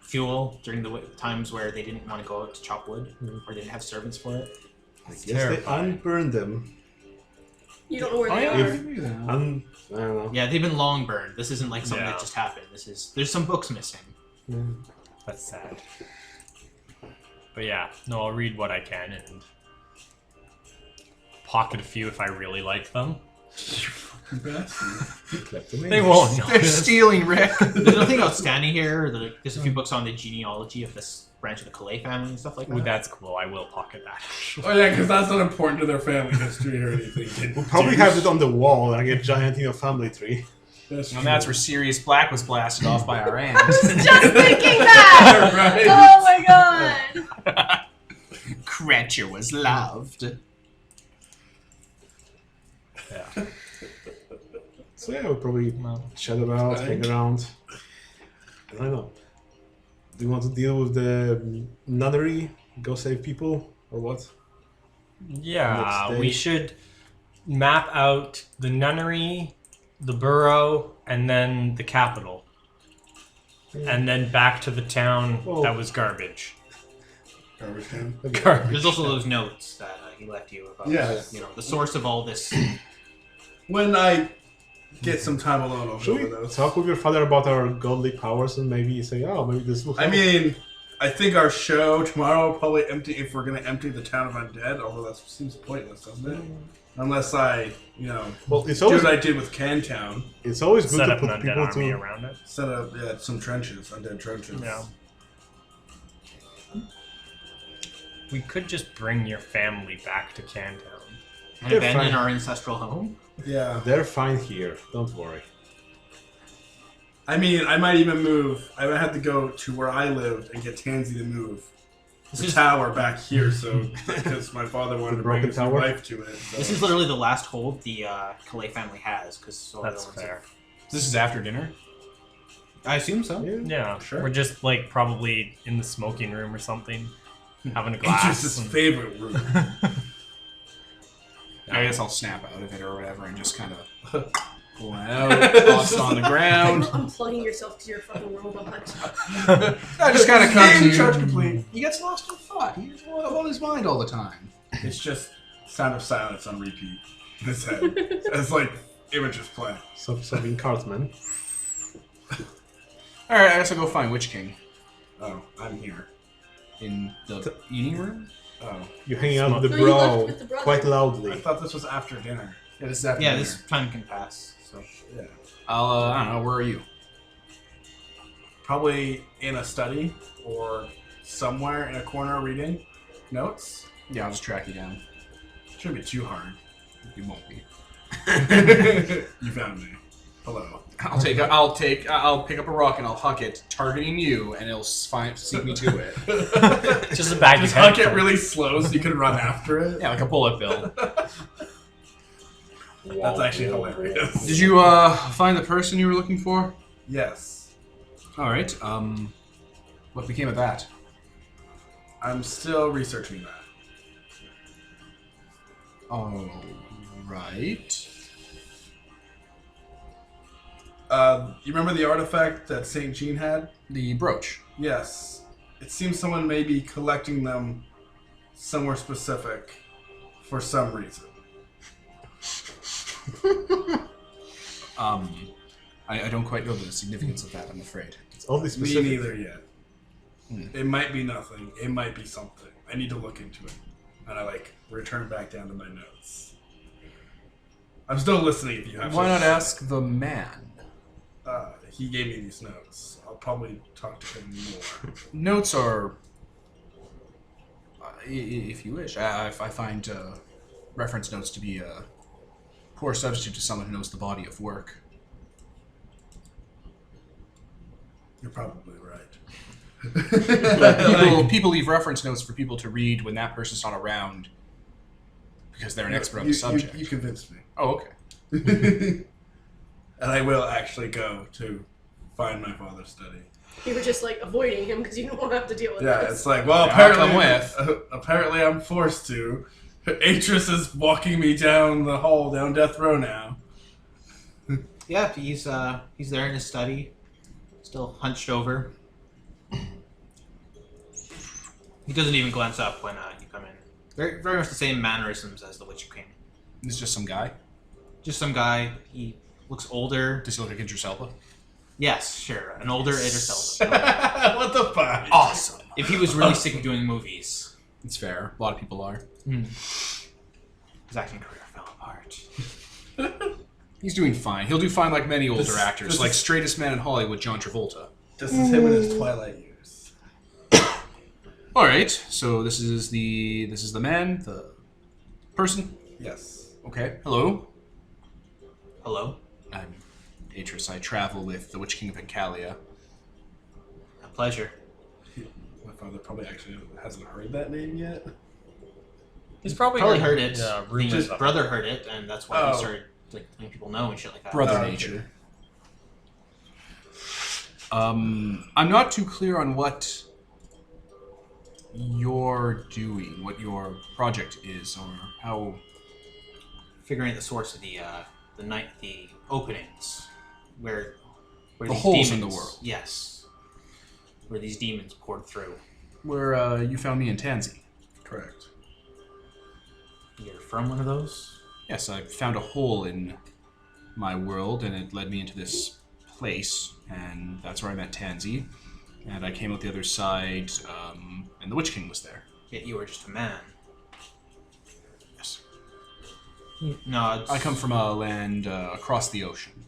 fuel during the times where they didn't want to go out to chop wood, or they didn't have servants for it. I guess they unburned them. You don't know where they yeah. are. I don't know. Yeah, they've been long burned. This isn't like something Yeah. that just happened. There's some books missing. That's sad. But yeah, no, I'll read what I can and pocket a few if I really like them. They won't They're notice. stealing, Rick. There's nothing outstanding here. There's a few books on the genealogy of this branch of the Calais family and stuff like that. Ooh, that's cool. I will pocket that. Oh yeah, because that's not important to their family history or anything. We'll probably have it on the wall, like a giant, family tree. That's And that's where Sirius Black was blasted off by our aunt. Just thinking that! right. Oh my god! Cretcher was loved. Yeah. So yeah, we'll probably chat about, hang around. I don't know. Do you want to deal with the nunnery? Go save people? Or what? Yeah, Next we day. should map out the nunnery, the borough, and then the capital. And then back to the town Well- that was garbage. Garbage can. Garbage. There's also those notes that he left you about Yeah. the source of all this. When I get some time alone, I'll Should go we with those. talk with your father about our godly powers and maybe say, oh, maybe this will help? I mean, I think our show tomorrow will probably empty if we're going to empty the town of undead, although that seems pointless, doesn't it? Unless I, well, it's do always what I did with Cantown. it's always good Set to up an put undead people army to. around it. Set up some trenches, undead trenches. Yeah. We could just bring your family back to Cantown. And They're abandon fine. our ancestral home? Yeah. They're fine here. Don't worry. I mean, I might even move. I might have to go to where I lived and get Tansy to move the tower back here, so because my father wanted to bring broken his new tower? wife to it. So. This is literally the last hold the Calais family has, because That's fair. This is after dinner. I assume so. Yeah, Sure. We're just like probably in the smoking room or something, having a glass. It's his favorite room. I guess I'll snap out of it or whatever and just kind of pull it out, toss it on the ground. Unplugging yourself to your fucking robot. I just kind of come to Charge complete. He gets lost in thought. He's on his mind all the time. It's just Sound of Silence on repeat in his head. It's like images play. Something Cartman. All right, I guess I'll go find Witch King Oh, I'm here. in the eating room. Oh, You hang out with the No, you left bro with the brother. quite I loudly. thought this was after dinner. Yeah, this is after Yeah, dinner. this time can pass. So Yeah. I don't know. Where are you? Probably in a study or somewhere in a corner reading notes. Yeah, I'll just track you down. Shouldn't be too hard. You won't be. You found me. Hello. I'll pick up a rock and I'll huck it, targeting you, and it'll seek me to it. Just a bag Just of huck it headphones. really slow so you can run after it. Yeah, like a bullet bill. That's actually hilarious. Did you find the person you were looking for? Yes. All right. What became of that? I'm still researching that. All right. You remember the artifact that St. Jean had? The brooch. Yes. It seems someone may be collecting them somewhere specific for some reason. I don't quite know the significance of that, I'm afraid. It's all this Me specific. neither yet. It might be nothing. It might be something. I need to look into it. And I return back down to my notes. I'm still listening if you have Why not something to ask the man? say. He gave me these notes. I'll probably talk to him more. Notes are, if you wish. I find reference notes to be a poor substitute to someone who knows the body of work. You're probably right. People leave reference notes for people to read when that person's not around because they're an expert on the subject. You convinced me. Oh, okay. And I will actually go to find my father's study. You were just avoiding him because you don't want to have to deal with Yeah, this. it's like, well, Yeah, I'll apparently, come apparently I'm forced to. Atris is walking me down the hall, down death row now. yeah, he's there in his study, still hunched over. He doesn't even glance up when you come in. Very, very much the same mannerisms as the Witch King. This is just some guy. Just some guy. He looks older. Does he look like Idris Elba? Yes, sure, an older Idris Elba. What the fuck? Awesome. If he was really sick of doing movies, It's fair. A lot of people are. his acting career fell apart. He's doing fine. He'll do fine like many older This- actors, this like is- straightest man in Hollywood, John Travolta. This is him in his twilight years. All right. So this is the man, the person. Yes. Okay. Hello. Hello? I'm Atris. I travel with the Witch King of Encalia. A pleasure. My father probably actually hasn't heard that name yet. He's probably Heard it. rumors His of it. brother heard it, and that's why Oh. he started letting people know and shit like that. Brother okay. nature. I'm not too clear on what you're doing, what your project is, or how. Figuring out the source of the openings, where The these holes demons, in the world. Yes, where these demons poured through. Where you found me in Tansy. Correct. You're from one of those? Yes, I found a hole in my world, and it led me into this place, and that's where I met Tansy. And I came out the other side, and the Witch King was there. Yet you were just a man. Yes. No, it's, I come from a land across the ocean.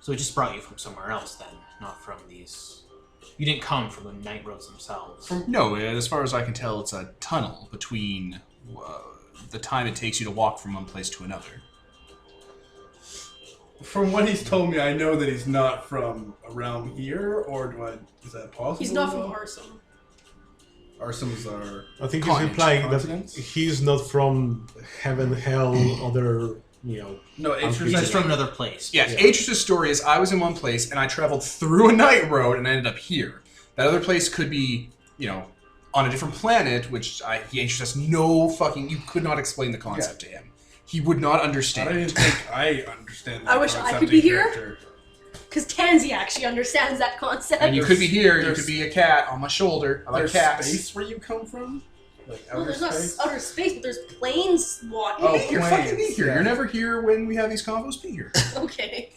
So it just brought you from somewhere else then, not from these You didn't come from the night roads themselves. No, as far as I can tell, it's a tunnel between the time it takes you to walk from one place to another. From what he's told me, I know that he's not from around here, or is that possible? He's not from Arsum. Arsum's our... I think he's implying that he's not from heaven, hell, other, No, He's just from another place. Yeah, Atris' story is I was in one place and I traveled through a night road and I ended up here. That other place could be, on a different planet, which Atris has no fucking... You could not explain the concept to him. He would not understand. I don't even think I understand that I wish I could be here. Because Tansy actually understands that concept. And you could be here, you could be a cat on my shoulder. I like cats. Space where you come from? Like outer there's space? not outer space, but there's planes walking. Oh, You're fucking be here. Yeah. You're never here when we have these convos. Be here. Okay.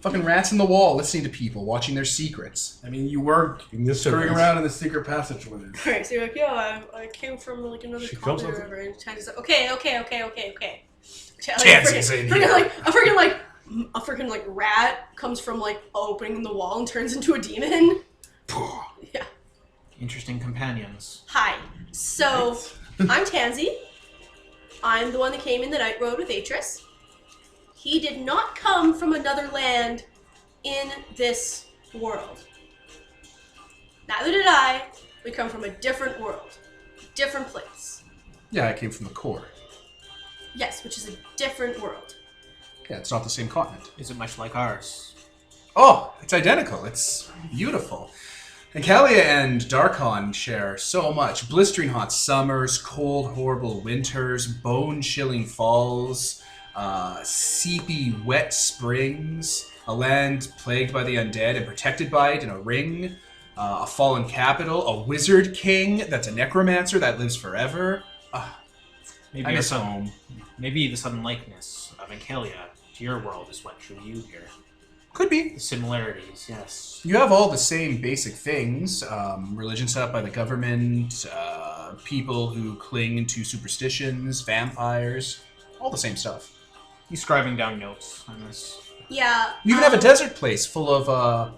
Fucking rats in the wall, listening to people, watching their secrets. I mean, you were scurrying around in the secret passageways. Alright, so you're like, yeah, I came from like another continent or whatever. And Tansy's like, okay. Tansy's in here. A freaking like rat comes from like opening in the wall and turns into a demon. Yeah. Interesting companions. Hi. So, I'm Tansy. I'm the one that came in the night road with Atris. He did not come from another land in this world. Neither did I. We come from a different world. Different place. Yeah, I came from the core. Yes, which is a different world. Yeah, it's not the same continent. Is it much like ours? Oh, it's identical. It's beautiful. And Kalia and Darkon share so much. Blistering hot summers, cold, horrible winters, bone-chilling falls, seepy, wet springs, a land plagued by the undead and protected by it in a ring, a fallen capital, a wizard king that's a necromancer that lives forever. Maybe I miss home. Maybe the sudden likeness of Ankalia to your world is what drew you here. Could be. The similarities, yes. You have all the same basic things. Religion set up by the government, people who cling to superstitions, vampires, all the same stuff. He's scribing down notes on this. Yeah. You even have a desert place full of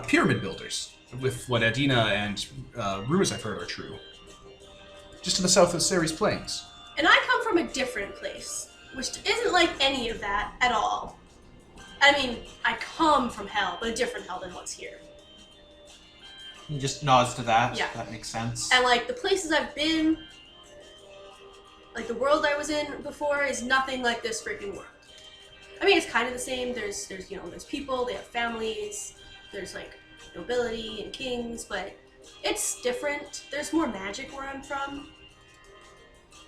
pyramid builders, with what Adina and rumors I've heard are true. Just to the south of Ceres Plains. And I come from a different place, which isn't like any of that at all. I mean, I come from hell, but a different hell than what's here. He just nods to that. Yeah. That makes sense. And like the places I've been, like the world I was in before is nothing like this freaking world. I mean, it's kind of the same. There's there's people, they have families, there's like nobility and kings, but it's different. There's more magic where I'm from.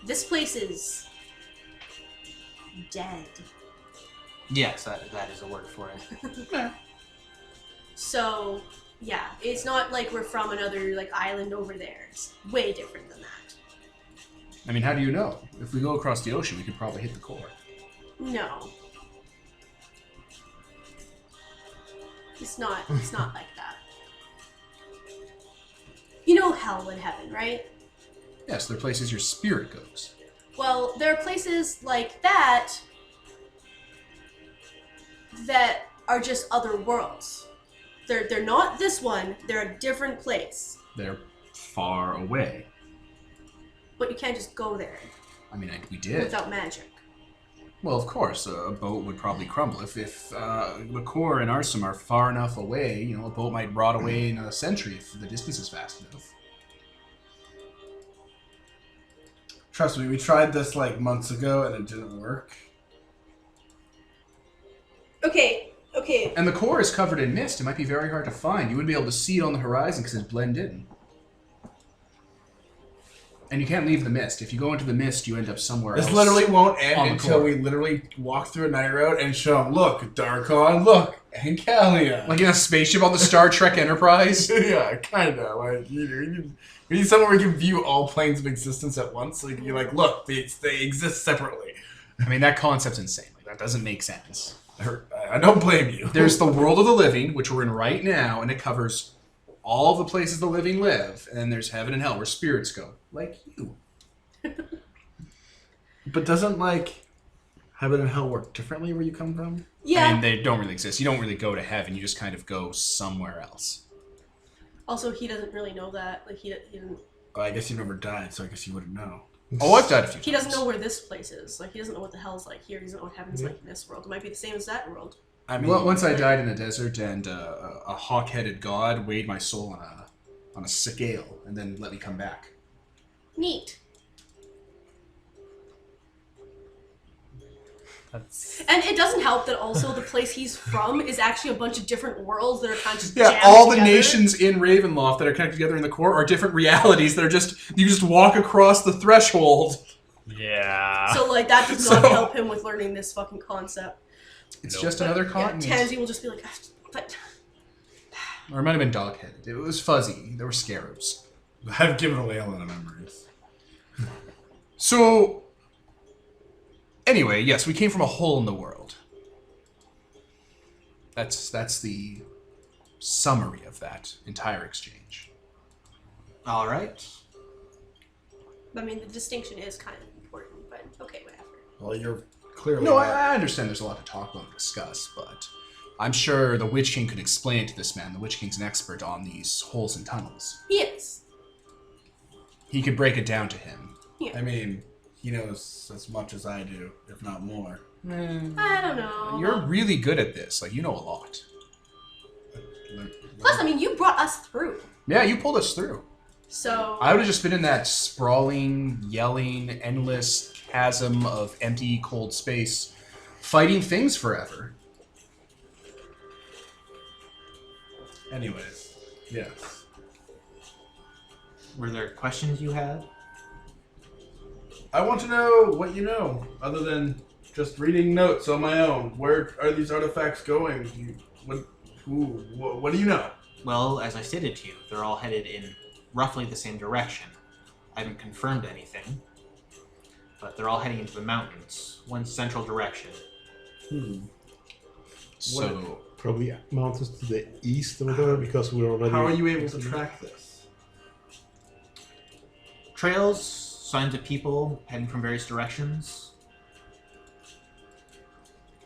This place is dead. Yes, that is a word for it. So, yeah, it's not like we're from another like island over there. It's way different than that. I mean, how do you know? If we go across the ocean, we could probably hit the core. No. It's not like that. You know hell and heaven, right? Yes, they're places your spirit goes. Well, there are places like that that are just other worlds. They're not this one, they're a different place. They're far away. But you can't just go there I mean, we did. without magic. Well, of course, a boat would probably crumble. If the core and Arsum are far enough away, a boat might rot away in a century if the distance is vast enough. Trust me, we tried this like months ago and it didn't work. Okay. And the core is covered in mist. It might be very hard to find. You wouldn't be able to see it on the horizon because it's blended in. And you can't leave the mist. If you go into the mist, you end up somewhere else. This literally won't end on the until core. we literally walk through a night road and show them, look, Darkon, look, and Kalia. Like in a spaceship on the Star Trek Enterprise? Yeah, kind of. Like, we need somewhere we can view all planes of existence at once. So you can be like, look, they exist separately. I mean, that concept's insane. Like, that doesn't make sense. I don't blame you. There's the world of the living, which we're in right now, and it covers all the places the living live. And then there's heaven and hell, where spirits go. Like you. But doesn't, like, Heaven and hell work differently where you come from? Yeah. And they don't really exist. You don't really go to heaven. You just kind of go somewhere else. Also, he doesn't really know that. Like he didn't. Oh, I guess you've never died, so I guess you wouldn't know. Oh, I've died a few times. He doesn't know where this place is. Like he doesn't know what the hell's like here. He doesn't know what heaven's like in this world. It might be the same as that world. I mean, Well, once I died in the desert, and a hawk-headed god weighed my soul on a scale, and then let me come back. Neat. That's And it doesn't help that also the place he's from is actually a bunch of different worlds that are kind of just Yeah, jammed all the together. nations in Ravenloft that are connected together in the core are different realities. They're just you just walk across the threshold. yeah. So like that does not So- help him with learning this fucking concept. It's Nope. just another Yeah, continent. Tansy will just be like, but Or it might have been dog-headed. It was fuzzy. There were scarabs. I've given away a lot of memories. So, anyway, yes, we came from a hole in the world. That's the summary of that entire exchange. All right. I mean the distinction is kind of important. But okay, whatever. Well, you're clearly No, not. I understand there's a lot to talk about and discuss, but I'm sure the Witch King could explain it to this man. The Witch King's an expert on these holes and tunnels. He is. He could break it down to him. I mean, he knows as much as I do, if not more. I don't know. You're really good at this. Like, you know a lot. Plus, I mean, you brought us through. Yeah, you pulled us through. So I would have just been in that sprawling, yelling, endless chasm of empty, cold space, fighting things forever. Anyways, yes. Were there questions you had? I want to know what you know, other than just reading notes on my own. Where are these artifacts going? What do you know? Well, as I stated to you, they're all headed in roughly the same direction. I haven't confirmed anything, but they're all heading into the mountains, one central direction. So, Probably mountains to the east or whatever, because we're already... How are you able to track this? Trails, signs of people heading from various directions,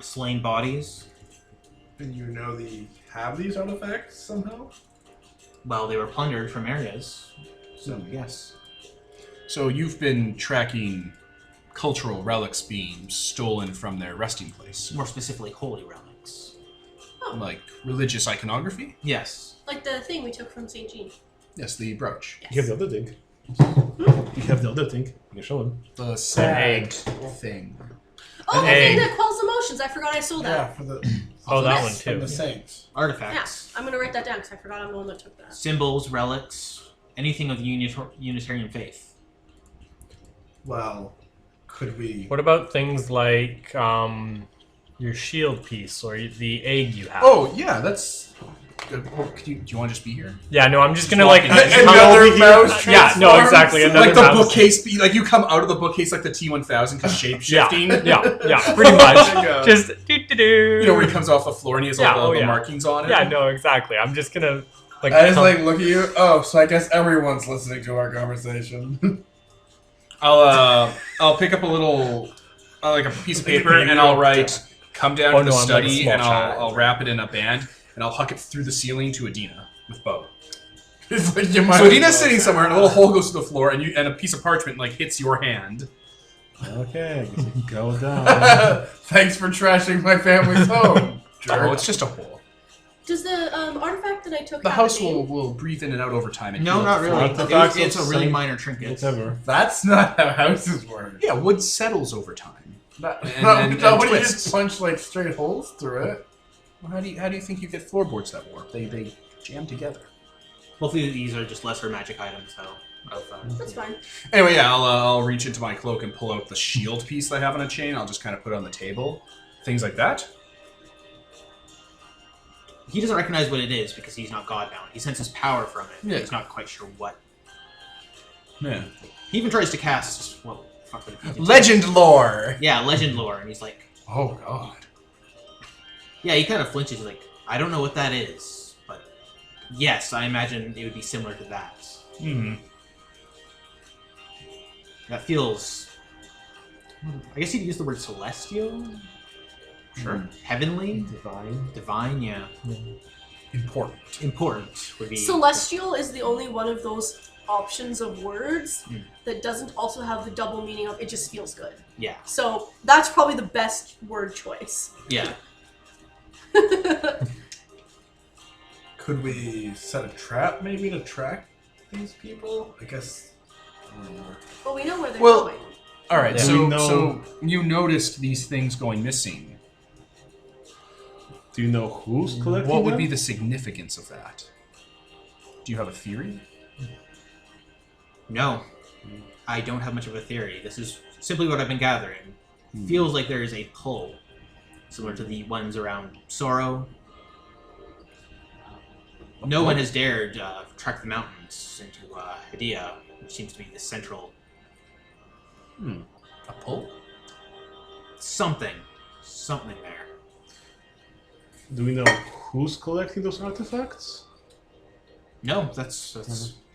slain bodies. And you know have these artifacts somehow? Well, they were plundered from areas, so yes. so you've been tracking cultural relics being stolen from their resting place, More specifically, holy relics. like religious iconography. Yes. like the thing we took from St. Jean. Yes, the brooch, You have the other thing. You have the other thing. You can show him. the sad egg. thing. Oh, the egg. thing that quells emotions. I forgot I sold Yeah, that. for the Oh, that Yes. one from too. the saints. Yeah, Artifacts. I'm gonna write that down because I forgot I'm the one that took that. Symbols, relics, anything of the Unitarian faith. Well, could we? What about things like your shield piece or the egg you have? Oh yeah, that's good. Oh, do you want to just be here? Yeah, no, I'm just gonna like walking in. come Another over here. mouse Yeah, no, transforms? exactly. Another Like the mouse. bookcase, like you come out of the bookcase like the T1000 because shape shifting. Yeah, pretty much. Just do. You know where he comes off the floor and he has all Yeah, the, oh, the yeah. markings on it. Yeah, no, exactly. I'm just gonna like. I just come- like look at you. Oh, so I guess everyone's listening to our conversation. I'll pick up a little like a piece of paper and I'll write "Come down Oh, to the no, I'm like a study" small and child. I'll wrap it in a band and I'll huck it through the ceiling to Adina with Bo. It's like you might So as Adina's well. sitting somewhere and a little hole goes to the floor and a piece of parchment like hits your hand. Okay, I guess you can go down. Thanks for trashing my family's home. Oh, Jerk. it's just a hole. Does the artifact that I took The have a house name? will breathe in and out over time. And No, heal not the really. floor. Artifacts It's a of really some- minor trinket. Whatever. That's not how houses work. Yeah, wood settles over time. Nobody twist. just punch like straight holes through it. Well, how do you think you get floorboards that warp? They jam together. Hopefully these are just lesser magic items, though. That's fine. Anyway, yeah, I'll reach into my cloak and pull out the shield piece that I have on a chain. I'll just kind of put it on the table. Things like that. He doesn't recognize what it is because he's not Godbound. He senses power from it. But Yeah. He's not quite sure what. Yeah. He even tries to cast. Well, fuck would it be? Legend lore. Yeah, legend lore, and he's like, Oh god. yeah, he kind of flinches. He's like, I don't know what that is, but yes, I imagine it would be similar to that. Hmm. That feels I guess you could use the word celestial. Sure. Heavenly, Divine. divine. Yeah. Important. Important would be Celestial is the only one of those options of words that doesn't also have the double meaning of it just feels good. Yeah. So that's probably the best word choice. Yeah. Could we set a trap maybe to track these people? I guess. I don't know. Well, we know where they're Well- going. All right, Yeah. so We know- so you noticed these things going missing. Do you know who's collecting What would them? be the significance of that? Do you have a theory? No, I don't have much of a theory. This is simply what I've been gathering. Feels like there is a pull, similar to the ones around Sorrow. No one has dared trek the mountains into Hadia, which seems to be the central A pull? something there. Do we know who's collecting those artifacts? No, that's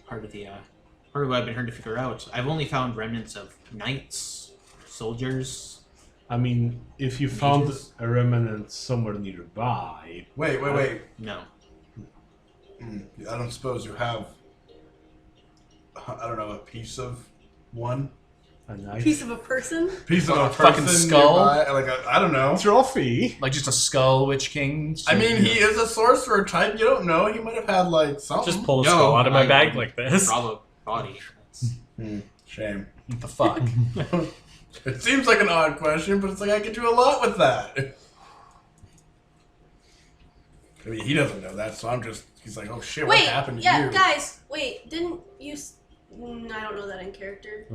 part of the part of what I've been trying to figure out. I've only found remnants of knights, soldiers. I mean, if you found Mages? a remnant somewhere nearby, Wait. No. I don't suppose you have, I don't know, a piece of one? a knife, Piece of a person? Piece of A a fucking person skull? nearby? Like, I don't know. trophy. Like just a skull, Witchking? I mean, he is a sorcerer type. You don't know. He might have had, like, something. Just pull a No, skull out of my I- bag like this. Bravo body. Shame. What the fuck? It seems like an odd question, but it's like I could do a lot with that. I mean, he doesn't know that, so I'm just... He's like, oh shit, what Wait, happened to yeah, you? guys, wait, didn't you... I don't know that in character.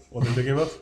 What did they give us?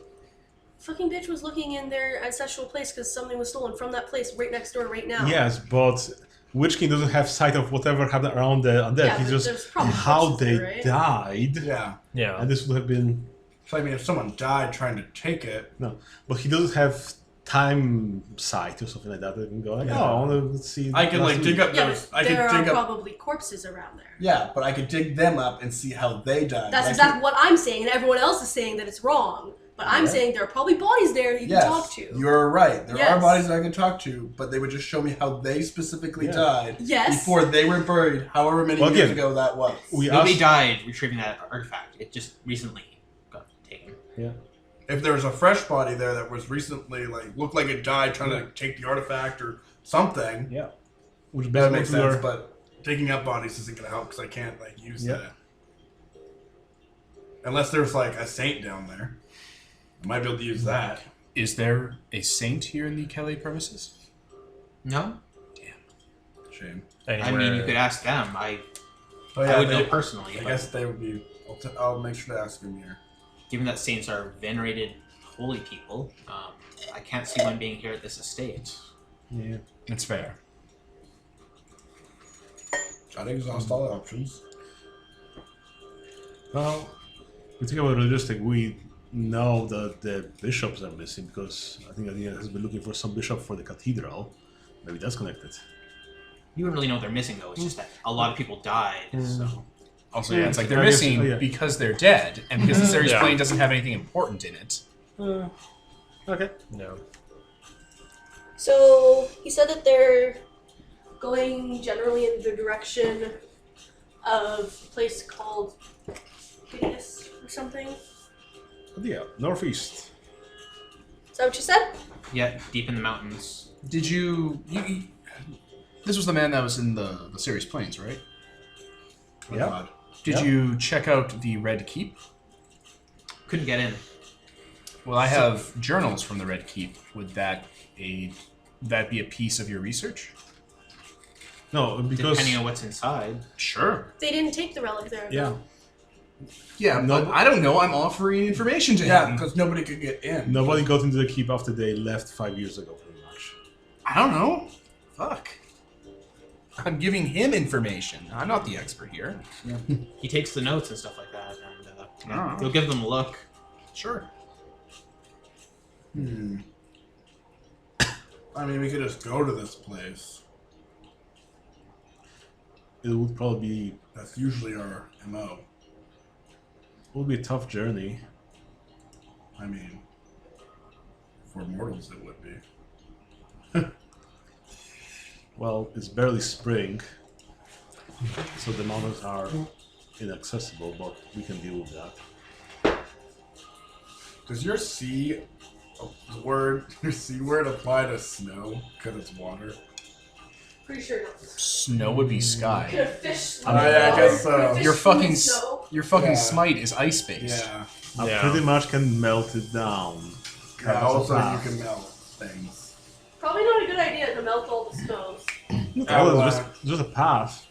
Fucking bitch was looking in their ancestral place because something was stolen from that place right next door right now. Yes, but Witchking doesn't have sight of whatever happened around the undead. Yeah, He's but just there's probably how corpses they there, right? died, Yeah. Yeah. and this would have been So, I mean, if someone died trying to take it... no. But he doesn't have time sight or something like that. They can go like, Yeah. oh, I want to see. I can, like, dig up Yeah, those... but I there could are dig up... probably corpses around there. Yeah, but I could dig them up and see how they died. That's But I exactly what I'm saying, and everyone else is saying that it's wrong. But I'm Yeah. saying there are probably bodies there that you Yes, can talk to. you're right. There are Yes. bodies that I can talk to, but they would just show me how they specifically Yeah. died Yes. before they were buried, however many Well, years again, ago that was. We Nobody asked, died retrieving that artifact. It just recently got taken. yeah. If there was a fresh body there that was recently, like, looked like it died trying to take the artifact or something, Yeah. Which that basically makes we sense, were- but digging up bodies isn't going to help because I can't, like, use Yeah. that. Unless there's, like, a saint down there. I might be able to use that. Is there a saint here in the Kelly premises? No? Shame. Anywhere. I mean, you could ask them. I Oh, would know they- personally. I but guess they would be... I'll make sure to ask them here. given that saints are venerated holy people, I can't see one being here at this estate. Yeah. It's fair. Try to exhaust all options. Well, we think about logistic. We know that the bishops are missing because I think Adina has been looking for some bishop for the cathedral. Maybe that's connected. You wouldn't really know what they're missing, though. It's just that a lot of people died, so... Also, yeah, it's like they're I guess- missing oh, yeah. because they're dead, and because the series Yeah. plane doesn't have anything important in it. Okay. No. So he said that they're going generally in the direction of a place called Hideous or something. Is Yeah, northeast. that what you said? Yeah, deep in the mountains. Did you this was the man that was in the Series planes, right? Oh, Yeah. God. Did Yeah. you check out the Red Keep? Couldn't get in. Well, I have journals from the Red Keep. Would that be a piece of your research? No, because Depending on what's inside. Sure. They didn't take the relic there. yeah, Yeah, No, but I don't know. I'm offering information to Yeah, him. because nobody could get in. nobody got into the keep after they left 5 years ago, pretty much. I don't know. Fuck. I'm giving him information. I'm not the expert here. He takes the notes and stuff like that, and Oh. he'll give them a look. Sure. I mean, we could just go to this place. It would probably be That's usually our MO. a tough journey. I mean, for mortals it would be. Well, it's barely spring, so the mountains are inaccessible, but we can deal with that. Does your C word apply to snow because it's water? Pretty sure not. Snow would be sky. Could a fish I guess so. Your fucking snow? fucking Yeah. smite is ice based. Yeah. I Yeah. pretty much can melt it down. Yeah, As a also you path. can melt things. Probably not a good idea to melt all the snows. Well, it's just a path.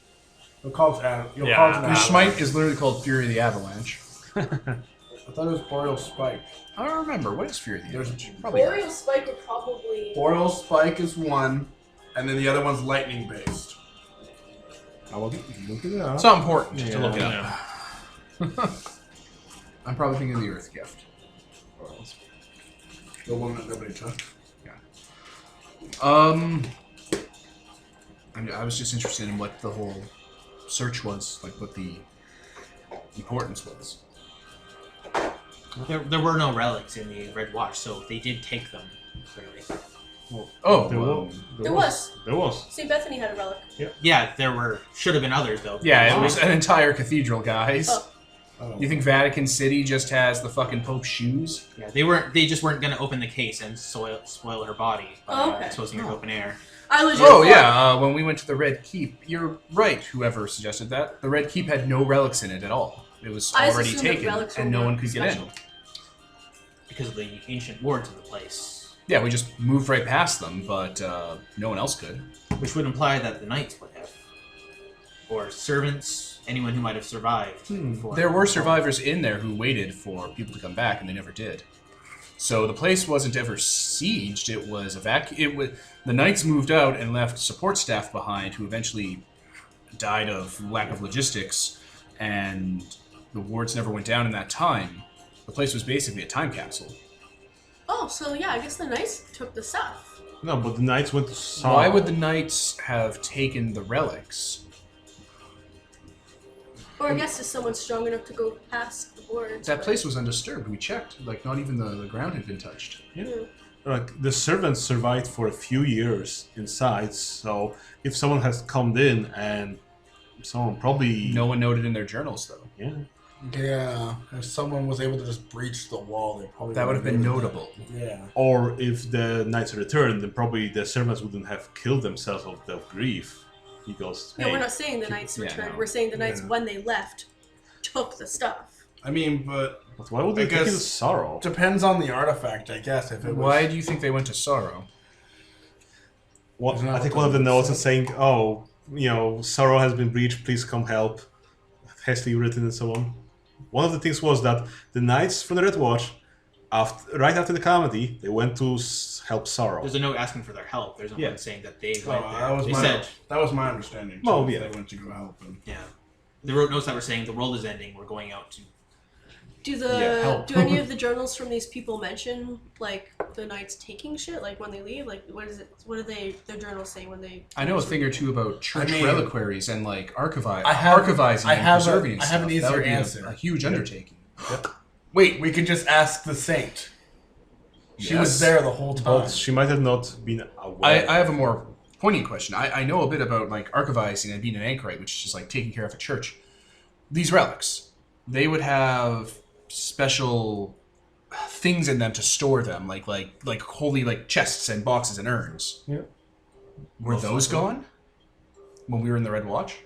You'll call it an Yeah. Your avalanche. smite is literally called Fury of the Avalanche. I thought it was Boreal Spike. I don't remember. What is Fury of the There's Avalanche? Probably. Boreal Spike would probably. Boreal Spike is one, and then the other one's lightning based. I will look it up. It's not important to look it Yeah. up. I'm probably thinking of the Earth Gift. The one that nobody took. I was just interested in what the whole search was, like what the importance was. There were no relics in the Red Watch, so they did take them, clearly. Oh, There well, was. There was. St. Bethany had a relic. Yeah, should have been others, though. yeah, it was an entire cathedral, guys. Oh. Oh. You think Vatican City just has the fucking Pope's shoes? Yeah, they just weren't going to open the case and spoil her body by Oh, okay. exposing her to open air. I legit. Oh thought- yeah, when we went to the Red Keep, you're right. Whoever suggested that, the Red Keep had no relics in it at all. It was I just already assumed that taken, relics and were no more one could get in. special. Because of the ancient wards of the place. Yeah, we just moved right past them, but no one else could. Which would imply that the knights would have. Or servants, anyone who might have survived. before. There were survivors in there who waited for people to come back, and they never did. So the place wasn't ever sieged; it was evacuated. The knights moved out and left support staff behind, who eventually died of lack of logistics, and the wards never went down in that time. The place was basically a time capsule. Oh, so yeah, I guess the knights took the stuff. No, but the knights went to Saul. Why would the knights have taken the relics? Or I guess is someone strong enough to go past the boards. That but- place was undisturbed. We checked; like not even the ground had been touched. Like the servants survived for a few years inside, so if someone has come in and someone probably No one noted in their journals, though. yeah. Yeah, if someone was able to just breach the wall, they probably That would have been able to- notable. Yeah. Or if the knights returned, then probably the servants wouldn't have killed themselves of grief. Because No, hey, we're not saying the knights Yeah, returned. no. We're saying the knights, Yeah. when they left, took the stuff. I mean, but but why would I they take it guess- as sorrow? depends on the artifact, I guess. If it was, Why do you think they went to Sorrow? Well, Isn't that I think what one of the the notes said? is saying, "Oh, sorrow has been breached. Please come help." Hastily written and so on. One of the things was that the knights from the Red Watch, right after the calamity, they went to help sorrow. There's a note asking for their help. There's no Yeah. one saying that they Oh, went there. that was They my said, understanding. Too, Well, if yeah. they went to go help him. yeah. They wrote notes that were saying the world is ending. We're going out to. help. Do any of the journals from these people mention like the knights taking shit like when they leave? Like what is it? What do their journals say when they? I know a thing or two about church I mean, reliquaries and like archivizing I and have preserving. I have an stuff. That easier would be answer. A huge undertaking. Wait, we could just ask the saint. She was Yes. there the whole time. But she might have not been aware. I have a more poignant question. I know a bit about like archivizing and being an anchorite, which is just like taking care of a church. These relics, they would have special things in them to store them, like holy like chests and boxes and urns. Yeah. Were those gone when we were in the Red Watch?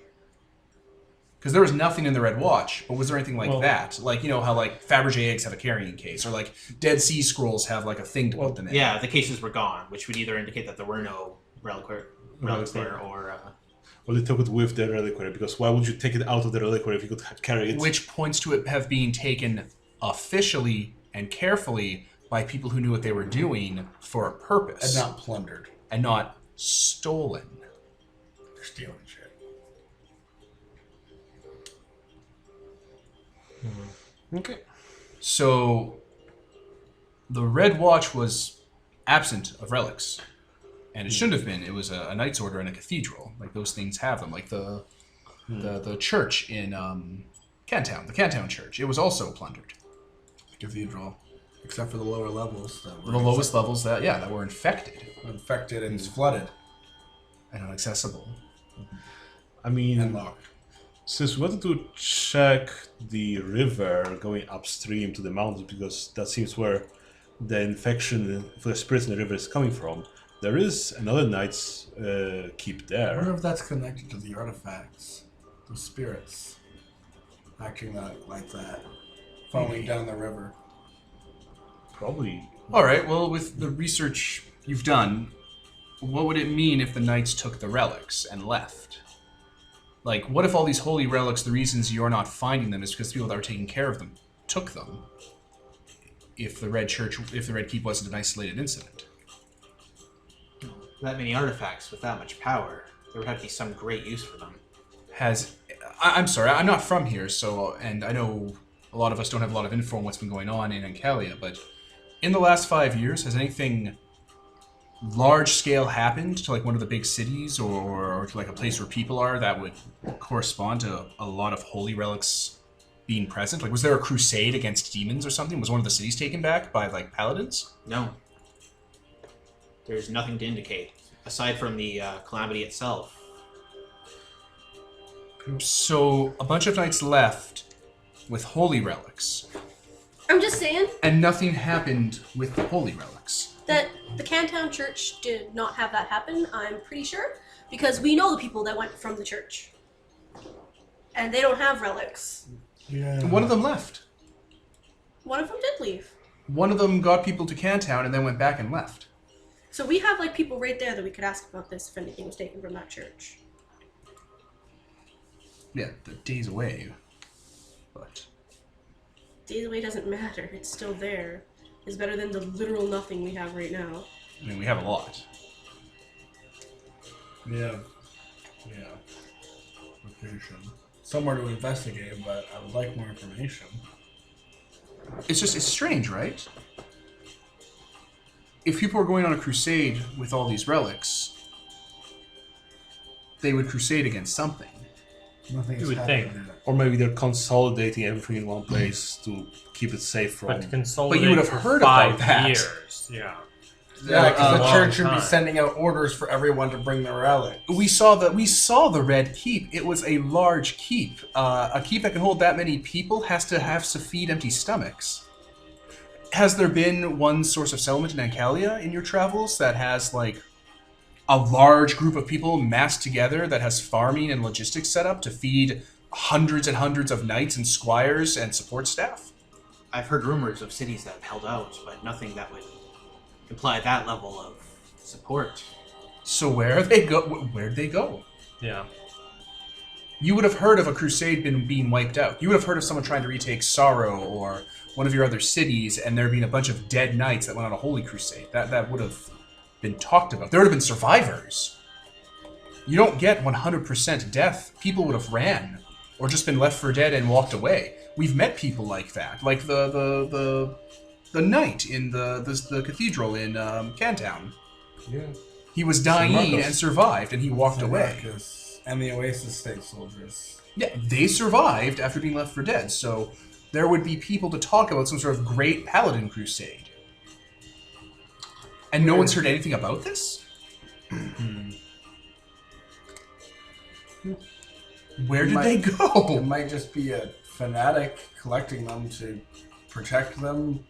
Because there was nothing in the Red Watch, but was there anything like that? Like, you know how like Fabergé eggs have a carrying case, or like Dead Sea Scrolls have like a thing to put them in. Yeah, the cases were gone, which would either indicate that there were no relics there, or Well, they took it with the reliquary, because why would you take it out of the reliquary if you could carry it? Which points to it have been taken officially and carefully by people who knew what they were doing for a purpose. and not plundered. And not stolen. They're stealing shit. Okay. So the Red Watch was absent of relics. And it shouldn't have been. It was a knight's order and a cathedral. Like those things have them. Like the church in Cantown, the Cantown Church. It was also plundered. Cathedral. Except for the lower levels. That were The lowest levels that were infected infected and flooded and inaccessible. I mean, and locked. since we wanted to check the river going upstream to the mountains, because that seems where the infection for the spirits in the river is coming from, there is another knight's keep I there. wonder if that's connected to the artifacts, the spirits acting like that, falling down the river. Probably. All right. Well, with the research you've done, what would it mean if the knights took the relics and left? Like, what if all these holy relics, the reasons you're not finding them is because the people that were taking care of them took them? If the Red Keep wasn't an isolated incident. That many artifacts with that much power, there would have to be some great use for them. I'm sorry, I'm not from here, and I know a lot of us don't have a lot of info on what's been going on in Ancalia, but in the last 5 years, has anything large scale happened to like one of the big cities or to like a place where people are that would correspond to a lot of holy relics being present? Like, was there a crusade against demons or something? Was one of the cities taken back by like paladins? No. There's nothing to indicate, aside from the calamity itself. So a bunch of knights left with holy relics, I'm just saying and nothing happened with the holy relics. that the Cantown Church did not have that happen, I'm pretty sure, because we know the people that went from the church. And they don't have relics. Yeah. One of them left. One of them did leave. One of them got people to Cantown and then went back and left. So we have like people right there that we could ask about this if anything was taken from that church. Yeah, they're days away. But Days away doesn't matter. It's still there. It's better than the literal nothing we have right now. I mean, we have a lot. Yeah. Location. Somewhere to investigate, but I would like more information. It's strange, right? If people were going on a crusade with all these relics, they would crusade against something. Nothing You has would happened think. yet. Or maybe they're consolidating everything in one place to keep it safe from. But to consolidate But you would have for heard about 5 that. years. Yeah. Yeah, because the long church should be time. sending out orders for everyone to bring their relic. We saw the Red Keep. It was a large keep. A keep that can hold that many people has to feed empty stomachs. Has there been one source of settlement in Ancalia in your travels that has like a large group of people massed together that has farming and logistics set up to feed hundreds and hundreds of knights and squires and support staff? I've heard rumors of cities that have held out, but nothing that would imply that level of support. So where'd they go? Yeah. You would have heard of a crusade being wiped out. You would have heard of someone trying to retake Sorrow or one of your other cities, and there being a bunch of dead knights that went on a holy crusade. That would have been talked about. There would have been survivors. You don't get 100% death. People would have ran or just been left for dead and walked away. We've met people like that, like the knight in the cathedral in Cantown. Yeah. He was dying Marcos. and survived, and he walked away. Marcus and the Oasis State soldiers. Yeah, they survived after being left for dead, so there would be people to talk about some sort of great paladin crusade. And no one's heard anything about this? Where did they It go? might just be a fanatic collecting them to protect them.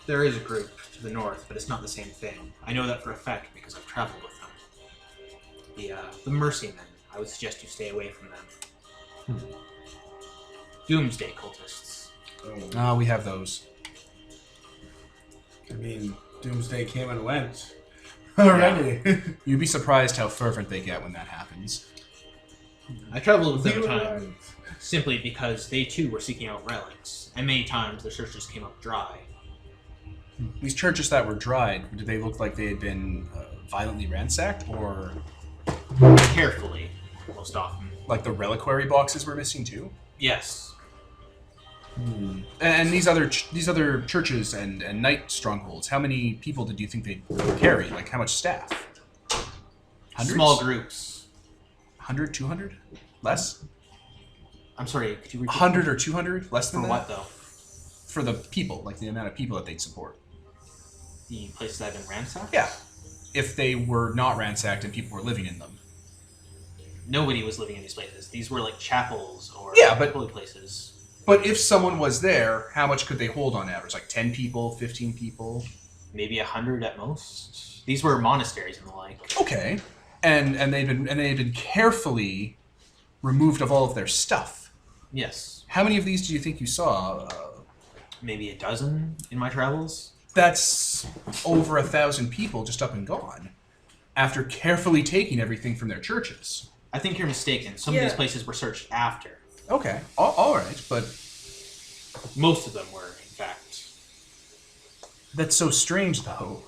There is a group to the north, but it's not the same thing. I know that for a fact because I've traveled with them. The Mercy Men. I would suggest you stay away from them. Doomsday cultists. Ah, we have those. I mean, Doomsday came and went already. You'd be surprised how fervent they get when that happens. I traveled with them at times simply because they too were seeking out relics, and many times the church just came up dry. These churches that were dried, did they look like they had been violently ransacked, or Carefully, most often. like the reliquary boxes were missing too? Yes. And these other churches and knight strongholds, how many people did you think they carry? Like, how much staff? Hundreds? Small groups. 100, 200? Less? I'm sorry, could you repeat? 100 or 200? Less than For that? what, though? for the people, like the amount of people that they'd support. The places that have been ransacked? Yeah. If they were not ransacked and people were living in them. Nobody was living in these places. These were like chapels or holy places. But if someone was there, how much could they hold on average? Like 10 people, 15 people? Maybe 100 at most. These were monasteries and the like. Okay. And they had been carefully removed of all of their stuff. Yes. How many of these do you think you saw? Maybe a dozen in my travels. That's over 1,000 people just up and gone. After carefully taking everything from their churches. I think you're mistaken. Some of these places were searched after. Okay. All right, but... Most of them were, in fact. That's so strange, though.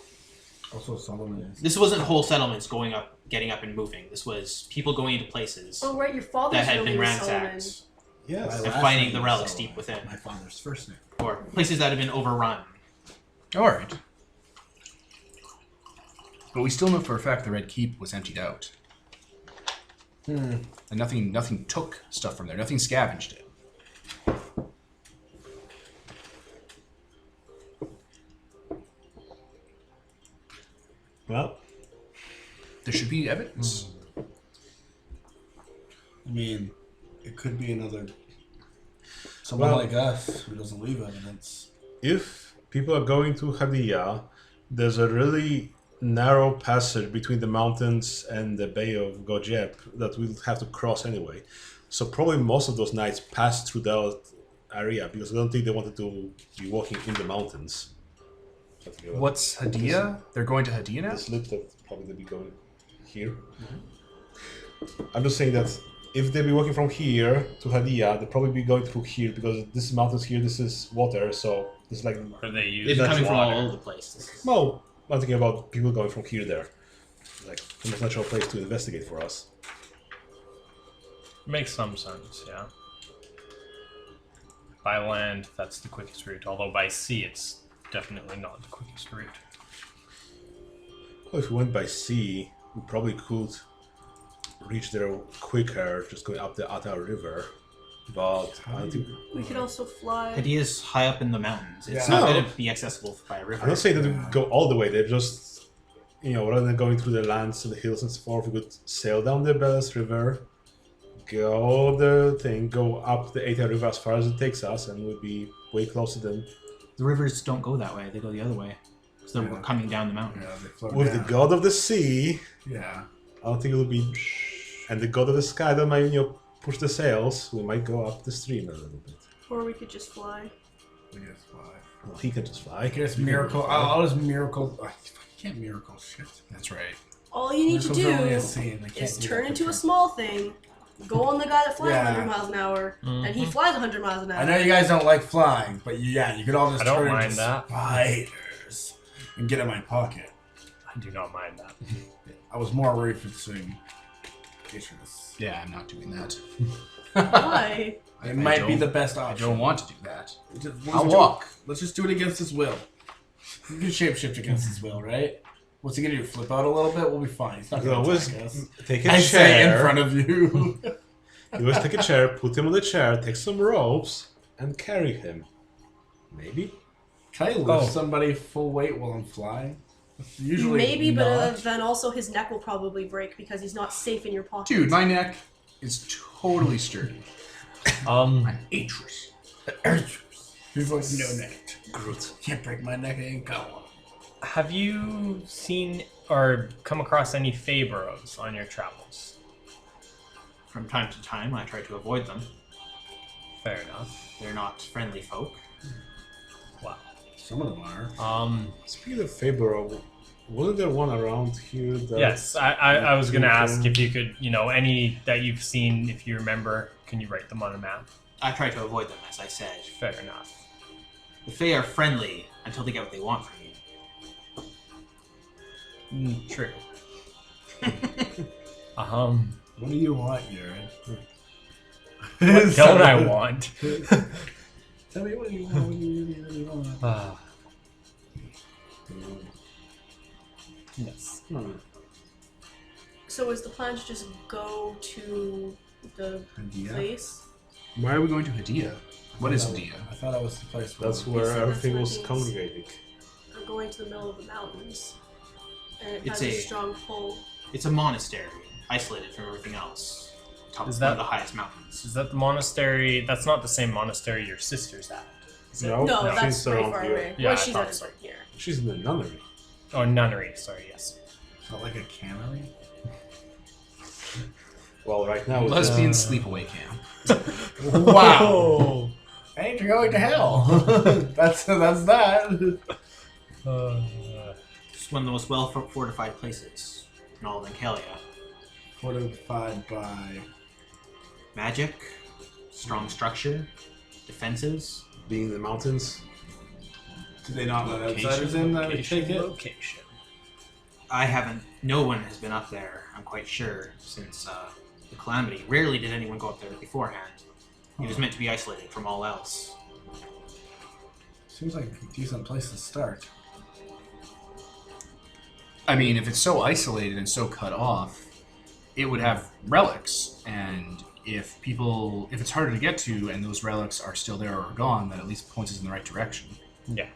Also, settlements. This wasn't whole settlements going up, getting up and moving. This was people going into places Oh, right, your father's that had been building a settlement. ransacked Yes. and finding the relics deep within. My father's first name. Or places that had been overrun. All right. But we still know for a fact the Red Keep was emptied out. And nothing took stuff from there. Nothing scavenged it. Well, There should be evidence. I mean, it could be someone Well- like us who doesn't leave evidence. if people are going to Hadia, there's a really narrow passage between the mountains and the Bay of Gojep that we'll have to cross anyway. So probably most of those knights passed through that area because I don't think they wanted to be walking in the mountains. What's Hadia? They're going to Hadia now? This lip that probably they'll be going here. I'm just saying that if they'll be walking from here to Hadia, they'll probably be going through here because this is mountains here, this is water, so it's like... Or they use They've been that's coming from water. all over the place. Well, I'm thinking about people going from here there. Like, the most natural place to investigate for us. Makes some sense, yeah. By land, that's the quickest route. Although by sea, it's definitely not the quickest route. Well, if we went by sea, we probably could reach there quicker just going up the Ata River. But I don't think... We could also fly. Hadia's high up in the mountains. It's Yeah. not No. going to be accessible by a river. I'm not saying that we go all the way. They're just, rather than going through the lands and the hills and so forth, we could sail down the Belas River, go up the Eta River as far as it takes us, and we'll be way closer than... The rivers don't go that way. They go the other way. Because they're coming down the mountain. Yeah, they float With down. the god of the sea, Yeah. I don't think it'll be... And the god of the sky that might, push the sails, we might go up the stream a little bit. Or we could just fly. We just fly. Well, he can just fly. I guess miracle. I'll just miracle. I can't miracle shit. That's right. All you need to Miracles are only do a scene. They can't is do turn that into for a sure. small thing, go on the guy that flies Yeah. 100 miles an hour, and he flies 100 miles an hour. I know you guys don't like flying, but you could all just I don't turn mind into that. spiders and get in my pocket. I do not mind that. I was more worried for saying pictures. Yeah, I'm not doing that. Why? It might be don't- the best I option. don't want to do that. Let's I'll do- walk. Let's just do it against his will. You can shapeshift against his will, right? What's he gonna do? Flip out a little bit? We'll be fine. He's not You gonna always attack us. take a I say in chair. front of you. You always take a chair, put him on the chair, take some ropes, and carry him. Maybe? Can I lift somebody full weight while I'm flying? Usually Maybe, not. but then also his neck will probably break because he's not safe in your pocket. Dude, my neck is totally sturdy. Atris. He's like, no neck. Groot. Can't break my neck, I ain't got one. Have you seen or come across any Fae burrows on your travels? From time to time, I try to avoid them. Fair enough. They're not friendly folk. Wow. Some of them are. Speaking of Faber, wasn't there one around here that... Yes, I was going to ask if you could, any that you've seen, if you remember, can you write them on a map? I try to avoid them, as I said. Fair enough. The Fae are friendly until they get what they want from you. True. What do you want, Jared? What don't I want? Tell me what you want, what you really want. Yes. So is the plan to just go to the Hadia? place? Why are we going to Hadia? What is Dia? I thought that was the place where That's where Yes, that's everything what was it means. congregating. We're going to the middle of the mountains. And it It's has a a- strong pull. It's a monastery, isolated from everything else. Top Is of that- one of the highest mountains. Is that the monastery? That's not the same monastery your sister's at. Is it? No, No, she's that's very around far here. away. Yeah, What I she's thought at is so. right here. She's in the nunnery. Oh, nunnery. Sorry, yes. Not like a cannery. Well, right now it's Lesbian sleepaway camp. Wow. Ain't you going to hell? that's that. It's one of the most well fortified places in all of Ancalia. Fortified by. Magic, strong structure, defenses. being in the mountains. Do they not let outsiders in that would take it? Location. I haven't. No one has been up there. I'm quite sure since the calamity. Rarely did anyone go up there beforehand. It was meant to be isolated from all else. Seems like a decent place to start. I mean, if it's so isolated and so cut off, it would have relics, and if it's harder to get to, and those relics are still there or gone, that at least points us in the right direction. Yeah.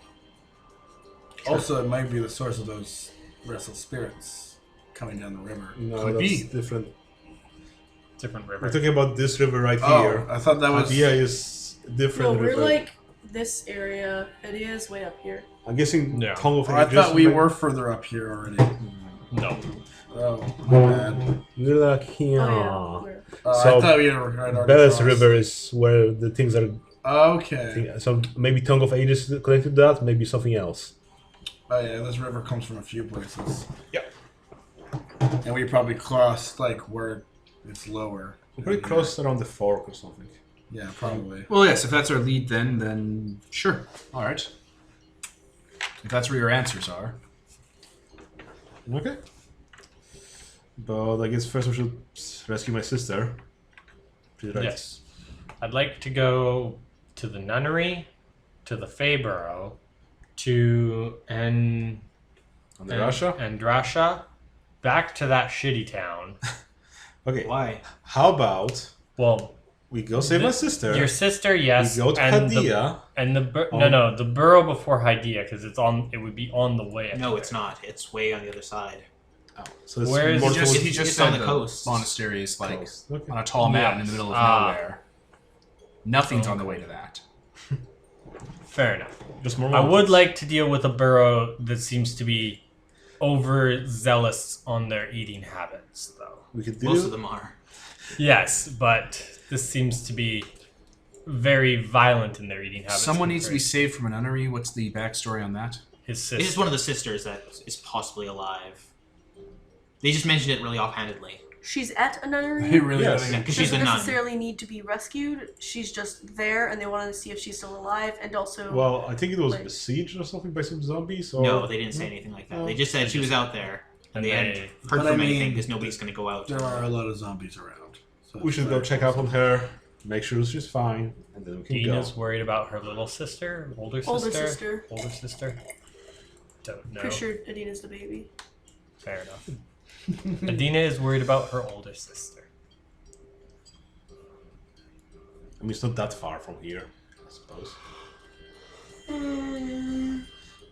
Also, it might be the source of those restless spirits coming down the river. No, Could that's be. different. Different river. We're talking about this river right Oh, here. I thought that was. Idea is different. No, we're river. like this area. It is way up here. I'm guessing Yeah. Tongue of Oh, I Ages thought we might- were further up here already. No. Oh, my bad. We're like here. Oh, yeah. We're- So, I thought we were right already. Bellis crossed. River is where the things are. Okay. So maybe Tongue of Ages is connected to that, maybe something else. Oh yeah, this river comes from a few places. Yep. And we probably crossed like where it's lower. We probably crossed around the fork or something. Yeah, probably. Well, yes, if that's our lead, then sure. All right. If that's where your answers are. Okay. But I guess first we should rescue my sister. Right. Yes. I'd like to go to the nunnery, to the Fayborough, to Andrasha, back to that shitty town. Okay. Why? How about Well, we go save my sister? your sister, yes, We go to and Hadia. the borough before Hadia, because it's on. It would be on the way. No, up it's there. not. It's way on the other side. Oh, so it's Where is more it? towards He just it's said on the coast. monastery is like coast. Okay. on a tall mountain in the Yes. middle of Ah. nowhere. Nothing's on the way to that. Fair enough. Just more I would mountains. like to deal with a borough that seems to be overzealous on their eating habits, though. We could do Most of them are. Yes, but this seems to be very violent in their eating habits. Someone needs to be compared saved from a nunnery. What's the backstory on that? his sister. It's just one of the sisters that is possibly alive. They just mentioned it really offhandedly. She's at a nunnery. They really Yes. gotta Yeah, get- 'cause she's doesn't a nun. necessarily need to be rescued. She's just there, and they wanted to see if she's still alive, and also. Well, I think it was Like- besieged or something by some zombies. Or... No, they didn't say anything like that. No. They just said she was out there. And they hadn't heard But from I mean, anything because nobody's going to go out. There are a lot of zombies around. So We should go check up on her, make sure she's fine, and then we can Dina's go. worried about her little sister, older sister. Older sister. Don't know. Pretty sure Adina's the baby. Fair enough. Adina is worried about her older sister. I mean, it's not that far from here, I suppose.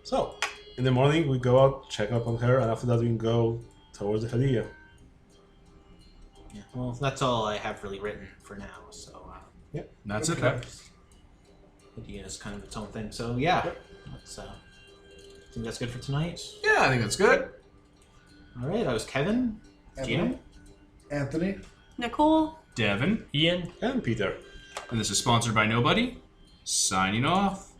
So, in the morning we go out, check up on her, and after that we can go towards the Hadia. Yeah, well, that's all I have really written for now. So, That's Okay. it. Idea is kind of its own thing. So, yeah. Let's, think that's good for tonight. Yeah, I think that's good. All right, I was Kevin. GM. Anthony? Nicole. Devin, Ian? And Peter. and this is sponsored by Nobody. Signing off.